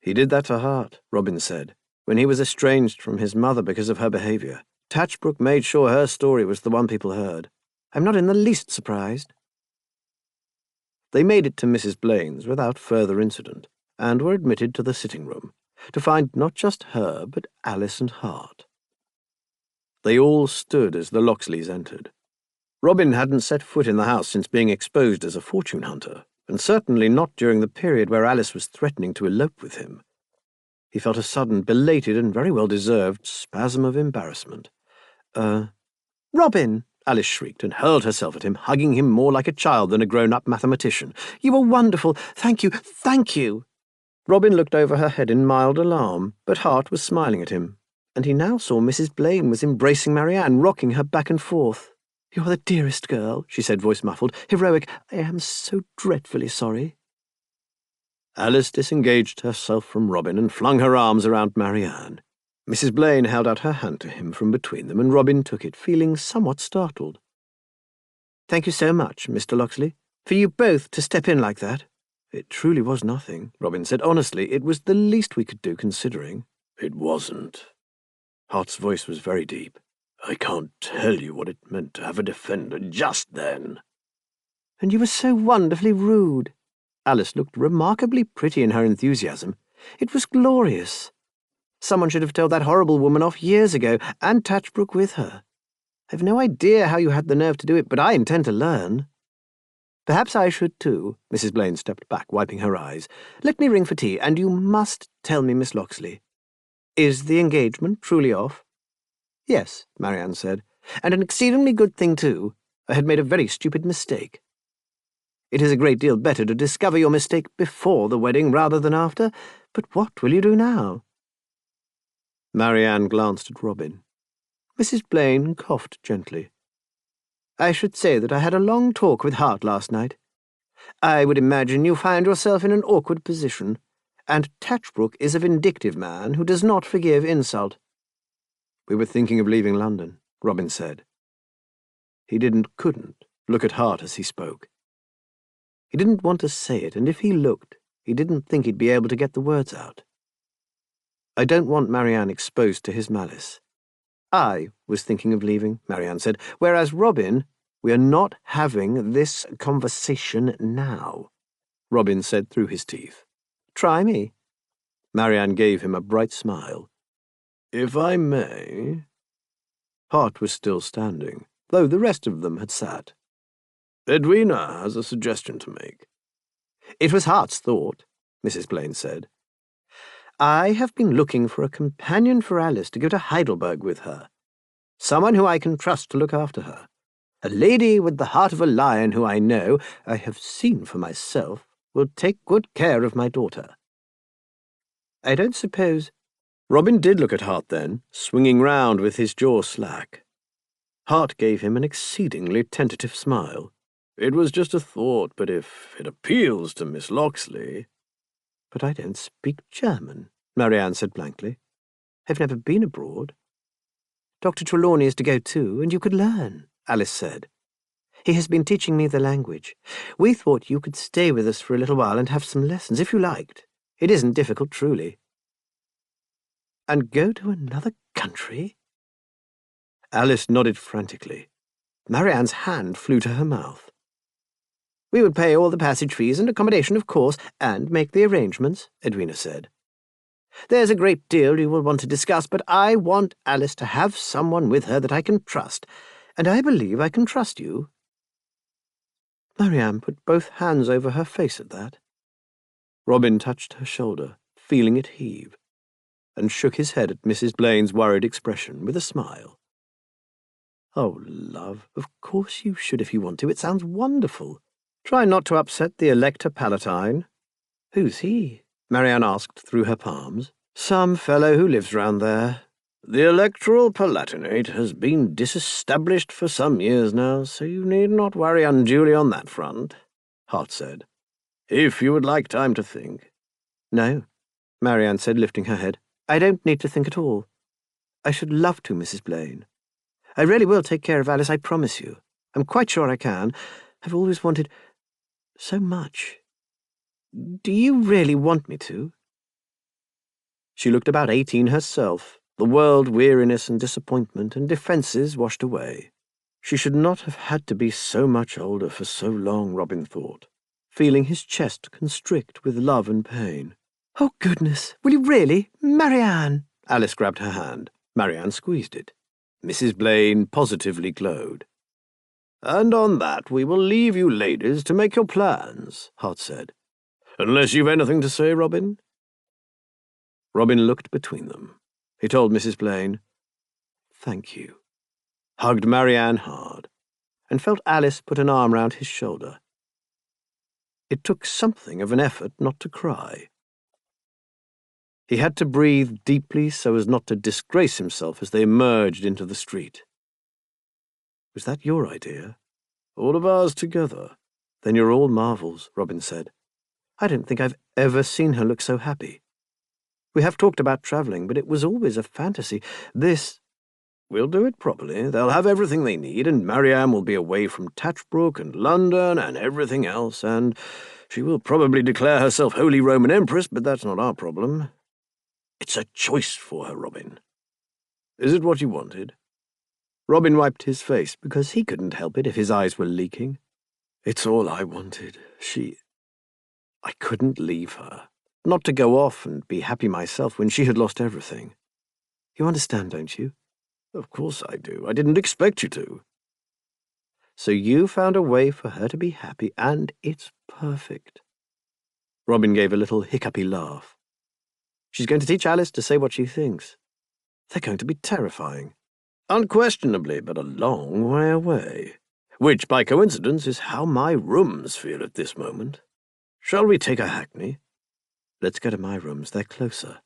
He did that to Hart, Robin said. When he was estranged from his mother because of her behaviour, Tatchbrook made sure her story was the one people heard. I'm not in the least surprised. They made it to Mrs. Blaine's without further incident, and were admitted to the sitting-room, to find not just her, but Alice and Hart. They all stood as the Locksleys entered. Robin hadn't set foot in the house since being exposed as a fortune-hunter, and certainly not during the period where Alice was threatening to elope with him. He felt a sudden, belated and very well-deserved spasm of embarrassment. Robin! Alice shrieked and hurled herself at him, hugging him more like a child than a grown-up mathematician. You were wonderful. Thank you. Thank you. Robin looked over her head in mild alarm, but Hart was smiling at him, and he now saw Mrs. Blaine was embracing Marianne, rocking her back and forth. You're the dearest girl, she said, voice muffled. Heroic. I am so dreadfully sorry. Alice disengaged herself from Robin and flung her arms around Marianne. Mrs. Blaine held out her hand to him from between them, and Robin took it, feeling somewhat startled. Thank you so much, Mr. Locksley, for you both to step in like that. It truly was nothing, Robin said. Honestly, it was the least we could do, considering. It wasn't. Hart's voice was very deep. I can't tell you what it meant to have a defender just then. And you were so wonderfully rude. Alice looked remarkably pretty in her enthusiasm. It was glorious. Someone should have told that horrible woman off years ago, and Tatchbrook with her. I've no idea how you had the nerve to do it, but I intend to learn. Perhaps I should too. Mrs. Blaine stepped back, wiping her eyes. Let me ring for tea, and you must tell me, Miss Locksley. Is the engagement truly off? Yes, Marianne said, and an exceedingly good thing too. I had made a very stupid mistake. It is a great deal better to discover your mistake before the wedding rather than after, but what will you do now? Marianne glanced at Robin. Mrs. Blaine coughed gently. I should say that I had a long talk with Hart last night. I would imagine you find yourself in an awkward position, and Tatchbrook is a vindictive man who does not forgive insult. We were thinking of leaving London, Robin said. He couldn't look at Hart as he spoke. He didn't want to say it, and if he looked, he didn't think he'd be able to get the words out. I don't want Marianne exposed to his malice. I was thinking of leaving, Marianne said, whereas Robin, we are not having this conversation now, Robin said through his teeth. Try me. Marianne gave him a bright smile. If I may... Hart was still standing, though the rest of them had sat. Edwina has a suggestion to make. It was Hart's thought, Mrs. Blaine said. I have been looking for a companion for Alice to go to Heidelberg with her. Someone who I can trust to look after her. A lady with the heart of a lion who I know, I have seen for myself, will take good care of my daughter. I don't suppose... Robin did look at Hart then, swinging round with his jaw slack. Hart gave him an exceedingly tentative smile. It was just a thought, but if it appeals to Miss Locksley... But I don't speak German, Marianne said blankly. I've never been abroad. Dr. Trelawney is to go too, and you could learn, Alice said. He has been teaching me the language. We thought you could stay with us for a little while and have some lessons, if you liked. It isn't difficult, truly. And go to another country? Alice nodded frantically. Marianne's hand flew to her mouth. We would pay all the passage fees and accommodation, of course, and make the arrangements, Edwina said. There's a great deal you will want to discuss, but I want Alice to have someone with her that I can trust, and I believe I can trust you. Marianne put both hands over her face at that. Robin touched her shoulder, feeling it heave, and shook his head at Mrs. Blaine's worried expression with a smile. Oh, love, of course you should if you want to. It sounds wonderful. Try not to upset the Elector Palatine. Who's he? Marianne asked through her palms. Some fellow who lives round there. The Electoral Palatinate has been disestablished for some years now, so you need not worry unduly on that front, Hart said. If you would like time to think. No, Marianne said, lifting her head. "I don't need to think at all. I should love to, Mrs. Blaine. I really will take care of Alice, I promise you. I'm quite sure I can. I've always wanted so much. Do you really want me to?" She looked about 18 herself, the world weariness and disappointment and defences washed away. She should not have had to be so much older for so long, Robin thought, feeling his chest constrict with love and pain. "Oh, goodness, will you really? Marianne!" Alice grabbed her hand. Marianne squeezed it. Mrs. Blaine positively glowed. "And on that we will leave you ladies to make your plans," Hart said. "Unless you've anything to say, Robin?" Robin looked between them. He told Mrs. Blaine, "Thank you," hugged Marianne hard, and felt Alice put an arm round his shoulder. It took something of an effort not to cry. He had to breathe deeply so as not to disgrace himself as they emerged into the street. "Was that your idea?" "All of ours together." "Then you're all marvels," Robin said. "I don't think I've ever seen her look so happy. We have talked about travelling, but it was always a fantasy. This—" "We'll do it properly. They'll have everything they need, and Marianne will be away from Tatchbrook and London and everything else, and she will probably declare herself Holy Roman Empress, but that's not our problem. It's a choice for her, Robin. Is it what you wanted?" Robin wiped his face, because he couldn't help it if his eyes were leaking. "It's all I wanted. I couldn't leave her. Not to go off and be happy myself when she had lost everything. You understand, don't you?" "Of course I do. I didn't expect you to." "So you found a way for her to be happy, and it's perfect." Robin gave a little hiccupy laugh. "She's going to teach Alice to say what she thinks. They're going to be terrifying." "Unquestionably, but a long way away. Which, by coincidence, is how my rooms feel at this moment. Shall we take a hackney?" "Let's go to my rooms. They're closer."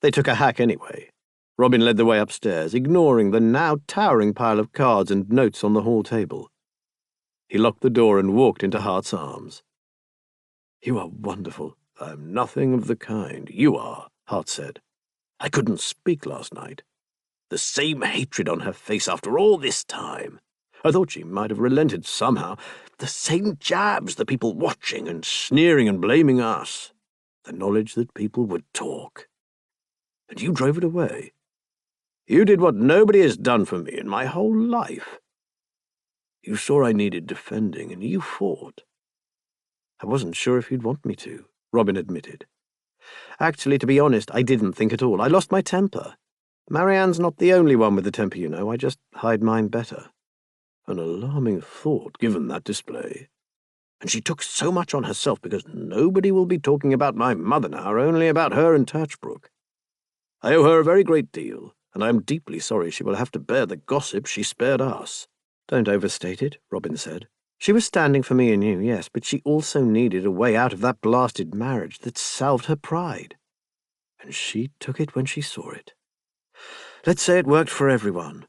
They took a hack anyway. Robin led the way upstairs, ignoring the now towering pile of cards and notes on the hall table. He locked the door and walked into Hart's arms. "You are wonderful." "I'm nothing of the kind. You are," Hart said. "I couldn't speak last night. The same hatred on her face after all this time. I thought she might have relented somehow. The same jabs, the people watching and sneering and blaming us. The knowledge that people would talk. And you drove it away. You did what nobody has done for me in my whole life. You saw I needed defending, and you fought." "I wasn't sure if you'd want me to," Robin admitted. "Actually, to be honest, I didn't think at all. I lost my temper. Marianne's not the only one with a temper, you know. I just hide mine better." An alarming thought, given that display. And she took so much on herself because nobody will be talking about my mother now, only about her and Tatchbrook. I owe her a very great deal, and I am deeply sorry she will have to bear the gossip she spared us." "Don't overstate it," Robin said. "She was standing for me and you, yes, but she also needed a way out of that blasted marriage that salved her pride. And she took it when she saw it. Let's say it worked for everyone.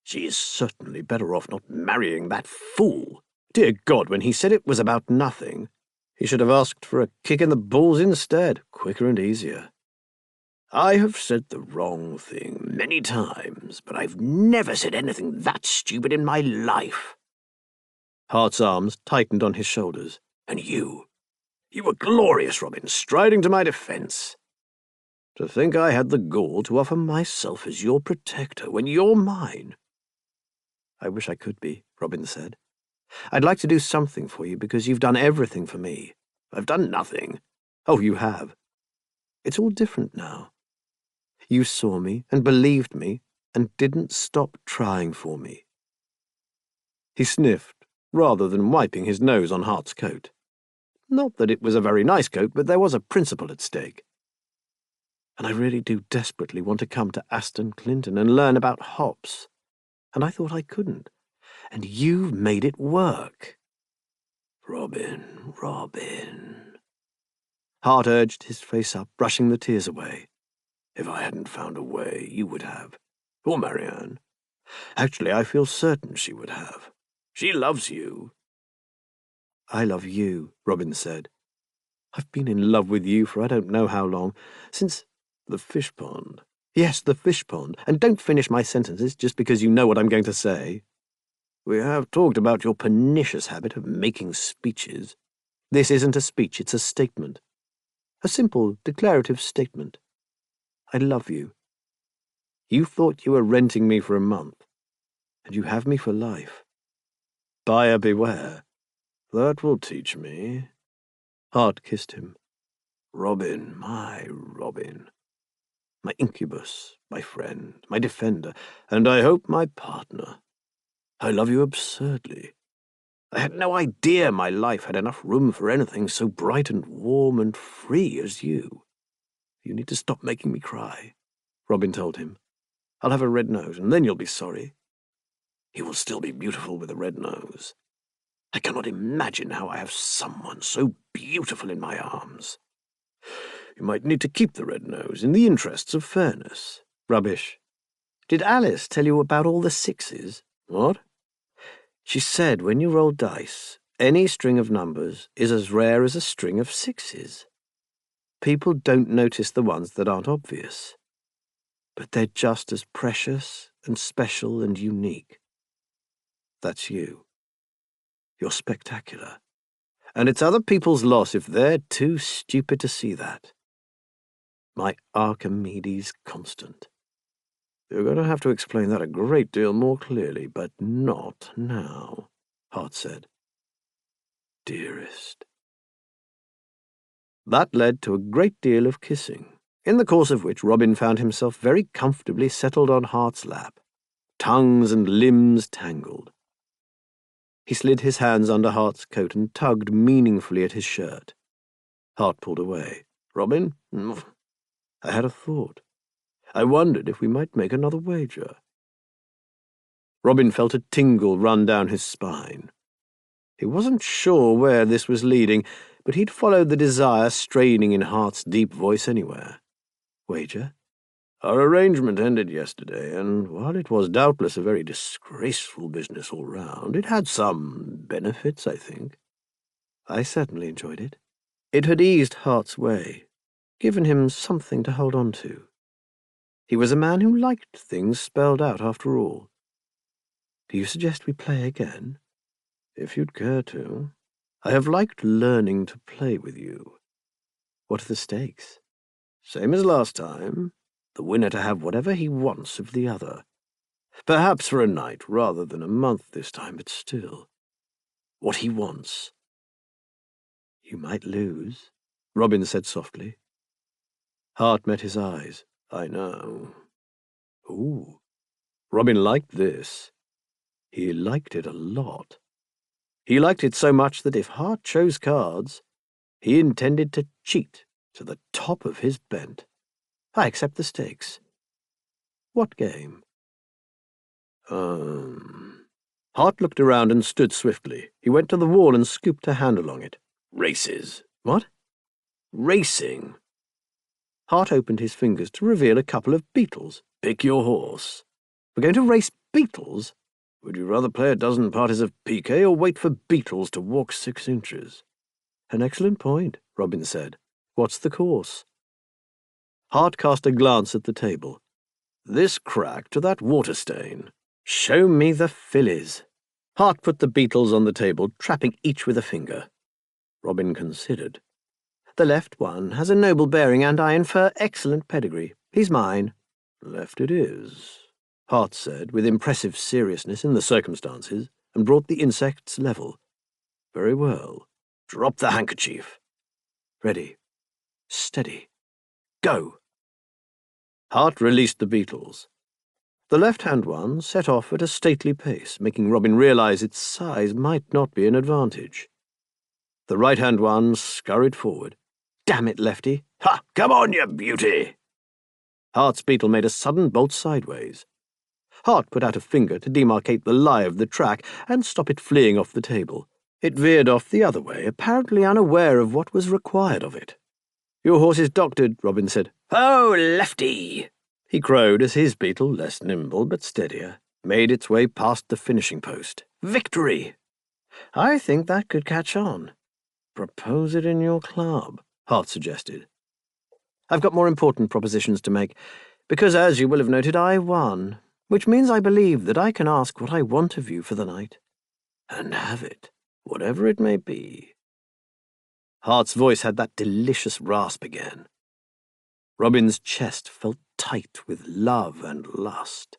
She is certainly better off not marrying that fool. Dear God, when he said it was about nothing, he should have asked for a kick in the balls instead, quicker and easier. I have said the wrong thing many times, but I've never said anything that stupid in my life." Hart's arms tightened on his shoulders. "And you were glorious, Robin, striding to my defence. To think I had the gall to offer myself as your protector when you're mine." "I wish I could be," Robin said. "I'd like to do something for you because you've done everything for me." "I've done nothing." "Oh, you have. It's all different now. You saw me and believed me and didn't stop trying for me." He sniffed, rather than wiping his nose on Hart's coat. Not that it was a very nice coat, but there was a principle at stake. "And I really do desperately want to come to Aston Clinton and learn about hops. And I thought I couldn't. And you've made it work." "Robin, Robin." Hart urged, his face up, brushing the tears away. "If I hadn't found a way, you would have. Or Marianne. Actually, I feel certain she would have. She loves you." "I love you," Robin said. I've been in love with you for I don't know how long, since the fish pond. Yes, the fish pond. And don't finish my sentences just because you know what I'm going to say. We have talked about your pernicious habit of making speeches. This isn't a speech, it's a statement. A simple, declarative statement. I love you. You thought you were renting me for a month, and you have me for life. Buyer beware. That will teach me. Hart kissed him. Robin, my Robin. My incubus, my friend, my defender, and I hope my partner. I love you absurdly. I had no idea my life had enough room for anything so bright and warm and free as you. You need to stop making me cry, Robin told him. I'll have a red nose, and then you'll be sorry. You will still be beautiful with a red nose. I cannot imagine how I have someone so beautiful in my arms. You might need to keep the red nose in the interests of fairness. Rubbish. Did Alice tell you about all the sixes? What? She said when you roll dice, any string of numbers is as rare as a string of sixes. People don't notice the ones that aren't obvious, but they're just as precious and special and unique. That's you. You're spectacular. And it's other people's loss if they're too stupid to see that. My Archimedes constant. You're going to have to explain that a great deal more clearly, but not now, Hart said. Dearest. That led to a great deal of kissing, in the course of which Robin found himself very comfortably settled on Hart's lap, tongues and limbs tangled. He slid his hands under Hart's coat and tugged meaningfully at his shirt. Hart pulled away. Robin, I had a thought. I wondered if we might make another wager. Robin felt a tingle run down his spine. He wasn't sure where this was leading, but he'd followed the desire straining in Hart's deep voice anywhere. Wager? Our arrangement ended yesterday, and while it was doubtless a very disgraceful business all round, it had some benefits, I think. I certainly enjoyed it. It had eased Hart's way, given him something to hold on to. He was a man who liked things spelled out after all. Do you suggest we play again? If you'd care to. I have liked learning to play with you. What are the stakes? Same as last time. The winner to have whatever he wants of the other. Perhaps for a night rather than a month this time, but still. What he wants. You might lose, Robin said softly. Hart met his eyes. I know. Ooh. Robin liked this. He liked it a lot. He liked it so much that if Hart chose cards, he intended to cheat to the top of his bent. I accept the stakes. What game? Hart looked around and stood swiftly. He went to the wall and scooped a hand along it. Races. What? Racing. Hart opened his fingers to reveal a couple of beetles. Pick your horse. We're going to race beetles? Would you rather play a dozen parties of piquet or wait for beetles to walk 6 inches? An excellent point, Robin said. What's the course? Hart cast a glance at the table. This crack to that water stain. Show me the fillies. Hart put the beetles on the table, trapping each with a finger. Robin considered. The left one has a noble bearing, and I infer excellent pedigree. He's mine. Left it is, Hart said, with impressive seriousness in the circumstances, and brought the insects level. Very well. Drop the handkerchief. Ready. Steady. Go. Hart released the beetles. The left-hand one set off at a stately pace, making Robin realize its size might not be an advantage. The right-hand one scurried forward. Damn it, Lefty. Ha! Come on, you beauty! Hart's beetle made a sudden bolt sideways. Hart put out a finger to demarcate the lie of the track and stop it fleeing off the table. It veered off the other way, apparently unaware of what was required of it. Your horse is doctored, Robin said. Oh, Lefty! He crowed as his beetle, less nimble but steadier, made its way past the finishing post. Victory! I think that could catch on. Propose it in your club, Hart suggested. I've got more important propositions to make, because, as you will have noted, I won, which means I believe that I can ask what I want of you for the night, and have it, whatever it may be. Hart's voice had that delicious rasp again. Robin's chest felt tight with love and lust.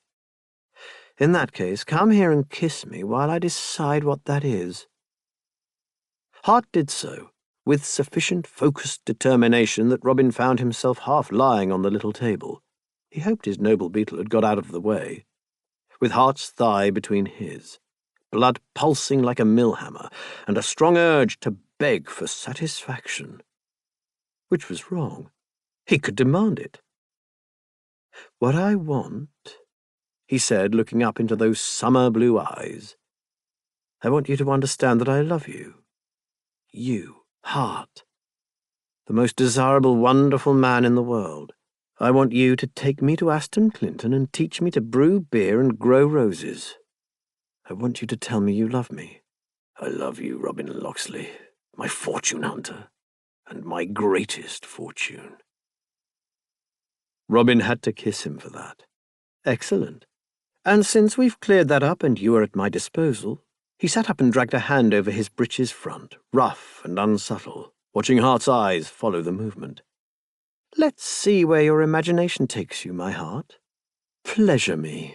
In that case, come here and kiss me while I decide what that is. Hart did so, with sufficient focused determination that Robin found himself half lying on the little table. He hoped his noble beetle had got out of the way. With Hart's thigh between his, blood pulsing like a mill-hammer, and a strong urge to beg for satisfaction. Which was wrong. He could demand it. What I want, he said, looking up into those summer blue eyes, I want you to understand that I love you. You, Hart. The most desirable, wonderful man in the world. I want you to take me to Aston Clinton and teach me to brew beer and grow roses. I want you to tell me you love me. I love you, Robin Locksley, my fortune hunter, and my greatest fortune. Robin had to kiss him for that. Excellent. And since we've cleared that up and you are at my disposal, he sat up and dragged a hand over his breeches front, rough and unsubtle, watching Hart's eyes follow the movement. Let's see where your imagination takes you, my heart. Pleasure me.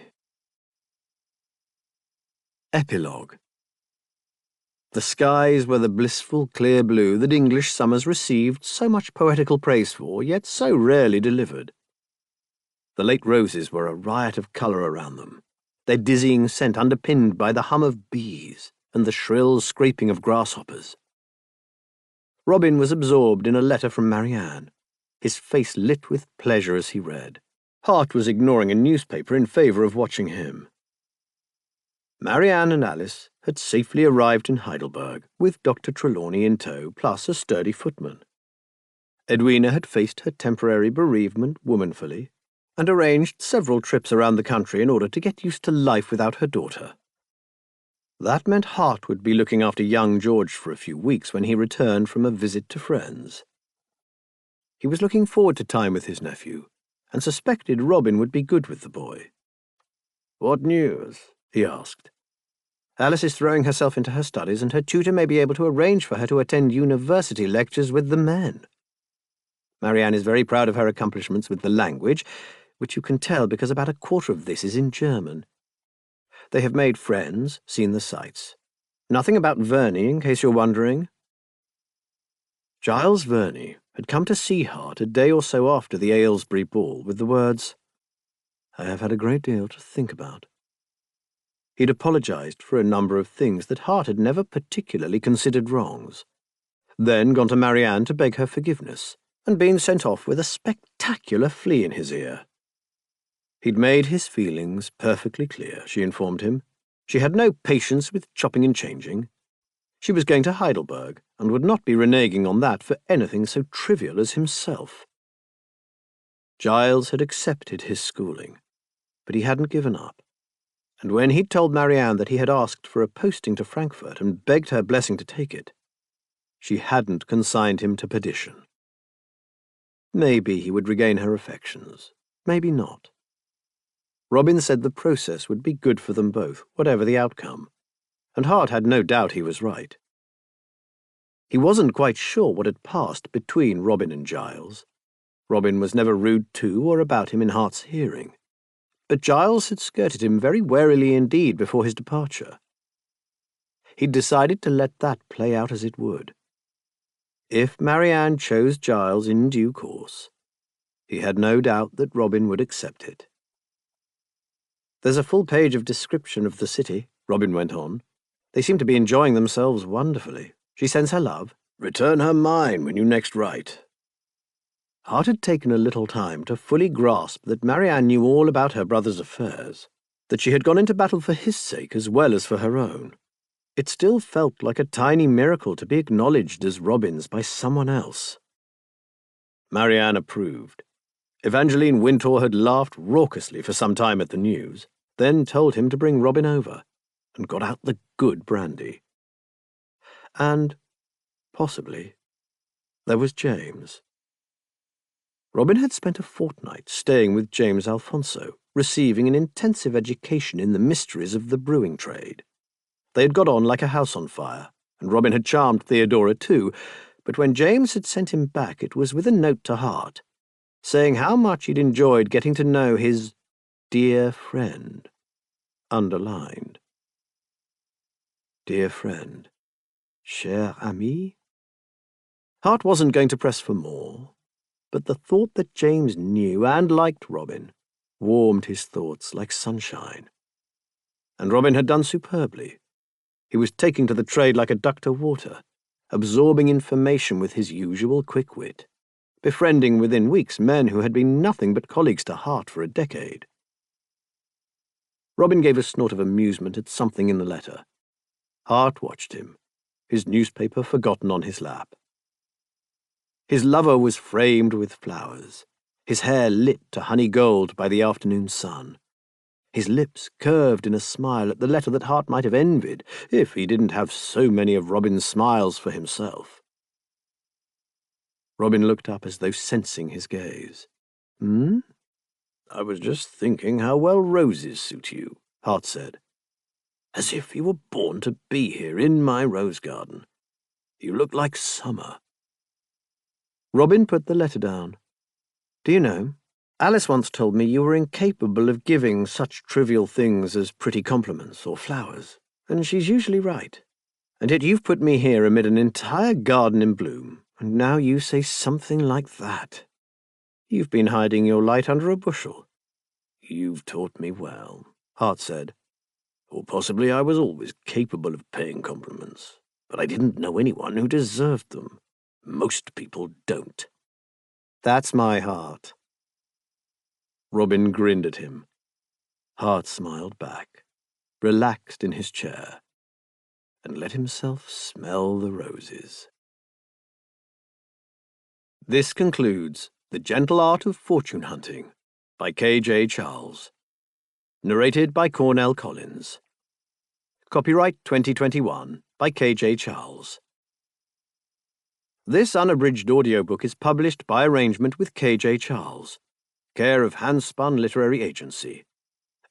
Epilogue. The skies were the blissful clear blue that English summers received so much poetical praise for, yet so rarely delivered. The late roses were a riot of colour around them, their dizzying scent underpinned by the hum of bees and the shrill scraping of grasshoppers. Robin was absorbed in a letter from Marianne, his face lit with pleasure as he read. Hart was ignoring a newspaper in favour of watching him. Marianne and Alice had safely arrived in Heidelberg, with Dr. Trelawney in tow, plus a sturdy footman. Edwina had faced her temporary bereavement womanfully, and arranged several trips around the country in order to get used to life without her daughter. That meant Hart would be looking after young George for a few weeks when he returned from a visit to friends. He was looking forward to time with his nephew, and suspected Robin would be good with the boy. "What news?" he asked. "Alice is throwing herself into her studies, and her tutor may be able to arrange for her to attend university lectures with the men. Marianne is very proud of her accomplishments with the language, which you can tell because about a quarter of this is in German. They have made friends, seen the sights. Nothing about Verney, in case you're wondering." Giles Verney had come to see Hart a day or so after the Aylesbury ball with the words, "I have had a great deal to think about." He'd apologised for a number of things that Hart had never particularly considered wrongs, then gone to Marianne to beg her forgiveness, and been sent off with a spectacular flea in his ear. He'd made his feelings perfectly clear, she informed him. She had no patience with chopping and changing. She was going to Heidelberg, and would not be reneging on that for anything so trivial as himself. Giles had accepted his schooling, but he hadn't given up, and when he'd told Marianne that he had asked for a posting to Frankfurt and begged her blessing to take it, she hadn't consigned him to perdition. Maybe he would regain her affections, maybe not. Robin said the process would be good for them both, whatever the outcome, and Hart had no doubt he was right. He wasn't quite sure what had passed between Robin and Giles. Robin was never rude to or about him in Hart's hearing, but Giles had skirted him very warily indeed before his departure. He'd decided to let that play out as it would. If Marianne chose Giles in due course, he had no doubt that Robin would accept it. "There's a full page of description of the city," Robin went on. "They seem to be enjoying themselves wonderfully. She sends her love. Return her mine when you next write." Hart had taken a little time to fully grasp that Marianne knew all about her brother's affairs, that she had gone into battle for his sake as well as for her own. It still felt like a tiny miracle to be acknowledged as Robin's by someone else. Marianne approved. Evangeline Wintour had laughed raucously for some time at the news, then told him to bring Robin over, and got out the good brandy. And Possibly. There was James. Robin had spent a fortnight staying with James Alfonso, receiving an intensive education in the mysteries of the brewing trade. They had got on like a house on fire, and Robin had charmed Theodora too, but when James had sent him back it was with a note to Hart, saying how much he'd enjoyed getting to know his dear friend, underlined. Dear friend. Cher ami? Hart wasn't going to press for more, but the thought that James knew and liked Robin warmed his thoughts like sunshine. And Robin had done superbly. He was taking to the trade like a duck to water, absorbing information with his usual quick wit, befriending within weeks men who had been nothing but colleagues to Hart for a decade. Robin gave a snort of amusement at something in the letter. Hart watched him, his newspaper forgotten on his lap. His lover was framed with flowers, his hair lit to honey gold by the afternoon sun, his lips curved in a smile at the letter that Hart might have envied if he didn't have so many of Robin's smiles for himself. Robin looked up as though sensing his gaze. I was just thinking how well roses suit you, Hart said. As if you were born to be here in my rose garden. You look like summer. Robin put the letter down. Do you know, Alice once told me you were incapable of giving such trivial things as pretty compliments or flowers, and she's usually right. And yet you've put me here amid an entire garden in bloom, and now you say something like that. You've been hiding your light under a bushel. You've taught me well, Hart said. Or possibly I was always capable of paying compliments, but I didn't know anyone who deserved them. Most people don't. That's my Hart. Robin grinned at him. Hart smiled back, relaxed in his chair, and let himself smell the roses. This concludes The Gentle Art of Fortune Hunting by K.J. Charles. Narrated by Cornell Collins. Copyright 2021 by K.J. Charles. This unabridged audiobook is published by arrangement with K.J. Charles, care of Handspun Literary Agency,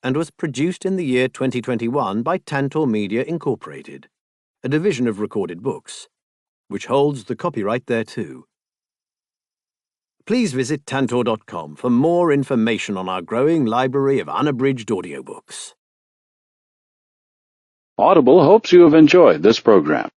and was produced in the year 2021 by Tantor Media Incorporated, a division of Recorded Books, which holds the copyright thereto. Please visit tantor.com for more information on our growing library of unabridged audiobooks. Audible hopes you have enjoyed this program.